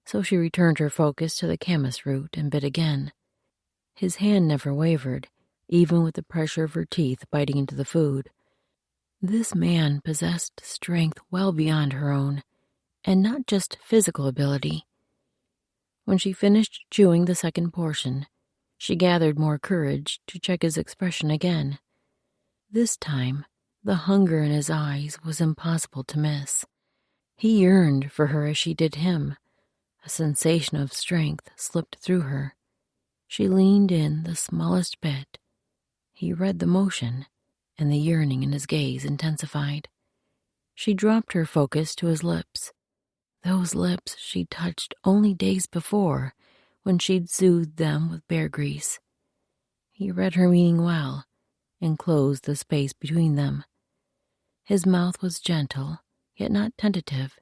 So she returned her focus to the camas root and bit again. His hand never wavered, even with the pressure of her teeth biting into the food. This man possessed strength well beyond her own, and not just physical ability. When she finished chewing the second portion, she gathered more courage to check his expression again. This time, the hunger in his eyes was impossible to miss. He yearned for her as she did him. A sensation of strength slipped through her. She leaned in the smallest bit. He read the motion, and the yearning in his gaze intensified. She dropped her focus to his lips. Those lips she'd touched only days before, when she'd soothed them with bear grease. He read her meaning well, and closed the space between them. His mouth was gentle, yet not tentative.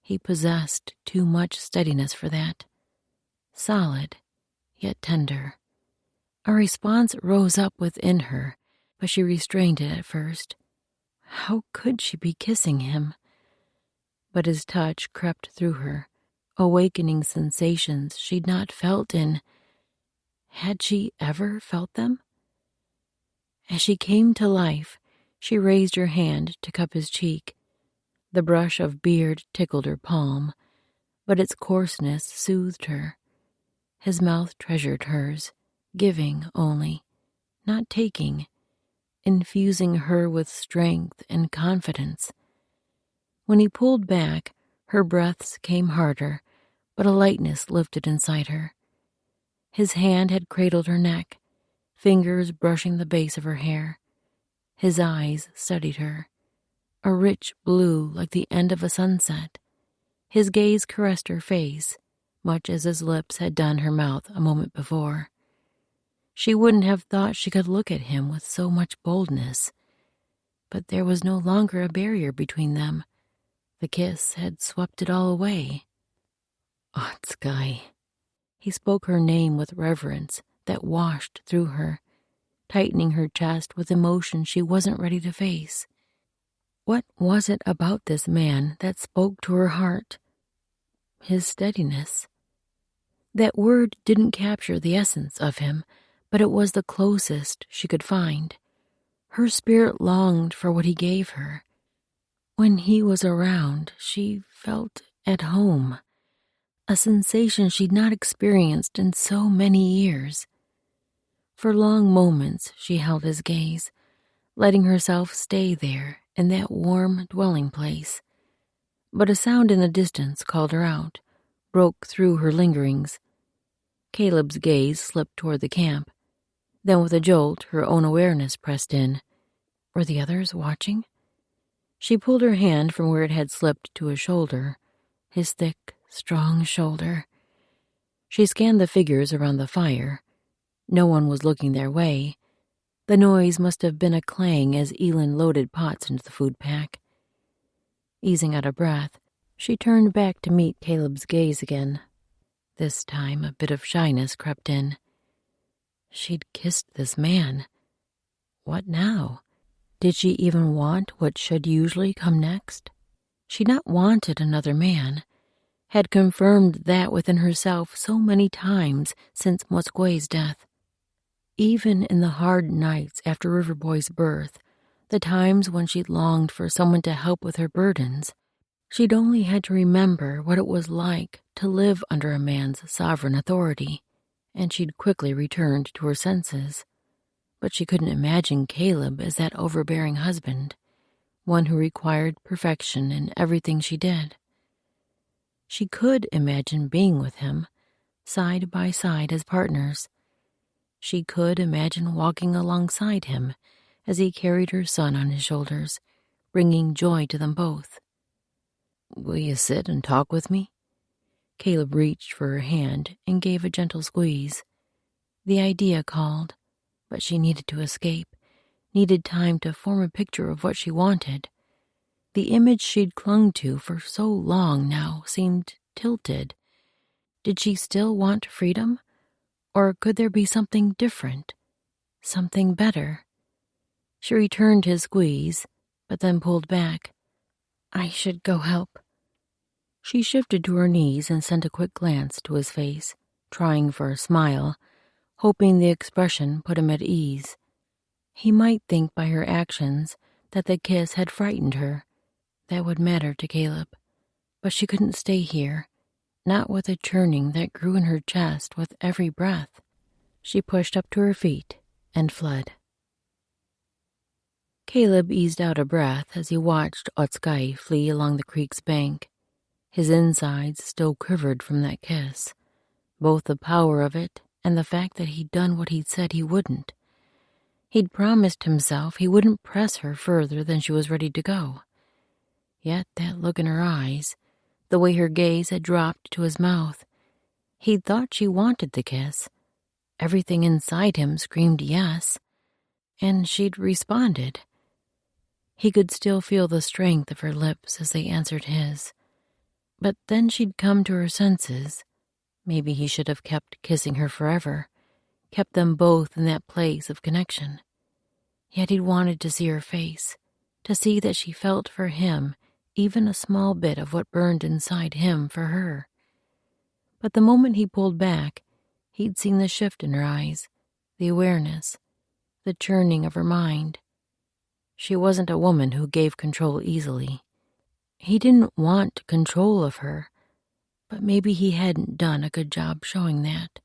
He possessed too much steadiness for that. Solid, yet tender. A response rose up within her, but she restrained it at first. How could she be kissing him? But his touch crept through her, awakening sensations she'd not felt in... Had she ever felt them? As she came to life, she raised her hand to cup his cheek. The brush of beard tickled her palm, but its coarseness soothed her. His mouth treasured hers, giving only, not taking, infusing her with strength and confidence. When he pulled back, her breaths came harder, but a lightness lifted inside her. His hand had cradled her neck, fingers brushing the base of her hair. His eyes studied her, a rich blue like the end of a sunset. His gaze caressed her face, much as his lips had done her mouth a moment before. She wouldn't have thought she could look at him with so much boldness, but there was no longer a barrier between them. The kiss had swept it all away. Otskai. He spoke her name with reverence that washed through her, tightening her chest with emotion she wasn't ready to face. What was it about this man that spoke to her heart? His steadiness. That word didn't capture the essence of him, but it was the closest she could find. Her spirit longed for what he gave her. When he was around, she felt at home, a sensation she'd not experienced in so many years. For long moments she held his gaze, letting herself stay there in that warm dwelling place. But a sound in the distance called her out, broke through her lingerings. Caleb's gaze slipped toward the camp. Then with a jolt, her own awareness pressed in. Were the others watching? She pulled her hand from where it had slipped to his shoulder, his thick, strong shoulder. She scanned the figures around the fire. No one was looking their way. The noise must have been a clang as Elin loaded pots into the food pack. Easing out of breath, she turned back to meet Caleb's gaze again. This time a bit of shyness crept in. She'd kissed this man. What now? Did she even want what should usually come next? She'd not wanted another man, had confirmed that within herself so many times since Mosque's death. Even in the hard nights after Riverboy's birth, the times when she'd longed for someone to help with her burdens, she'd only had to remember what it was like to live under a man's sovereign authority, and she'd quickly returned to her senses. But she couldn't imagine Caleb as that overbearing husband, one who required perfection in everything she did. She could imagine being with him, side by side as partners. She could imagine walking alongside him as he carried her son on his shoulders, bringing joy to them both. "Will you sit and talk with me?" Caleb reached for her hand and gave a gentle squeeze. The idea called, but she needed to escape, needed time to form a picture of what she wanted. The image she'd clung to for so long now seemed tilted. Did she still want freedom? Or could there be something different? Something better? She returned his squeeze, but then pulled back. "I should go help." She shifted to her knees and sent a quick glance to his face, trying for a smile, hoping the expression put him at ease. He might think by her actions that the kiss had frightened her. That would matter to Caleb. But she couldn't stay here, not with a churning that grew in her chest with every breath. She pushed up to her feet and fled. Caleb eased out a breath as he watched Otskay flee along the creek's bank. His insides still quivered from that kiss, both the power of it and the fact that he'd done what he'd said he wouldn't. He'd promised himself he wouldn't press her further than she was ready to go. Yet that look in her eyes, the way her gaze had dropped to his mouth, he'd thought she wanted the kiss. Everything inside him screamed yes, and she'd responded. He could still feel the strength of her lips as they answered his. But then she'd come to her senses. Maybe he should have kept kissing her forever, kept them both in that place of connection. Yet he'd wanted to see her face, to see that she felt for him even a small bit of what burned inside him for her. But the moment he pulled back, he'd seen the shift in her eyes, the awareness, the churning of her mind. She wasn't a woman who gave control easily. He didn't want control of her, but maybe he hadn't done a good job showing that.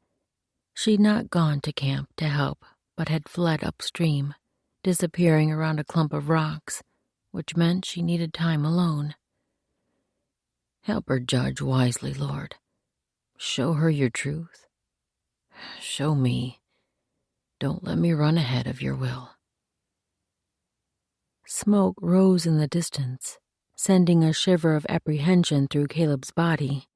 She'd not gone to camp to help, but had fled upstream, disappearing around a clump of rocks, which meant she needed time alone. Help her judge wisely, Lord. Show her your truth. Show me. Don't let me run ahead of your will. Smoke rose in the distance, sending a shiver of apprehension through Caleb's body.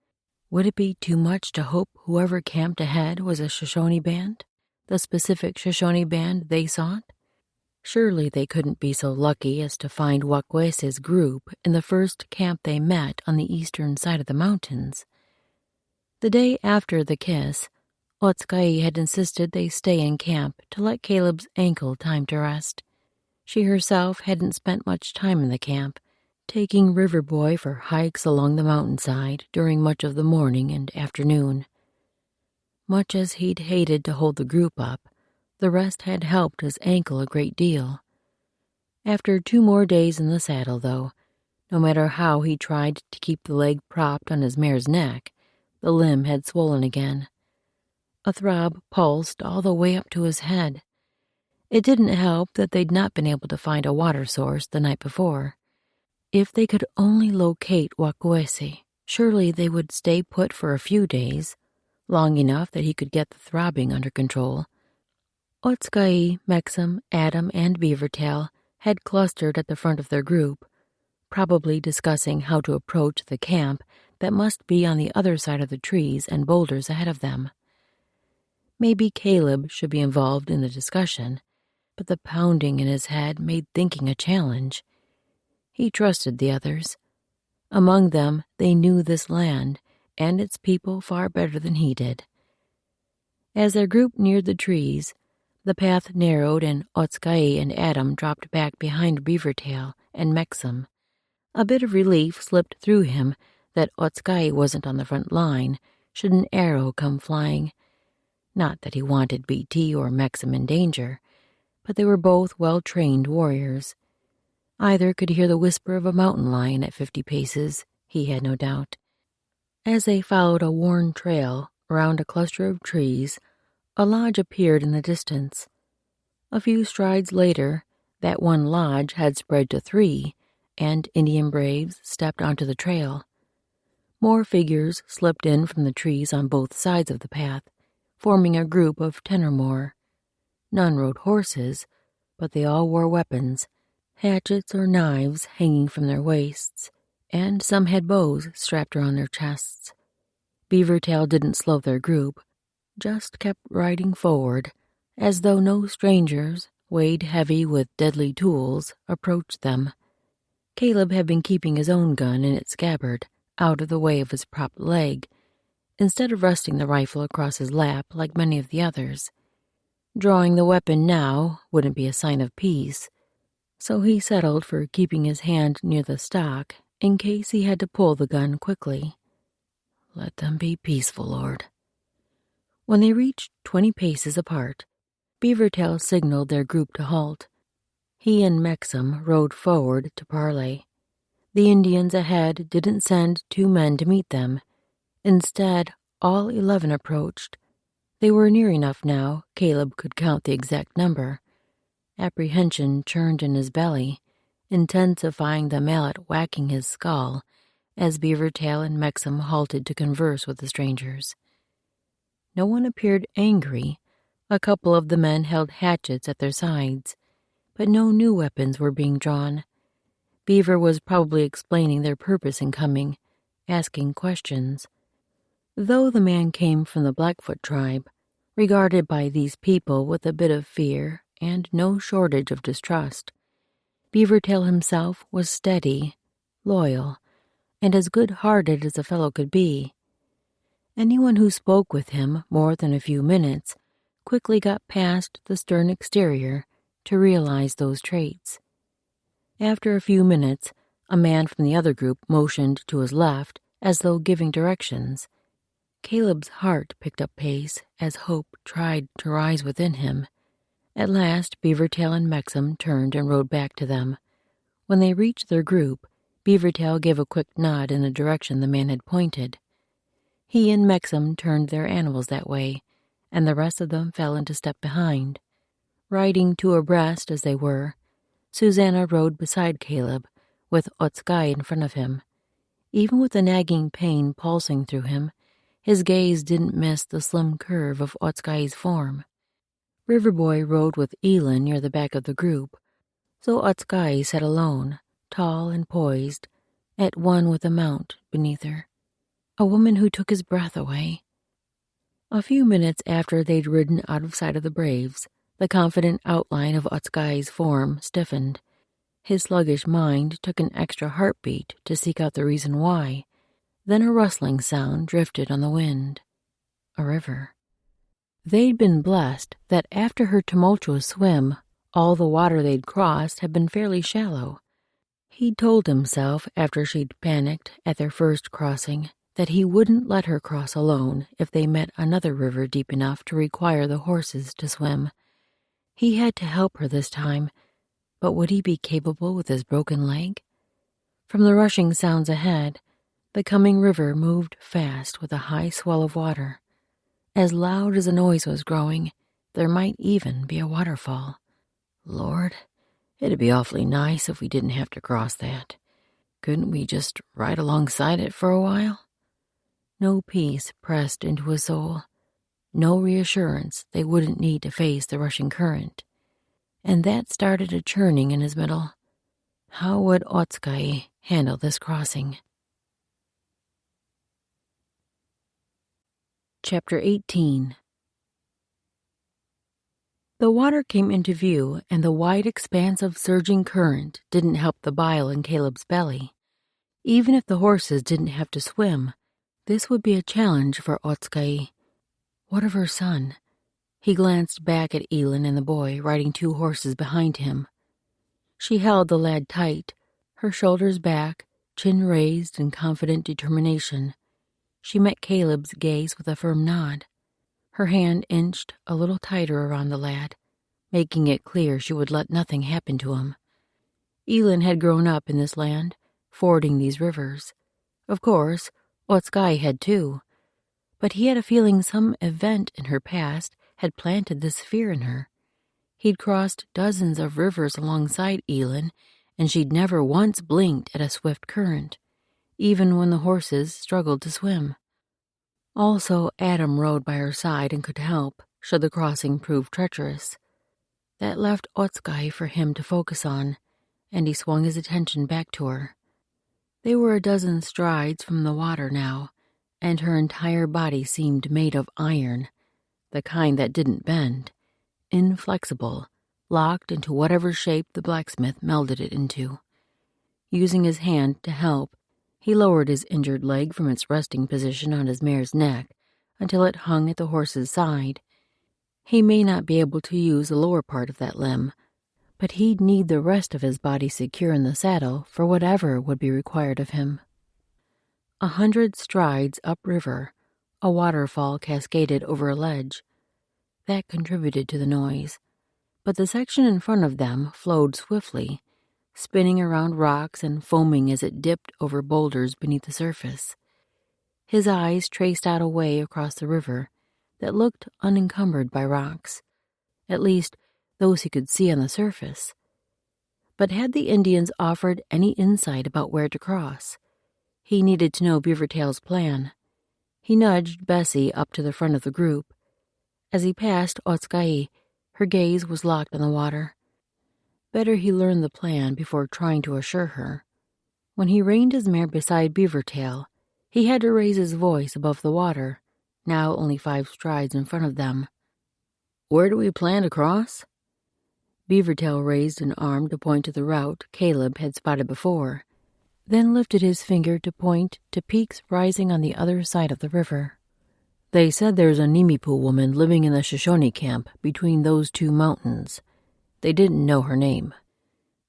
Would it be too much to hope whoever camped ahead was a Shoshone band? The specific Shoshone band they sought? Surely they couldn't be so lucky as to find Wakwese's group in the first camp they met on the eastern side of the mountains. The day after the kiss, Otskay had insisted they stay in camp to let Caleb's ankle time to rest. She herself hadn't spent much time in the camp, taking Riverboy for hikes along the mountainside during much of the morning and afternoon. Much as he'd hated to hold the group up, the rest had helped his ankle a great deal. After 2 more days in the saddle, though, no matter how he tried to keep the leg propped on his mare's neck, the limb had swollen again. A throb pulsed all the way up to his head. It didn't help that they'd not been able to find a water source the night before. If they could only locate Wakwesi, surely they would stay put for a few days, long enough that he could get the throbbing under control. Otskay, Mexam, Adam, and Beavertail had clustered at the front of their group, probably discussing how to approach the camp that must be on the other side of the trees and boulders ahead of them. Maybe Caleb should be involved in the discussion, but the pounding in his head made thinking a challenge. He trusted the others. Among them, they knew this land and its people far better than he did. As their group neared the trees, the path narrowed and Otskay and Adam dropped back behind Beavertail and Mexam. A bit of relief slipped through him that Otskay wasn't on the front line should an arrow come flying. Not that he wanted BT or Mexam in danger, but they were both well-trained warriors. Either could hear the whisper of a mountain lion at 50 paces, he had no doubt. As they followed a worn trail around a cluster of trees, a lodge appeared in the distance. A few strides later, that one lodge had spread to 3, and Indian braves stepped onto the trail. More figures slipped in from the trees on both sides of the path, forming a group of 10 or more. None rode horses, but they all wore weapons, hatchets or knives hanging from their waists, and some had bows strapped around their chests. Beavertail didn't slow their group, just kept riding forward, as though no strangers, weighed heavy with deadly tools, approached them. Caleb had been keeping his own gun in its scabbard, out of the way of his propped leg, instead of resting the rifle across his lap like many of the others. Drawing the weapon now wouldn't be a sign of peace, so he settled for keeping his hand near the stock in case he had to pull the gun quickly. Let them be peaceful, Lord. When they reached 20 paces apart, Beavertail signaled their group to halt. He and Mexam rode forward to parley. The Indians ahead didn't send 2 men to meet them. Instead, all 11 approached. They were near enough now, Caleb could count the exact number. Apprehension churned in his belly, intensifying the mallet whacking his skull as Beavertail and Mexam halted to converse with the strangers. No one appeared angry. A couple of the men held hatchets at their sides, but no new weapons were being drawn. Beaver was probably explaining their purpose in coming, asking questions. Though the man came from the Blackfoot tribe, regarded by these people with a bit of fear and no shortage of distrust, Beavertail himself was steady, loyal, and as good-hearted as a fellow could be. Anyone who spoke with him more than a few minutes quickly got past the stern exterior to realize those traits. After a few minutes, a man from the other group motioned to his left as though giving directions. Caleb's heart picked up pace as hope tried to rise within him. At last, Beavertail and Mexam turned and rode back to them. When they reached their group, Beavertail gave a quick nod in the direction the man had pointed. He and Mexam turned their animals that way, and the rest of them fell into step behind. Riding 2 abreast as they were, Susanna rode beside Caleb, with Otskay in front of him. Even with the nagging pain pulsing through him, his gaze didn't miss the slim curve of Otskay's form. Riverboy rode with Elin near the back of the group, so Otskay sat alone, tall and poised, at one with the mount beneath her. A woman who took his breath away. A few minutes after they'd ridden out of sight of the braves, the confident outline of Otskay's form stiffened. His sluggish mind took an extra heartbeat to seek out the reason why. Then a rustling sound drifted on the wind. A river. They'd been blessed that after her tumultuous swim, all the water they'd crossed had been fairly shallow. He'd told himself after she'd panicked at their first crossing that he wouldn't let her cross alone if they met another river deep enough to require the horses to swim. He had to help her this time, but would he be capable with his broken leg? From the rushing sounds ahead, the coming river moved fast with a high swell of water. As loud as the noise was growing, there might even be a waterfall. Lord, it'd be awfully nice if we didn't have to cross that. Couldn't we just ride alongside it for a while? No peace pressed into his soul, no reassurance they wouldn't need to face the rushing current. And that started a churning in his middle. How would Otskay handle this crossing? Chapter 18. The water came into view, and the wide expanse of surging current didn't help the bile in Caleb's belly. Even if the horses didn't have to swim, this would be a challenge for Otskay. What of her son? He glanced back at Elin and the boy riding 2 horses behind him. She held the lad tight, her shoulders back, chin raised in confident determination. She met Caleb's gaze with a firm nod. Her hand inched a little tighter around the lad, making it clear she would let nothing happen to him. Elin had grown up in this land, fording these rivers. Of course, Otskay had too, but he had a feeling some event in her past had planted this fear in her. He'd crossed dozens of rivers alongside Elin, and she'd never once blinked at a swift current, even when the horses struggled to swim. Also, Adam rode by her side and could help, should the crossing prove treacherous. That left Otskay for him to focus on, and he swung his attention back to her. They were a dozen strides from the water now, and her entire body seemed made of iron, the kind that didn't bend, inflexible, locked into whatever shape the blacksmith melded it into. Using his hand to help, he lowered his injured leg from its resting position on his mare's neck until it hung at the horse's side. He may not be able to use the lower part of that limb, but he'd need the rest of his body secure in the saddle for whatever would be required of him. 100 strides upriver, a waterfall cascaded over a ledge. That contributed to the noise, but the section in front of them flowed swiftly, spinning around rocks and foaming as it dipped over boulders beneath the surface. His eyes traced out a way across the river that looked unencumbered by rocks, at least those he could see on the surface. But had the Indians offered any insight about where to cross? He needed to know Beavertail's plan. He nudged Bessie up to the front of the group. As he passed Otskay, her gaze was locked on the water. Better he learn the plan before trying to assure her. When he reined his mare beside Beavertail, he had to raise his voice above the water, now only 5 strides in front of them. "Where do we plan to cross?" Beavertail raised an arm to point to the route Caleb had spotted before, then lifted his finger to point to peaks rising on the other side of the river. "They said there's a Nimipu woman living in the Shoshone camp between those 2 mountains. They didn't know her name."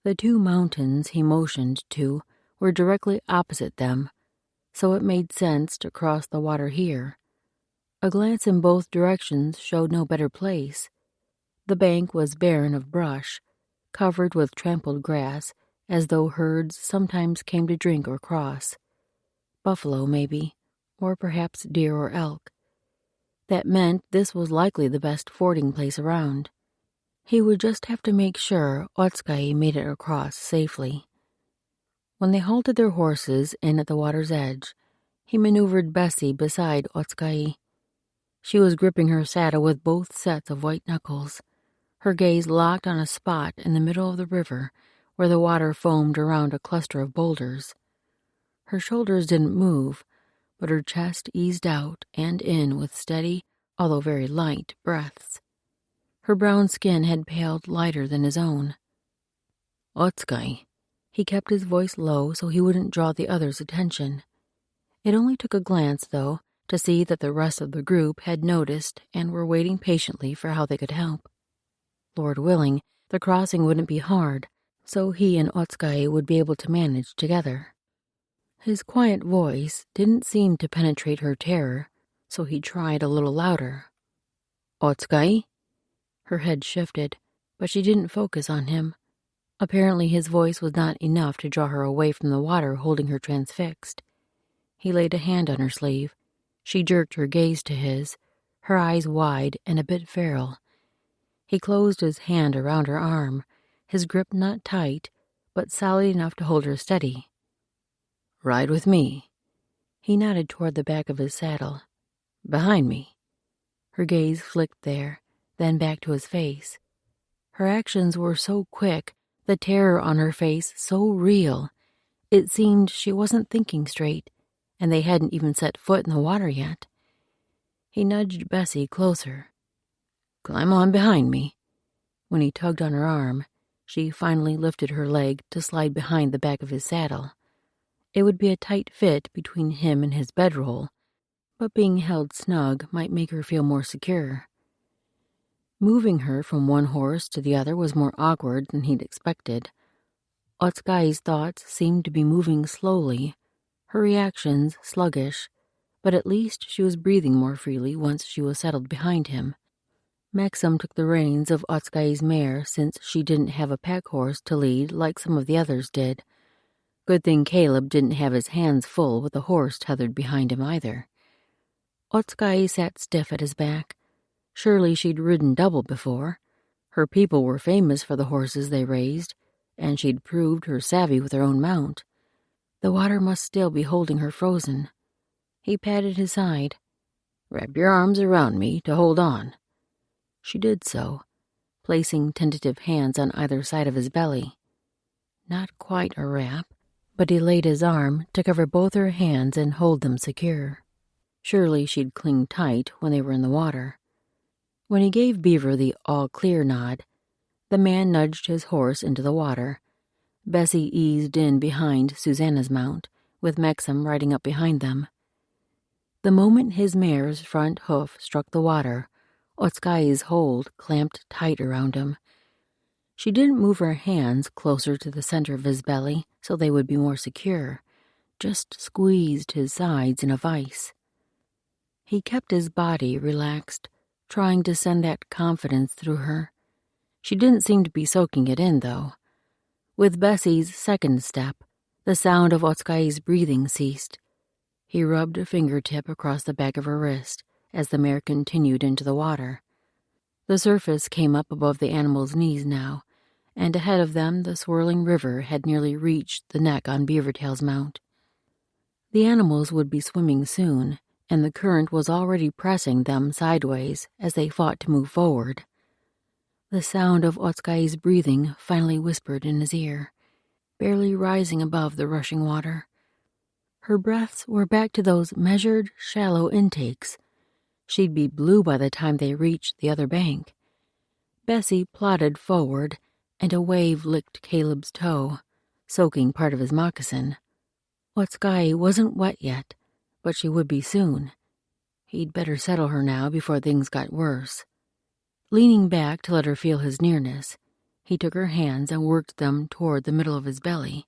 The 2 mountains he motioned to were directly opposite them, so it made sense to cross the water here. A glance in both directions showed no better place. The bank was barren of brush, covered with trampled grass, as though herds sometimes came to drink or cross. Buffalo, maybe, or perhaps deer or elk. That meant this was likely the best fording place around. He would just have to make sure Otskay made it across safely. When they halted their horses in at the water's edge, he maneuvered Bessie beside Otskay. She was gripping her saddle with both sets of white knuckles, her gaze locked on a spot in the middle of the river where the water foamed around a cluster of boulders. Her shoulders didn't move, but her chest eased out and in with steady, although very light, breaths. Her brown skin had paled lighter than his own. "Otskay." He kept his voice low so he wouldn't draw the others' attention. It only took a glance, though, to see that the rest of the group had noticed and were waiting patiently for how they could help. Lord willing, the crossing wouldn't be hard, so he and Otskay would be able to manage together. His quiet voice didn't seem to penetrate her terror, so he tried a little louder. Otskay? Her head shifted, but she didn't focus on him. Apparently his voice was not enough to draw her away from the water holding her transfixed. He laid a hand on her sleeve. She jerked her gaze to his, her eyes wide and a bit feral. He closed his hand around her arm, his grip not tight, but solid enough to hold her steady. Ride with me. He nodded toward the back of his saddle. Behind me. Her gaze flicked there, then back to his face. Her actions were so quick, the terror on her face so real. It seemed she wasn't thinking straight, and they hadn't even set foot in the water yet. He nudged Bessie closer. Climb on behind me. When he tugged on her arm, she finally lifted her leg to slide behind the back of his saddle. It would be a tight fit between him and his bedroll, but being held snug might make her feel more secure. Moving her from one horse to the other was more awkward than he'd expected. Otskay's thoughts seemed to be moving slowly, her reactions sluggish, but at least she was breathing more freely once she was settled behind him. Maxim took the reins of Otskay's mare since she didn't have a pack horse to lead like some of the others did. Good thing Caleb didn't have his hands full with a horse tethered behind him either. Otskay sat stiff at his back. Surely she'd ridden double before. Her people were famous for the horses they raised, and she'd proved her savvy with her own mount. The water must still be holding her frozen. He patted his side. Wrap your arms around me to hold on. She did so, placing tentative hands on either side of his belly. Not quite a wrap, but he laid his arm to cover both her hands and hold them secure. Surely she'd cling tight when they were in the water. When he gave Beaver the all-clear nod, the man nudged his horse into the water. Bessie eased in behind Susanna's mount, with Maxim riding up behind them. The moment his mare's front hoof struck the water, Otskay's hold clamped tight around him. She didn't move her hands closer to the center of his belly so they would be more secure, just squeezed his sides in a vice. He kept his body relaxed, trying to send that confidence through her. She didn't seem to be soaking it in, though. With Bessie's second step, the sound of Otskay's breathing ceased. He rubbed a fingertip across the back of her wrist as the mare continued into the water. The surface came up above the animal's knees now, and ahead of them the swirling river had nearly reached the neck on Beavertail's mount. The animals would be swimming soon, and the current was already pressing them sideways as they fought to move forward. The sound of Otskay's breathing finally whispered in his ear, barely rising above the rushing water. Her breaths were back to those measured, shallow intakes. She'd be blue by the time they reached the other bank. Bessie plodded forward, and a wave licked Caleb's toe, soaking part of his moccasin. Otskay wasn't wet yet, but she would be soon. He'd better settle her now before things got worse. Leaning back to let her feel his nearness, he took her hands and worked them toward the middle of his belly.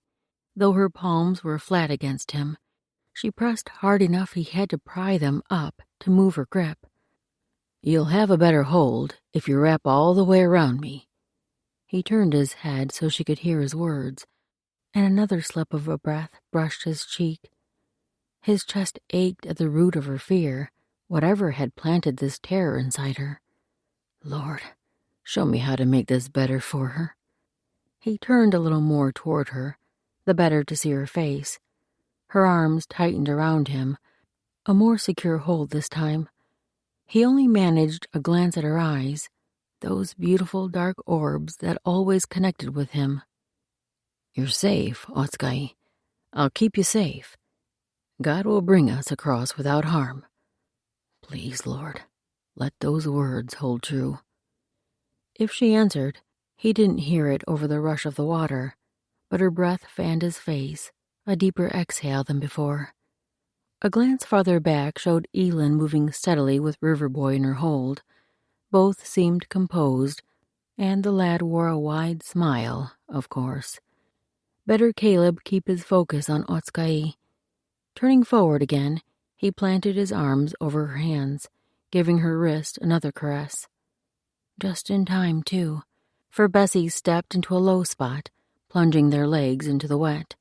Though her palms were flat against him, she pressed hard enough he had to pry them up to move her grip. You'll have a better hold if you wrap all the way around me. He turned his head so she could hear his words, and another slip of a breath brushed his cheek. His chest ached at the root of her fear, whatever had planted this terror inside her. Lord, show me how to make this better for her. He turned a little more toward her, the better to see her face. Her arms tightened around him, a more secure hold this time. He only managed a glance at her eyes, those beautiful dark orbs that always connected with him. You're safe, Otskay. I'll keep you safe. God will bring us across without harm. Please, Lord, let those words hold true. If she answered, he didn't hear it over the rush of the water, but her breath fanned his face, a deeper exhale than before. A glance farther back showed Elin moving steadily with Riverboy in her hold. Both seemed composed, and the lad wore a wide smile, of course. Better Caleb keep his focus on Otskay. Turning forward again, he planted his arms over her hands, giving her wrist another caress. Just in time, too, for Bessie stepped into a low spot, plunging their legs into the wet.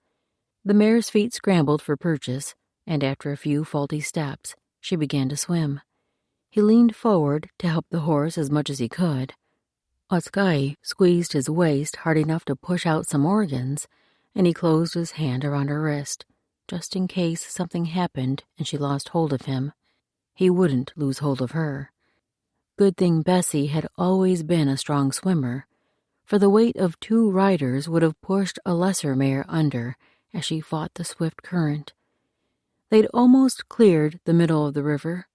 The mare's feet scrambled for purchase, and after a few faulty steps, she began to swim. He leaned forward to help the horse as much as he could. Otskay squeezed his waist hard enough to push out some organs, and he closed his hand around her wrist, just in case something happened and she lost hold of him. He wouldn't lose hold of her. Good thing Bessie had always been a strong swimmer, for the weight of 2 riders would have pushed a lesser mare under as she fought the swift current. They'd almost cleared the middle of the river.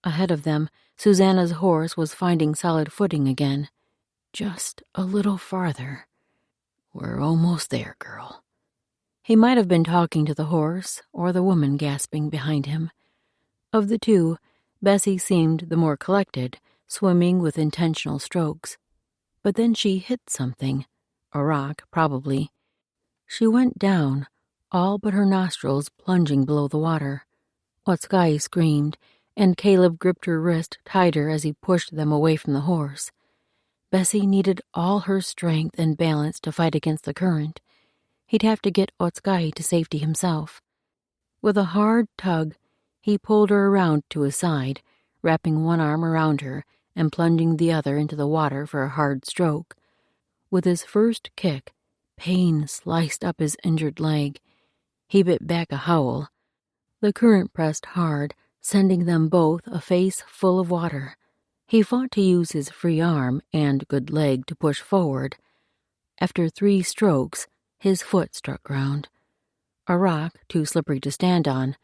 Ahead of them, Susanna's horse was finding solid footing again. Just a little farther. We're almost there, girl. He might have been talking to the horse or the woman gasping behind him. Of the two, Bessie seemed the more collected, swimming with intentional strokes. But then she hit something, a rock, probably. She went down, all but her nostrils plunging below the water. Otskay screamed, and Caleb gripped her wrist tighter as he pushed them away from the horse. Bessie needed all her strength and balance to fight against the current. He'd have to get Otskay to safety himself. With a hard tug, he pulled her around to his side, wrapping one arm around her and plunging the other into the water for a hard stroke. With his first kick, pain sliced up his injured leg. He bit back a howl. The current pressed hard, sending them both a face full of water. He fought to use his free arm and good leg to push forward. After 3 strokes, his foot struck ground. A rock too slippery to stand on,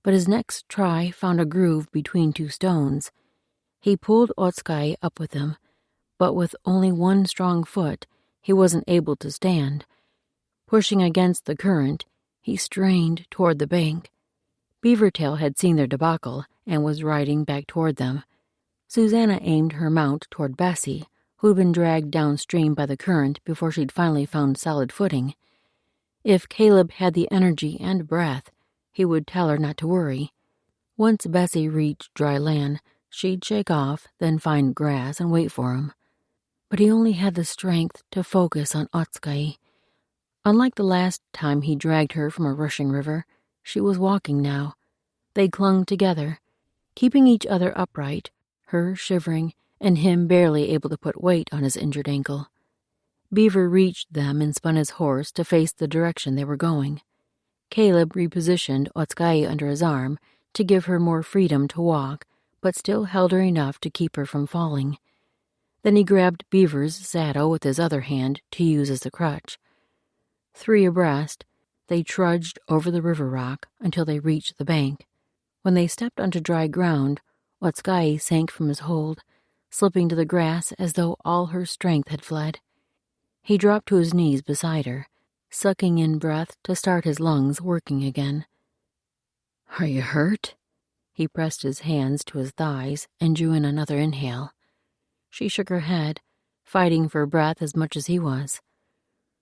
but his next try found a groove between 2 stones. He pulled Otskay up with him, but with only one strong foot, he wasn't able to stand. Pushing against the current, he strained toward the bank. Beavertail had seen their debacle and was riding back toward them. Susanna aimed her mount toward Bessie, who'd been dragged downstream by the current before she'd finally found solid footing. If Caleb had the energy and breath, he would tell her not to worry. Once Bessie reached dry land, she'd shake off, then find grass and wait for him. But he only had the strength to focus on Otskay. Unlike the last time he dragged her from a rushing river, she was walking now. They clung together, keeping each other upright, her shivering and him barely able to put weight on his injured ankle. Beaver reached them and spun his horse to face the direction they were going. Caleb repositioned Otskay under his arm to give her more freedom to walk, but still held her enough to keep her from falling. Then he grabbed Beaver's saddle with his other hand to use as the crutch. 3 abreast, they trudged over the river rock until they reached the bank. When they stepped onto dry ground, Otskay sank from his hold, slipping to the grass as though all her strength had fled. He dropped to his knees beside her, sucking in breath to start his lungs working again. "Are you hurt?" He pressed his hands to his thighs and drew in another inhale. She shook her head, fighting for breath as much as he was.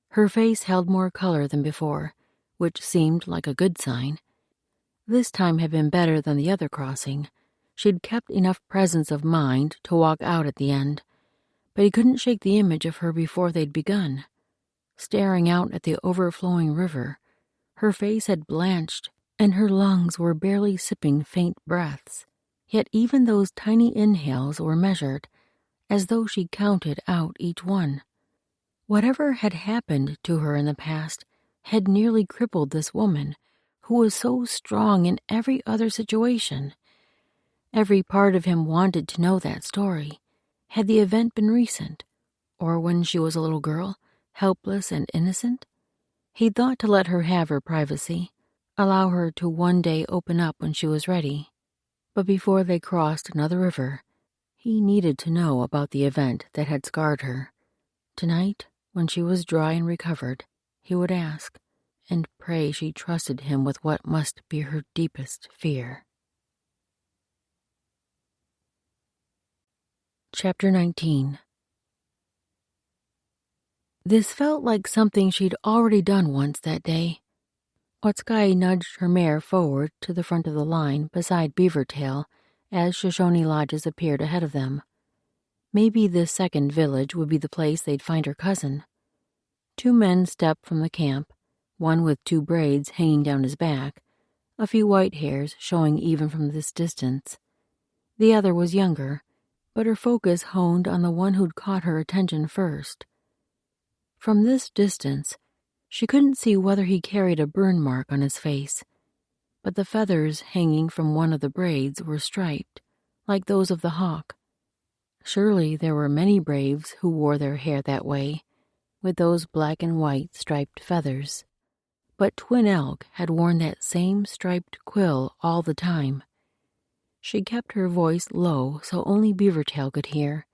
Her face held more color than before, which seemed like a good sign. This time had been better than the other crossing. She'd kept enough presence of mind to walk out at the end, but he couldn't shake the image of her before they'd begun. Staring out at the overflowing river, her face had blanched and her lungs were barely sipping faint breaths. Yet even those tiny inhales were measured, as though she counted out each one. Whatever had happened to her in the past had nearly crippled this woman, who was so strong in every other situation. Every part of him wanted to know that story. Had the event been recent, or when she was a little girl, helpless and innocent? He'd thought to let her have her privacy, allow her to one day open up when she was ready. But before they crossed another river, he needed to know about the event that had scarred her. Tonight, when she was dry and recovered, he would ask, and pray she trusted him with what must be her deepest fear. Chapter 19. This felt like something she'd already done once that day. Otsukai nudged her mare forward to the front of the line beside Beavertail as Shoshone lodges appeared ahead of them. Maybe this second village would be the place they'd find her cousin. 2 men stepped from the camp, one with 2 braids hanging down his back, a few white hairs showing even from this distance. The other was younger, but her focus honed on the one who'd caught her attention first. From this distance, she couldn't see whether he carried a burn mark on his face, but the feathers hanging from one of the braids were striped, like those of the hawk. Surely there were many braves who wore their hair that way, with those black and white striped feathers. But Twin Elk had worn that same striped quill all the time. She kept her voice low so only Beavertail could hear.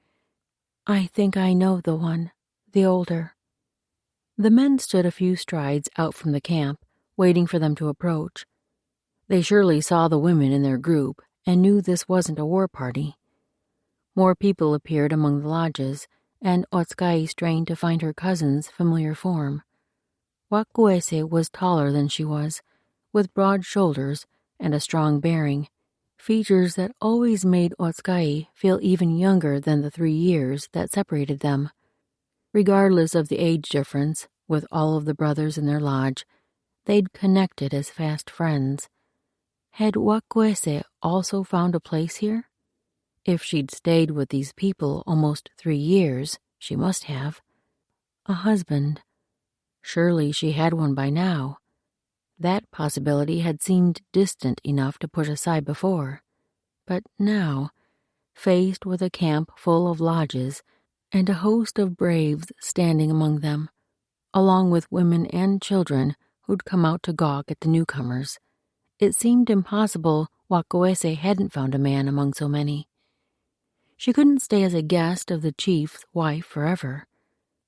"I think I know the one, the older." The men stood a few strides out from the camp, waiting for them to approach. They surely saw the women in their group and knew this wasn't a war party. More people appeared among the lodges, and Otsukai strained to find her cousin's familiar form. Wakuese was taller than she was, with broad shoulders and a strong bearing, features that always made Otsukai feel even younger than the 3 years that separated them. Regardless of the age difference, with all of the brothers in their lodge, they'd connected as fast friends. Had Wakuese also found a place here? If she'd stayed with these people almost 3 years, she must have. A husband. Surely she had one by now. That possibility had seemed distant enough to push aside before. But now, faced with a camp full of lodges and a host of braves standing among them, along with women and children who'd come out to gawk at the newcomers, it seemed impossible Wakuese hadn't found a man among so many. She couldn't stay as a guest of the chief's wife forever.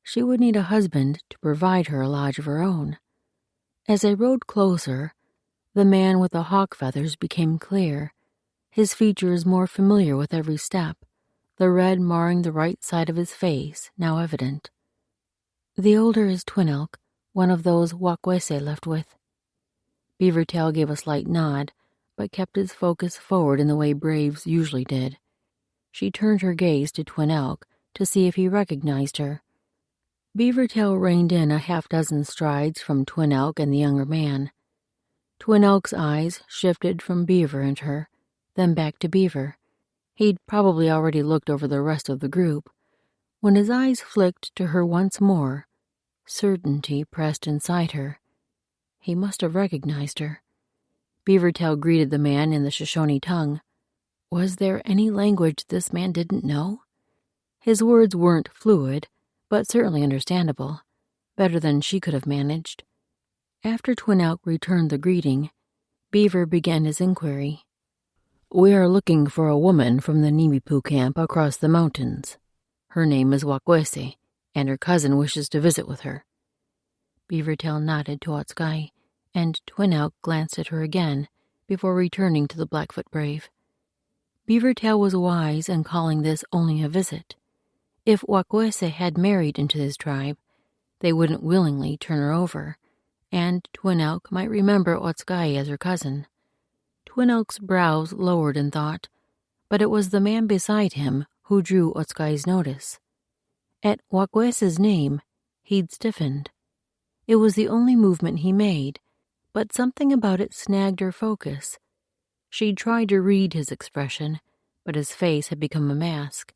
She would need a husband to provide her a lodge of her own. As they rode closer, the man with the hawk feathers became clear, his features more familiar with every step, the red marring the right side of his face now evident. The older is Twin Elk, one of those Wakuese left with. Beavertail gave a slight nod, but kept his focus forward in the way braves usually did. She turned her gaze to Twin Elk to see if he recognized her. Beavertail reined in a 6 strides from Twin Elk and the younger man. Twin Elk's eyes shifted from Beaver and her, then back to Beaver. He'd probably already looked over the rest of the group. When his eyes flicked to her once more, certainty pressed inside her. He must have recognized her. Beavertail greeted the man in the Shoshone tongue. Was there any language this man didn't know? His words weren't fluid, but certainly understandable, better than she could have managed. After Twin Elk returned the greeting, Beaver began his inquiry. "We are looking for a woman from the Nimipu camp across the mountains. Her name is Wakuese, and her cousin wishes to visit with her." Beavertail nodded to Otsukai, and Twin Elk glanced at her again before returning to the Blackfoot brave. Beavertail was wise in calling this only a visit. If Wakuese had married into his tribe, they wouldn't willingly turn her over, and Twin Elk might remember Otsukai as her cousin. Twin Elk's brows lowered in thought, but it was the man beside him who drew Otsukai's notice. At Wakuese's name, he'd stiffened. It was the only movement he made, but something about it snagged her focus. She'd tried to read his expression, but his face had become a mask.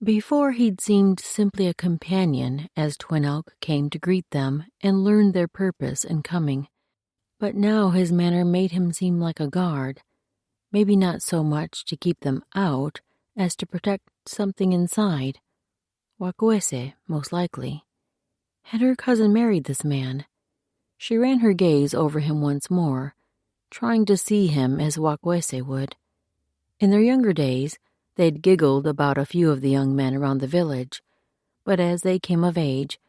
Before he'd seemed simply a companion as Twin Elk came to greet them and learned their purpose in coming. But now his manner made him seem like a guard, maybe not so much to keep them out as to protect something inside. Wakuese, most likely. Had her cousin married this man? She ran her gaze over him once more, trying to see him as Wakuese would. In their younger days, they'd giggled about a few of the young men around the village, but as they came of age,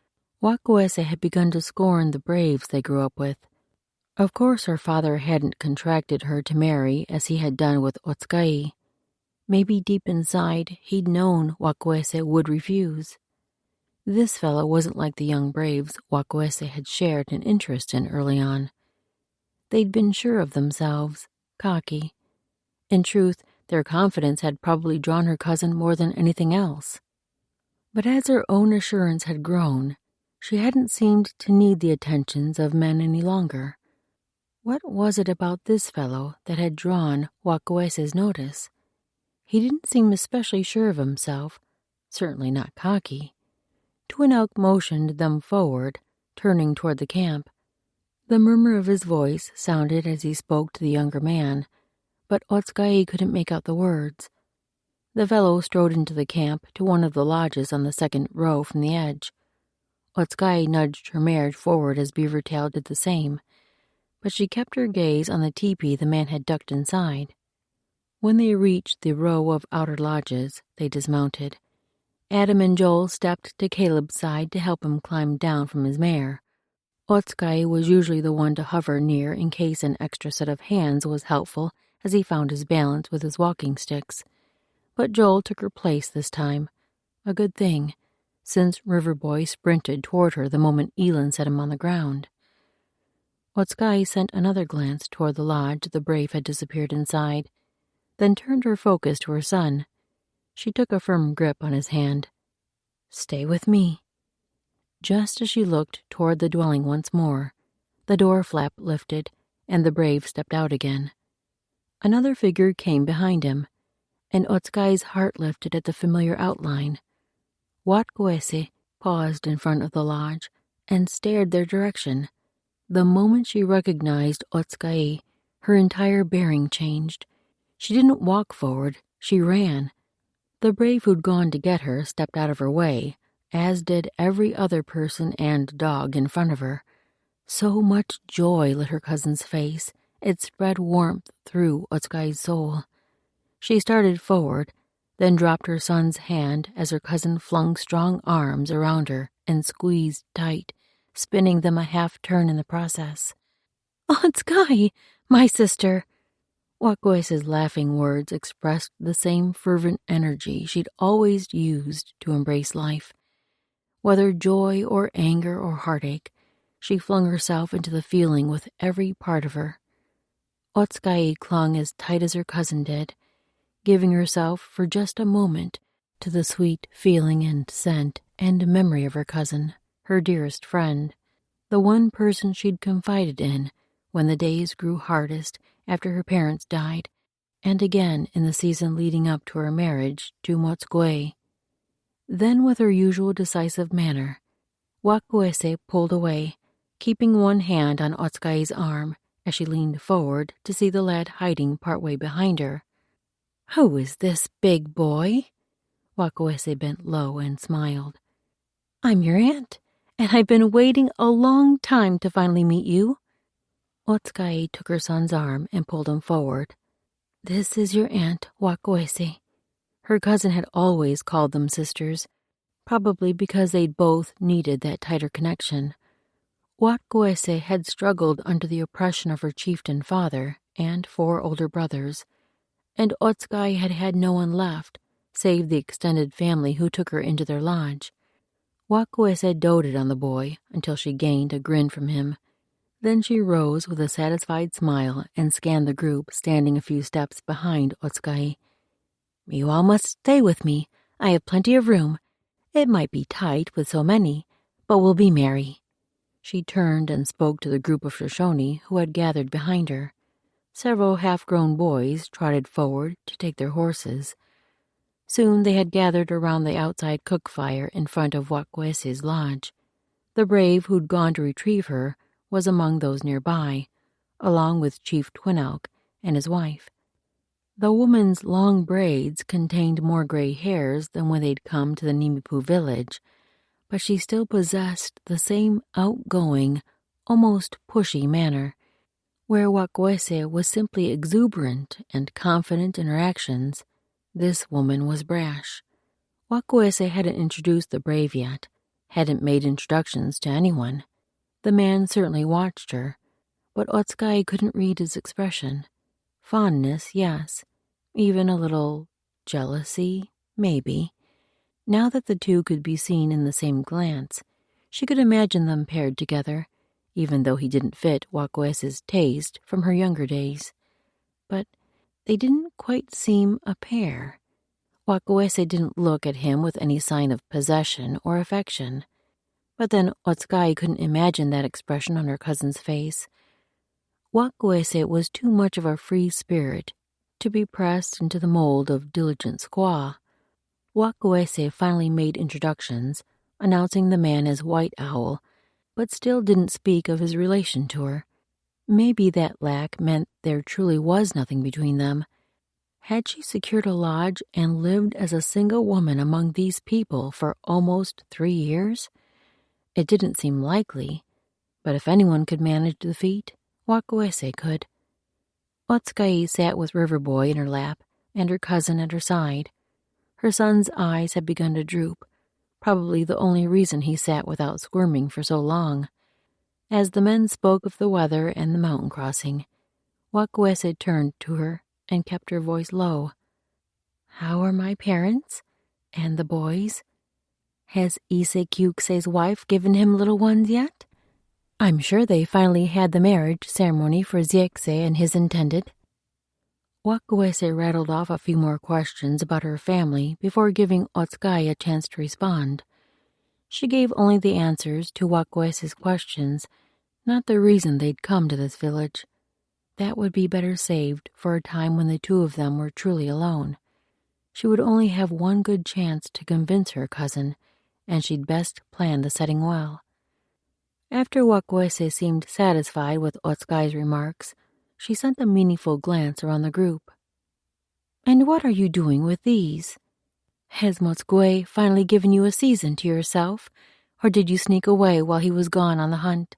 Wakwese had begun to scorn the braves they grew up with. Of course her father hadn't contracted her to marry as he had done with Otsukai. Maybe deep inside he'd known Wakwese would refuse. This fellow wasn't like the young braves Wakwese had shared an interest in early on. They'd been sure of themselves, cocky. In truth, their confidence had probably drawn her cousin more than anything else. But as her own assurance had grown, she hadn't seemed to need the attentions of men any longer. What was it about this fellow that had drawn Wakwese's notice? He didn't seem especially sure of himself, certainly not cocky. Twinoak motioned them forward, turning toward the camp. The murmur of his voice sounded as he spoke to the younger man, but Otsukai couldn't make out the words. The fellow strode into the camp to one of the lodges on the second row from the edge. Otsukai nudged her mare forward as Beavertail did the same, but she kept her gaze on the teepee the man had ducked inside. When they reached the row of outer lodges, they dismounted. Adam and Joel stepped to Caleb's side to help him climb down from his mare. Otsukai was usually the one to hover near in case an extra set of hands was helpful as he found his balance with his walking sticks. But Joel took her place this time. A good thing, since Riverboy sprinted toward her the moment Elin set him on the ground. Otsukai sent another glance toward the lodge the brave had disappeared inside, then turned her focus to her son. She took a firm grip on his hand. "Stay with me." Just as she looked toward the dwelling once more, the door flap lifted, and the brave stepped out again. Another figure came behind him, and Otsukai's heart lifted at the familiar outline. Wakwese paused in front of the lodge and stared their direction. The moment she recognized Otsukai, her entire bearing changed. She didn't walk forward, she ran. The brave who'd gone to get her stepped out of her way, as did every other person and dog in front of her. So much joy lit her cousin's face, it spread warmth through Otsukai's soul. She started forward, then dropped her son's hand as her cousin flung strong arms around her and squeezed tight, spinning them a half-turn in the process. "Otsukai, my sister!" Wakwese's laughing words expressed the same fervent energy she'd always used to embrace life. Whether joy or anger or heartache, she flung herself into the feeling with every part of her. Otsukai clung as tight as her cousin did, giving herself for just a moment to the sweet feeling and scent and memory of her cousin, her dearest friend, the one person she'd confided in when the days grew hardest after her parents died, and again in the season leading up to her marriage to Motsukwe. Then, with her usual decisive manner, Wakwese pulled away, keeping one hand on Otsukai's arm as she leaned forward to see the lad hiding partway behind her. "Who is this big boy?" Wakwese bent low and smiled. "I'm your aunt, and I've been waiting a long time to finally meet you." Otsukai took her son's arm and pulled him forward. "This is your aunt, Wakwese." Her cousin had always called them sisters, probably because they'd both needed that tighter connection. Wakwese had struggled under the oppression of her chieftain father and 4 older brothers, and Otsukai had had no one left, save the extended family who took her into their lodge. Wakwese doted on the boy until she gained a grin from him. Then she rose with a satisfied smile and scanned the group standing a few steps behind Otsukai. "You all must stay with me. I have plenty of room. It might be tight with so many, but we'll be merry." She turned and spoke to the group of Shoshone who had gathered behind her. Several half-grown boys trotted forward to take their horses. Soon they had gathered around the outside cook fire in front of Wakwese's lodge. The brave who'd gone to retrieve her was among those nearby, along with Chief Twinoak and his wife. The woman's long braids contained more gray hairs than when they'd come to the Nimipu village, but she still possessed the same outgoing, almost pushy manner. Where Wakwese was simply exuberant and confident in her actions, this woman was brash. Wakwese hadn't introduced the brave yet, hadn't made introductions to anyone. The man certainly watched her, but Otsukai couldn't read his expression. Fondness, yes. Even a little jealousy, maybe. Now that the two could be seen in the same glance, she could imagine them paired together, even though he didn't fit Wakoese's taste from her younger days. But they didn't quite seem a pair. Wakoese didn't look at him with any sign of possession or affection. But then Otsukai couldn't imagine that expression on her cousin's face. Wakoese was too much of a free spirit to be pressed into the mold of diligent squaw. Wakoese finally made introductions, announcing the man as White Owl, but still didn't speak of his relation to her. Maybe that lack meant there truly was nothing between them. Had she secured a lodge and lived as a single woman among these people for almost 3 years? It didn't seem likely, but if anyone could manage the feat, Wakoese could. Otsukai sat with Riverboy in her lap and her cousin at her side. Her son's eyes had begun to droop, probably the only reason he sat without squirming for so long. As the men spoke of the weather and the mountain crossing, Wakoese turned to her and kept her voice low. "How are my parents? And the boys? Has Ise-Kyukuse's wife given him little ones yet? I'm sure they finally had the marriage ceremony for Ziekse and his intended." Wakoese rattled off a few more questions about her family before giving Otsukai a chance to respond. She gave only the answers to Wakoese's questions, not the reason they'd come to this village. That would be better saved for a time when the two of them were truly alone. She would only have one good chance to convince her cousin, and she'd best plan the setting well. After Wakoese seemed satisfied with Otsukai's remarks, she sent a meaningful glance around the group. "And what are you doing with these? Has Motsukue finally given you a season to yourself, or did you sneak away while he was gone on the hunt?"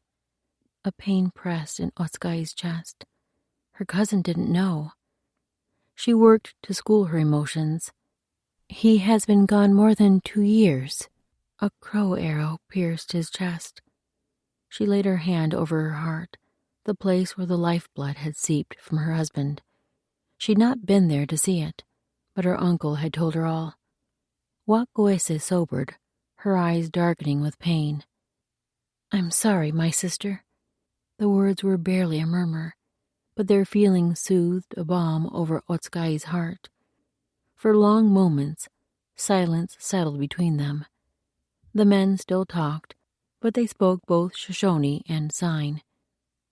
A pain pressed in Otsukai's chest. Her cousin didn't know. She worked to school her emotions. "He has been gone more than 2 years." A crow arrow pierced his chest. She laid her hand over her heart, the place where the lifeblood had seeped from her husband. She'd not been there to see it, but her uncle had told her all. Wakoese sobered, her eyes darkening with pain. "I'm sorry, my sister." The words were barely a murmur, but their feeling soothed a balm over Otsukai's heart. For long moments, silence settled between them. The men still talked, but they spoke both Shoshone and sign,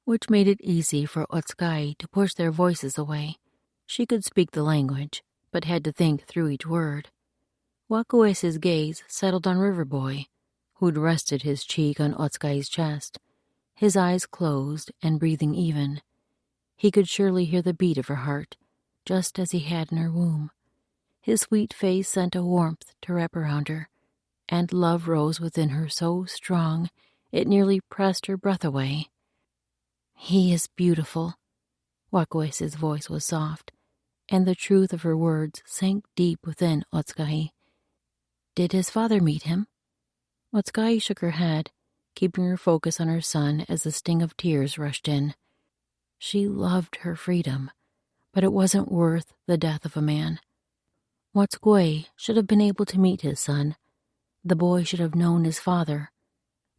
which made it easy for Otsukai to push their voices away. She could speak the language, but had to think through each word. Wakoese's gaze settled on Riverboy, who'd rested his cheek on Otsukai's chest, his eyes closed and breathing even. He could surely hear the beat of her heart, just as he had in her womb. His sweet face sent a warmth to wrap around her, and love rose within her so strong it nearly pressed her breath away. "He is beautiful." Wakoese's voice was soft, and the truth of her words sank deep within Otsukai. "Did his father meet him?" Otsukai shook her head, keeping her focus on her son as the sting of tears rushed in. She loved her freedom, but it wasn't worth the death of a man. Motsukue should have been able to meet his son. The boy should have known his father.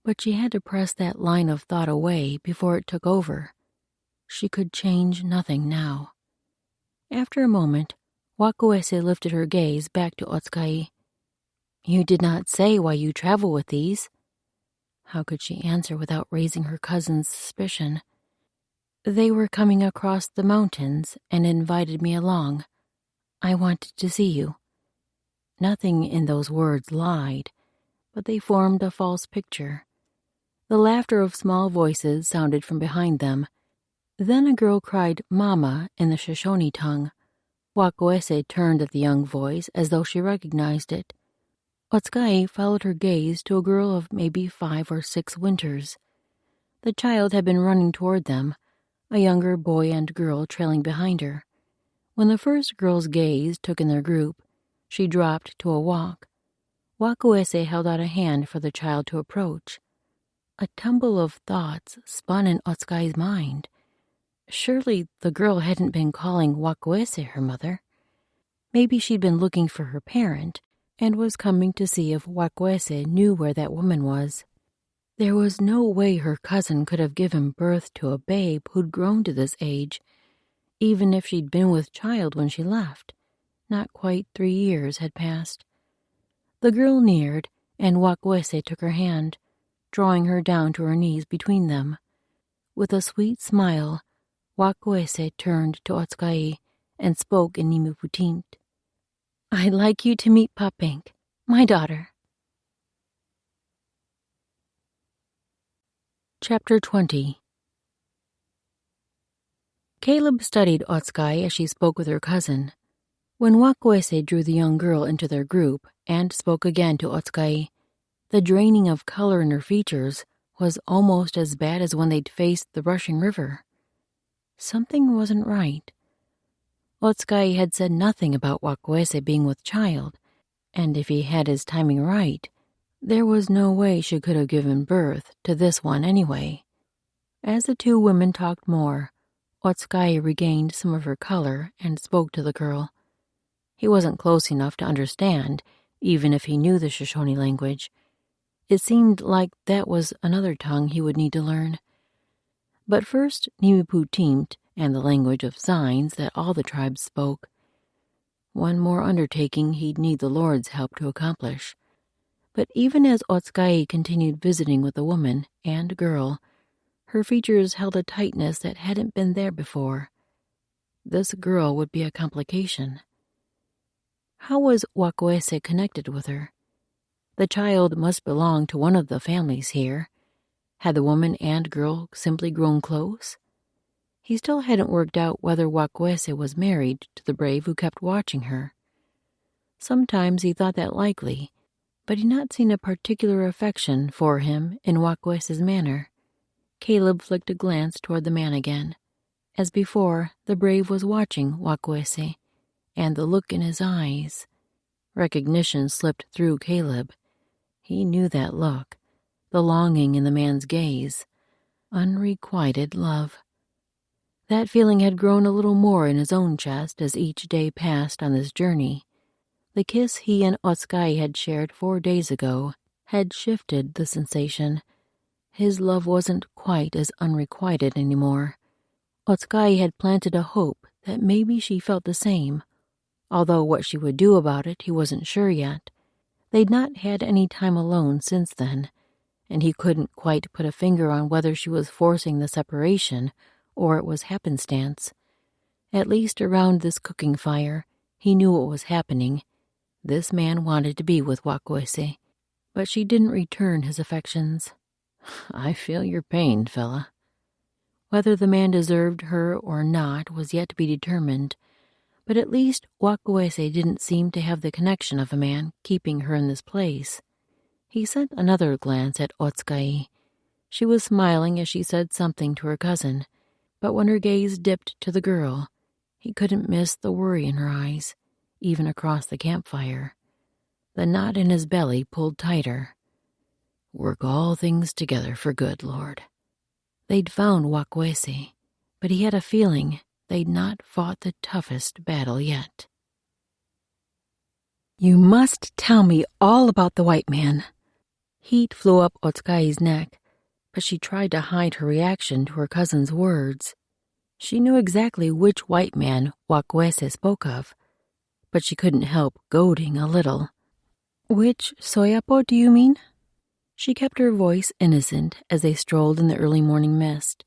But she had to press that line of thought away before it took over. She could change nothing now. After a moment, Wakoese lifted her gaze back to Otsukai. "You did not say why you travel with these." How could she answer without raising her cousin's suspicion? "They were coming across the mountains and invited me along. I wanted to see you." Nothing in those words lied, but they formed a false picture. The laughter of small voices sounded from behind them. Then a girl cried "Mama" in the Shoshone tongue. Wakoese turned at the young voice as though she recognized it. Otsukai followed her gaze to a girl of maybe 5 or 6 winters. The child had been running toward them, a younger boy and girl trailing behind her. When the first girl's gaze took in their group, she dropped to a walk. Wakwese held out a hand for the child to approach. A tumble of thoughts spun in Otsukai's mind. Surely the girl hadn't been calling Wakwese her mother. Maybe she'd been looking for her parent and was coming to see if Wakwese knew where that woman was. There was no way her cousin could have given birth to a babe who'd grown to this age, even if she'd been with child when she left. Not quite 3 years had passed. The girl neared, and Wakwese took her hand, drawing her down to her knees between them. With a sweet smile, Wakwese turned to Otsukai and spoke in Nimuputinct. "I'd like you to meet Papink, my daughter." Chapter 20. Caleb studied Otsukai as she spoke with her cousin. When Wakwese drew the young girl into their group and spoke again to Otsukai, the draining of color in her features was almost as bad as when they'd faced the rushing river. Something wasn't right. Otsukai had said nothing about Wakwese being with child, and if he had his timing right, there was no way she could have given birth to this one anyway. As the two women talked more, Otsukai regained some of her color and spoke to the girl. He wasn't close enough to understand, even if he knew the Shoshone language. It seemed like that was another tongue he would need to learn. But first, Nimuputinct and the language of signs that all the tribes spoke. One more undertaking he'd need the Lord's help to accomplish. But even as Otsukai continued visiting with the woman and girl, her features held a tightness that hadn't been there before. This girl would be a complication. How was Wakwese connected with her? The child must belong to one of the families here. Had the woman and girl simply grown close? He still hadn't worked out whether Wakwese was married to the brave who kept watching her. Sometimes he thought that likely, but he'd not seen a particular affection for him in Wakwese's manner. Caleb flicked a glance toward the man again. As before, the brave was watching Wakwese, and the look in his eyes. Recognition slipped through Caleb. He knew that look, the longing in the man's gaze. Unrequited love. That feeling had grown a little more in his own chest as each day passed on this journey. The kiss he and Otsukai had shared 4 days ago had shifted the sensation. His love wasn't quite as unrequited anymore. Otsukai had planted a hope that maybe she felt the same, although what she would do about it he wasn't sure yet. They'd not had any time alone since then, and he couldn't quite put a finger on whether she was forcing the separation or it was happenstance. At least around this cooking fire, he knew what was happening. This man wanted to be with Wakwese, but she didn't return his affections. "I feel your pain, fella." Whether the man deserved her or not was yet to be determined, but at least Wakwese didn't seem to have the connection of a man keeping her in this place. He sent another glance at Otsukai. She was smiling as she said something to her cousin, but when her gaze dipped to the girl, he couldn't miss the worry in her eyes, even across the campfire. The knot in his belly pulled tighter. "Work all things together for good, Lord." They'd found Wakwese, but he had a feeling they'd not fought the toughest battle yet. "You must tell me all about the white man." Heat flew up Otsukai's neck, but she tried to hide her reaction to her cousin's words. She knew exactly which white man Wakwese spoke of, but she couldn't help goading a little. "Which Soyapo do you mean?" She kept her voice innocent as they strolled in the early morning mist.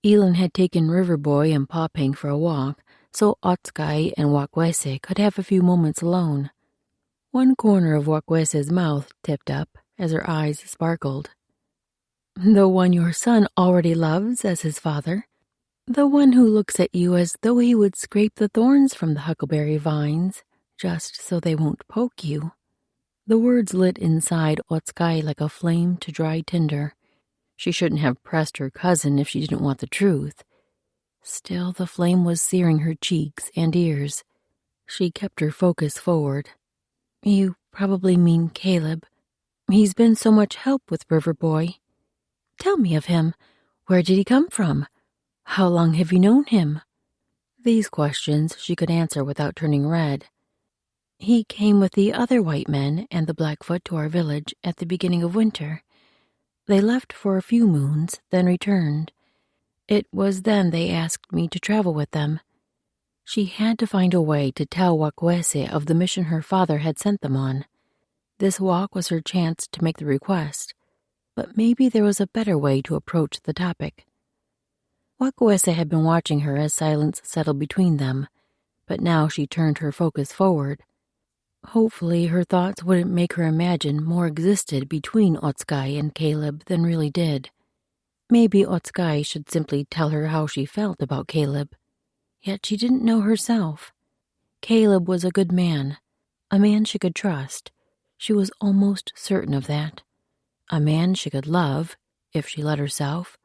Elin had taken Riverboy and Papink for a walk, so Otsukai and Wakwese could have a few moments alone. One corner of Wakwese's mouth tipped up as her eyes sparkled. "The one your son already loves as his father. The one who looks at you as though he would scrape the thorns from the huckleberry vines, just so they won't poke you." The words lit inside Otsukai like a flame to dry tinder. She shouldn't have pressed her cousin if she didn't want the truth. Still, the flame was searing her cheeks and ears. She kept her focus forward. You probably mean Caleb. He's been so much help with River Boy. Tell me of him. Where did he come from? How long have you known him? These questions she could answer without turning red. He came with the other white men and the Blackfoot to our village at the beginning of winter. They left for a few moons, then returned. It was then they asked me to travel with them. She had to find a way to tell Wakwese of the mission her father had sent them on. This walk was her chance to make the request, but maybe there was a better way to approach the topic. Wakwese had been watching her as silence settled between them, but now she turned her focus forward. Hopefully her thoughts wouldn't make her imagine more existed between Otskay and Caleb than really did. Maybe Otskay should simply tell her how she felt about Caleb. Yet she didn't know herself. Caleb was a good man, a man she could trust. She was almost certain of that. A man she could love, if she let herself.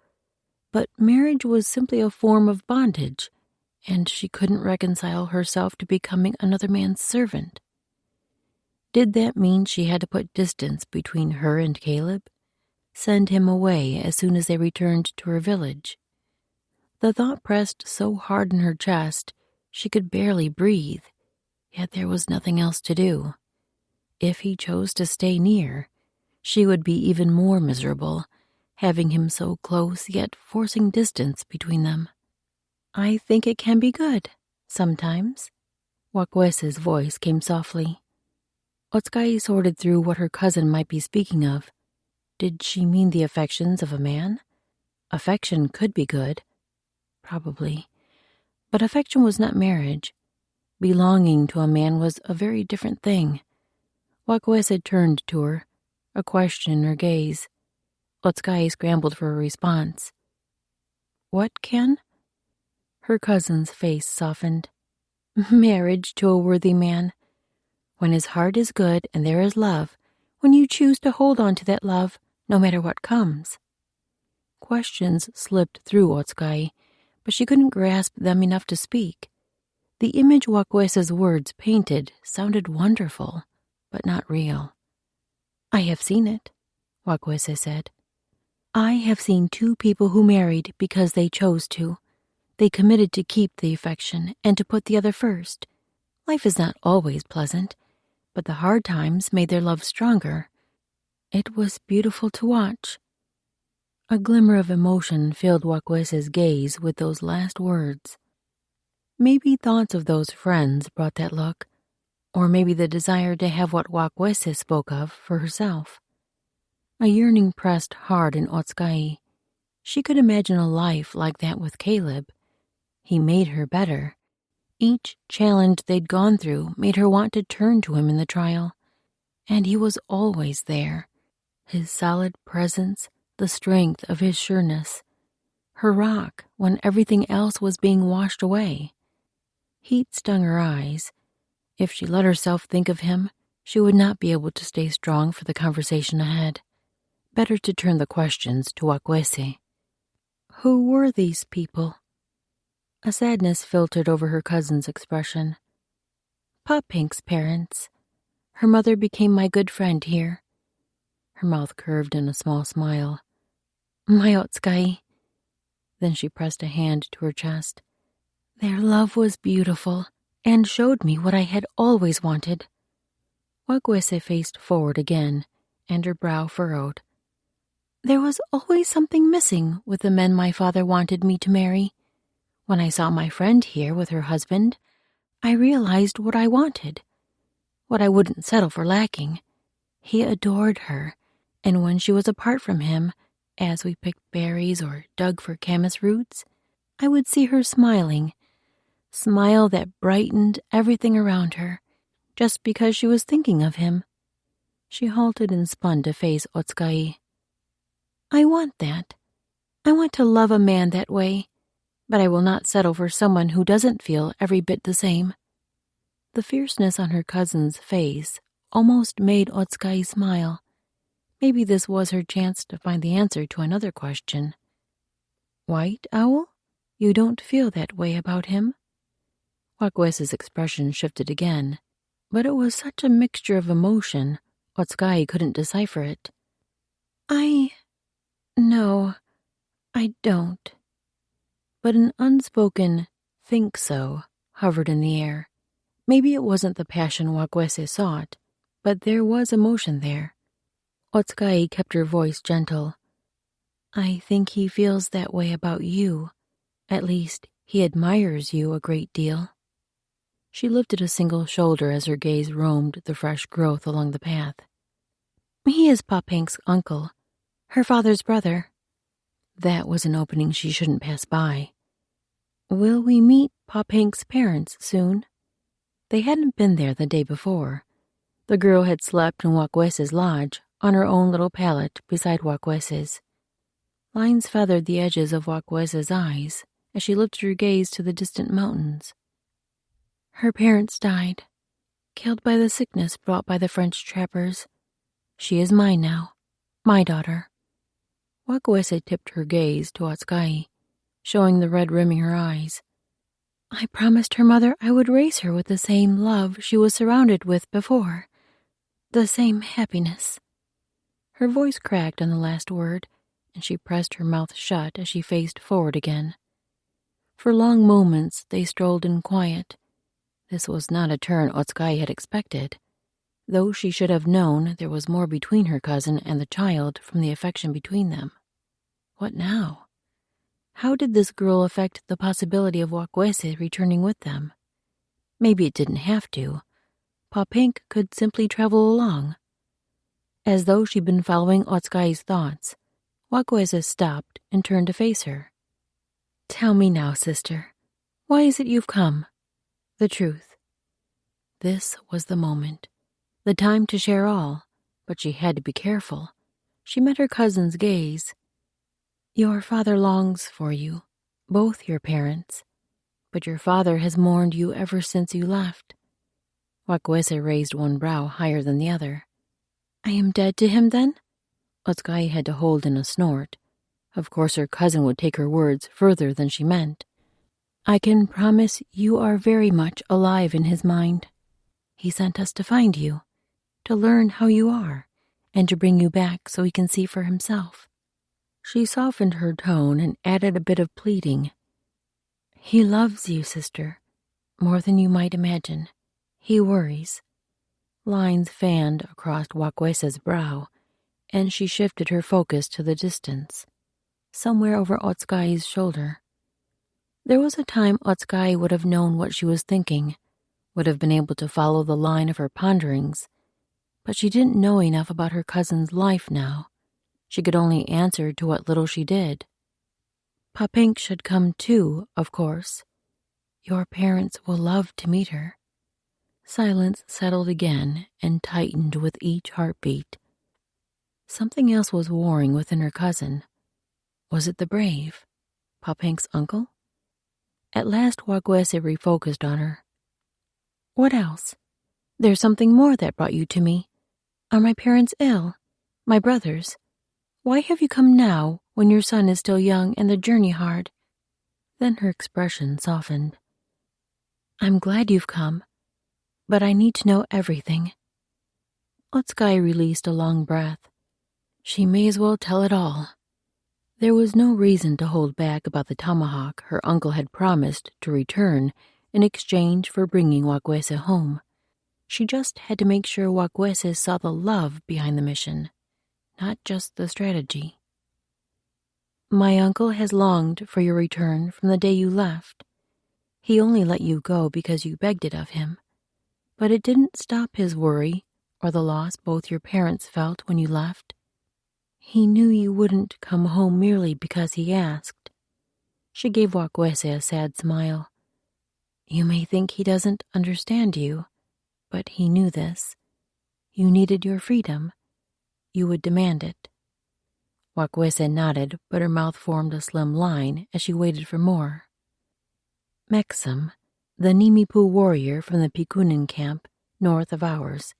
But marriage was simply a form of bondage, and she couldn't reconcile herself to becoming another man's servant. Did that mean she had to put distance between her and Caleb? Send him away as soon as they returned to her village? The thought pressed so hard in her chest she could barely breathe, yet there was nothing else to do. If he chose to stay near, she would be even more miserable, having him so close yet forcing distance between them. I think it can be good, sometimes. Wakwese's voice came softly. Otskay sorted through what her cousin might be speaking of. Did she mean the affections of a man? Affection could be good. Probably. But affection was not marriage. Belonging to a man was a very different thing. Wakwese turned to her, a question in her gaze. Otskay scrambled for a response. What, Ken? Her cousin's face softened. Marriage to a worthy man. When his heart is good and there is love, when you choose to hold on to that love, no matter what comes. Questions slipped through Otskay, but she couldn't grasp them enough to speak. The image Wakwese's words painted sounded wonderful, but not real. I have seen it, Wakwese said. I have seen two people who married because they chose to. They committed to keep the affection and to put the other first. Life is not always pleasant, but the hard times made their love stronger. It was beautiful to watch. A glimmer of emotion filled Wakwese's gaze with those last words. Maybe thoughts of those friends brought that look, or maybe the desire to have what Wakwese spoke of for herself. A yearning pressed hard in Otskay. She could imagine a life like that with Caleb. He made her better. Each challenge they'd gone through made her want to turn to him in the trial. And he was always there. His solid presence, the strength of his sureness. Her rock when everything else was being washed away. Heat stung her eyes. If she let herself think of him, she would not be able to stay strong for the conversation ahead. Better to turn the questions to Wakwese. Who were these people? A sadness filtered over her cousin's expression. Pop Pink's parents. Her mother became my good friend here. Her mouth curved in a small smile. My Otskay. Then she pressed a hand to her chest. Their love was beautiful and showed me what I had always wanted. Wakwese faced forward again, and her brow furrowed. There was always something missing with the men my father wanted me to marry. When I saw my friend here with her husband, I realized what I wanted, what I wouldn't settle for lacking. He adored her, and when she was apart from him, as we picked berries or dug for camas roots, I would see her smiling, smile that brightened everything around her, just because she was thinking of him. She halted and spun to face Otskay. I want that. I want to love a man that way, but I will not settle for someone who doesn't feel every bit the same. The fierceness on her cousin's face almost made Otskay smile. Maybe this was her chance to find the answer to another question. White Owl? You don't feel that way about him? Wakwese's expression shifted again. but it was such a mixture of emotion, Otsukai couldn't decipher it. No, I don't. But an unspoken think so hovered in the air. Maybe it wasn't the passion Wakwese sought, but there was emotion there. Otsukai kept her voice gentle. I think he feels that way about you. At least, he admires you a great deal. She lifted a single shoulder as her gaze roamed the fresh growth along the path. He is Papank's uncle, her father's brother. That was an opening she shouldn't pass by. Will we meet Papank's parents soon? They hadn't been there the day before. The girl had slept in Wakwese's lodge on her own little pallet beside Wakwese's. Lines feathered the edges of Wakwese's eyes as she lifted her gaze to the distant mountains. Her parents died, killed by the sickness brought by the French trappers. She is mine now, my daughter. Wakwese tipped her gaze to Otsukai, showing the red rimming her eyes. I promised her mother I would raise her with the same love she was surrounded with before, the same happiness. Her voice cracked on the last word, and she pressed her mouth shut as she faced forward again. For long moments they strolled in quiet. This was not a turn Otsukai had expected, though she should have known there was more between her cousin and the child from the affection between them. What now? How did this girl affect the possibility of Wakwese returning with them? Maybe it didn't have to. Papank could simply travel along. As though she'd been following Otsukai's thoughts, Wakwese stopped and turned to face her. Tell me now, sister, why is it you've come? The truth. This was the moment, the time to share all, but she had to be careful. She met her cousin's gaze. Your father longs for you, both your parents, but your father has mourned you ever since you left. Wakwese raised one brow higher than the other. I am dead to him, then? Otsukai had to hold in a snort. Of course her cousin would take her words further than she meant. I can promise you are very much alive in his mind. He sent us to find you, to learn how you are, and to bring you back so he can see for himself. She softened her tone and added a bit of pleading. He loves you, sister, more than you might imagine. He worries. Lines fanned across Wakwese's brow, and she shifted her focus to the distance, somewhere over Otsukai's shoulder. There was a time Otsukai would have known what she was thinking, would have been able to follow the line of her ponderings, but she didn't know enough about her cousin's life now. She could only answer to what little she did. Papank should come too, of course. Your parents will love to meet her. Silence settled again and tightened with each heartbeat. Something else was warring within her cousin. Was it the brave, Papank's uncle? At last Wakwese refocused on her. What else? There's something more that brought you to me. Are my parents ill? My brothers? Why have you come now, when your son is still young and the journey hard? Then her expression softened. I'm glad you've come, but I need to know everything. Otsukai released a long breath. She may as well tell it all. There was no reason to hold back about the tomahawk her uncle had promised to return in exchange for bringing Wakwese home. She just had to make sure Wakwese saw the love behind the mission, not just the strategy. My uncle has longed for your return from the day you left. He only let you go because you begged it of him. But it didn't stop his worry or the loss both your parents felt when you left. He knew you wouldn't come home merely because he asked. She gave Wakwese a sad smile. You may think he doesn't understand you, but he knew this. You needed your freedom. You would demand it. Wakwese nodded, but her mouth formed a slim line as she waited for more. Mexam, the Nimipu warrior from the Pikunin camp, north of ours,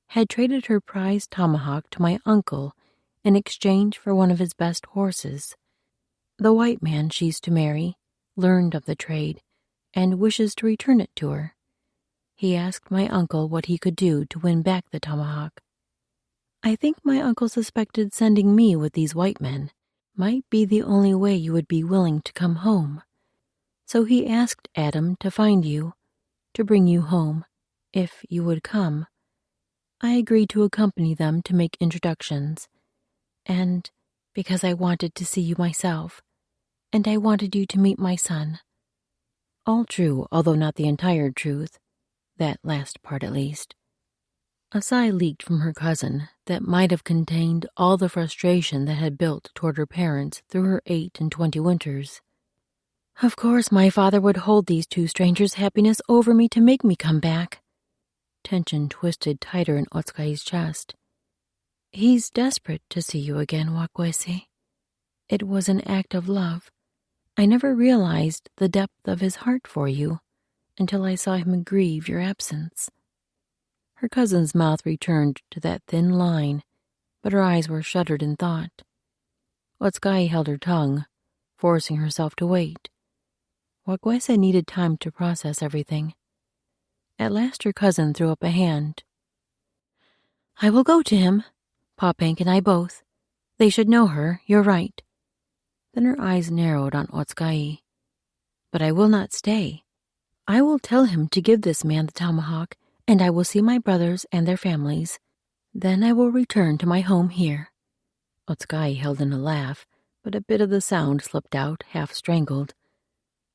had traded her prized tomahawk to my uncle in exchange for one of his best horses. The white man she's to marry learned of the trade and wishes to return it to her. He asked my uncle what he could do to win back the tomahawk. I think my uncle suspected sending me with these white men might be the only way you would be willing to come home. So he asked Adam to find you, to bring you home, if you would come. I agreed to accompany them to make introductions, and because I wanted to see you myself, and I wanted you to meet my son. All true, although not the entire truth, that last part at least. A sigh leaked from her cousin that might have contained all the frustration that had built toward her parents through her 28 winters. Of course my father would hold these two strangers' happiness over me to make me come back. Tension twisted tighter in Otskai's chest. He's desperate to see you again, Wakwese. It was an act of love. I never realized the depth of his heart for you until I saw him grieve your absence. Her cousin's mouth returned to that thin line, but her eyes were shuttered in thought. Otskai held her tongue, forcing herself to wait. Wakwese needed time to process everything. At last her cousin threw up a hand. I will go to him, Popank and I both. They should know her, you're right. Then her eyes narrowed on Otskai. But I will not stay. I will tell him to give this man the tomahawk, and I will see my brothers and their families. Then I will return to my home here. Otskai held in a laugh, but a bit of the sound slipped out, half strangled.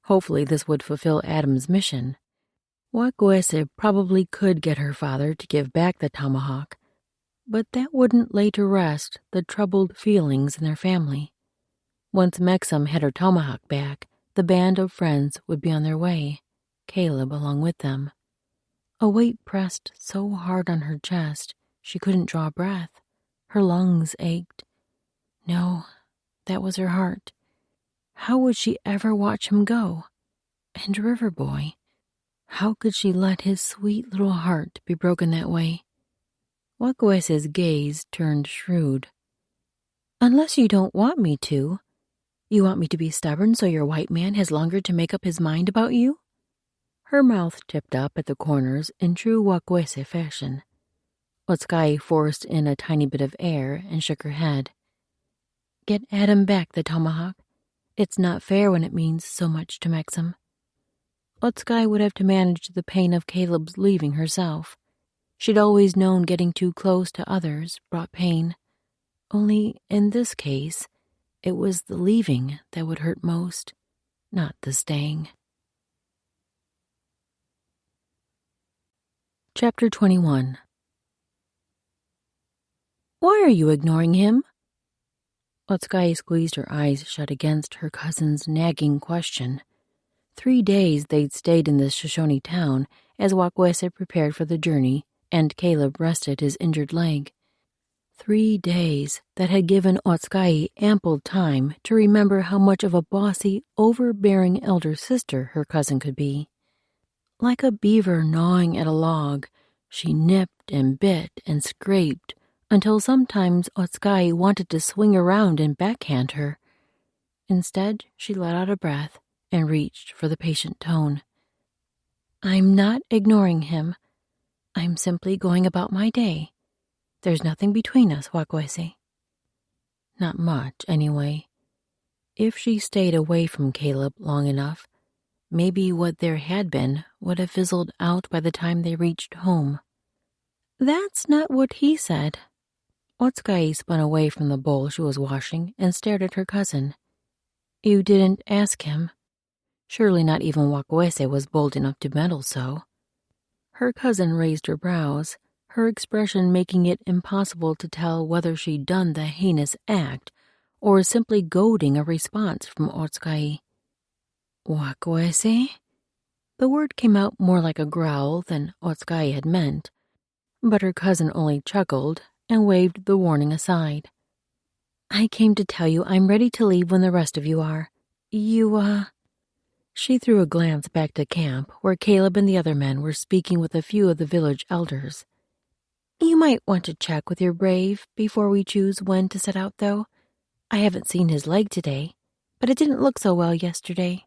Hopefully this would fulfill Adam's mission. Wakwese probably could get her father to give back the tomahawk, but that wouldn't lay to rest the troubled feelings in their family. Once Mexam had her tomahawk back, the band of friends would be on their way, Caleb along with them. A weight pressed so hard on her chest she couldn't draw breath. Her lungs ached. No, that was her heart. How would she ever watch him go? And Riverboy, how could she let his sweet little heart be broken that way? Wakwese's gaze turned shrewd. Unless you don't want me to. You want me to be stubborn so your white man has longer to make up his mind about you? Her mouth tipped up at the corners in true Wakwese fashion. Otskai forced in a tiny bit of air and shook her head. Get Adam back the tomahawk. It's not fair when it means so much to Mexam. Otskai would have to manage the pain of Caleb's leaving herself. She'd always known getting too close to others brought pain. Only in this case, it was the leaving that would hurt most, not the staying. Chapter 21. Why are you ignoring him? Otskai squeezed her eyes shut against her cousin's nagging question. 3 days they'd stayed in this Shoshone town as Wakwese prepared for the journey and Caleb rested his injured leg. 3 days that had given Otskai ample time to remember how much of a bossy, overbearing elder sister her cousin could be. Like a beaver gnawing at a log, she nipped and bit and scraped until sometimes Otskai wanted to swing around and backhand her. Instead, she let out a breath and reached for the patient tone. I'm not ignoring him. I'm simply going about my day. There's nothing between us, Wakwese. Not much, anyway. If she stayed away from Caleb long enough, maybe what there had been would have fizzled out by the time they reached home. That's not what he said. Otskai spun away from the bowl she was washing and stared at her cousin. You didn't ask him. Surely not even Wakwese was bold enough to meddle so. Her cousin raised her brows, her expression making it impossible to tell whether she'd done the heinous act or simply goading a response from Otskai. Wakwese? The word came out more like a growl than Otskai had meant, but her cousin only chuckled and waved the warning aside. I came to tell you I'm ready to leave when the rest of you are. She threw a glance back to camp where Caleb and the other men were speaking with a few of the village elders. You might want to check with your brave before we choose when to set out, though. I haven't seen his leg today, but it didn't look so well yesterday.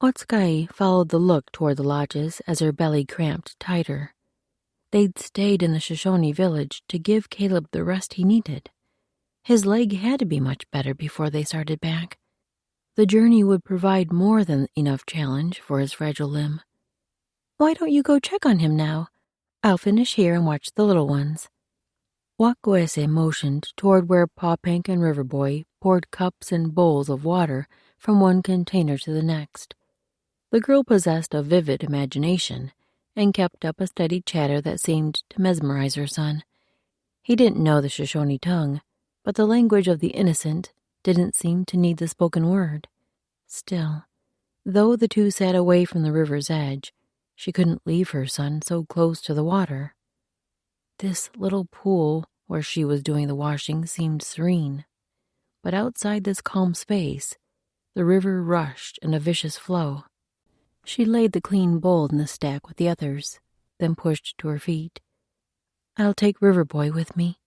Otsukai followed the look toward the lodges as her belly cramped tighter. They'd stayed in the Shoshone village to give Caleb the rest he needed. His leg had to be much better before they started back. The journey would provide more than enough challenge for his fragile limb. "Why don't you go check on him now? I'll finish here and watch the little ones." Wakwese motioned toward where Pawpank and Riverboy poured cups and bowls of water from one container to the next. The girl possessed a vivid imagination and kept up a steady chatter that seemed to mesmerize her son. He didn't know the Shoshone tongue, but the language of the innocent didn't seem to need the spoken word. Still, though the two sat away from the river's edge, she couldn't leave her son so close to the water. This little pool where she was doing the washing seemed serene, but outside this calm space, the river rushed in a vicious flow. She laid the clean bowl in the stack with the others, then pushed to her feet. "I'll take Riverboy with me."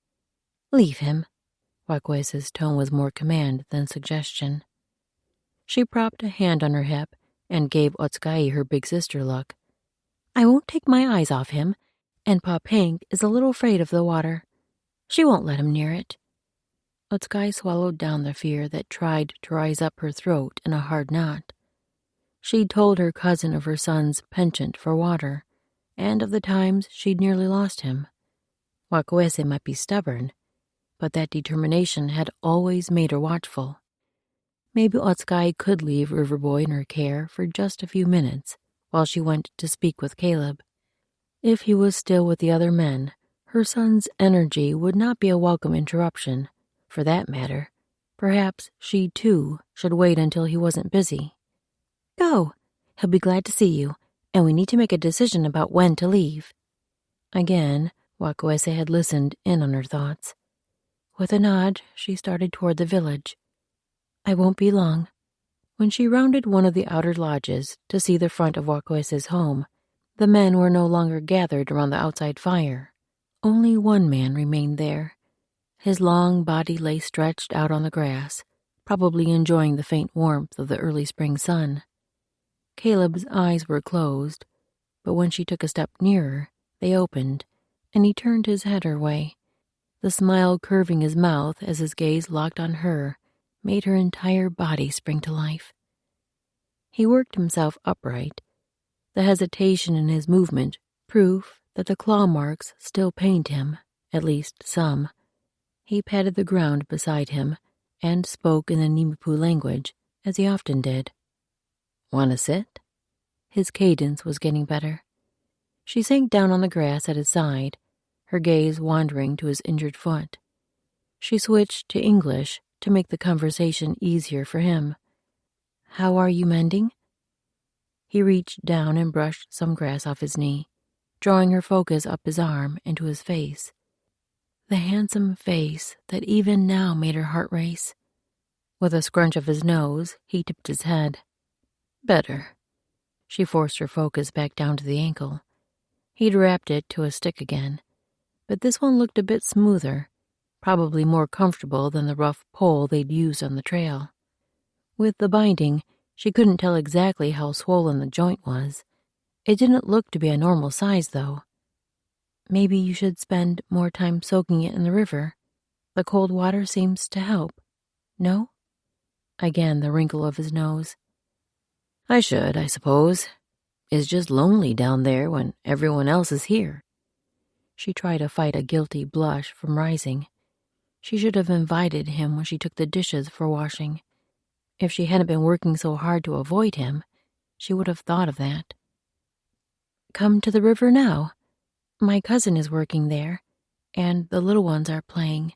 "Leave him." Wakwese's tone was more command than suggestion. She propped a hand on her hip and gave Otsukai her big sister look. "I won't take my eyes off him, and Pawpank is a little afraid of the water. She won't let him near it." Otsukai swallowed down the fear that tried to rise up her throat in a hard knot. She'd told her cousin of her son's penchant for water, and of the times she'd nearly lost him. Wakwese might be stubborn, but that determination had always made her watchful. Maybe Otsukai could leave Riverboy in her care for just a few minutes while she went to speak with Caleb. If he was still with the other men, her son's energy would not be a welcome interruption. For that matter, perhaps she, too, should wait until he wasn't busy. "Go. He'll be glad to see you, and we need to make a decision about when to leave." Again, Wakwese had listened in on her thoughts. With a nod, she started toward the village. "I won't be long." When she rounded one of the outer lodges to see the front of Wakwese's home, the men were no longer gathered around the outside fire. Only one man remained there. His long body lay stretched out on the grass, probably enjoying the faint warmth of the early spring sun. Caleb's eyes were closed, but when she took a step nearer, they opened, and he turned his head her way. The smile curving his mouth as his gaze locked on her made her entire body spring to life. He worked himself upright, the hesitation in his movement proof that the claw marks still pained him, at least some. He patted the ground beside him and spoke in the Nimipu language, as he often did. "Want to sit?" His cadence was getting better. She sank down on the grass at his side, her gaze wandering to his injured foot. She switched to English to make the conversation easier for him. "How are you mending?" He reached down and brushed some grass off his knee, drawing her focus up his arm and to his face. The handsome face that even now made her heart race. With a scrunch of his nose, he tipped his head. "Better." She forced her focus back down to the ankle. He'd wrapped it to a stick again, but this one looked a bit smoother, probably more comfortable than the rough pole they'd used on the trail. With the binding, she couldn't tell exactly how swollen the joint was. It didn't look to be a normal size, though. "Maybe you should spend more time soaking it in the river. The cold water seems to help. No?" Again the wrinkle of his nose. "I should, I suppose. It's just lonely down there when everyone else is here." She tried to fight a guilty blush from rising. She should have invited him when she took the dishes for washing. If she hadn't been working so hard to avoid him, she would have thought of that. "Come to the river now. My cousin is working there, and the little ones are playing."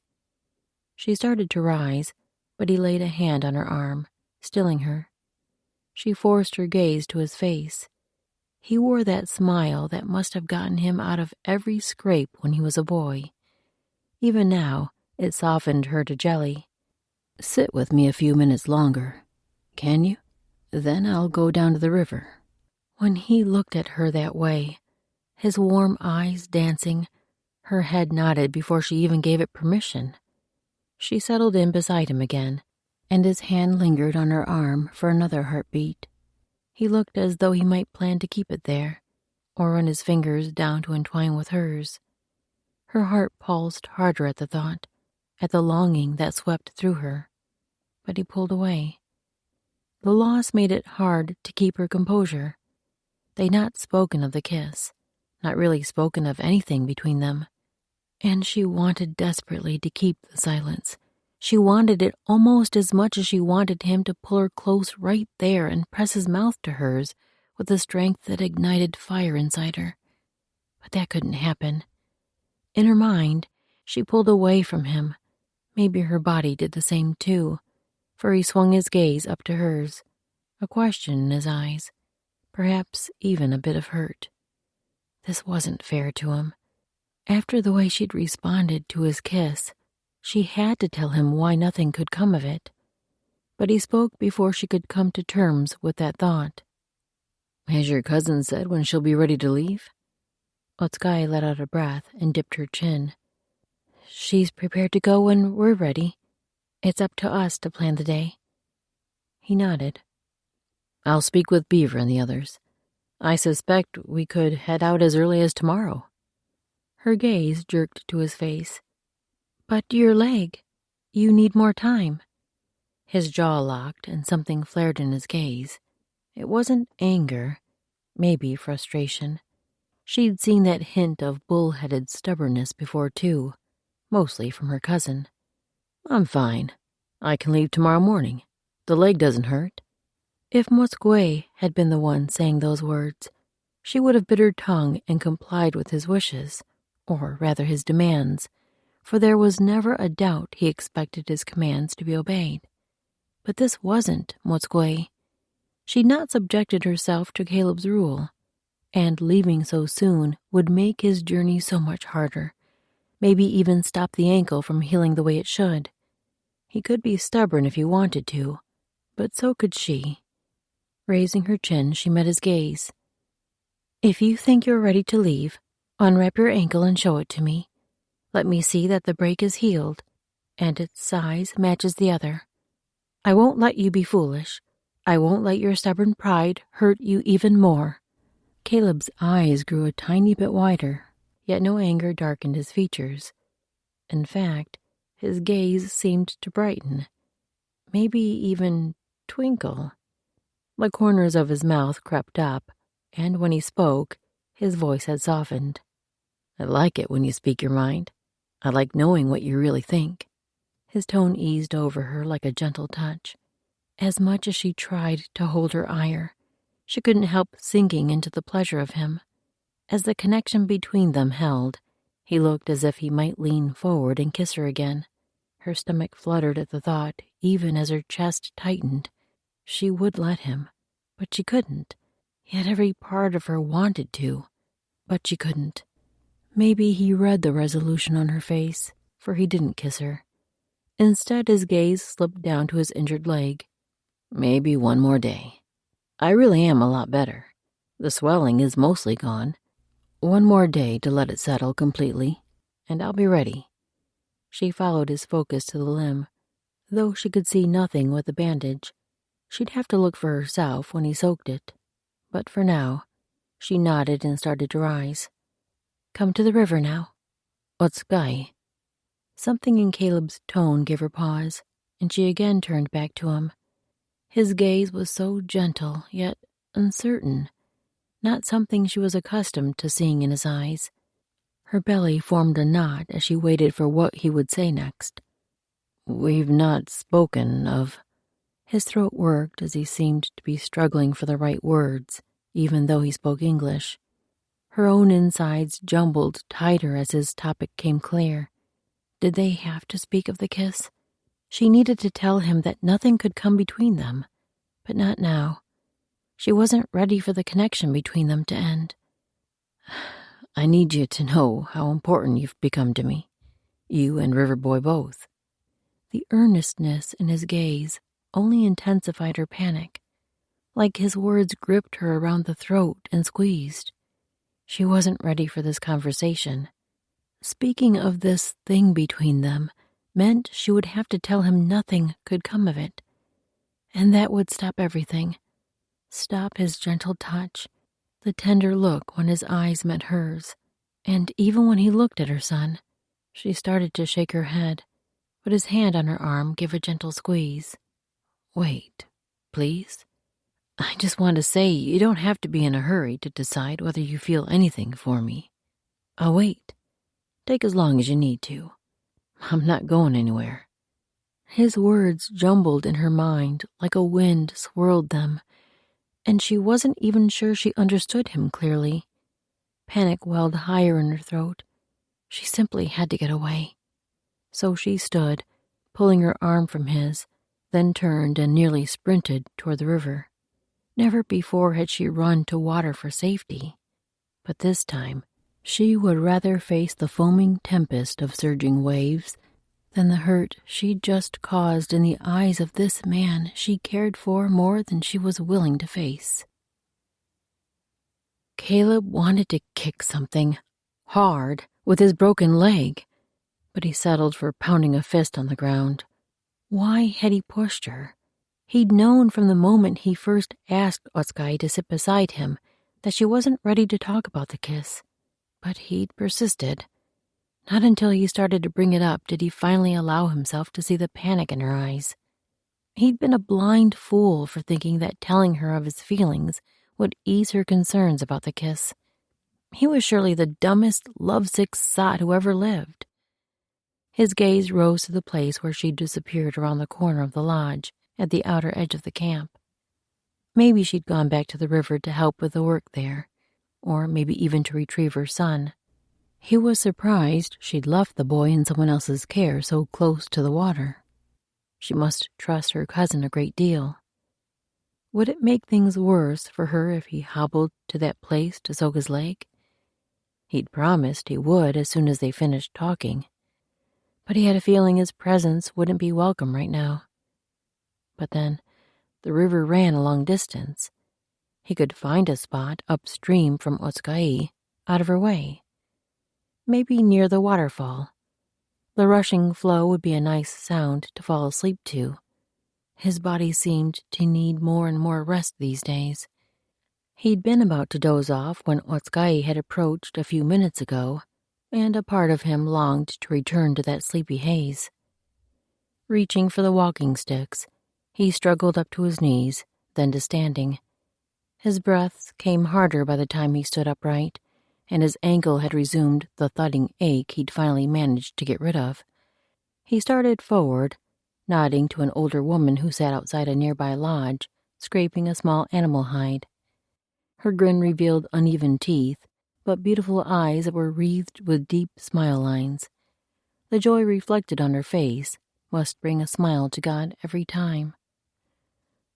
She started to rise, but he laid a hand on her arm, stilling her. She forced her gaze to his face. He wore that smile that must have gotten him out of every scrape when he was a boy. Even now, it softened her to jelly. "Sit with me a few minutes longer, can you? Then I'll go down to the river." When he looked at her that way, his warm eyes dancing, her head nodded before she even gave it permission. She settled in beside him again, and his hand lingered on her arm for another heartbeat. He looked as though he might plan to keep it there, or run his fingers down to entwine with hers. Her heart pulsed harder at the thought, at the longing that swept through her. But he pulled away. The loss made it hard to keep her composure. They'd not spoken of the kiss, not really spoken of anything between them. And she wanted desperately to keep the silence. She wanted it almost as much as she wanted him to pull her close right there and press his mouth to hers with a strength that ignited fire inside her. But that couldn't happen. In her mind, she pulled away from him. Maybe her body did the same too, for he swung his gaze up to hers, a question in his eyes, perhaps even a bit of hurt. This wasn't fair to him. After the way she'd responded to his kiss, she had to tell him why nothing could come of it. But he spoke before she could come to terms with that thought. Has your cousin said when she'll be ready to leave? Otskay let out a breath and dipped her chin. She's prepared to go when we're ready. It's up to us to plan the day. He nodded. I'll speak with Beaver and the others. I suspect we could head out as early as tomorrow. Her gaze jerked to his face. But your leg. You need more time. His jaw locked and something flared in his gaze. It wasn't anger, maybe frustration. She'd seen that hint of bull-headed stubbornness before, too, mostly from her cousin. I'm fine. I can leave tomorrow morning. The leg doesn't hurt. If Motskway had been the one saying those words, she would have bit her tongue and complied with his wishes, or rather his demands, for there was never a doubt he expected his commands to be obeyed. But this wasn't Motskway. She'd not subjected herself to Caleb's rule, and leaving so soon would make his journey so much harder, maybe even stop the ankle from healing the way it should. He could be stubborn if he wanted to, but so could she. Raising her chin, she met his gaze. If you think you're ready to leave, unwrap your ankle and show it to me. Let me see that the break is healed, and its size matches the other. I won't let you be foolish. I won't let your stubborn pride hurt you even more. Caleb's eyes grew a tiny bit wider, yet no anger darkened his features. In fact, his gaze seemed to brighten, maybe even twinkle. The corners of his mouth crept up, and when he spoke, his voice had softened. I like it when you speak your mind. I like knowing what you really think. His tone eased over her like a gentle touch. As much as she tried to hold her ire, she couldn't help sinking into the pleasure of him. As the connection between them held, he looked as if he might lean forward and kiss her again. Her stomach fluttered at the thought, even as her chest tightened. She would let him, but she couldn't. Yet every part of her wanted to, but she couldn't. Maybe he read the resolution on her face, for he didn't kiss her. Instead, his gaze slipped down to his injured leg. Maybe one more day. I really am a lot better. The swelling is mostly gone. One more day to let it settle completely, and I'll be ready. She followed his focus to the limb. Though she could see nothing with the bandage, she'd have to look for herself when he soaked it. But for now, she nodded and started to rise. Come to the river now. Otskay. Something in Caleb's tone gave her pause, and she again turned back to him. His gaze was so gentle, yet uncertain, not something she was accustomed to seeing in his eyes. Her belly formed a knot as she waited for what he would say next. We've not spoken of... His throat worked as he seemed to be struggling for the right words, even though he spoke English. Her own insides jumbled tighter as his topic came clear. Did they have to speak of the kiss? She needed to tell him that nothing could come between them, but not now. She wasn't ready for the connection between them to end. I need you to know how important you've become to me. You and Riverboy both. The earnestness in his gaze only intensified her panic, like his words gripped her around the throat and squeezed. She wasn't ready for this conversation. Speaking of this thing between them meant she would have to tell him nothing could come of it, and that would stop everything. stop his gentle touch, the tender look when his eyes met hers. And even when he looked at her son, she started to shake her head, but his hand on her arm gave a gentle squeeze. Wait, please? I just want to say you don't have to be in a hurry to decide whether you feel anything for me. I'll wait. Take as long as you need to. I'm not going anywhere. His words jumbled in her mind like a wind swirled them, and she wasn't even sure she understood him clearly. Panic welled higher in her throat. She simply had to get away. So she stood, pulling her arm from his, then turned and nearly sprinted toward the river. Never before had she run to water for safety, but this time she would rather face the foaming tempest of surging waves than the hurt she'd just caused in the eyes of this man she cared for more than she was willing to face. Caleb wanted to kick something hard with his broken leg, but he settled for pounding a fist on the ground. Why had he pushed her? He'd known from the moment he first asked Otskay to sit beside him that she wasn't ready to talk about the kiss, but he'd persisted. Not until he started to bring it up did he finally allow himself to see the panic in her eyes. He'd been a blind fool for thinking that telling her of his feelings would ease her concerns about the kiss. He was surely the dumbest, lovesick sot who ever lived. His gaze rose to the place where she'd disappeared around the corner of the lodge at the outer edge of the camp. Maybe she'd gone back to the river to help with the work there, or maybe even to retrieve her son. He was surprised she'd left the boy in someone else's care so close to the water. She must trust her cousin a great deal. Would it make things worse for her if he hobbled to that place to soak his leg? He'd promised he would as soon as they finished talking, but he had a feeling his presence wouldn't be welcome right now. But then, the river ran a long distance. He could find a spot upstream from Otskay, out of her way. Maybe near the waterfall. The rushing flow would be a nice sound to fall asleep to. His body seemed to need more and more rest these days. He'd been about to doze off when Otskay had approached a few minutes ago, and a part of him longed to return to that sleepy haze. Reaching for the walking sticks, he struggled up to his knees, then to standing. His breaths came harder by the time he stood upright, and his ankle had resumed the thudding ache he'd finally managed to get rid of. He started forward, nodding to an older woman who sat outside a nearby lodge, scraping a small animal hide. Her grin revealed uneven teeth, but beautiful eyes that were wreathed with deep smile lines. The joy reflected on her face must bring a smile to God every time.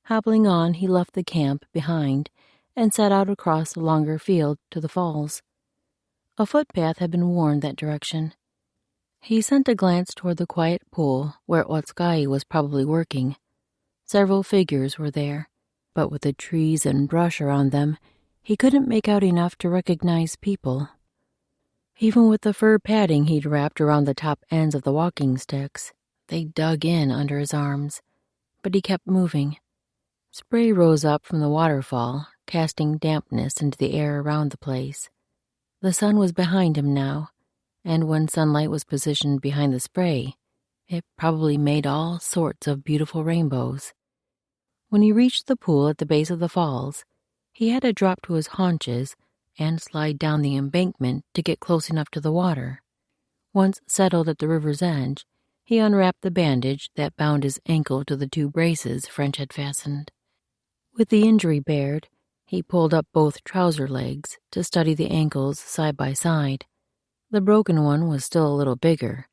Hobbling on, he left the camp behind and set out across the longer field to the falls. A footpath had been worn that direction. He sent a glance toward the quiet pool where Otskay was probably working. Several figures were there, but with the trees and brush around them, he couldn't make out enough to recognize people. Even with the fur padding he'd wrapped around the top ends of the walking sticks, they dug in under his arms, but he kept moving. Spray rose up from the waterfall, casting dampness into the air around the place. The sun was behind him now, and when sunlight was positioned behind the spray, it probably made all sorts of beautiful rainbows. When he reached the pool at the base of the falls, he had to drop to his haunches and slide down the embankment to get close enough to the water. Once settled at the river's edge, he unwrapped the bandage that bound his ankle to the two braces French had fastened. With the injury bared, he pulled up both trouser legs to study the ankles side by side. The broken one was still a little bigger,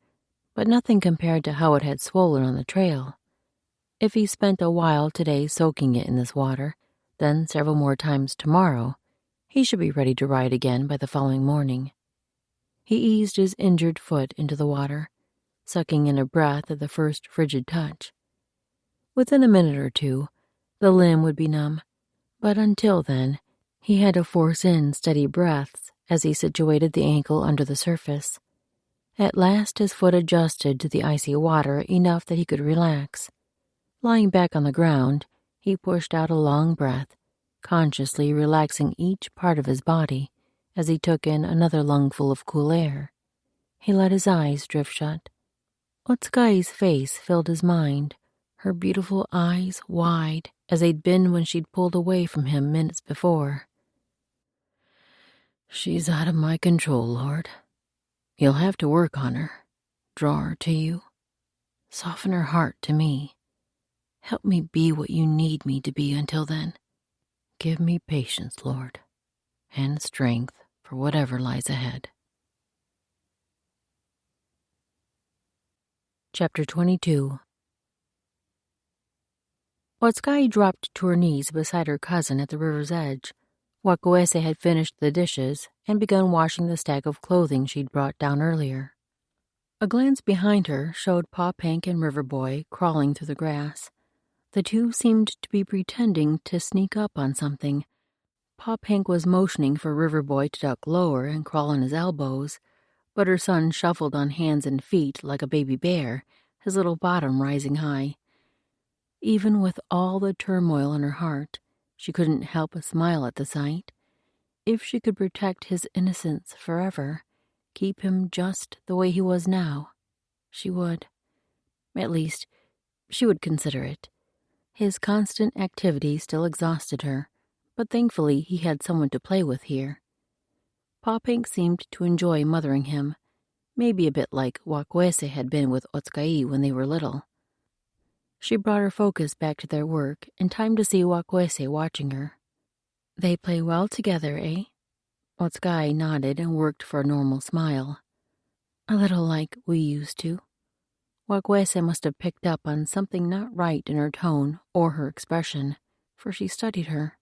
but nothing compared to how it had swollen on the trail. If he spent a while today soaking it in this water, then several more times tomorrow, he should be ready to ride again by the following morning. He eased his injured foot into the water, sucking in a breath at the first frigid touch. Within a minute or two, the limb would be numb, but until then, he had to force in steady breaths as he situated the ankle under the surface. At last his foot adjusted to the icy water enough that he could relax. Lying back on the ground, he pushed out a long breath consciously relaxing each part of his body as he took in another lungful of cool air. He let his eyes drift shut. Otskai's face filled his mind, her beautiful eyes wide as they'd been when she'd pulled away from him minutes before. She's out of my control, Lord. You'll have to work on her, draw her to you, soften her heart to me. Help me be what you need me to be until then. Give me patience, Lord, and strength for whatever lies ahead. Chapter 22. Otskai dropped to her knees beside her cousin at the river's edge. Wakwese had finished the dishes and begun washing the stack of clothing she'd brought down earlier. A glance behind her showed Pa Pink and River Boy crawling through the grass. The two seemed to be pretending to sneak up on something. Pa Pink was motioning for River Boy to duck lower and crawl on his elbows, but her son shuffled on hands and feet like a baby bear, his little bottom rising high. Even with all the turmoil in her heart, she couldn't help but smile at the sight. If she could protect his innocence forever, keep him just the way he was now, she would. At least, she would consider it. His constant activity still exhausted her, but thankfully he had someone to play with here. Pa Pink seemed to enjoy mothering him, maybe a bit like Wakwese had been with Otskai when they were little. She brought her focus back to their work in time to see Wakwese watching her. They play well together, eh? Otskai nodded and worked for a normal smile. A little like we used to. Wakwese must have picked up on something not right in her tone or her expression, for she studied her.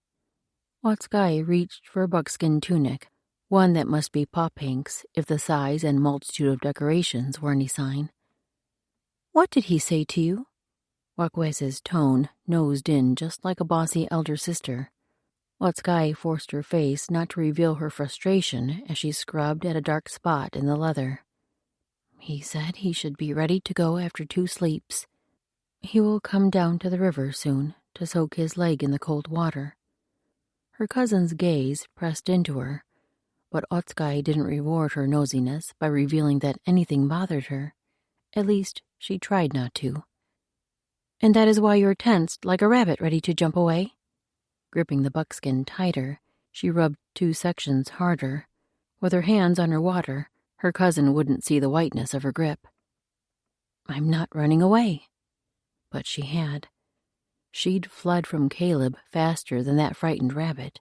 Otskai reached for a buckskin tunic, one that must be Pa Pink's if the size and multitude of decorations were any sign. What did he say to you? Wakwese's tone nosed in just like a bossy elder sister. Otskai forced her face not to reveal her frustration as she scrubbed at a dark spot in the leather. He said he should be ready to go after 2 sleeps. He will come down to the river soon to soak his leg in the cold water. Her cousin's gaze pressed into her, but Otskai didn't reward her nosiness by revealing that anything bothered her. At least, she tried not to. And that is why you're tensed like a rabbit ready to jump away? Gripping the buckskin tighter, she rubbed 2 sections harder. With her hands on her water, her cousin wouldn't see the whiteness of her grip. I'm not running away. But she had. She'd fled from Caleb faster than that frightened rabbit.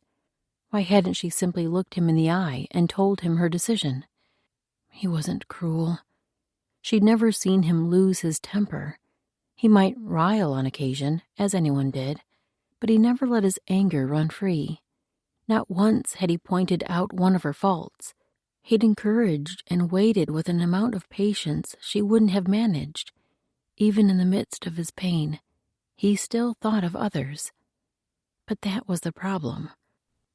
Why hadn't she simply looked him in the eye and told him her decision? He wasn't cruel. She'd never seen him lose his temper. He might rile on occasion, as anyone did, but he never let his anger run free. Not once had he pointed out one of her faults. He'd encouraged and waited with an amount of patience she wouldn't have managed. Even in the midst of his pain, he still thought of others. But that was the problem.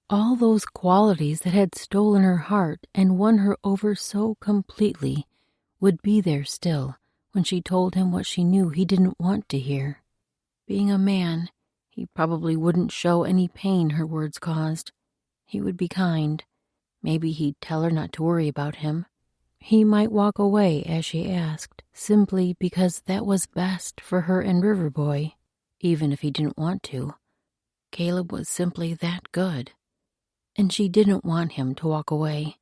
All those qualities that had stolen her heart and won her over so completely would be there still when she told him what she knew he didn't want to hear. Being a man, he probably wouldn't show any pain her words caused. He would be kind. Maybe he'd tell her not to worry about him. He might walk away as she asked, simply because that was best for her and River Boy, even if he didn't want to. Caleb was simply that good. And she didn't want him to walk away.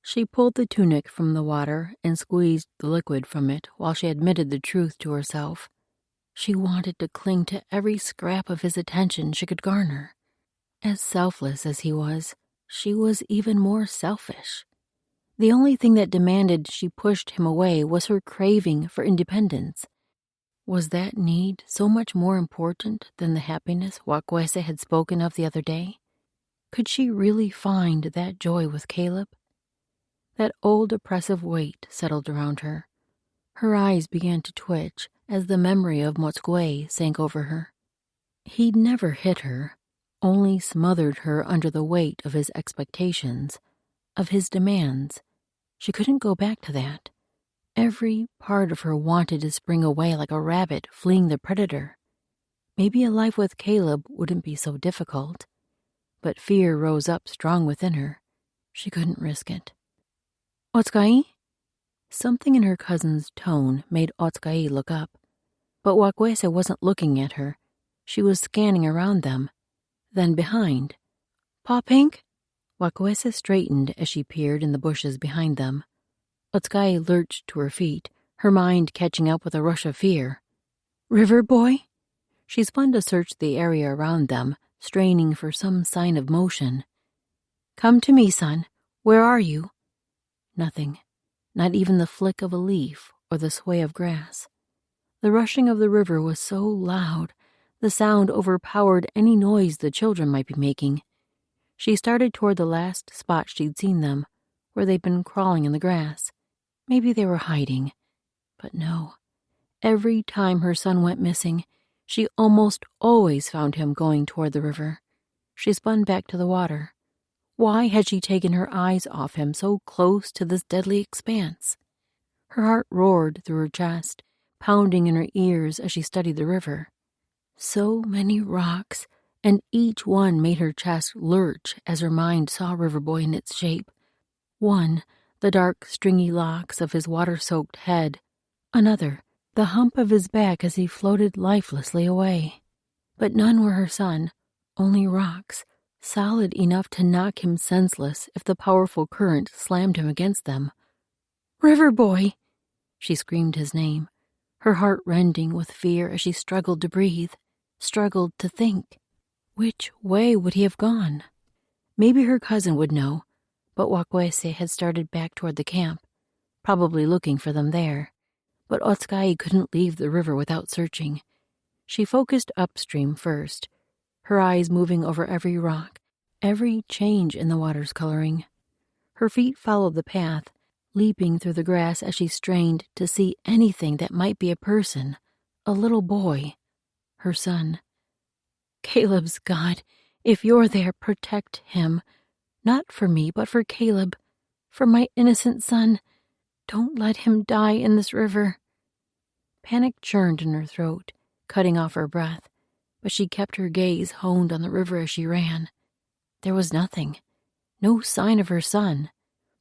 She pulled the tunic from the water and squeezed the liquid from it while she admitted the truth to herself. She wanted to cling to every scrap of his attention she could garner. As selfless as he was, she was even more selfish. The only thing that demanded she pushed him away was her craving for independence. Was that need so much more important than the happiness Wakwese had spoken of the other day? Could she really find that joy with Caleb? That old oppressive weight settled around her. Her eyes began to twitch as the memory of Motsgue sank over her. He'd never hit her, only smothered her under the weight of his expectations, of his demands. She couldn't go back to that. Every part of her wanted to spring away like a rabbit fleeing the predator. Maybe a life with Caleb wouldn't be so difficult. but fear rose up strong within her. She couldn't risk it. Otsukai? Something in her cousin's tone made Otsukai look up, but Wakwese wasn't looking at her. She was scanning around them, then behind. Paw Pink? Wakwese straightened as she peered in the bushes behind them. Otsukai lurched to her feet, her mind catching up with a rush of fear. River Boy? She spun to search the area around them, straining for some sign of motion. Come to me, son. Where are you? Nothing. Not even the flick of a leaf or the sway of grass. The rushing of the river was so loud, the sound overpowered any noise the children might be making. She started toward the last spot she'd seen them, where they'd been crawling in the grass. Maybe they were hiding. But no. Every time her son went missing, she almost always found him going toward the river. She spun back to the water. Why had she taken her eyes off him so close to this deadly expanse? Her heart roared through her chest, pounding in her ears as she studied the river. So many rocks, and each one made her chest lurch as her mind saw River Boy in its shape. One, the dark, stringy locks of his water-soaked head. Another, the hump of his back as he floated lifelessly away. But none were her son, only rocks, solid enough to knock him senseless if the powerful current slammed him against them. River Boy! She screamed his name, her heart rending with fear as she struggled to breathe, struggled to think. Which way would he have gone? Maybe her cousin would know, but Wakwese had started back toward the camp, probably looking for them there. But Otsukai couldn't leave the river without searching. She focused upstream first, her eyes moving over every rock, every change in the water's coloring. Her feet followed the path, leaping through the grass as she strained to see anything that might be a person, a little boy, her son. Caleb's God, if you're there, protect him. Not for me, but for Caleb, for my innocent son. Don't let him die in this river. Panic churned in her throat, cutting off her breath, but she kept her gaze honed on the river as she ran. There was nothing, no sign of her son,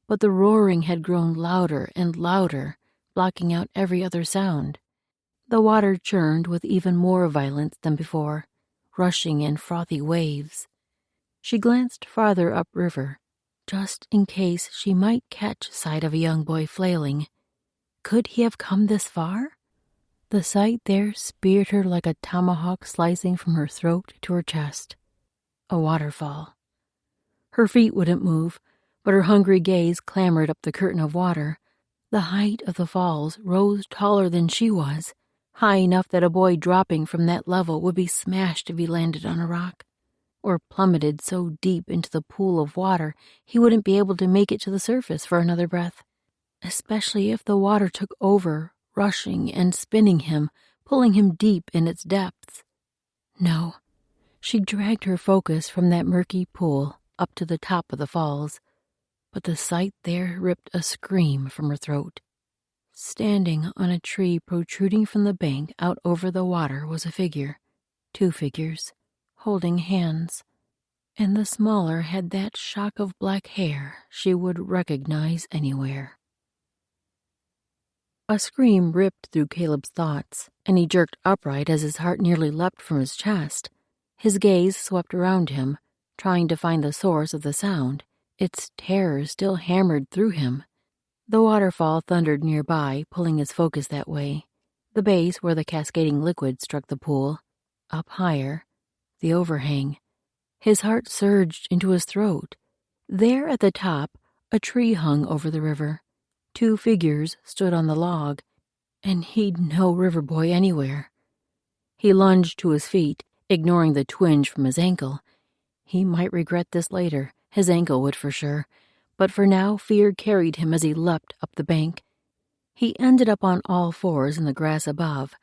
but the roaring had grown louder and louder, blocking out every other sound. The water churned with even more violence than before, rushing in frothy waves. She glanced farther upriver, just in case she might catch sight of a young boy flailing. Could he have come this far? The sight there speared her like a tomahawk slicing from her throat to her chest. A waterfall. Her feet wouldn't move, but her hungry gaze clambered up the curtain of water. The height of the falls rose taller than she was, high enough that a boy dropping from that level would be smashed if he landed on a rock, or plummeted so deep into the pool of water he wouldn't be able to make it to the surface for another breath, especially if the water took over, rushing and spinning him, pulling him deep in its depths. No, she dragged her focus from that murky pool up to the top of the falls, but the sight there ripped a scream from her throat. Standing on a tree protruding from the bank out over the water was a figure, 2 figures, holding hands, and the smaller had that shock of black hair she would recognize anywhere. A scream ripped through Caleb's thoughts, and he jerked upright as his heart nearly leapt from his chest. His gaze swept around him, trying to find the source of the sound. Its terror still hammered through him. The waterfall thundered nearby, pulling his focus that way. The base where the cascading liquid struck the pool. Up higher, the overhang. His heart surged into his throat. There at the top, a tree hung over the river. 2 figures stood on the log, and he'd no river boy anywhere. He lunged to his feet, ignoring the twinge from his ankle. He might regret this later, his ankle would for sure, but for now fear carried him as he leapt up the bank. He ended up on all fours in the grass above,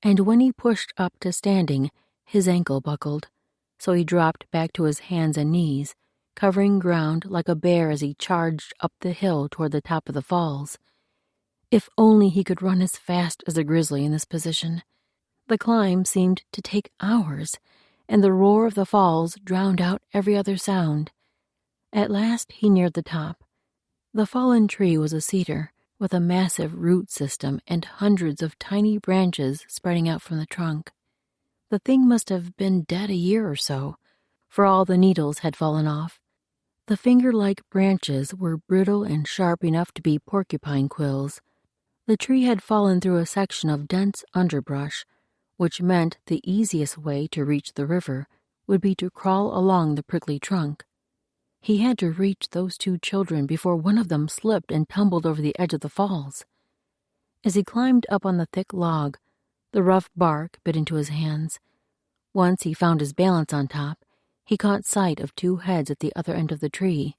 and when he pushed up to standing, his ankle buckled, so he dropped back to his hands and knees, covering ground like a bear as he charged up the hill toward the top of the falls. If only he could run as fast as a grizzly in this position. The climb seemed to take hours, and the roar of the falls drowned out every other sound. At last he neared the top. The fallen tree was a cedar, with a massive root system and hundreds of tiny branches spreading out from the trunk. The thing must have been dead a year or so, for all the needles had fallen off. The finger-like branches were brittle and sharp enough to be porcupine quills. The tree had fallen through a section of dense underbrush, which meant the easiest way to reach the river would be to crawl along the prickly trunk. He had to reach those two children before one of them slipped and tumbled over the edge of the falls. As he climbed up on the thick log, the rough bark bit into his hands. Once he found his balance on top, he caught sight of two heads at the other end of the tree.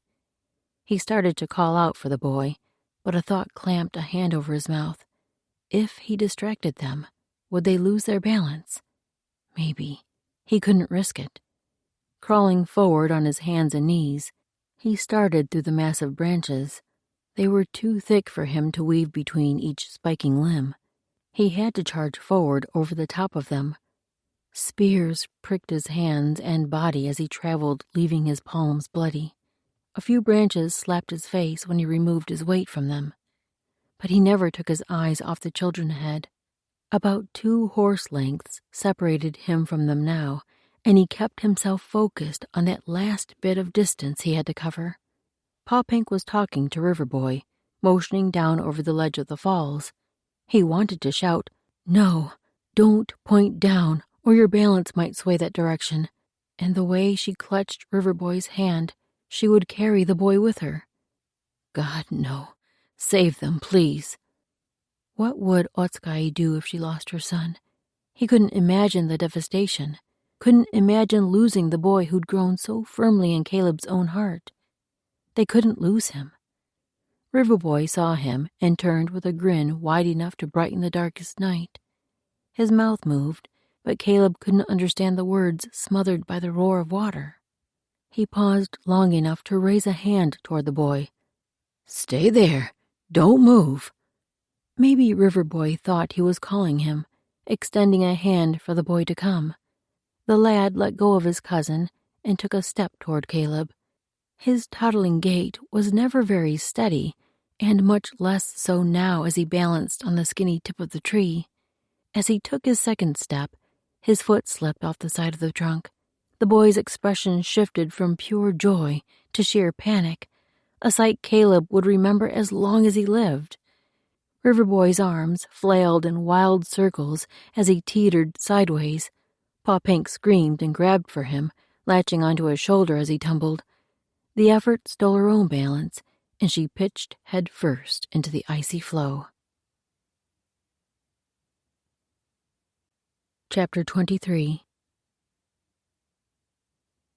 He started to call out for the boy, but a thought clamped a hand over his mouth. If he distracted them, would they lose their balance? Maybe. He couldn't risk it. Crawling forward on his hands and knees, he started through the massive branches. They were too thick for him to weave between each spiking limb. He had to charge forward over the top of them. Spears pricked his hands and body as he traveled, leaving his palms bloody. A few branches slapped his face when he removed his weight from them. But he never took his eyes off the children ahead. About 2 horse lengths separated him from them now, and he kept himself focused on that last bit of distance he had to cover. Pa Pink was talking to River Boy, motioning down over the ledge of the falls. He wanted to shout, "No, don't point down, or your balance might sway that direction," and the way she clutched River Boy's hand, she would carry the boy with her. God, no. Save them, please. What would Otskay do if she lost her son? He couldn't imagine the devastation, couldn't imagine losing the boy who'd grown so firmly in Caleb's own heart. They couldn't lose him. River Boy saw him and turned with a grin wide enough to brighten the darkest night. His mouth moved, but Caleb couldn't understand the words smothered by the roar of water. He paused long enough to raise a hand toward the boy. "Stay there. Don't move." Maybe River Boy thought he was calling him, extending a hand for the boy to come. The lad let go of his cousin and took a step toward Caleb. His toddling gait was never very steady, and much less so now as he balanced on the skinny tip of the tree. As he took his second step, his foot slipped off the side of the trunk. The boy's expression shifted from pure joy to sheer panic, a sight Caleb would remember as long as he lived. River Boy's arms flailed in wild circles as he teetered sideways. Pa Pink screamed and grabbed for him, latching onto his shoulder as he tumbled. The effort stole her own balance, and she pitched head first into the icy flow. Chapter 23.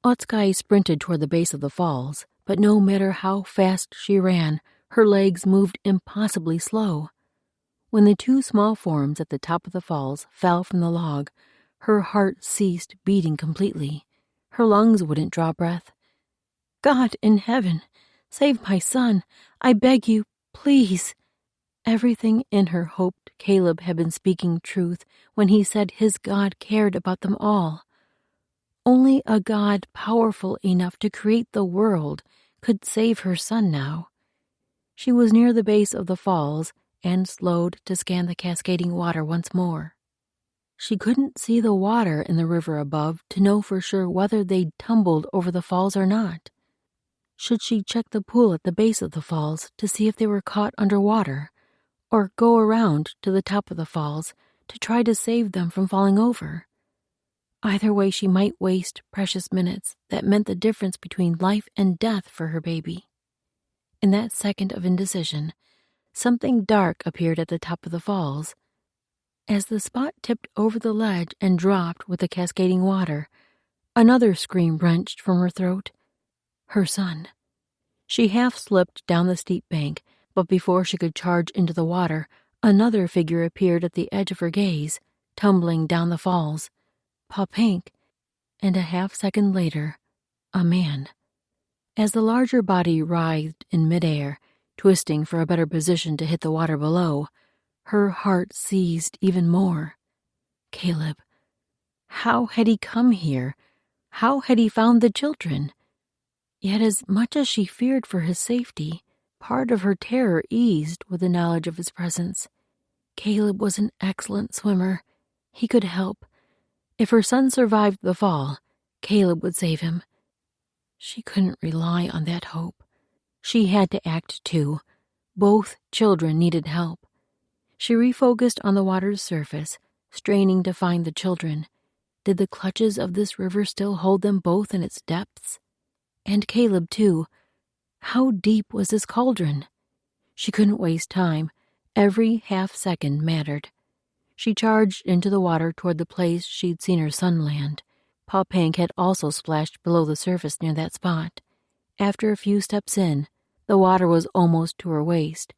Otskay sprinted toward the base of the falls, but no matter how fast she ran, her legs moved impossibly slow. When the two small forms at the top of the falls fell from the log, her heart ceased beating completely. Her lungs wouldn't draw breath. "God in heaven, save my son. I beg you, please." Everything in her hoped Caleb had been speaking truth when he said his God cared about them all. Only a God powerful enough to create the world could save her son now. She was near the base of the falls and slowed to scan the cascading water once more. She couldn't see the water in the river above to know for sure whether they'd tumbled over the falls or not. Should she check the pool at the base of the falls to see if they were caught underwater, or go around to the top of the falls to try to save them from falling over? Either way, she might waste precious minutes that meant the difference between life and death for her baby. In that second of indecision, something dark appeared at the top of the falls. As the spot tipped over the ledge and dropped with the cascading water, another scream wrenched from her throat. Her son. She half slipped down the steep bank, but before she could charge into the water, another figure appeared at the edge of her gaze, tumbling down the falls. Pa Pink, and a half-second later, a man. As the larger body writhed in midair, twisting for a better position to hit the water below, her heart seized even more. Caleb. How had he come here How had he found the children? Yet as much as she feared for his safety, part of her terror eased with the knowledge of his presence. Caleb was an excellent swimmer. He could help. If her son survived the fall, Caleb would save him. She couldn't rely on that hope. She had to act too. Both children needed help. She refocused on the water's surface, straining to find the children. Did the clutches of this river still hold them both in its depths? And Caleb, too. How deep was this cauldron? She couldn't waste time. Every half-second mattered. She charged into the water toward the place she'd seen her son land. Pa Pink had also splashed below the surface near that spot. After a few steps in, the water was almost to her waist.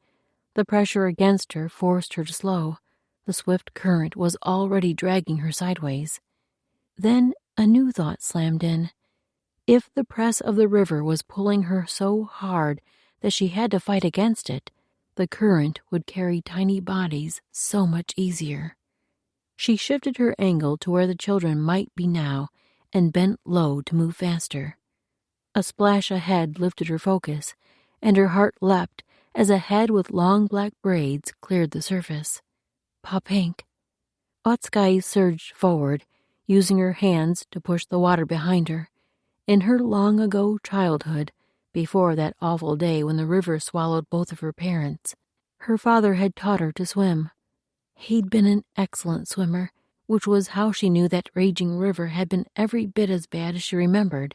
The pressure against her forced her to slow. The swift current was already dragging her sideways. Then a new thought slammed in. If the press of the river was pulling her so hard that she had to fight against it, the current would carry tiny bodies so much easier. She shifted her angle to where the children might be now and bent low to move faster. A splash ahead lifted her focus, and her heart leapt as a head with long black braids cleared the surface. Pa Pink. Otskay surged forward, using her hands to push the water behind her. In her long-ago childhood, before that awful day when the river swallowed both of her parents, her father had taught her to swim. He'd been an excellent swimmer, which was how she knew that raging river had been every bit as bad as she remembered,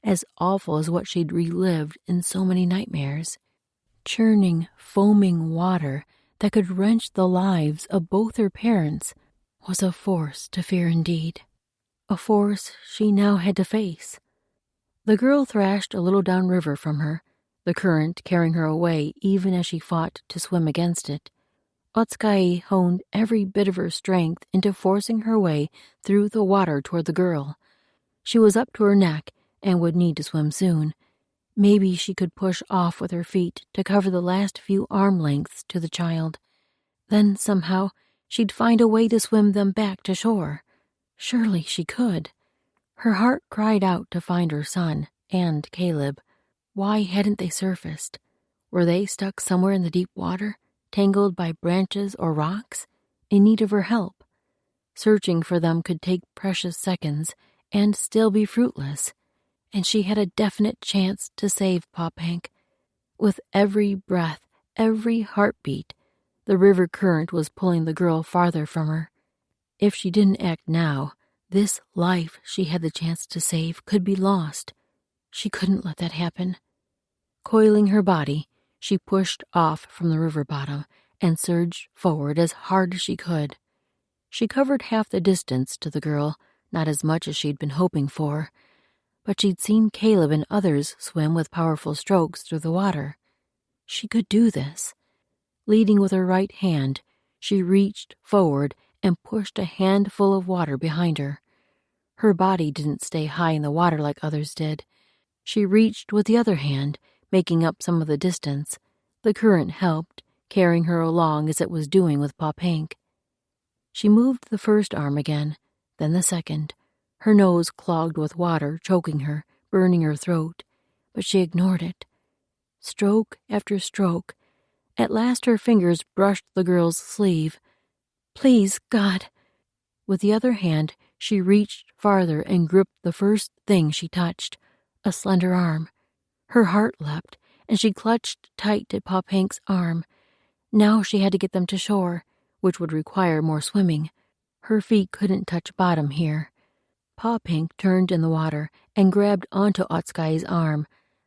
as awful as what she'd relived in so many nightmares. Churning, foaming water that could wrench the lives of both her parents was a force to fear indeed. A force she now had to face. The girl thrashed a little downriver from her, the current carrying her away even as she fought to swim against it. Otskay honed every bit of her strength into forcing her way through the water toward the girl. She was up to her neck and would need to swim soon. Maybe she could push off with her feet to cover the last few arm lengths to the child. Then somehow she'd find a way to swim them back to shore. Surely she could. Her heart cried out to find her son and Caleb. Why hadn't they surfaced? Were they stuck somewhere in the deep water, tangled by branches or rocks, in need of her help? Searching for them could take precious seconds and still be fruitless, and she had a definite chance to save Pa Pink. With every breath, every heartbeat, the river current was pulling the girl farther from her. If she didn't act now, this life she had the chance to save could be lost. She couldn't let that happen. Coiling her body, she pushed off from the river bottom and surged forward as hard as she could. She covered half the distance to the girl, not as much as she'd been hoping for, but she'd seen Caleb and others swim with powerful strokes through the water. She could do this. Leading with her right hand, she reached forward and pushed a handful of water behind her. Her body didn't stay high in the water like others did. She reached with the other hand, making up some of the distance. The current helped, carrying her along as it was doing with Pa Pink. She moved the first arm again, then the second, her nose clogged with water, choking her, burning her throat, but she ignored it. Stroke after stroke. At last her fingers brushed the girl's sleeve. Please, God. With the other hand, she reached farther and gripped the first thing she touched, a slender arm. Her heart leapt, and she clutched tight at Pa Pink's arm. Now she had to get them to shore, which would require more swimming. Her feet couldn't touch bottom here. Pa Pink turned in the water and grabbed onto Otskay's arm,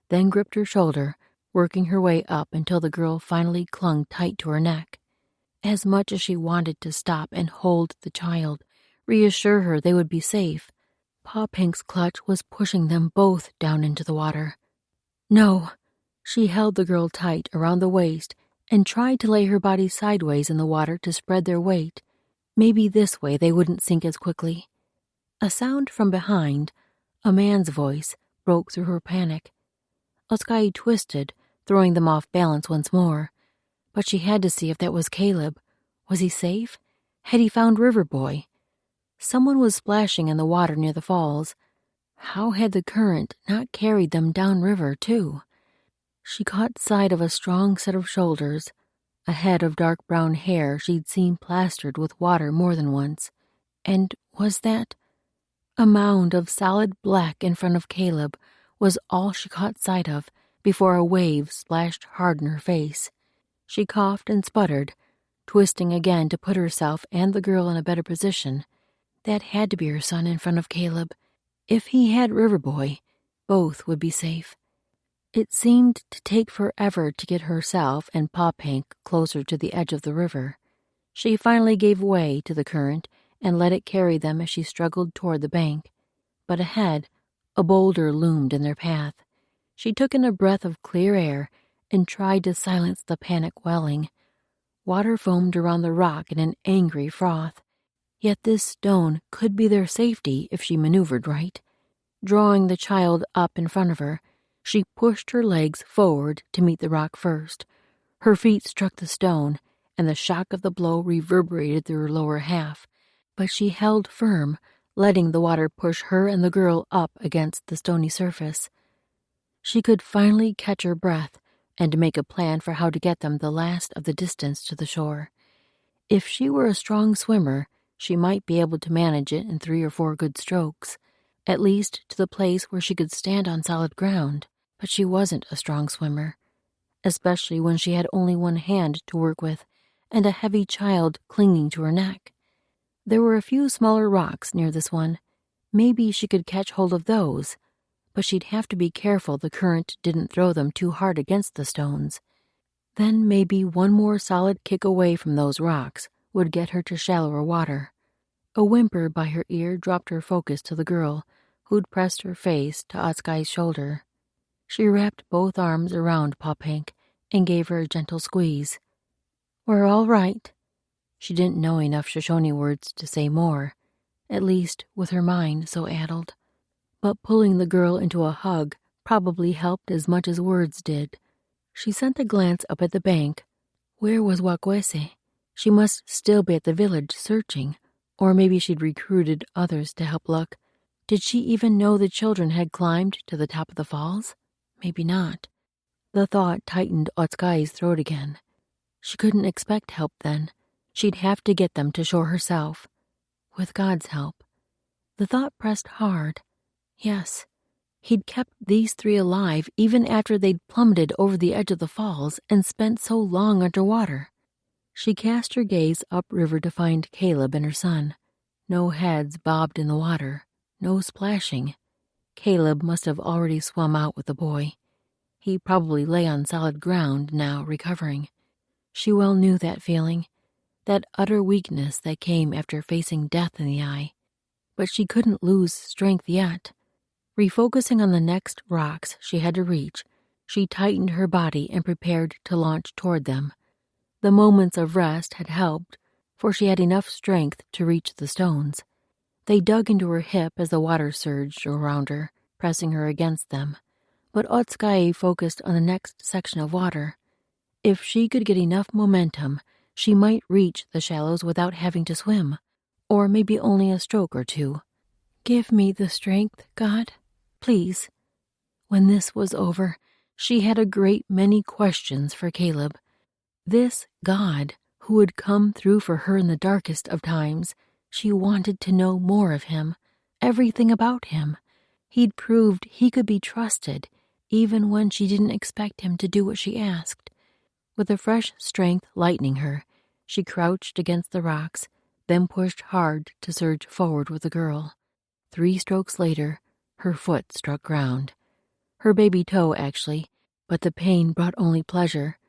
then gripped her shoulder, working her way up until the girl finally clung tight to her neck. As much as she wanted to stop and hold the child, reassure her they would be safe, Pa Pink's clutch was pushing them both down into the water. No. She held the girl tight around the waist and tried to lay her body sideways in the water to spread their weight. Maybe this way they wouldn't sink as quickly. A sound from behind, a man's voice, broke through her panic. Otskay twisted, throwing them off balance once more. But she had to see if that was Caleb. Was he safe? Had he found River Boy? Someone was splashing in the water near the falls. How had the current not carried them downriver, too? She caught sight of a strong set of shoulders, a head of dark brown hair she'd seen plastered with water more than once. And was that? A mound of solid black in front of Caleb was all she caught sight of before a wave splashed hard in her face. She coughed and sputtered, twisting again to put herself and the girl in a better position. That had to be her son in front of Caleb. If he had Riverboy, both would be safe. It seemed to take forever to get herself and Pop Hank closer to the edge of the river. She finally gave way to the current and let it carry them as she struggled toward the bank. But ahead, a boulder loomed in their path. She took in a breath of clear air and tried to silence the panic welling. Water foamed around the rock in an angry froth. Yet this stone could be their safety if she maneuvered right. Drawing the child up in front of her, she pushed her legs forward to meet the rock first. Her feet struck the stone, and the shock of the blow reverberated through her lower half. But she held firm, letting the water push her and the girl up against the stony surface. She could finally catch her breath and make a plan for how to get them the last of the distance to the shore. If she were a strong swimmer, she might be able to manage it in 3 or 4 good strokes, at least to the place where she could stand on solid ground. But she wasn't a strong swimmer, especially when she had only one hand to work with and a heavy child clinging to her neck. There were a few smaller rocks near this one. Maybe she could catch hold of those, but she'd have to be careful the current didn't throw them too hard against the stones. Then maybe one more solid kick away from those rocks would get her to shallower water. A whimper by her ear dropped her focus to the girl, who'd pressed her face to Otskai's shoulder. She wrapped both arms around Pop Hank and gave her a gentle squeeze. "We're all right." She didn't know enough Shoshone words to say more, at least with her mind so addled. But pulling the girl into a hug probably helped as much as words did. She sent a glance up at the bank. Where was Wakwese? She must still be at the village searching, or maybe she'd recruited others to help look. Did she even know the children had climbed to the top of the falls? Maybe not. The thought tightened Otskai's throat again. She couldn't expect help then. She'd have to get them to shore herself. With God's help. The thought pressed hard. Yes, he'd kept these 3 alive even after they'd plummeted over the edge of the falls and spent so long underwater. She cast her gaze upriver to find Caleb and her son. No heads bobbed in the water, no splashing. Caleb must have already swum out with the boy. He probably lay on solid ground now, recovering. She well knew that feeling, that utter weakness that came after facing death in the eye. But she couldn't lose strength yet. Refocusing on the next rocks she had to reach, she tightened her body and prepared to launch toward them. The moments of rest had helped, for she had enough strength to reach the stones. They dug into her hip as the water surged around her, pressing her against them. But Otskai focused on the next section of water. If she could get enough momentum, she might reach the shallows without having to swim, or maybe only a stroke or 2. "Give me the strength, God, please." When this was over, she had a great many questions for Caleb. This God, who would come through for her in the darkest of times, she wanted to know more of him, everything about him. He'd proved he could be trusted, even when she didn't expect him to do what she asked. With a fresh strength lightening her, she crouched against the rocks, then pushed hard to surge forward with the girl. 3 strokes later, her foot struck ground. Her baby toe, actually, but the pain brought only pleasure.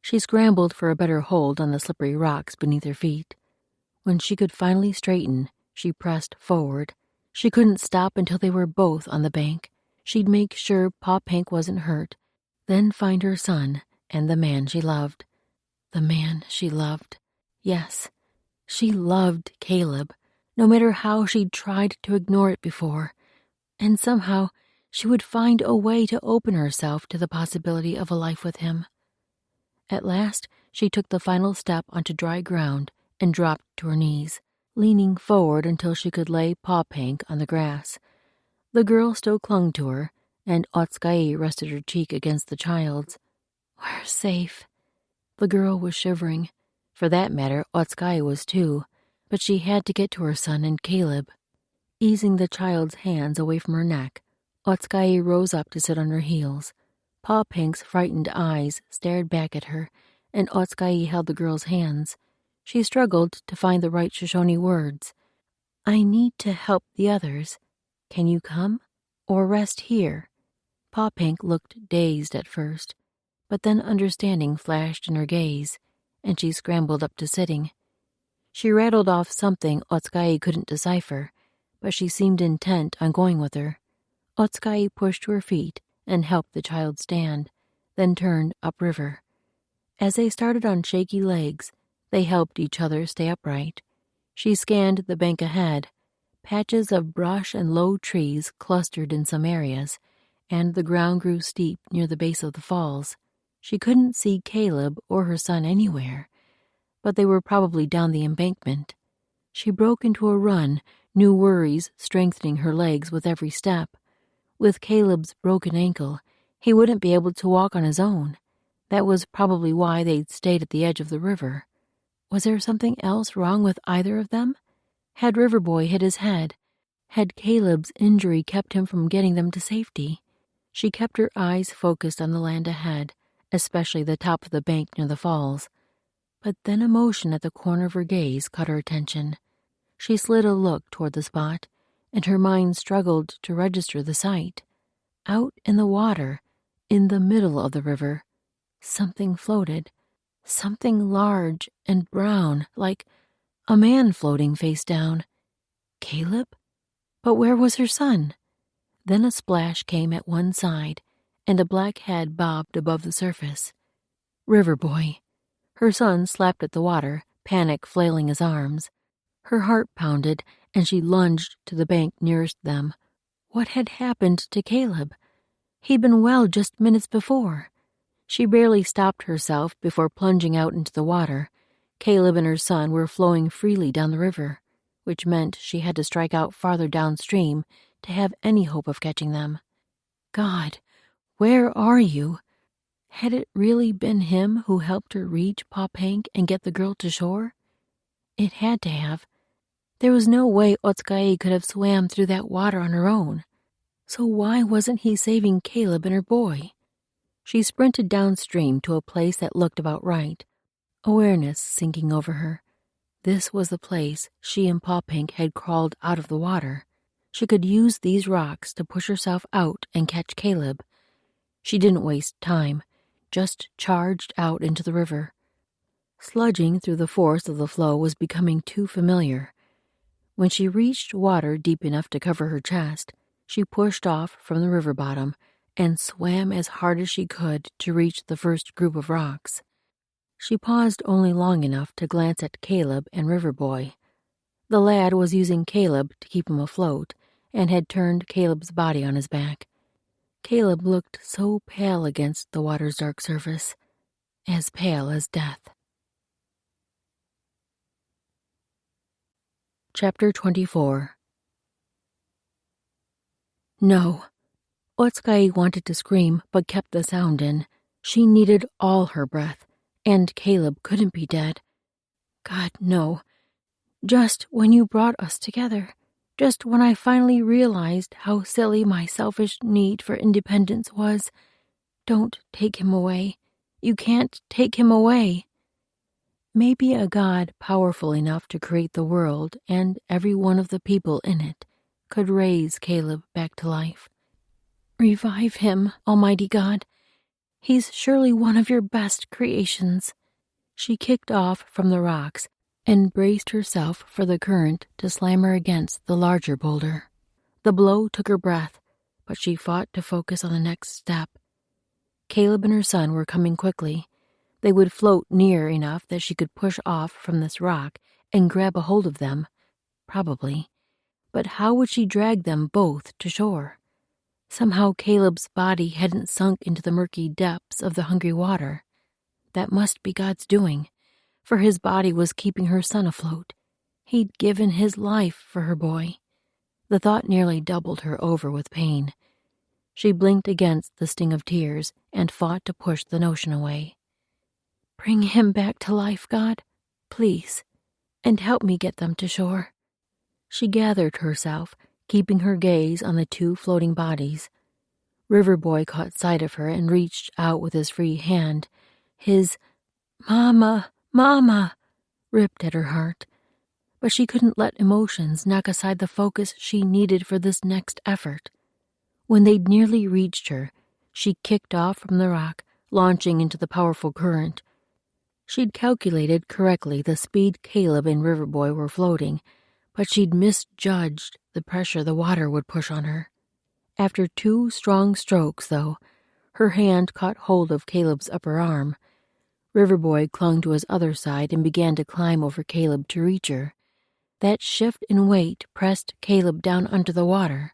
She scrambled for a better hold on the slippery rocks beneath her feet. When she could finally straighten, she pressed forward. She couldn't stop until they were both on the bank. She'd make sure Pop Hank wasn't hurt, then find her son and the man she loved. The man she loved. Yes, she loved Caleb, no matter how she'd tried to ignore it before. And somehow, she would find a way to open herself to the possibility of a life with him. At last, she took the final step onto dry ground and dropped to her knees, leaning forward until she could lay Pop Hank on the grass. The girl still clung to her, and Otskei rested her cheek against the child's. "We're safe." The girl was shivering. For that matter, Otskei was too, but she had to get to her son and Caleb. Easing the child's hands away from her neck, Otskei rose up to sit on her heels. Paw Pink's frightened eyes stared back at her, and Otskei held the girl's hands. She struggled to find the right Shoshone words. "I need to help the others. Can you come? Or rest here?" Paw Pink looked dazed at first, but then understanding flashed in her gaze, and she scrambled up to sitting. She rattled off something Otskei couldn't decipher, but she seemed intent on going with her. Otskei pushed to her feet and helped the child stand, then turned upriver. As they started on shaky legs, they helped each other stay upright. She scanned the bank ahead. Patches of brush and low trees clustered in some areas, and the ground grew steep near the base of the falls. She couldn't see Caleb or her son anywhere, but they were probably down the embankment. She broke into a run, new worries strengthening her legs with every step. With Caleb's broken ankle, he wouldn't be able to walk on his own. That was probably why they'd stayed at the edge of the river. Was there something else wrong with either of them? Had Riverboy hit his head? Had Caleb's injury kept him from getting them to safety? She kept her eyes focused on the land ahead, especially the top of the bank near the falls. But then a motion at the corner of her gaze caught her attention. She slid a look toward the spot, and her mind struggled to register the sight. Out in the water, in the middle of the river, something floated. Something large and brown, like a man floating face down. Caleb? But where was her son? Then a splash came at one side, and a black head bobbed above the surface. Riverboy. Her son slapped at the water, panic flailing his arms. Her heart pounded, and she lunged to the bank nearest them. What had happened to Caleb? He'd been well just minutes before. She barely stopped herself before plunging out into the water. Caleb and her son were flowing freely down the river, which meant she had to strike out farther downstream to have any hope of catching them. God, where are you? Had it really been him who helped her reach Paw Pink and get the girl to shore? It had to have. There was no way Otskei could have swam through that water on her own. So why wasn't he saving Caleb and her boy? She sprinted downstream to a place that looked about right, awareness sinking over her. This was the place she and Paw Pink had crawled out of the water. She could use these rocks to push herself out and catch Caleb. She didn't waste time, just charged out into the river. Sludging through the force of the flow was becoming too familiar. When she reached water deep enough to cover her chest, she pushed off from the river bottom and swam as hard as she could to reach the first group of rocks. She paused only long enough to glance at Caleb and Riverboy. The lad was using Caleb to keep him afloat and had turned Caleb's body on his back. Caleb looked so pale against the water's dark surface, as pale as death. Chapter 24. No. Otskei wanted to scream, but kept the sound in. She needed all her breath, and Caleb couldn't be dead. God, no. Just when you brought us together, just when I finally realized how silly my selfish need for independence was, don't take him away. You can't take him away. Maybe a God powerful enough to create the world and every one of the people in it could raise Caleb back to life. Revive him, Almighty God. He's surely one of your best creations. She kicked off from the rocks and braced herself for the current to slam her against the larger boulder. The blow took her breath, but she fought to focus on the next step. Caleb and her son were coming quickly. They would float near enough that she could push off from this rock and grab a hold of them, probably. But how would she drag them both to shore? Somehow Caleb's body hadn't sunk into the murky depths of the hungry water. That must be God's doing, for his body was keeping her son afloat. He'd given his life for her boy. The thought nearly doubled her over with pain. She blinked against the sting of tears and fought to push the notion away. Bring him back to life, God, please, and help me get them to shore. She gathered herself, keeping her gaze on the two floating bodies. Riverboy caught sight of her and reached out with his free hand. His "Mama, Mama," ripped at her heart. But she couldn't let emotions knock aside the focus she needed for this next effort. When they'd nearly reached her, she kicked off from the rock, launching into the powerful current. She'd calculated correctly the speed Caleb and Riverboy were floating, but she'd misjudged the pressure the water would push on her. After 2 strong strokes, though, her hand caught hold of Caleb's upper arm. Riverboy clung to his other side and began to climb over Caleb to reach her. That shift in weight pressed Caleb down under the water.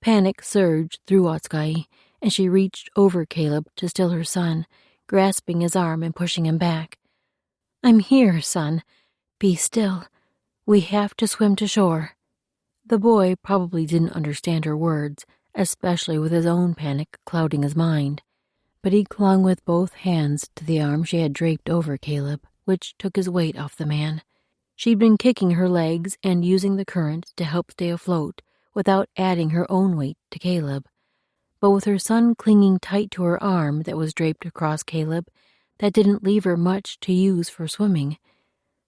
Panic surged through Otskay, and she reached over Caleb to still her son, grasping his arm and pushing him back. "I'm here, son. Be still. We have to swim to shore." The boy probably didn't understand her words, especially with his own panic clouding his mind, but he clung with both hands to the arm she had draped over Caleb, which took his weight off the man. She'd been kicking her legs and using the current to help stay afloat without adding her own weight to Caleb. But with her son clinging tight to her arm that was draped across Caleb, that didn't leave her much to use for swimming.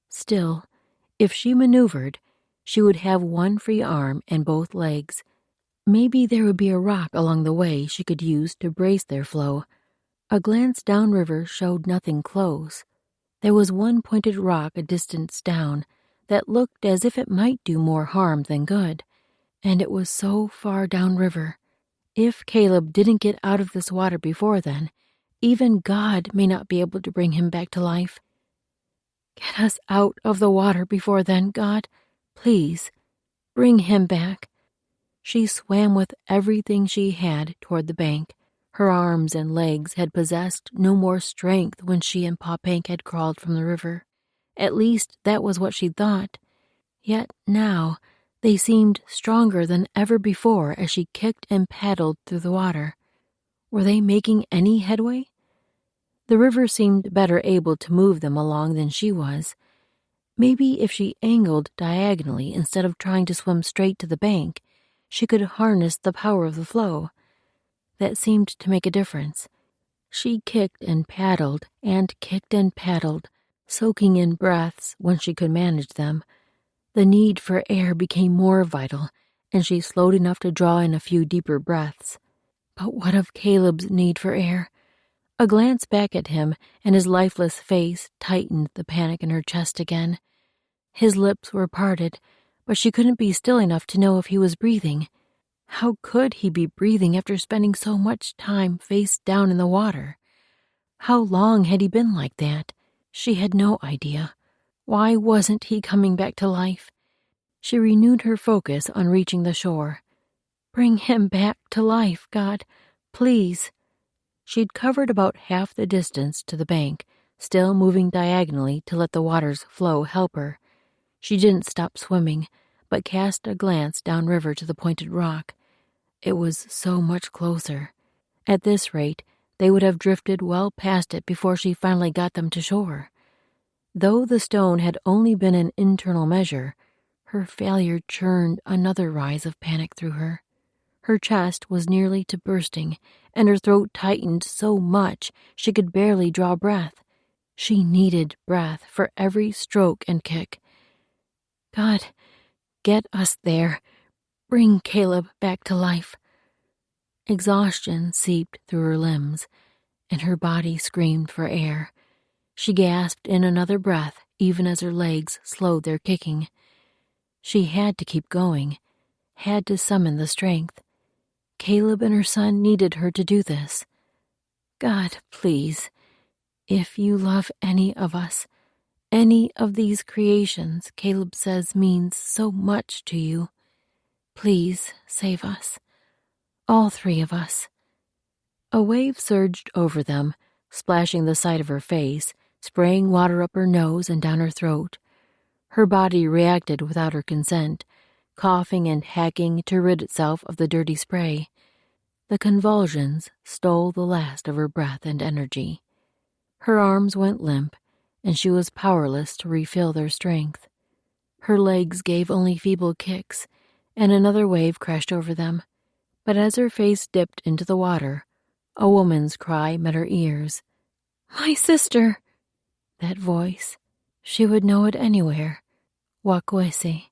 Still, if she maneuvered, she would have one free arm and both legs. Maybe there would be a rock along the way she could use to brace their flow. A glance downriver showed nothing close. There was one pointed rock a distance down that looked as if it might do more harm than good, and it was so far downriver. If Caleb didn't get out of this water before then, even God may not be able to bring him back to life. Get us out of the water before then, God. Please, bring him back. She swam with everything she had toward the bank. Her arms and legs had possessed no more strength when she and Papank had crawled from the river. At least that was what she thought. Yet now they seemed stronger than ever before as she kicked and paddled through the water. Were they making any headway? The river seemed better able to move them along than she was. Maybe if she angled diagonally instead of trying to swim straight to the bank, she could harness the power of the flow. That seemed to make a difference. She kicked and paddled, soaking in breaths when she could manage them. The need for air became more vital, and she slowed enough to draw in a few deeper breaths. But what of Caleb's need for air? A glance back at him, and his lifeless face tightened the panic in her chest again. His lips were parted, but she couldn't be still enough to know if he was breathing. How could he be breathing after spending so much time face down in the water? How long had he been like that? She had no idea. Why wasn't he coming back to life? She renewed her focus on reaching the shore. Bring him back to life, God, please. She'd covered about half the distance to the bank, still moving diagonally to let the water's flow help her. She didn't stop swimming, but cast a glance downriver to the pointed rock. It was so much closer. At this rate, they would have drifted well past it before she finally got them to shore. Though the stone had only been an internal measure, her failure churned another rise of panic through her. Her chest was nearly to bursting, and her throat tightened so much she could barely draw breath. She needed breath for every stroke and kick. God, get us there. Bring Caleb back to life. Exhaustion seeped through her limbs, and her body screamed for air. She gasped in another breath even as her legs slowed their kicking. She had to keep going, had to summon the strength. Caleb and her son needed her to do this. God, please, if you love any of us, any of these creations Caleb says means so much to you, please save us. All 3 of us. A wave surged over them, splashing the side of her face, spraying water up her nose and down her throat. Her body reacted without her consent, coughing and hacking to rid itself of the dirty spray. The convulsions stole the last of her breath and energy. Her arms went limp, and she was powerless to refill their strength. Her legs gave only feeble kicks, and another wave crashed over them. But as her face dipped into the water, a woman's cry met her ears. "My sister!" That voice, she would know it anywhere. Wakwese.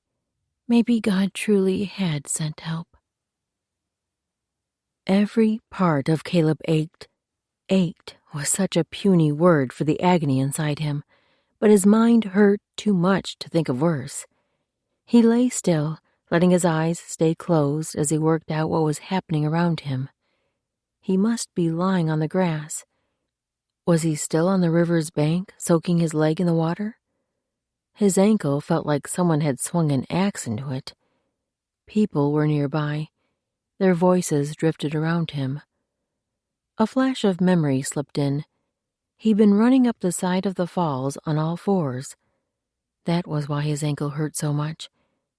Maybe God truly had sent help. Every part of Caleb ached. Ached was such a puny word for the agony inside him, but his mind hurt too much to think of worse. He lay still, letting his eyes stay closed as he worked out what was happening around him. He must be lying on the grass. Was he still on the river's bank, soaking his leg in the water? His ankle felt like someone had swung an axe into it. People were nearby. Their voices drifted around him. A flash of memory slipped in. He'd been running up the side of the falls on all fours. That was why his ankle hurt so much.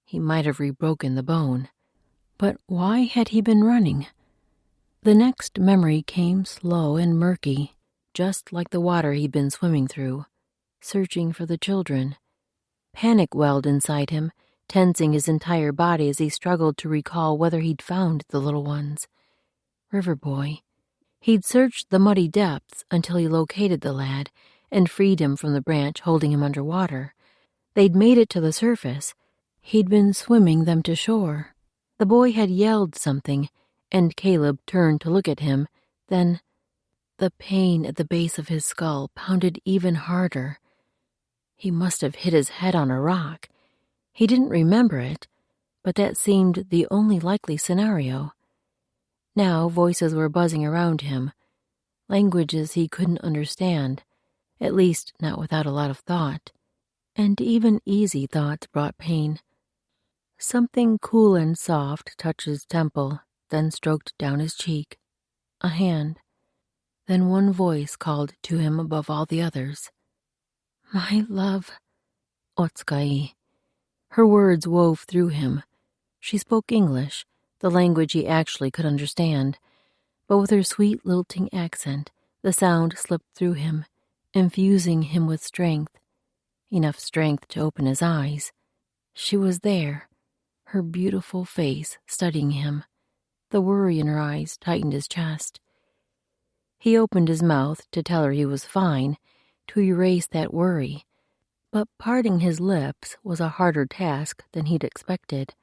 He might have rebroken the bone. But why had he been running? The next memory came slow and murky, just like the water he'd been swimming through, searching for the children. Panic welled inside him, tensing his entire body as he struggled to recall whether he'd found the little ones. River Boy. He'd searched the muddy depths until he located the lad and freed him from the branch holding him underwater. They'd made it to the surface. He'd been swimming them to shore. The boy had yelled something, and Caleb turned to look at him. Then the pain at the base of his skull pounded even harder. He must have hit his head on a rock. He didn't remember it, but that seemed the only likely scenario. Now voices were buzzing around him, languages he couldn't understand, at least not without a lot of thought. And even easy thoughts brought pain. Something cool and soft touched his temple, then stroked down his cheek. A hand. Then one voice called to him above all the others. "My love, Otsukai." Her words wove through him. She spoke English, the language he actually could understand, but with her sweet lilting accent, the sound slipped through him, infusing him with strength, enough strength to open his eyes. She was there, her beautiful face studying him. The worry in her eyes tightened his chest. He opened his mouth to tell her he was fine, to erase that worry, but parting his lips was a harder task than he'd expected.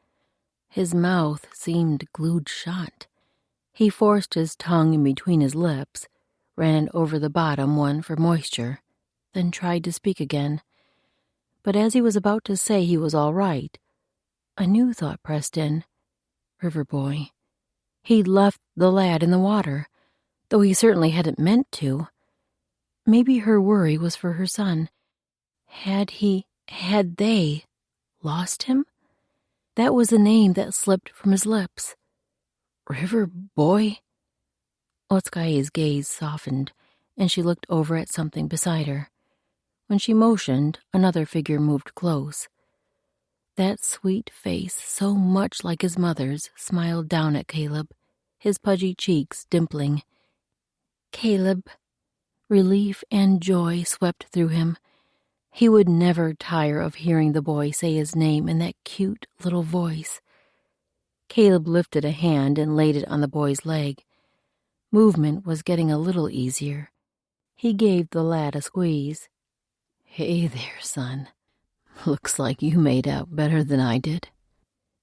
His mouth seemed glued shut. He forced his tongue in between his lips, ran it over the bottom one for moisture, then tried to speak again. But as he was about to say he was all right, a new thought pressed in. River Boy. He'd left the lad in the water, though he certainly hadn't meant to. Maybe her worry was for her son. Had they lost him? That was the name that slipped from his lips. River Boy? Otsukai's gaze softened, and she looked over at something beside her. When she motioned, another figure moved close. That sweet face, so much like his mother's, smiled down at Caleb, his pudgy cheeks dimpling. Caleb. Relief and joy swept through him. He would never tire of hearing the boy say his name in that cute little voice. Caleb lifted a hand and laid it on the boy's leg. Movement was getting a little easier. He gave the lad a squeeze. Hey there, son. Looks like you made out better than I did.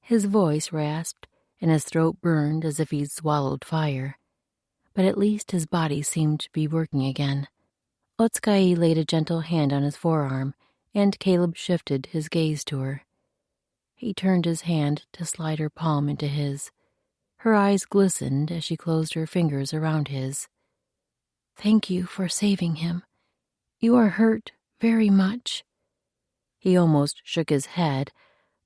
His voice rasped, and his throat burned as if he'd swallowed fire. But at least his body seemed to be working again. Otsukai laid a gentle hand on his forearm, and Caleb shifted his gaze to her. He turned his hand to slide her palm into his. Her eyes glistened as she closed her fingers around his. Thank you for saving him. You are hurt very much. He almost shook his head,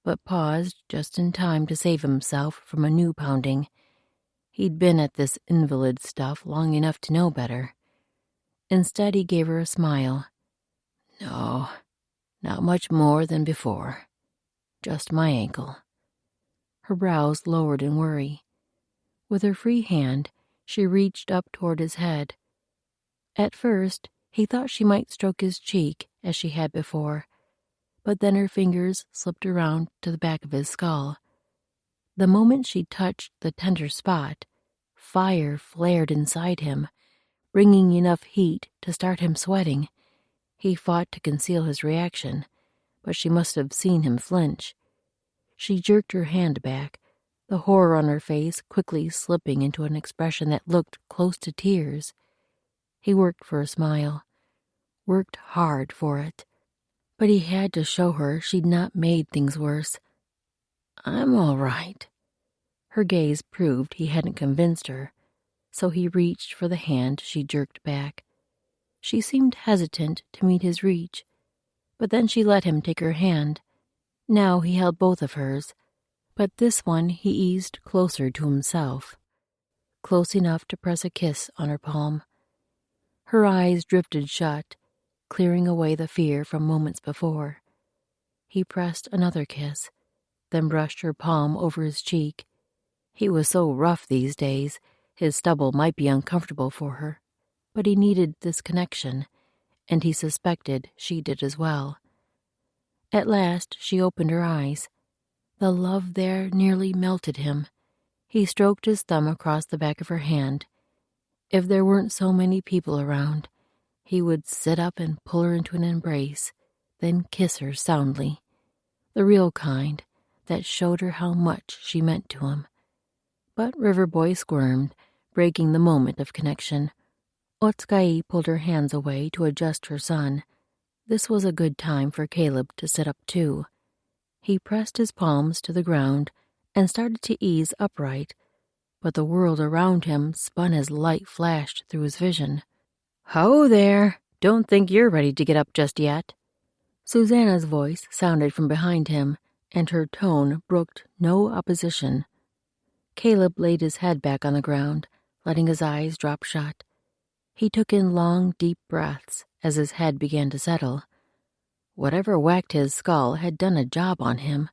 but paused just in time to save himself from a new pounding. He'd been at this invalid stuff long enough to know better. Instead, he gave her a smile. No, not much more than before. Just my ankle. her brows lowered in worry. With her free hand, she reached up toward his head. At first, he thought she might stroke his cheek as she had before, but then her fingers slipped around to the back of his skull. The moment she touched the tender spot, fire flared inside him, bringing enough heat to start him sweating. He fought to conceal his reaction, but she must have seen him flinch. She jerked her hand back, the horror on her face quickly slipping into an expression that looked close to tears. He worked for a smile, worked hard for it, but he had to show her she'd not made things worse. "I'm all right." Her gaze proved he hadn't convinced her, so he reached for the hand she jerked back. She seemed hesitant to meet his reach, but then she let him take her hand. Now he held both of hers, but this one he eased closer to himself, close enough to press a kiss on her palm. Her eyes drifted shut, clearing away the fear from moments before. He pressed another kiss, then brushed her palm over his cheek. He was so rough these days, his stubble might be uncomfortable for her, but he needed this connection, and he suspected she did as well. At last she opened her eyes. The love there nearly melted him. He stroked his thumb across the back of her hand. If there weren't so many people around, he would sit up and pull her into an embrace, then kiss her soundly, the real kind that showed her how much she meant to him. But Riverboy squirmed, breaking the moment of connection. Otsukai pulled her hands away to adjust her son. This was a good time for Caleb to sit up too. He pressed his palms to the ground and started to ease upright, but the world around him spun as light flashed through his vision. "Ho there! Don't think you're ready to get up just yet." Susanna's voice sounded from behind him, and her tone brooked no opposition. Caleb laid his head back on the ground, letting his eyes drop shut. He took in long, deep breaths as his head began to settle. Whatever whacked his skull had done a job on him.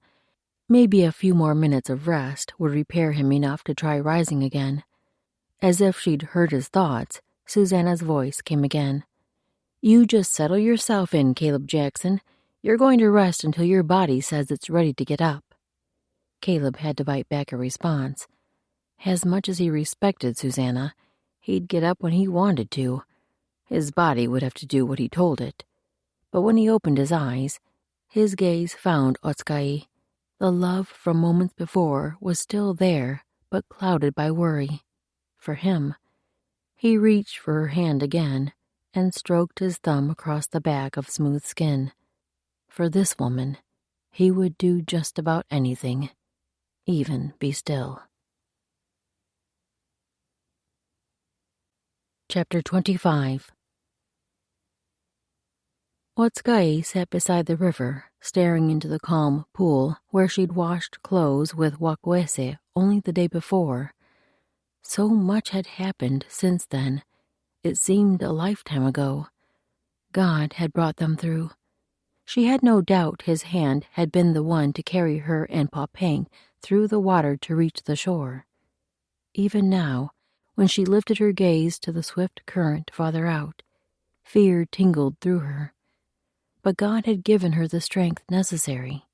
Maybe a few more minutes of rest would repair him enough to try rising again. As if she'd heard his thoughts, Susanna's voice came again. "You just settle yourself in, Caleb Jackson. You're going to rest until your body says it's ready to get up." Caleb had to bite back a response. As much as he respected Susanna, he'd get up when he wanted to. His body would have to do what he told it. But when he opened his eyes, his gaze found Otsukai. The love from moments before was still there, but clouded by worry. For him, he reached for her hand again and stroked his thumb across the back of smooth skin. For this woman, he would do just about anything, even be still. Chapter 25. Otsukai sat beside the river, staring into the calm pool where she'd washed clothes with Wakwese only the day before. So much had happened since then. It seemed a lifetime ago. God had brought them through. She had no doubt his hand had been the one to carry her and Popang through the water to reach the shore. Even now, when she lifted her gaze to the swift current farther out, fear tingled through her. But God had given her the strength necessary,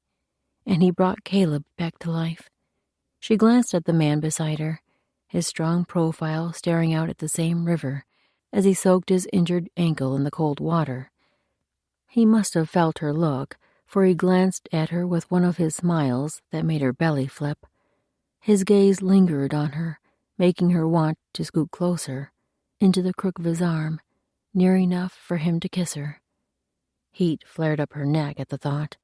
and he brought Caleb back to life. She glanced at the man beside her, his strong profile staring out at the same river as he soaked his injured ankle in the cold water. He must have felt her look, for he glanced at her with one of his smiles that made her belly flip. His gaze lingered on her, making her want to scoot closer, into the crook of his arm, near enough for him to kiss her. Heat flared up her neck at the thought,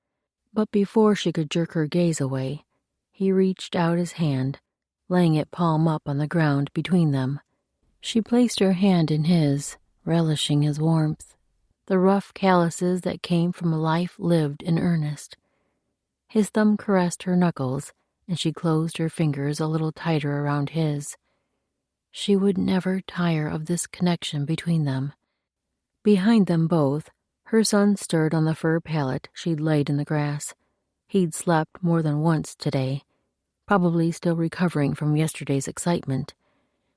but before she could jerk her gaze away, he reached out his hand, laying it palm up on the ground between them. She placed her hand in his, relishing his warmth, the rough calluses that came from a life lived in earnest. His thumb caressed her knuckles, and she closed her fingers a little tighter around his. She would never tire of this connection between them. Behind them both, her son stirred on the fur pallet she'd laid in the grass. He'd slept more than once today, probably still recovering from yesterday's excitement.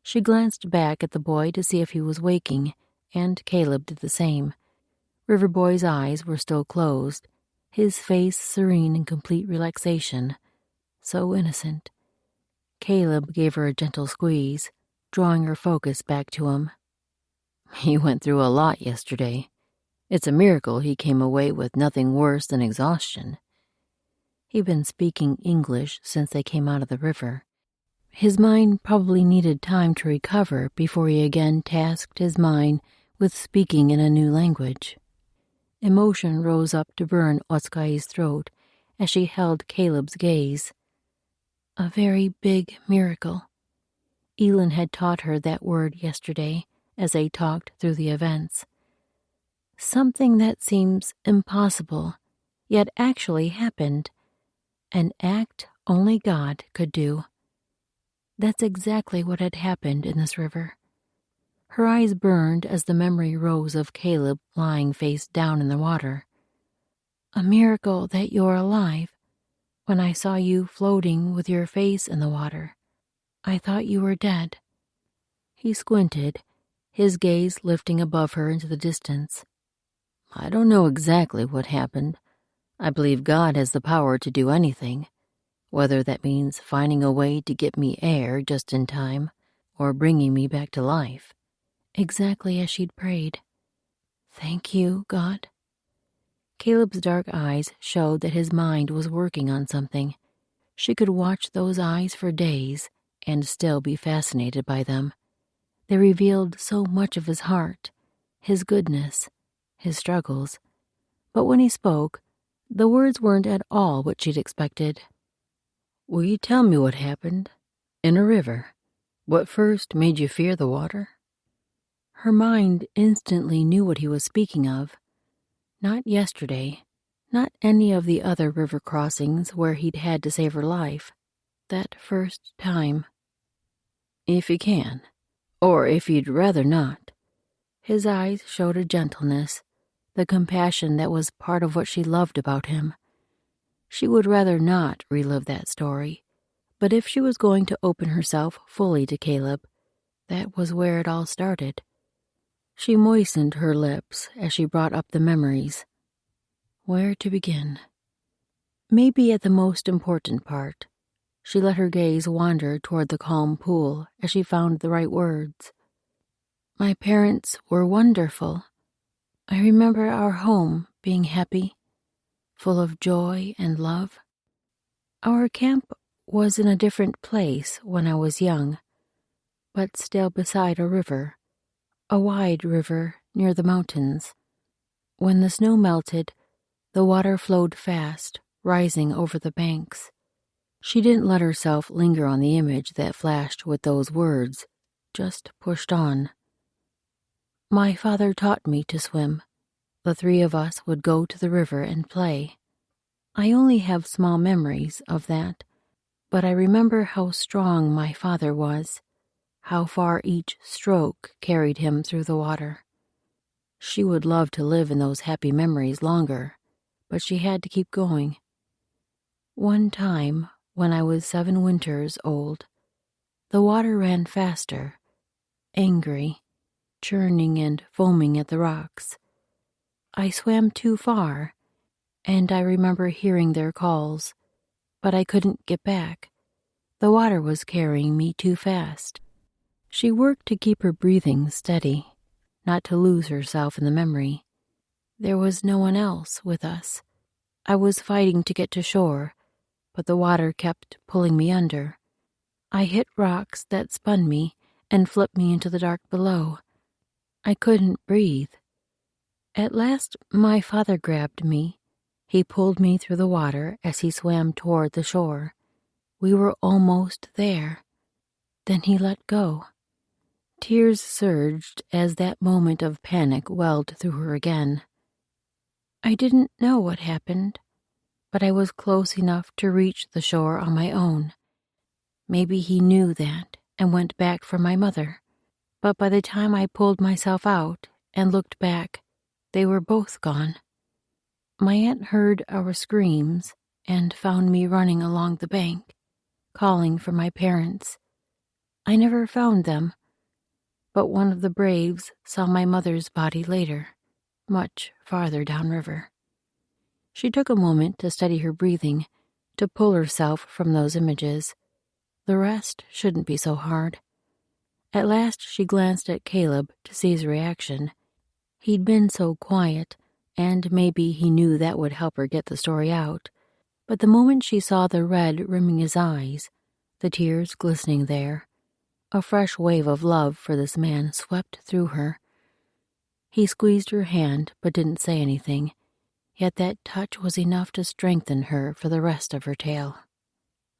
She glanced back at the boy to see if he was waking, and Caleb did the same. River Boy's eyes were still closed, his face serene in complete relaxation. So innocent. Caleb gave her a gentle squeeze, drawing her focus back to him. He went through a lot yesterday. It's a miracle he came away with nothing worse than exhaustion. He'd been speaking English since they came out of the river. His mind probably needed time to recover before he again tasked his mind with speaking in a new language. Emotion rose up to burn Otsukai's throat as she held Caleb's gaze. A very big miracle. Elin had taught her that word yesterday as they talked through the events. Something that seems impossible, yet actually happened. An act only God could do. That's exactly what had happened in this river. Her eyes burned as the memory rose of Caleb lying face down in the water. A miracle that you're alive. When I saw you floating with your face in the water, I thought you were dead. He squinted, his gaze lifting above her into the distance. I don't know exactly what happened. I believe God has the power to do anything, whether that means finding a way to get me air just in time or bringing me back to life. Exactly as she'd prayed. Thank you, God. Caleb's dark eyes showed that his mind was working on something. She could watch those eyes for days and still be fascinated by them. They revealed so much of his heart, his goodness, his struggles. But when he spoke, the words weren't at all what she'd expected. Will you tell me what happened? In a river. What first made you fear the water? Her mind instantly knew what he was speaking of. Not yesterday, not any of the other river crossings where he'd had to save her life. That first time. If you can, or if you'd rather not. His eyes showed a gentleness, the compassion that was part of what she loved about him. She would rather not relive that story, but if she was going to open herself fully to Caleb, that was where it all started. She moistened her lips as she brought up the memories. Where to begin? Maybe at the most important part. She let her gaze wander toward the calm pool as she found the right words. My parents were wonderful. I remember our home being happy, full of joy and love. Our camp was in a different place when I was young, but still beside a river. A wide river near the mountains. When the snow melted, the water flowed fast, rising over the banks. She didn't let herself linger on the image that flashed with those words, just pushed on. My father taught me to swim. The three of us would go to the river and play. I only have small memories of that, but I remember how strong my father was. How far each stroke carried him through the water. She would love to live in those happy memories longer, but she had to keep going. One time, when I was 7 winters old, the water ran faster, angry, churning and foaming at the rocks. I swam too far, and I remember hearing their calls, but I couldn't get back. The water was carrying me too fast. She worked to keep her breathing steady, not to lose herself in the memory. There was no one else with us. I was fighting to get to shore, but the water kept pulling me under. I hit rocks that spun me and flipped me into the dark below. I couldn't breathe. At last, my father grabbed me. He pulled me through the water as he swam toward the shore. We were almost there. Then he let go. Tears surged as that moment of panic welled through her again. I didn't know what happened, but I was close enough to reach the shore on my own. Maybe he knew that and went back for my mother, but by the time I pulled myself out and looked back, they were both gone. My aunt heard our screams and found me running along the bank, calling for my parents. I never found them, but one of the braves saw my mother's body later, much farther downriver. She took a moment to steady her breathing, to pull herself from those images. The rest shouldn't be so hard. At last she glanced at Caleb to see his reaction. He'd been so quiet, and maybe he knew that would help her get the story out. But the moment she saw the red rimming his eyes, the tears glistening there, a fresh wave of love for this man swept through her. He squeezed her hand but didn't say anything, yet that touch was enough to strengthen her for the rest of her tale.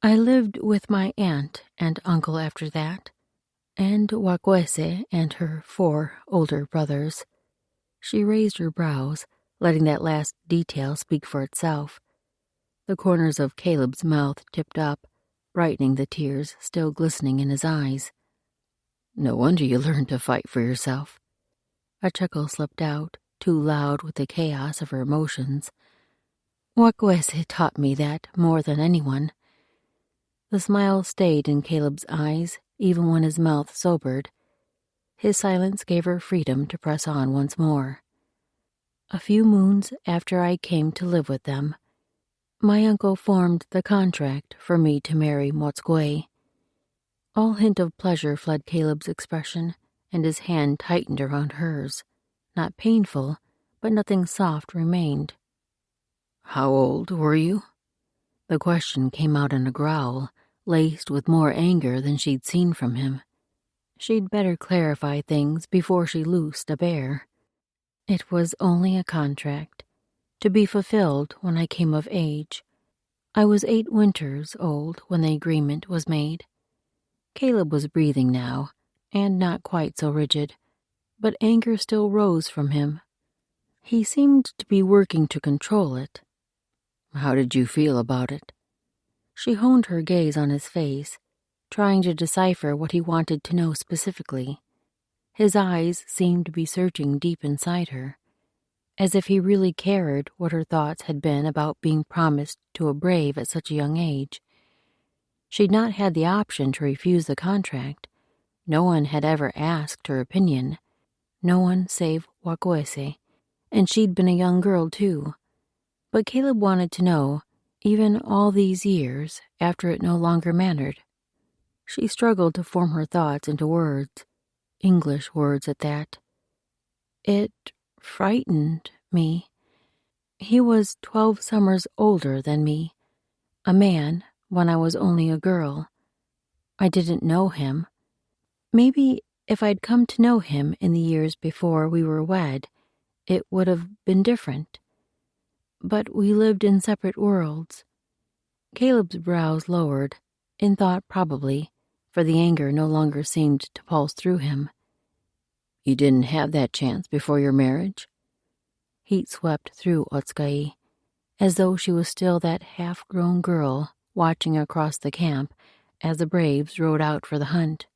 I lived with my aunt and uncle after that, and Wakwese and her 4 older brothers. She raised her brows, letting that last detail speak for itself. The corners of Caleb's mouth tipped up, brightening the tears still glistening in his eyes. No wonder you learned to fight for yourself. A chuckle slipped out, too loud with the chaos of her emotions. Wakwese taught me that more than anyone. The smile stayed in Caleb's eyes, even when his mouth sobered. His silence gave her freedom to press on once more. A few moons after I came to live with them, my uncle formed the contract for me to marry Motsgwe. All hint of pleasure fled Caleb's expression, and his hand tightened around hers. Not painful, but nothing soft remained. How old were you? The question came out in a growl, laced with more anger than she'd seen from him. She'd better clarify things before she loosed a bear. It was only a contract, to be fulfilled when I came of age. I was 8 winters old when the agreement was made. Caleb was breathing now, and not quite so rigid, but anger still rose from him. He seemed to be working to control it. How did you feel about it? She honed her gaze on his face, trying to decipher what he wanted to know specifically. His eyes seemed to be searching deep inside her, as if he really cared what her thoughts had been about being promised to a brave at such a young age. She'd not had the option to refuse the contract. No one had ever asked her opinion. No one save Wakwese, and she'd been a young girl too. But Caleb wanted to know, even all these years after it no longer mattered. She struggled to form her thoughts into words, English words at that. It frightened me. He was 12 summers older than me, a man when I was only a girl. I didn't know him. Maybe if I'd come to know him in the years before we were wed, it would have been different. But we lived in separate worlds. Caleb's brows lowered, in thought probably, for the anger no longer seemed to pulse through him. You didn't have that chance before your marriage? Heat swept through Otsukai, as though she was still that half-grown girl watching across the camp as the braves rode out for the hunt.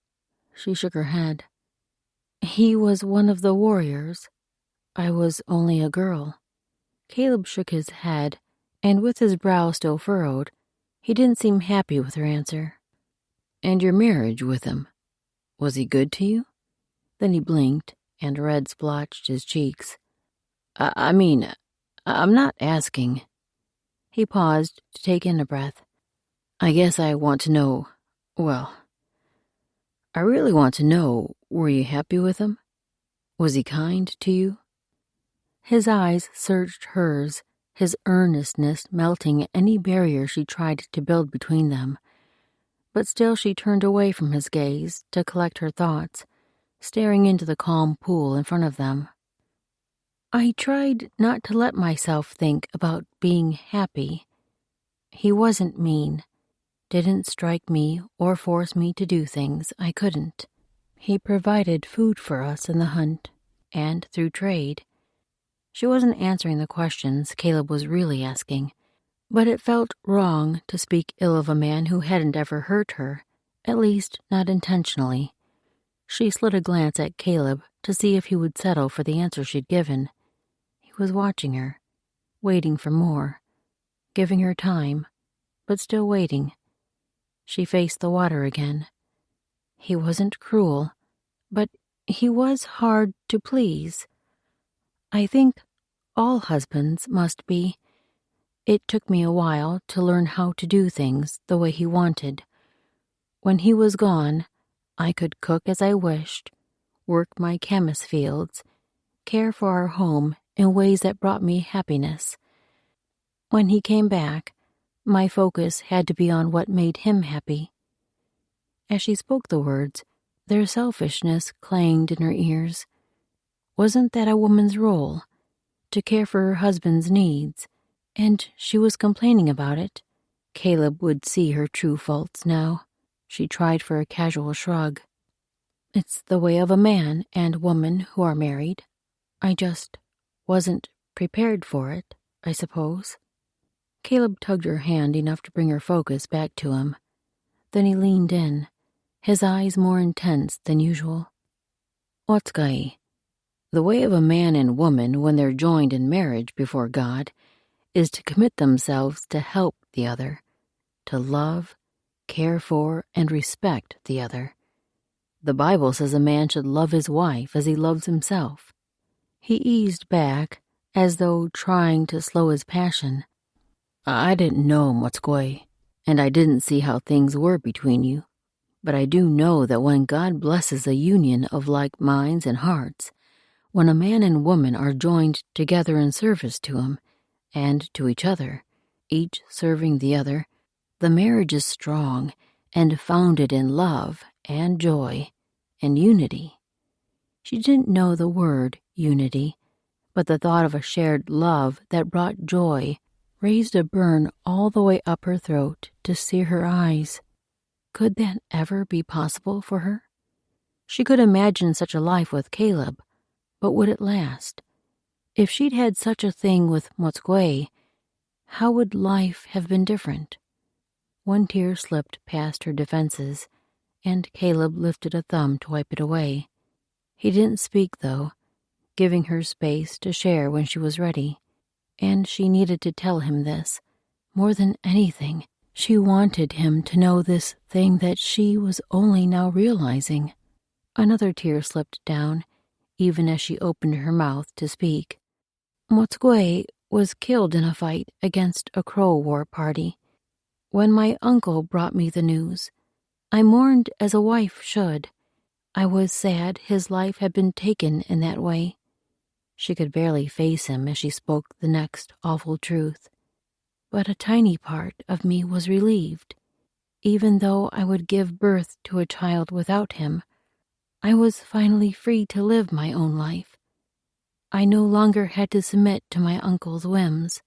She shook her head. He was one of the warriors. I was only a girl. Caleb shook his head, and with his brow still furrowed, he didn't seem happy with her answer. And your marriage with him, was he good to you? Then he blinked, and red splotched his cheeks. I'm not asking. He paused to take in a breath. I guess I want to know, well, I really want to know, were you happy with him? Was he kind to you? His eyes searched hers, his earnestness melting any barrier she tried to build between them. But still she turned away from his gaze to collect her thoughts, staring into the calm pool in front of them. I tried not to let myself think about being happy. He wasn't mean, didn't strike me or force me to do things I couldn't. He provided food for us in the hunt, and through trade. She wasn't answering the questions Caleb was really asking, but it felt wrong to speak ill of a man who hadn't ever hurt her, at least not intentionally. She slid a glance at Caleb to see if he would settle for the answer she'd given. He was watching her, waiting for more, giving her time, but still waiting. She faced the water again. He wasn't cruel, but he was hard to please. I think all husbands must be. It took me a while to learn how to do things the way he wanted. When he was gone, I could cook as I wished, work my camas fields, care for our home in ways that brought me happiness. When he came back, my focus had to be on what made him happy. As she spoke the words, their selfishness clanged in her ears. Wasn't that a woman's role? To care for her husband's needs, and she was complaining about it. Caleb would see her true faults now. She tried for a casual shrug. It's the way of a man and woman who are married. I just wasn't prepared for it, I suppose. Caleb tugged her hand enough to bring her focus back to him. Then he leaned in, his eyes more intense than usual. Otskai, the way of a man and woman when they're joined in marriage before God is to commit themselves to help the other, to love, care for, and respect the other. The Bible says a man should love his wife as he loves himself. He eased back, as though trying to slow his passion. I didn't know Motskoi, and I didn't see how things were between you, but I do know that when God blesses a union of like minds and hearts, when a man and woman are joined together in service to him and to each other, each serving the other, the marriage is strong and founded in love and joy and unity. She didn't know the word unity, but the thought of a shared love that brought joy raised a burn all the way up her throat to sear her eyes. Could that ever be possible for her? She could imagine such a life with Caleb, but would it last? If she'd had such a thing with Motskwe, how would life have been different? One tear slipped past her defenses, and Caleb lifted a thumb to wipe it away. He didn't speak, though, giving her space to share when she was ready. And she needed to tell him this. More than anything, she wanted him to know this thing that she was only now realizing. Another tear slipped down, even as she opened her mouth to speak. Motskwe was killed in a fight against a Crow war party. When my uncle brought me the news, I mourned as a wife should. I was sad his life had been taken in that way. She could barely face him as she spoke the next awful truth. But a tiny part of me was relieved. Even though I would give birth to a child without him, I was finally free to live my own life. I no longer had to submit to my uncle's whims.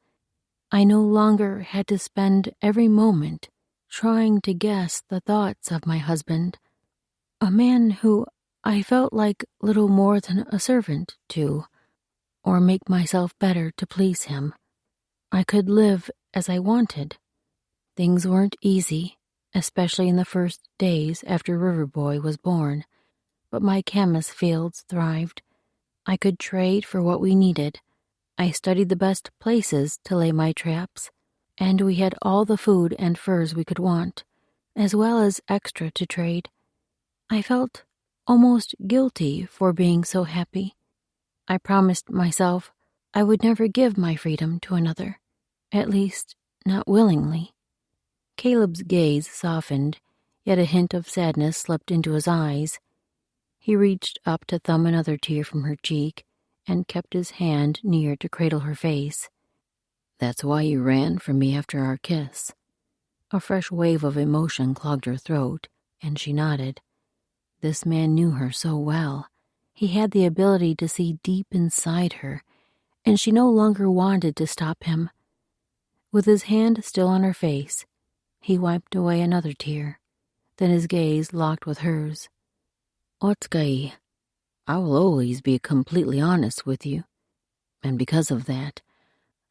I no longer had to spend every moment trying to guess the thoughts of my husband, a man who I felt like little more than a servant to, or make myself better to please him. I could live as I wanted. Things weren't easy, especially in the first days after Riverboy was born, but my camas fields thrived. I could trade for what we needed. I studied the best places to lay my traps, and we had all the food and furs we could want, as well as extra to trade. I felt almost guilty for being so happy. I promised myself I would never give my freedom to another, at least not willingly. Caleb's gaze softened, yet a hint of sadness slipped into his eyes. He reached up to thumb another tear from her cheek and kept his hand near to cradle her face. That's why you ran from me after our kiss. A fresh wave of emotion clogged her throat, and she nodded. This man knew her so well. He had the ability to see deep inside her, and she no longer wanted to stop him. With his hand still on her face, he wiped away another tear. Then his gaze locked with hers. Otskai, I will always be completely honest with you, and because of that,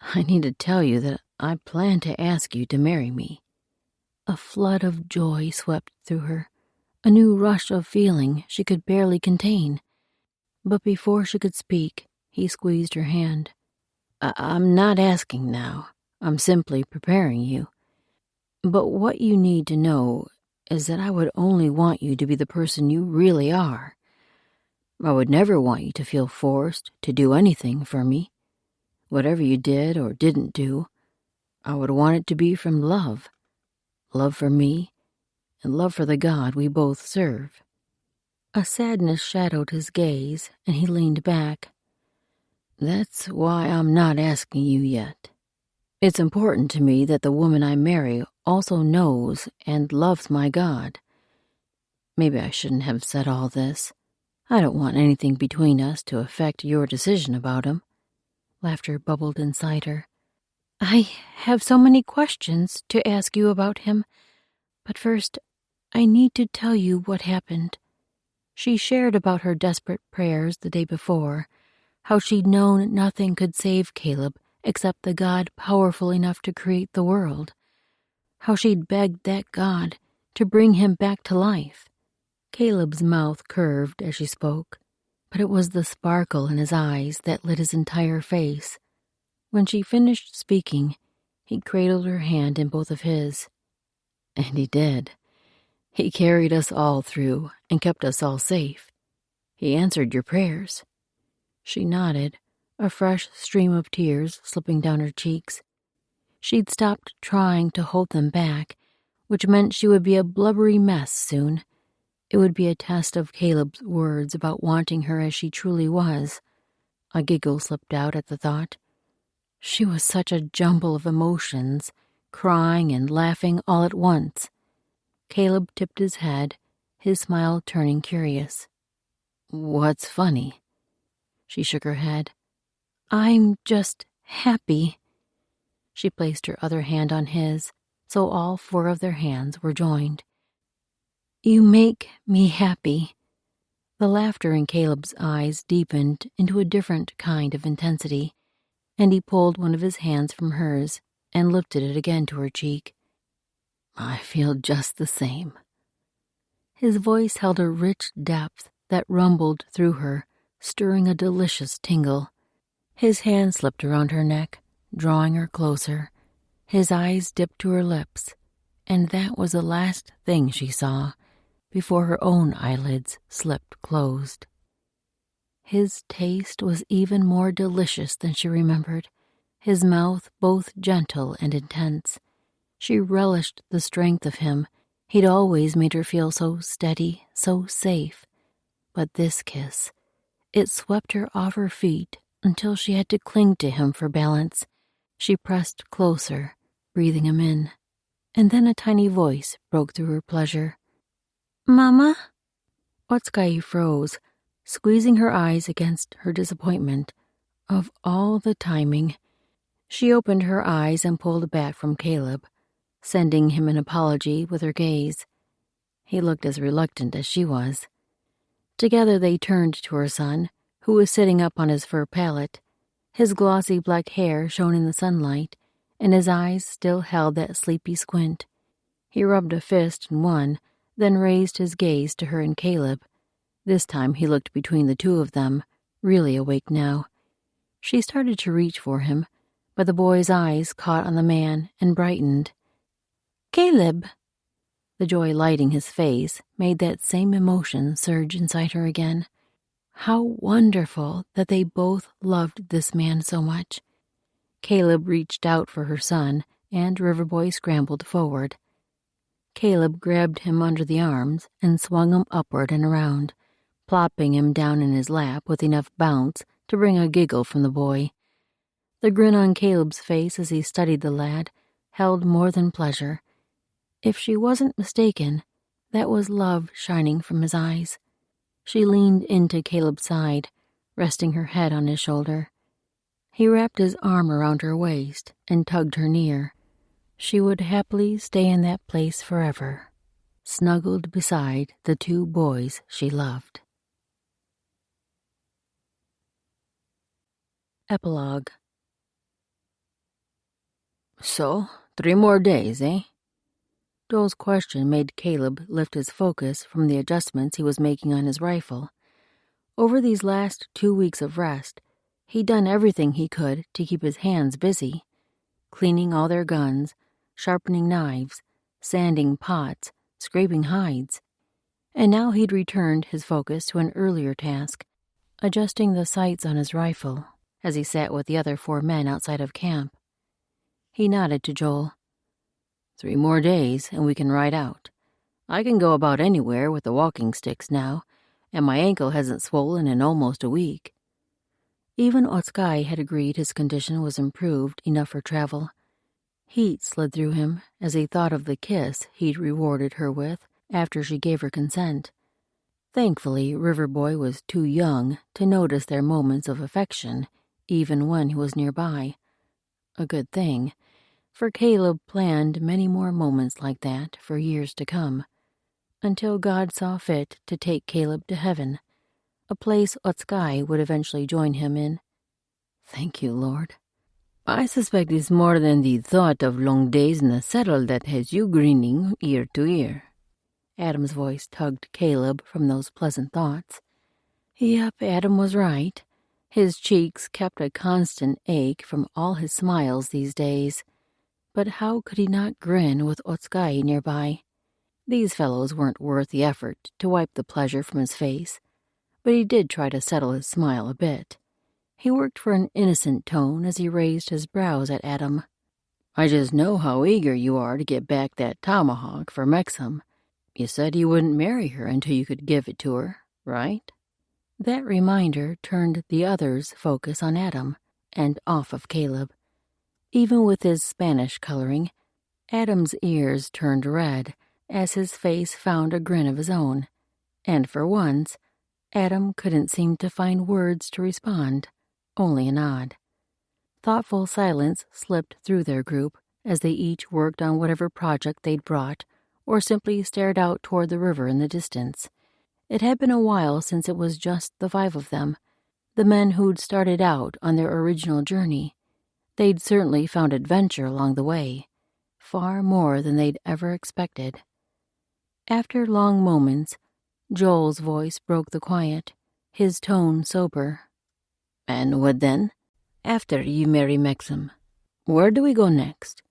I need to tell you that I plan to ask you to marry me. A flood of joy swept through her, a new rush of feeling she could barely contain. But before she could speak, he squeezed her hand. I'm not asking now. I'm simply preparing you. But what you need to know is that I would only want you to be the person you really are. I would never want you to feel forced to do anything for me. Whatever you did or didn't do, I would want it to be from love. Love for me, and love for the God we both serve." A sadness shadowed his gaze, and he leaned back. "That's why I'm not asking you yet. It's important to me that the woman I marry also knows and loves my God. Maybe I shouldn't have said all this. I don't want anything between us to affect your decision about him." Laughter bubbled inside her. "I have so many questions to ask you about him, but first, I need to tell you what happened." She shared about her desperate prayers the day before, how she'd known nothing could save Caleb except the God powerful enough to create the world, how she'd begged that God to bring him back to life. Caleb's mouth curved as she spoke, but it was the sparkle in his eyes that lit his entire face. When she finished speaking, he cradled her hand in both of his. And he did. He carried us all through and kept us all safe. He answered your prayers. She nodded, a fresh stream of tears slipping down her cheeks. She'd stopped trying to hold them back, which meant she would be a blubbery mess soon. It would be a test of Caleb's words about wanting her as she truly was. A giggle slipped out at the thought. She was such a jumble of emotions, crying and laughing all at once. Caleb tipped his head, his smile turning curious. "What's funny?" She shook her head. "I'm just happy." She placed her other hand on his, so all four of their hands were joined. "You make me happy." The laughter in Caleb's eyes deepened into a different kind of intensity, and he pulled one of his hands from hers and lifted it again to her cheek. "I feel just the same." His voice held a rich depth that rumbled through her, stirring a delicious tingle. His hand slipped around her neck, drawing her closer. His eyes dipped to her lips, and that was the last thing she saw before her own eyelids slipped closed. His taste was even more delicious than she remembered, his mouth both gentle and intense. She relished the strength of him. He'd always made her feel so steady, so safe. But this kiss, it swept her off her feet until she had to cling to him for balance. She pressed closer, breathing him in. And then a tiny voice broke through her pleasure. "Mama?" Otsukai froze, squeezing her eyes against her disappointment. Of all the timing. She opened her eyes and pulled back from Caleb, sending him an apology with her gaze. He looked as reluctant as she was. Together they turned to her son, who was sitting up on his fur pallet. His glossy black hair shone in the sunlight, and his eyes still held that sleepy squint. He rubbed a fist in one, then raised his gaze to her and Caleb. This time he looked between the two of them, really awake now. She started to reach for him, but the boy's eyes caught on the man and brightened. "Caleb!" The joy lighting his face made that same emotion surge inside her again. How wonderful that they both loved this man so much. Caleb reached out for her son, and Riverboy scrambled forward. Caleb grabbed him under the arms and swung him upward and around, plopping him down in his lap with enough bounce to bring a giggle from the boy. The grin on Caleb's face as he studied the lad held more than pleasure. If she wasn't mistaken, that was love shining from his eyes. She leaned into Caleb's side, resting her head on his shoulder. He wrapped his arm around her waist and tugged her near. She would happily stay in that place forever, snuggled beside the two boys she loved. Epilogue. "So, 3 more days, eh?" Dole's question made Caleb lift his focus from the adjustments he was making on his rifle. Over these last 2 weeks of rest, he'd done everything he could to keep his hands busy, cleaning all their guns, sharpening knives, sanding pots, scraping hides. And now he'd returned his focus to an earlier task, adjusting the sights on his rifle as he sat with the other 4 men outside of camp. He nodded to Joel. 3 more days and we can ride out. I can go about anywhere with the walking sticks now, and my ankle hasn't swollen in almost a week. Even Otskai had agreed his condition was improved enough for travel. Heat slid through him as he thought of the kiss he'd rewarded her with after she gave her consent. Thankfully, Riverboy was too young to notice their moments of affection, even when he was nearby. A good thing, for Caleb planned many more moments like that for years to come, until God saw fit to take Caleb to heaven, a place Otskai would eventually join him in. Thank you, Lord. I suspect it's more than the thought of long days in the saddle that has you grinning ear to ear. Adam's voice tugged Caleb from those pleasant thoughts. Yep, Adam was right. His cheeks kept a constant ache from all his smiles these days. But how could he not grin with Otskai nearby? These fellows weren't worth the effort to wipe the pleasure from his face, but he did try to settle his smile a bit. He worked for an innocent tone as he raised his brows at Adam. I just know how eager you are to get back that tomahawk for Mexham. You said you wouldn't marry her until you could give it to her, right? That reminder turned the others' focus on Adam and off of Caleb. Even with his Spanish coloring, Adam's ears turned red as his face found a grin of his own, and for once, Adam couldn't seem to find words to respond, only a nod. Thoughtful silence slipped through their group as they each worked on whatever project they'd brought or simply stared out toward the river in the distance. It had been a while since it was just the 5 of them, the men who'd started out on their original journey. They'd certainly found adventure along the way, far more than they'd ever expected. After long moments, Joel's voice broke the quiet, his tone sober. And what then? After you marry Mexham, where do we go next?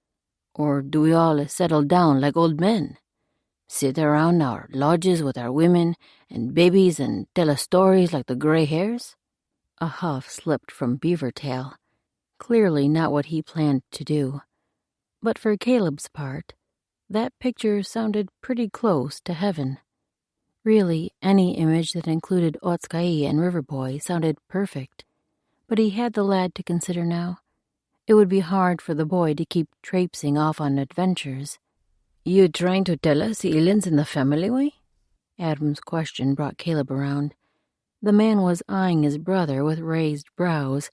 Or do we all settle down like old men? Sit around our lodges with our women and babies and tell us stories like the gray hairs? A huff slipped from Beavertail, clearly not what he planned to do. But for Caleb's part, that picture sounded pretty close to heaven. Really, any image that included Otskai and Riverboy sounded perfect. But he had the lad to consider now. It would be hard for the boy to keep traipsing off on adventures. You trying to tell us the illins in the family way? Adam's question brought Caleb around. The man was eyeing his brother with raised brows,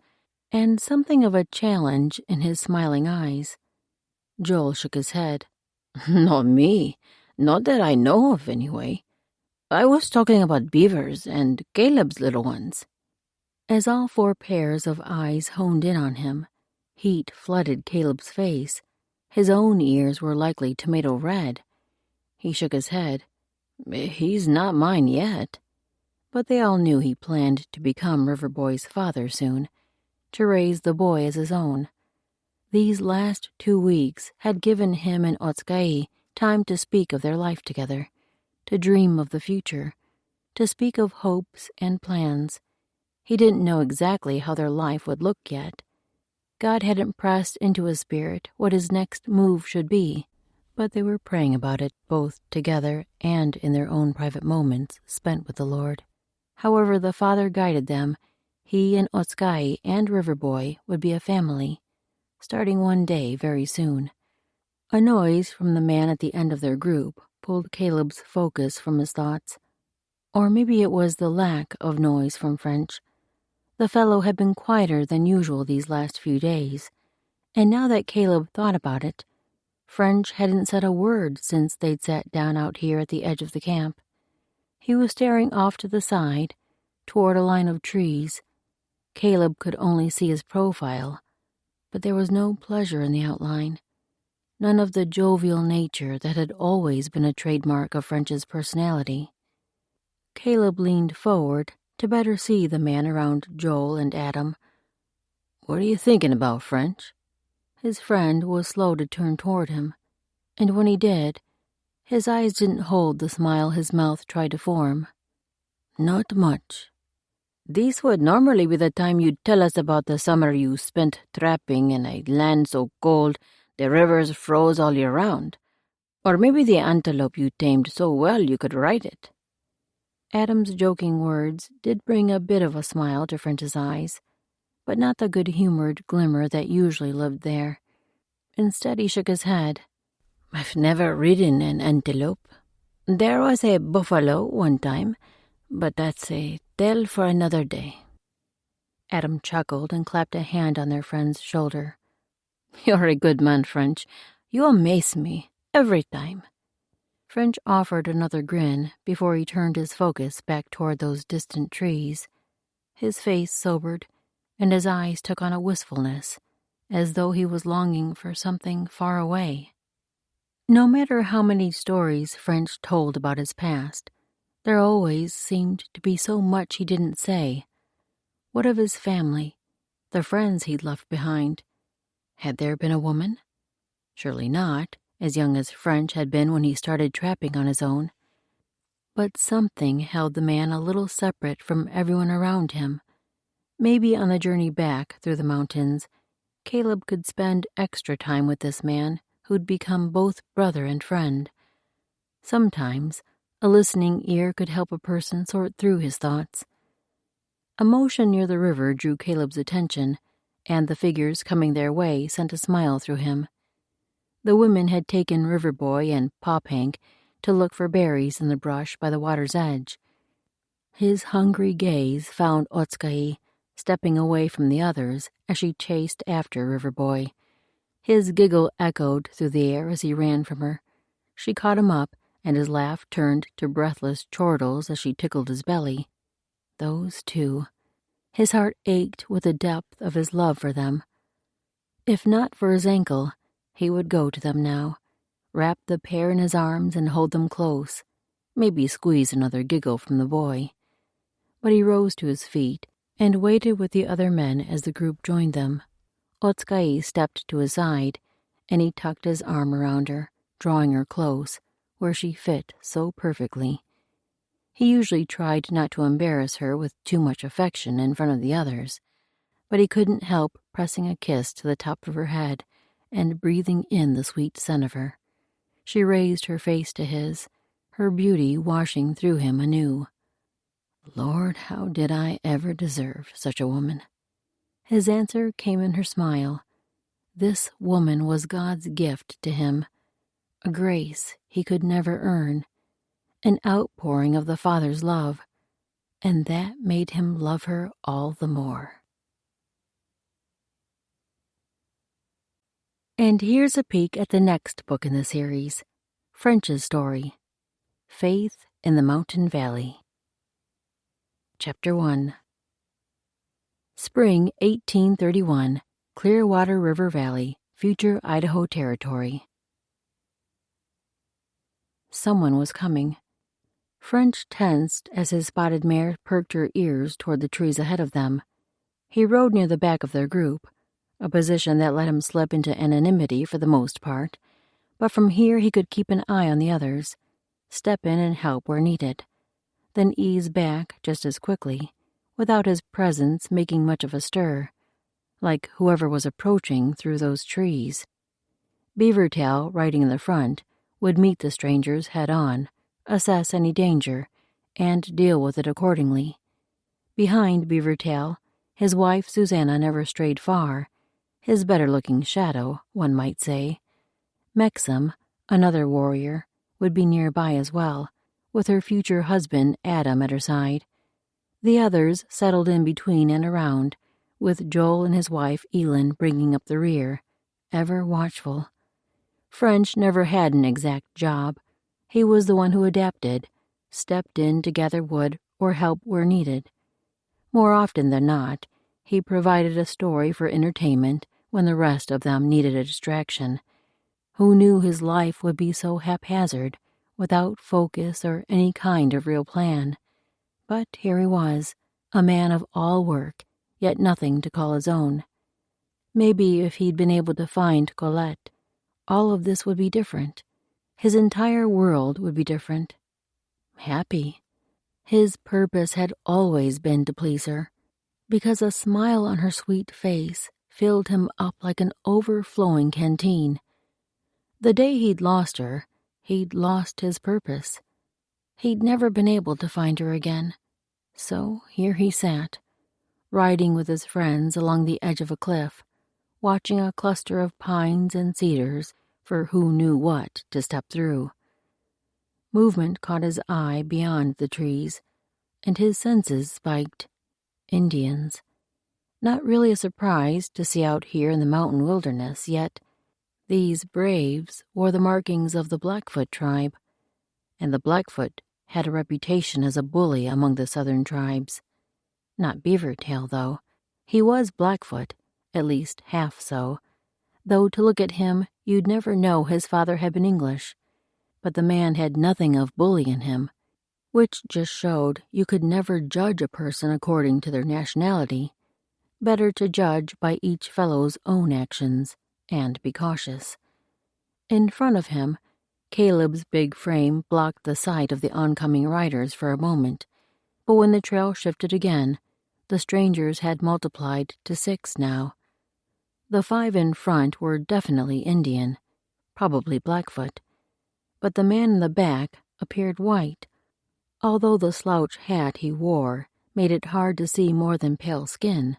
and something of a challenge in his smiling eyes. Joel shook his head. Not me. Not that I know of, anyway. I was talking about Beaver's and Caleb's little ones. As all 4 pairs of eyes honed in on him, heat flooded Caleb's face. His own ears were likely tomato red. He shook his head. He's not mine yet. But they all knew he planned to become Riverboy's father soon, to raise the boy as his own. These last 2 weeks had given him and Otskai time to speak of their life together, to dream of the future, to speak of hopes and plans. He didn't know exactly how their life would look yet. God hadn't pressed into his spirit what his next move should be, but they were praying about it both together and in their own private moments spent with the Lord. However the Father guided them, he and Otskai and Riverboy would be a family, starting one day very soon. A noise from the man at the end of their group pulled Caleb's focus from his thoughts. Or maybe it was the lack of noise from French. The fellow had been quieter than usual these last few days, and now that Caleb thought about it, French hadn't said a word since they'd sat down out here at the edge of the camp. He was staring off to the side, toward a line of trees. Caleb could only see his profile, but there was no pleasure in the outline, none of the jovial nature that had always been a trademark of French's personality. Caleb leaned forward to better see the man around Joel and Adam. What are you thinking about, French? His friend was slow to turn toward him, and when he did, His eyes didn't hold the smile his mouth tried to form. "Not much. This would normally be the time you'd tell us about the summer you spent trapping in a land so cold the rivers froze all year round. Or maybe the antelope you tamed so well you could ride it." Adam's joking words did bring a bit of a smile to French's eyes, but not the good-humored glimmer that usually lived there. Instead, he shook his head. "I've never ridden an antelope. There was a buffalo one time, but that's a tale for another day." Adam chuckled and clapped a hand on their friend's shoulder. "You're a good man, French. You amaze me, every time." French offered another grin before he turned his focus back toward those distant trees. His face sobered, and his eyes took on a wistfulness, as though he was longing for something far away. No matter how many stories French told about his past, there always seemed to be so much he didn't say. What of his family, the friends he'd left behind? Had there been a woman? Surely not, as young as French had been when he started trapping on his own. But something held the man a little separate from everyone around him. Maybe on the journey back through the mountains, Caleb could spend extra time with this man who'd become both brother and friend. Sometimes a listening ear could help a person sort through his thoughts. A motion near the river drew Caleb's attention, and the figures coming their way sent a smile through him. The women had taken River Boy and Pop Hank to look for berries in the brush by the water's edge. His hungry gaze found Otskahi stepping away from the others as she chased after River Boy. His giggle echoed through the air as he ran from her. She caught him up, and his laugh turned to breathless chortles as she tickled his belly. Those two. His heart ached with the depth of his love for them. If not for his ankle, he would go to them now, wrap the pair in his arms and hold them close, maybe squeeze another giggle from the boy. But he rose to his feet and waited with the other men as the group joined them. Otskahi stepped to his side, and he tucked his arm around her, drawing her close, where she fit so perfectly. He usually tried not to embarrass her with too much affection in front of the others, but he couldn't help pressing a kiss to the top of her head and breathing in the sweet scent of her. She raised her face to his, her beauty washing through him anew. Lord, how did I ever deserve such a woman? His answer came in her smile. This woman was God's gift to him, a grace he could never earn, an outpouring of the Father's love, and that made him love her all the more. And here's a peek at the next book in the series, French's story, Faith in the Mountain Valley. Chapter 1. Spring 1831, Clearwater River Valley, future Idaho Territory. Someone was coming. French tensed as his spotted mare perked her ears toward the trees ahead of them. He rode near the back of their group, a position that let him slip into anonymity for the most part, but from here he could keep an eye on the others, step in and help where needed, then ease back just as quickly, without his presence making much of a stir, like whoever was approaching through those trees. Beavertail, riding in the front, would meet the strangers head-on, assess any danger, and deal with it accordingly. Behind Beavertail, his wife Susanna never strayed far, his better-looking shadow, one might say. Mexam, another warrior, would be nearby as well, with her future husband Adam at her side. The others settled in between and around, with Joel and his wife Elin bringing up the rear, ever watchful. French never had an exact job. He was the one who adapted, stepped in to gather wood or help where needed. More often than not, he provided a story for entertainment when the rest of them needed a distraction. Who knew his life would be so haphazard, without focus or any kind of real plan? But here he was, a man of all work, yet nothing to call his own. Maybe if he'd been able to find Colette, all of this would be different. His entire world would be different. Happy. His purpose had always been to please her, because a smile on her sweet face filled him up like an overflowing canteen. The day he'd lost her, he'd lost his purpose. He'd never been able to find her again. So here he sat, riding with his friends along the edge of a cliff, watching a cluster of pines and cedars for who knew what to step through. Movement caught his eye beyond the trees, and his senses spiked. Indians. Not really a surprise to see out here in the mountain wilderness, yet these braves wore the markings of the Blackfoot tribe, and the Blackfoot had a reputation as a bully among the southern tribes. Not Beavertail, though. He was Blackfoot, at least half so, though to look at him you'd never know his father had been English. But the man had nothing of bully in him, which just showed you could never judge a person according to their nationality. Better to judge by each fellow's own actions, and be cautious. In front of him, Caleb's big frame blocked the sight of the oncoming riders for a moment, but when the trail shifted again, the strangers had multiplied to 6 now. The 5 in front were definitely Indian, probably Blackfoot, but the man in the back appeared white, although the slouch hat he wore made it hard to see more than pale skin.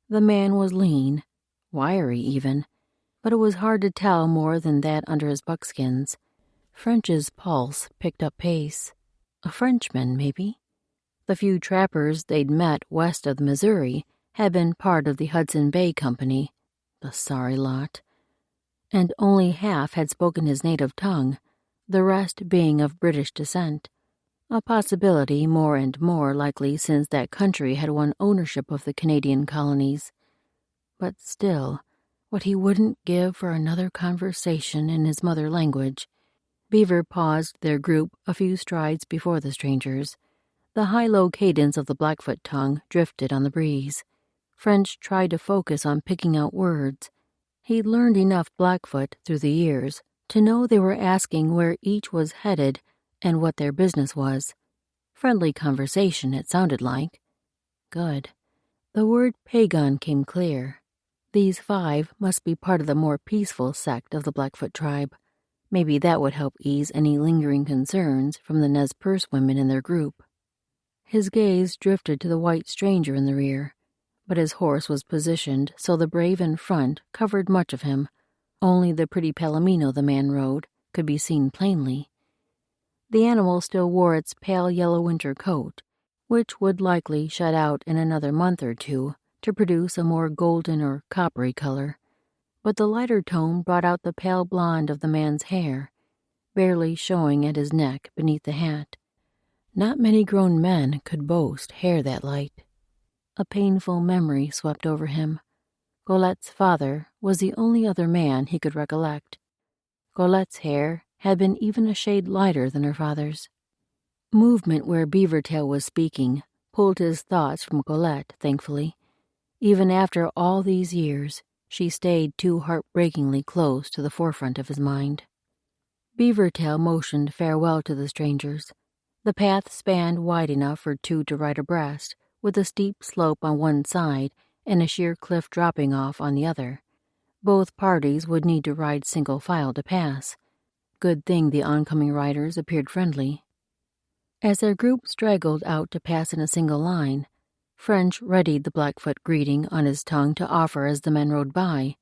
The man was lean, wiry even, but it was hard to tell more than that under his buckskins. French's pulse picked up pace. A Frenchman, maybe? The few trappers they'd met west of the Missouri had been part of the Hudson Bay Company, the sorry lot, and only half had spoken his native tongue, the rest being of British descent, a possibility more and more likely since that country had won ownership of the Canadian colonies. But still, what he wouldn't give for another conversation in his mother language. Beaver paused their group a few strides before the strangers. The high-low cadence of the Blackfoot tongue drifted on the breeze. French tried to focus on picking out words. He'd learned enough Blackfoot through the years to know they were asking where each was headed and what their business was. Friendly conversation, it sounded like. Good. The word pagan came clear. These 5 must be part of the more peaceful sect of the Blackfoot tribe. Maybe that would help ease any lingering concerns from the Nez Perce women in their group. His gaze drifted to the white stranger in the rear, but his horse was positioned so the brave in front covered much of him. Only the pretty palomino the man rode could be seen plainly. The animal still wore its pale yellow winter coat, which would likely shut out in another month or two to produce a more golden or coppery color, but the lighter tone brought out the pale blonde of the man's hair, barely showing at his neck beneath the hat. Not many grown men could boast hair that light. A painful memory swept over him. Colette's father was the only other man he could recollect. Colette's hair had been even a shade lighter than her father's. Movement where Beavertail was speaking pulled his thoughts from Colette, thankfully. Even after all these years, she stayed too heartbreakingly close to the forefront of his mind. Beavertail motioned farewell to the strangers. The path spanned wide enough for 2 to ride abreast, with a steep slope on one side and a sheer cliff dropping off on the other. Both parties would need to ride single file to pass. Good thing the oncoming riders appeared friendly. As their group straggled out to pass in a single line, French readied the Blackfoot greeting on his tongue to offer as the men rode by.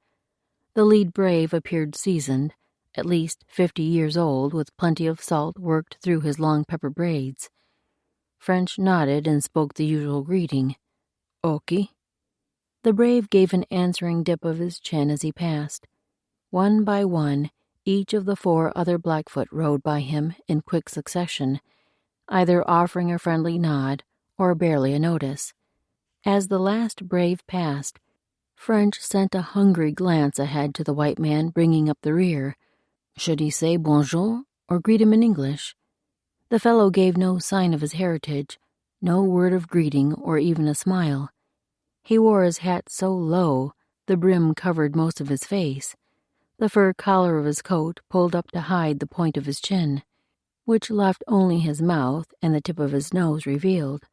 The lead brave appeared seasoned, at least 50 years old, with plenty of salt worked through his long pepper braids. French nodded and spoke the usual greeting. "Oki." The brave gave an answering dip of his chin as he passed. One by one, each of the 4 other Blackfoot rode by him in quick succession, either offering a friendly nod or barely a notice. As the last brave passed, French sent a hungry glance ahead to the white man bringing up the rear. Should he say bonjour or greet him in English? The fellow gave no sign of his heritage, no word of greeting or even a smile. He wore his hat so low the brim covered most of his face. the fur collar of his coat pulled up to hide the point of his chin, which left only his mouth and the tip of his nose revealed.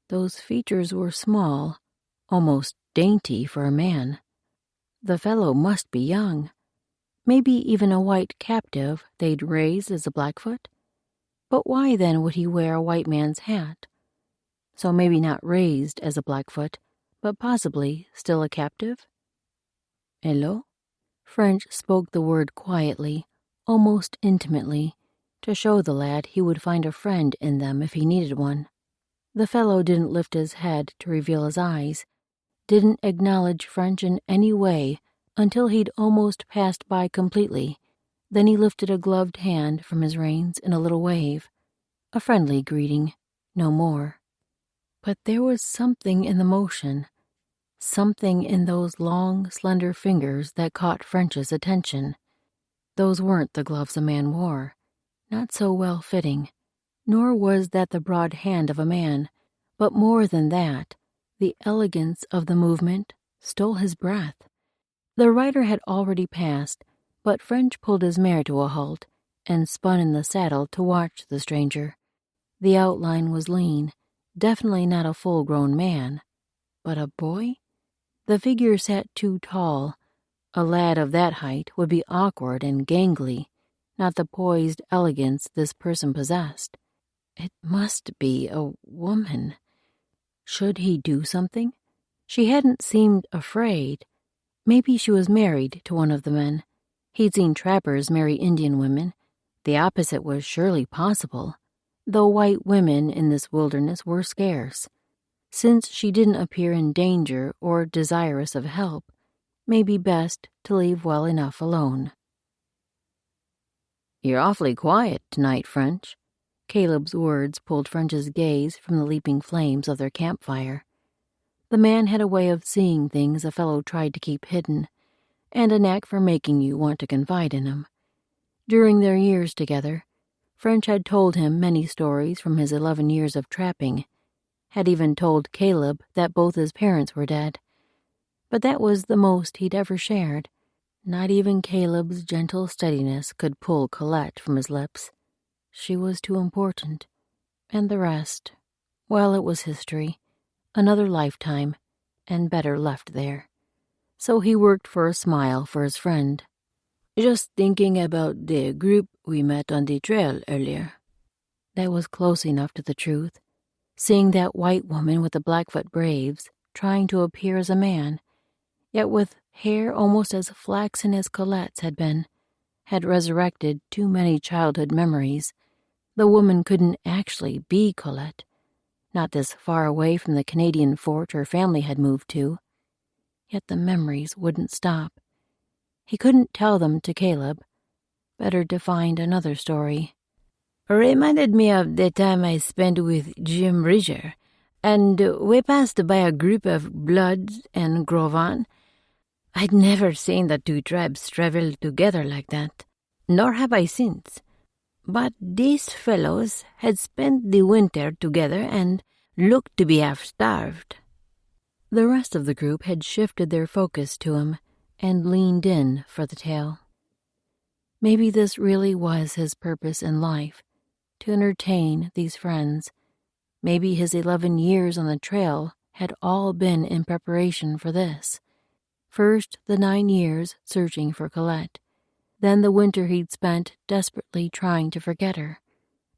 Those features were small, almost dainty for a man. The fellow must be young. Maybe even a white captive they'd raised as a Blackfoot? But why then would he wear a white man's hat? So maybe not raised as a Blackfoot, but possibly still a captive? Hello? French spoke the word quietly, almost intimately, to show the lad he would find a friend in them if he needed one. The fellow didn't lift his head to reveal his eyes, didn't acknowledge French in any way until he'd almost passed by completely. Then he lifted a gloved hand from his reins in a little wave. A friendly greeting, no more. But there was something in the motion, something in those long, slender fingers that caught French's attention. Those weren't the gloves a man wore, not so well-fitting, nor was that the broad hand of a man, but more than that, the elegance of the movement stole his breath. The rider had already passed, but French pulled his mare to a halt and spun in the saddle to watch the stranger. The outline was lean, definitely not a full-grown man. But a boy? The figure sat too tall. A lad of that height would be awkward and gangly, not the poised elegance this person possessed. It must be a woman. Should he do something? She hadn't seemed afraid. Maybe she was married to one of the men. He'd seen trappers marry Indian women. The opposite was surely possible, though white women in this wilderness were scarce. Since she didn't appear in danger or desirous of help, maybe best to leave well enough alone. "You're awfully quiet tonight, French." Caleb's words pulled French's gaze from the leaping flames of their campfire. The man had a way of seeing things a fellow tried to keep hidden, and a knack for making you want to confide in him. During their years together, French had told him many stories from his 11 years of trapping, had even told Caleb that both his parents were dead. But that was the most he'd ever shared. Not even Caleb's gentle steadiness could pull Colette from his lips. She was too important. And the rest, well, it was history, another lifetime, and better left there. So he worked for a smile for his friend. "Just thinking about the group we met on the trail earlier." That was close enough to the truth. Seeing that white woman with the Blackfoot braves, trying to appear as a man, yet with hair almost as flaxen as Colette's had been, had resurrected too many childhood memories. The woman couldn't actually be Colette, not this far away from the Canadian fort her family had moved to. Yet the memories wouldn't stop. He couldn't tell them to Caleb. Better to find another story. "Reminded me of the time I spent with Jim Ridger, and we passed by a group of Bloods and Grovans. I'd never seen the two tribes travel together like that, nor have I since. But these fellows had spent the winter together and looked to be half-starved." The rest of the group had shifted their focus to him and leaned in for the tale. Maybe this really was his purpose in life, to entertain these friends. Maybe his 11 years on the trail had all been in preparation for this. First, the 9 years searching for Colette. Then the winter he'd spent desperately trying to forget her.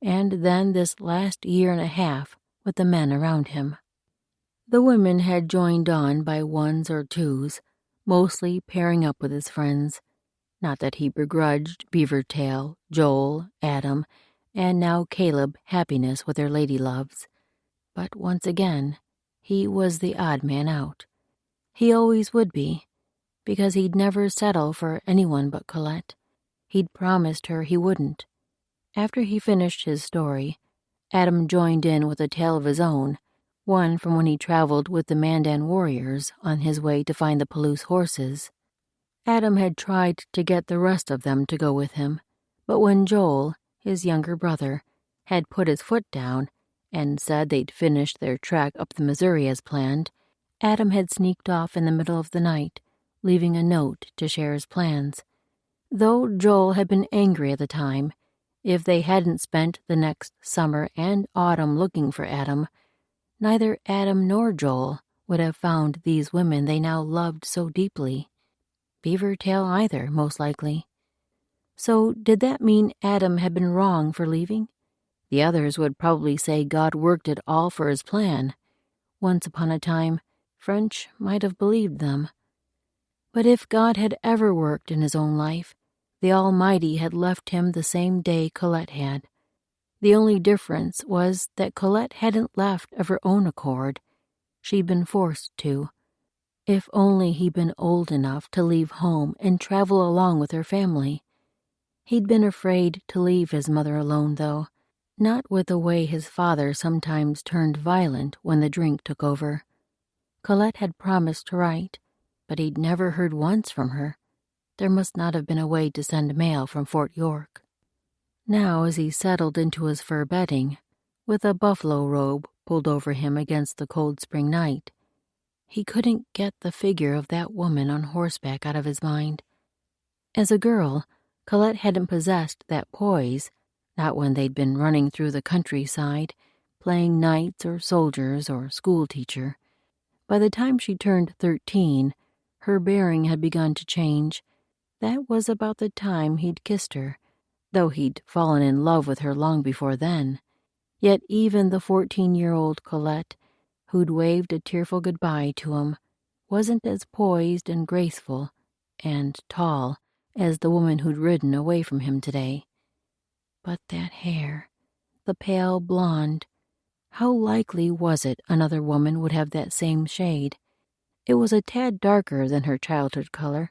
And then this last year and a half with the men around him. The women had joined on by ones or twos, mostly pairing up with his friends. Not that he begrudged Beavertail, Joel, Adam, and now Caleb happiness with their lady loves. But once again, he was the odd man out. He always would be, because he'd never settle for anyone but Colette. He'd promised her he wouldn't. After he finished his story, Adam joined in with a tale of his own, one from when he traveled with the Mandan warriors on his way to find the Palouse horses. Adam had tried to get the rest of them to go with him, but when Joel, his younger brother, had put his foot down and said they'd finished their trek up the Missouri as planned, Adam had sneaked off in the middle of the night, leaving a note to share his plans. Though Joel had been angry at the time, if they hadn't spent the next summer and autumn looking for Adam, neither Adam nor Joel would have found these women they now loved so deeply. Beaver Tail either, most likely. So did that mean Adam had been wrong for leaving? The others would probably say God worked it all for his plan. Once upon a time, French might have believed them. But if God had ever worked in his own life, the Almighty had left him the same day Colette had. The only difference was that Colette hadn't left of her own accord. She'd been forced to. If only he'd been old enough to leave home and travel along with her family. He'd been afraid to leave his mother alone, though, not with the way his father sometimes turned violent when the drink took over. Colette had promised to write, but he'd never heard once from her. There must not have been a way to send mail from Fort York. Now, as he settled into his fur bedding, with a buffalo robe pulled over him against the cold spring night, he couldn't get the figure of that woman on horseback out of his mind. As a girl, Colette hadn't possessed that poise, not when they'd been running through the countryside, playing knights or soldiers or schoolteacher. By the time she turned 13, her bearing had begun to change. That was about the time he'd kissed her, though he'd fallen in love with her long before then. Yet even the 14-year-old Colette, who'd waved a tearful goodbye to him, wasn't as poised and graceful and tall as the woman who'd ridden away from him today. But that hair, the pale blonde, how likely was it another woman would have that same shade? It was a tad darker than her childhood color,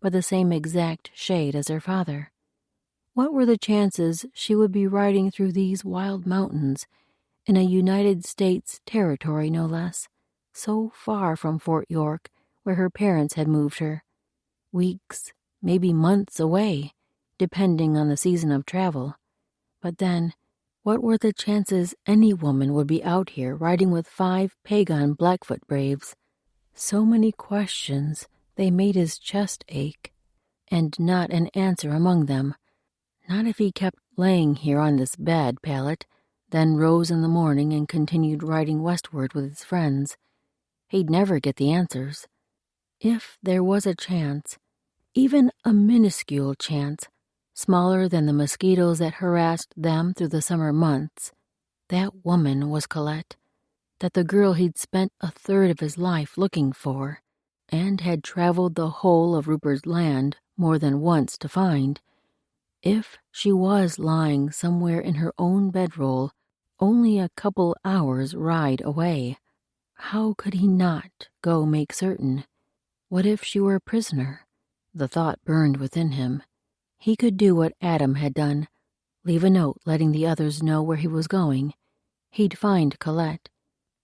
but the same exact shade as her father. What were the chances she would be riding through these wild mountains, in a United States territory no less, so far from Fort York, where her parents had moved her? Weeks, maybe months away, depending on the season of travel. But then, what were the chances any woman would be out here riding with 5 pagan Blackfoot braves? So many questions, they made his chest ache, and not an answer among them. Not if he kept laying here on this bed pallet, then rose in the morning and continued riding westward with his friends. He'd never get the answers. If there was a chance, even a minuscule chance, smaller than the mosquitoes that harassed them through the summer months, that woman was Colette, that the girl he'd spent a third of his life looking for, and had traveled the whole of Rupert's land more than once to find. If she was lying somewhere in her own bedroll, only a couple hours' ride away, how could he not go make certain? What if she were a prisoner? The thought burned within him. He could do what Adam had done, leave a note letting the others know where he was going. He'd find Colette.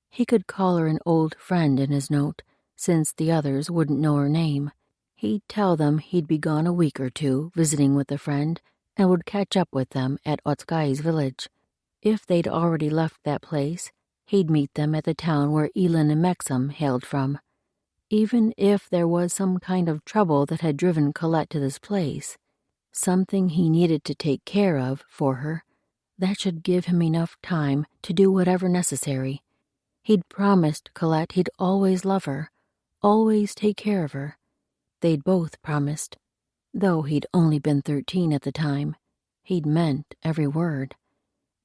He could call her an old friend in his note, since the others wouldn't know her name. He'd tell them he'd be gone a week or two visiting with a friend and would catch up with them at Otskai's village. If they'd already left that place, he'd meet them at the town where Elin and Mexam hailed from. Even if there was some kind of trouble that had driven Colette to this place, something he needed to take care of for her, that should give him enough time to do whatever necessary. He'd promised Colette he'd always love her, always take care of her. They'd both promised. Though he'd only been 13 at the time, he'd meant every word.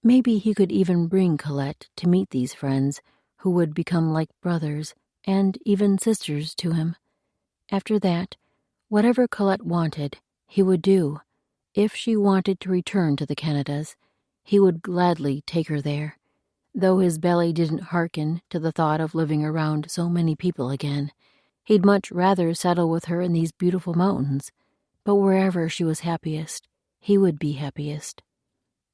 Maybe he could even bring Colette to meet these friends who would become like brothers and even sisters to him. After that, whatever Colette wanted, he would do. If she wanted to return to the Canadas, he would gladly take her there. Though his belly didn't hearken to the thought of living around so many people again, he'd much rather settle with her in these beautiful mountains. But wherever she was happiest, he would be happiest.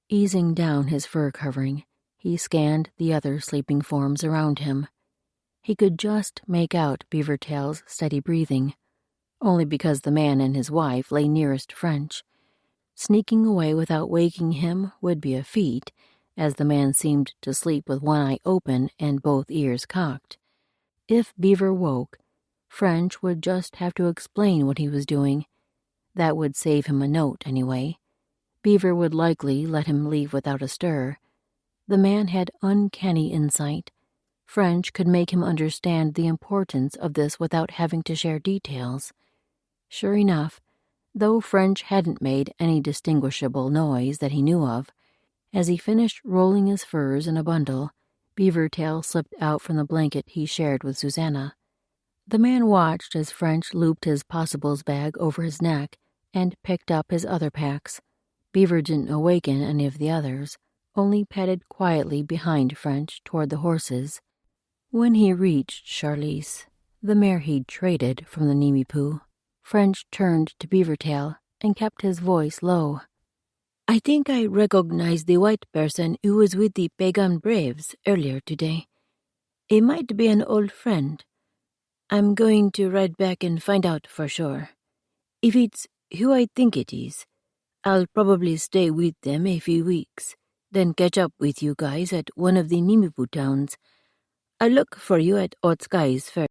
Easing down his fur covering, he scanned the other sleeping forms around him. He could just make out Beaver Tail's steady breathing, only because the man and his wife lay nearest French. Sneaking away without waking him would be a feat, as the man seemed to sleep with one eye open and both ears cocked. If Beaver woke, French would just have to explain what he was doing. That would save him a note, anyway. Beaver would likely let him leave without a stir. The man had uncanny insight. French could make him understand the importance of this without having to share details. Sure enough, though French hadn't made any distinguishable noise that he knew of, as he finished rolling his furs in a bundle, Beavertail slipped out from the blanket he shared with Susanna. The man watched as French looped his possibles bag over his neck and picked up his other packs. Beaver didn't awaken any of the others, only padded quietly behind French toward the horses. When he reached Charlize, the mare he'd traded from the Nimipu, French turned to Beavertail and kept his voice low. I think I recognize the white person who was with the Pagan Braves earlier today. It might be an old friend. I'm going to ride back and find out for sure. If it's who I think it is, I'll probably stay with them a few weeks, then catch up with you guys at one of the Nimipu towns. I'll look for you at Otskai's first.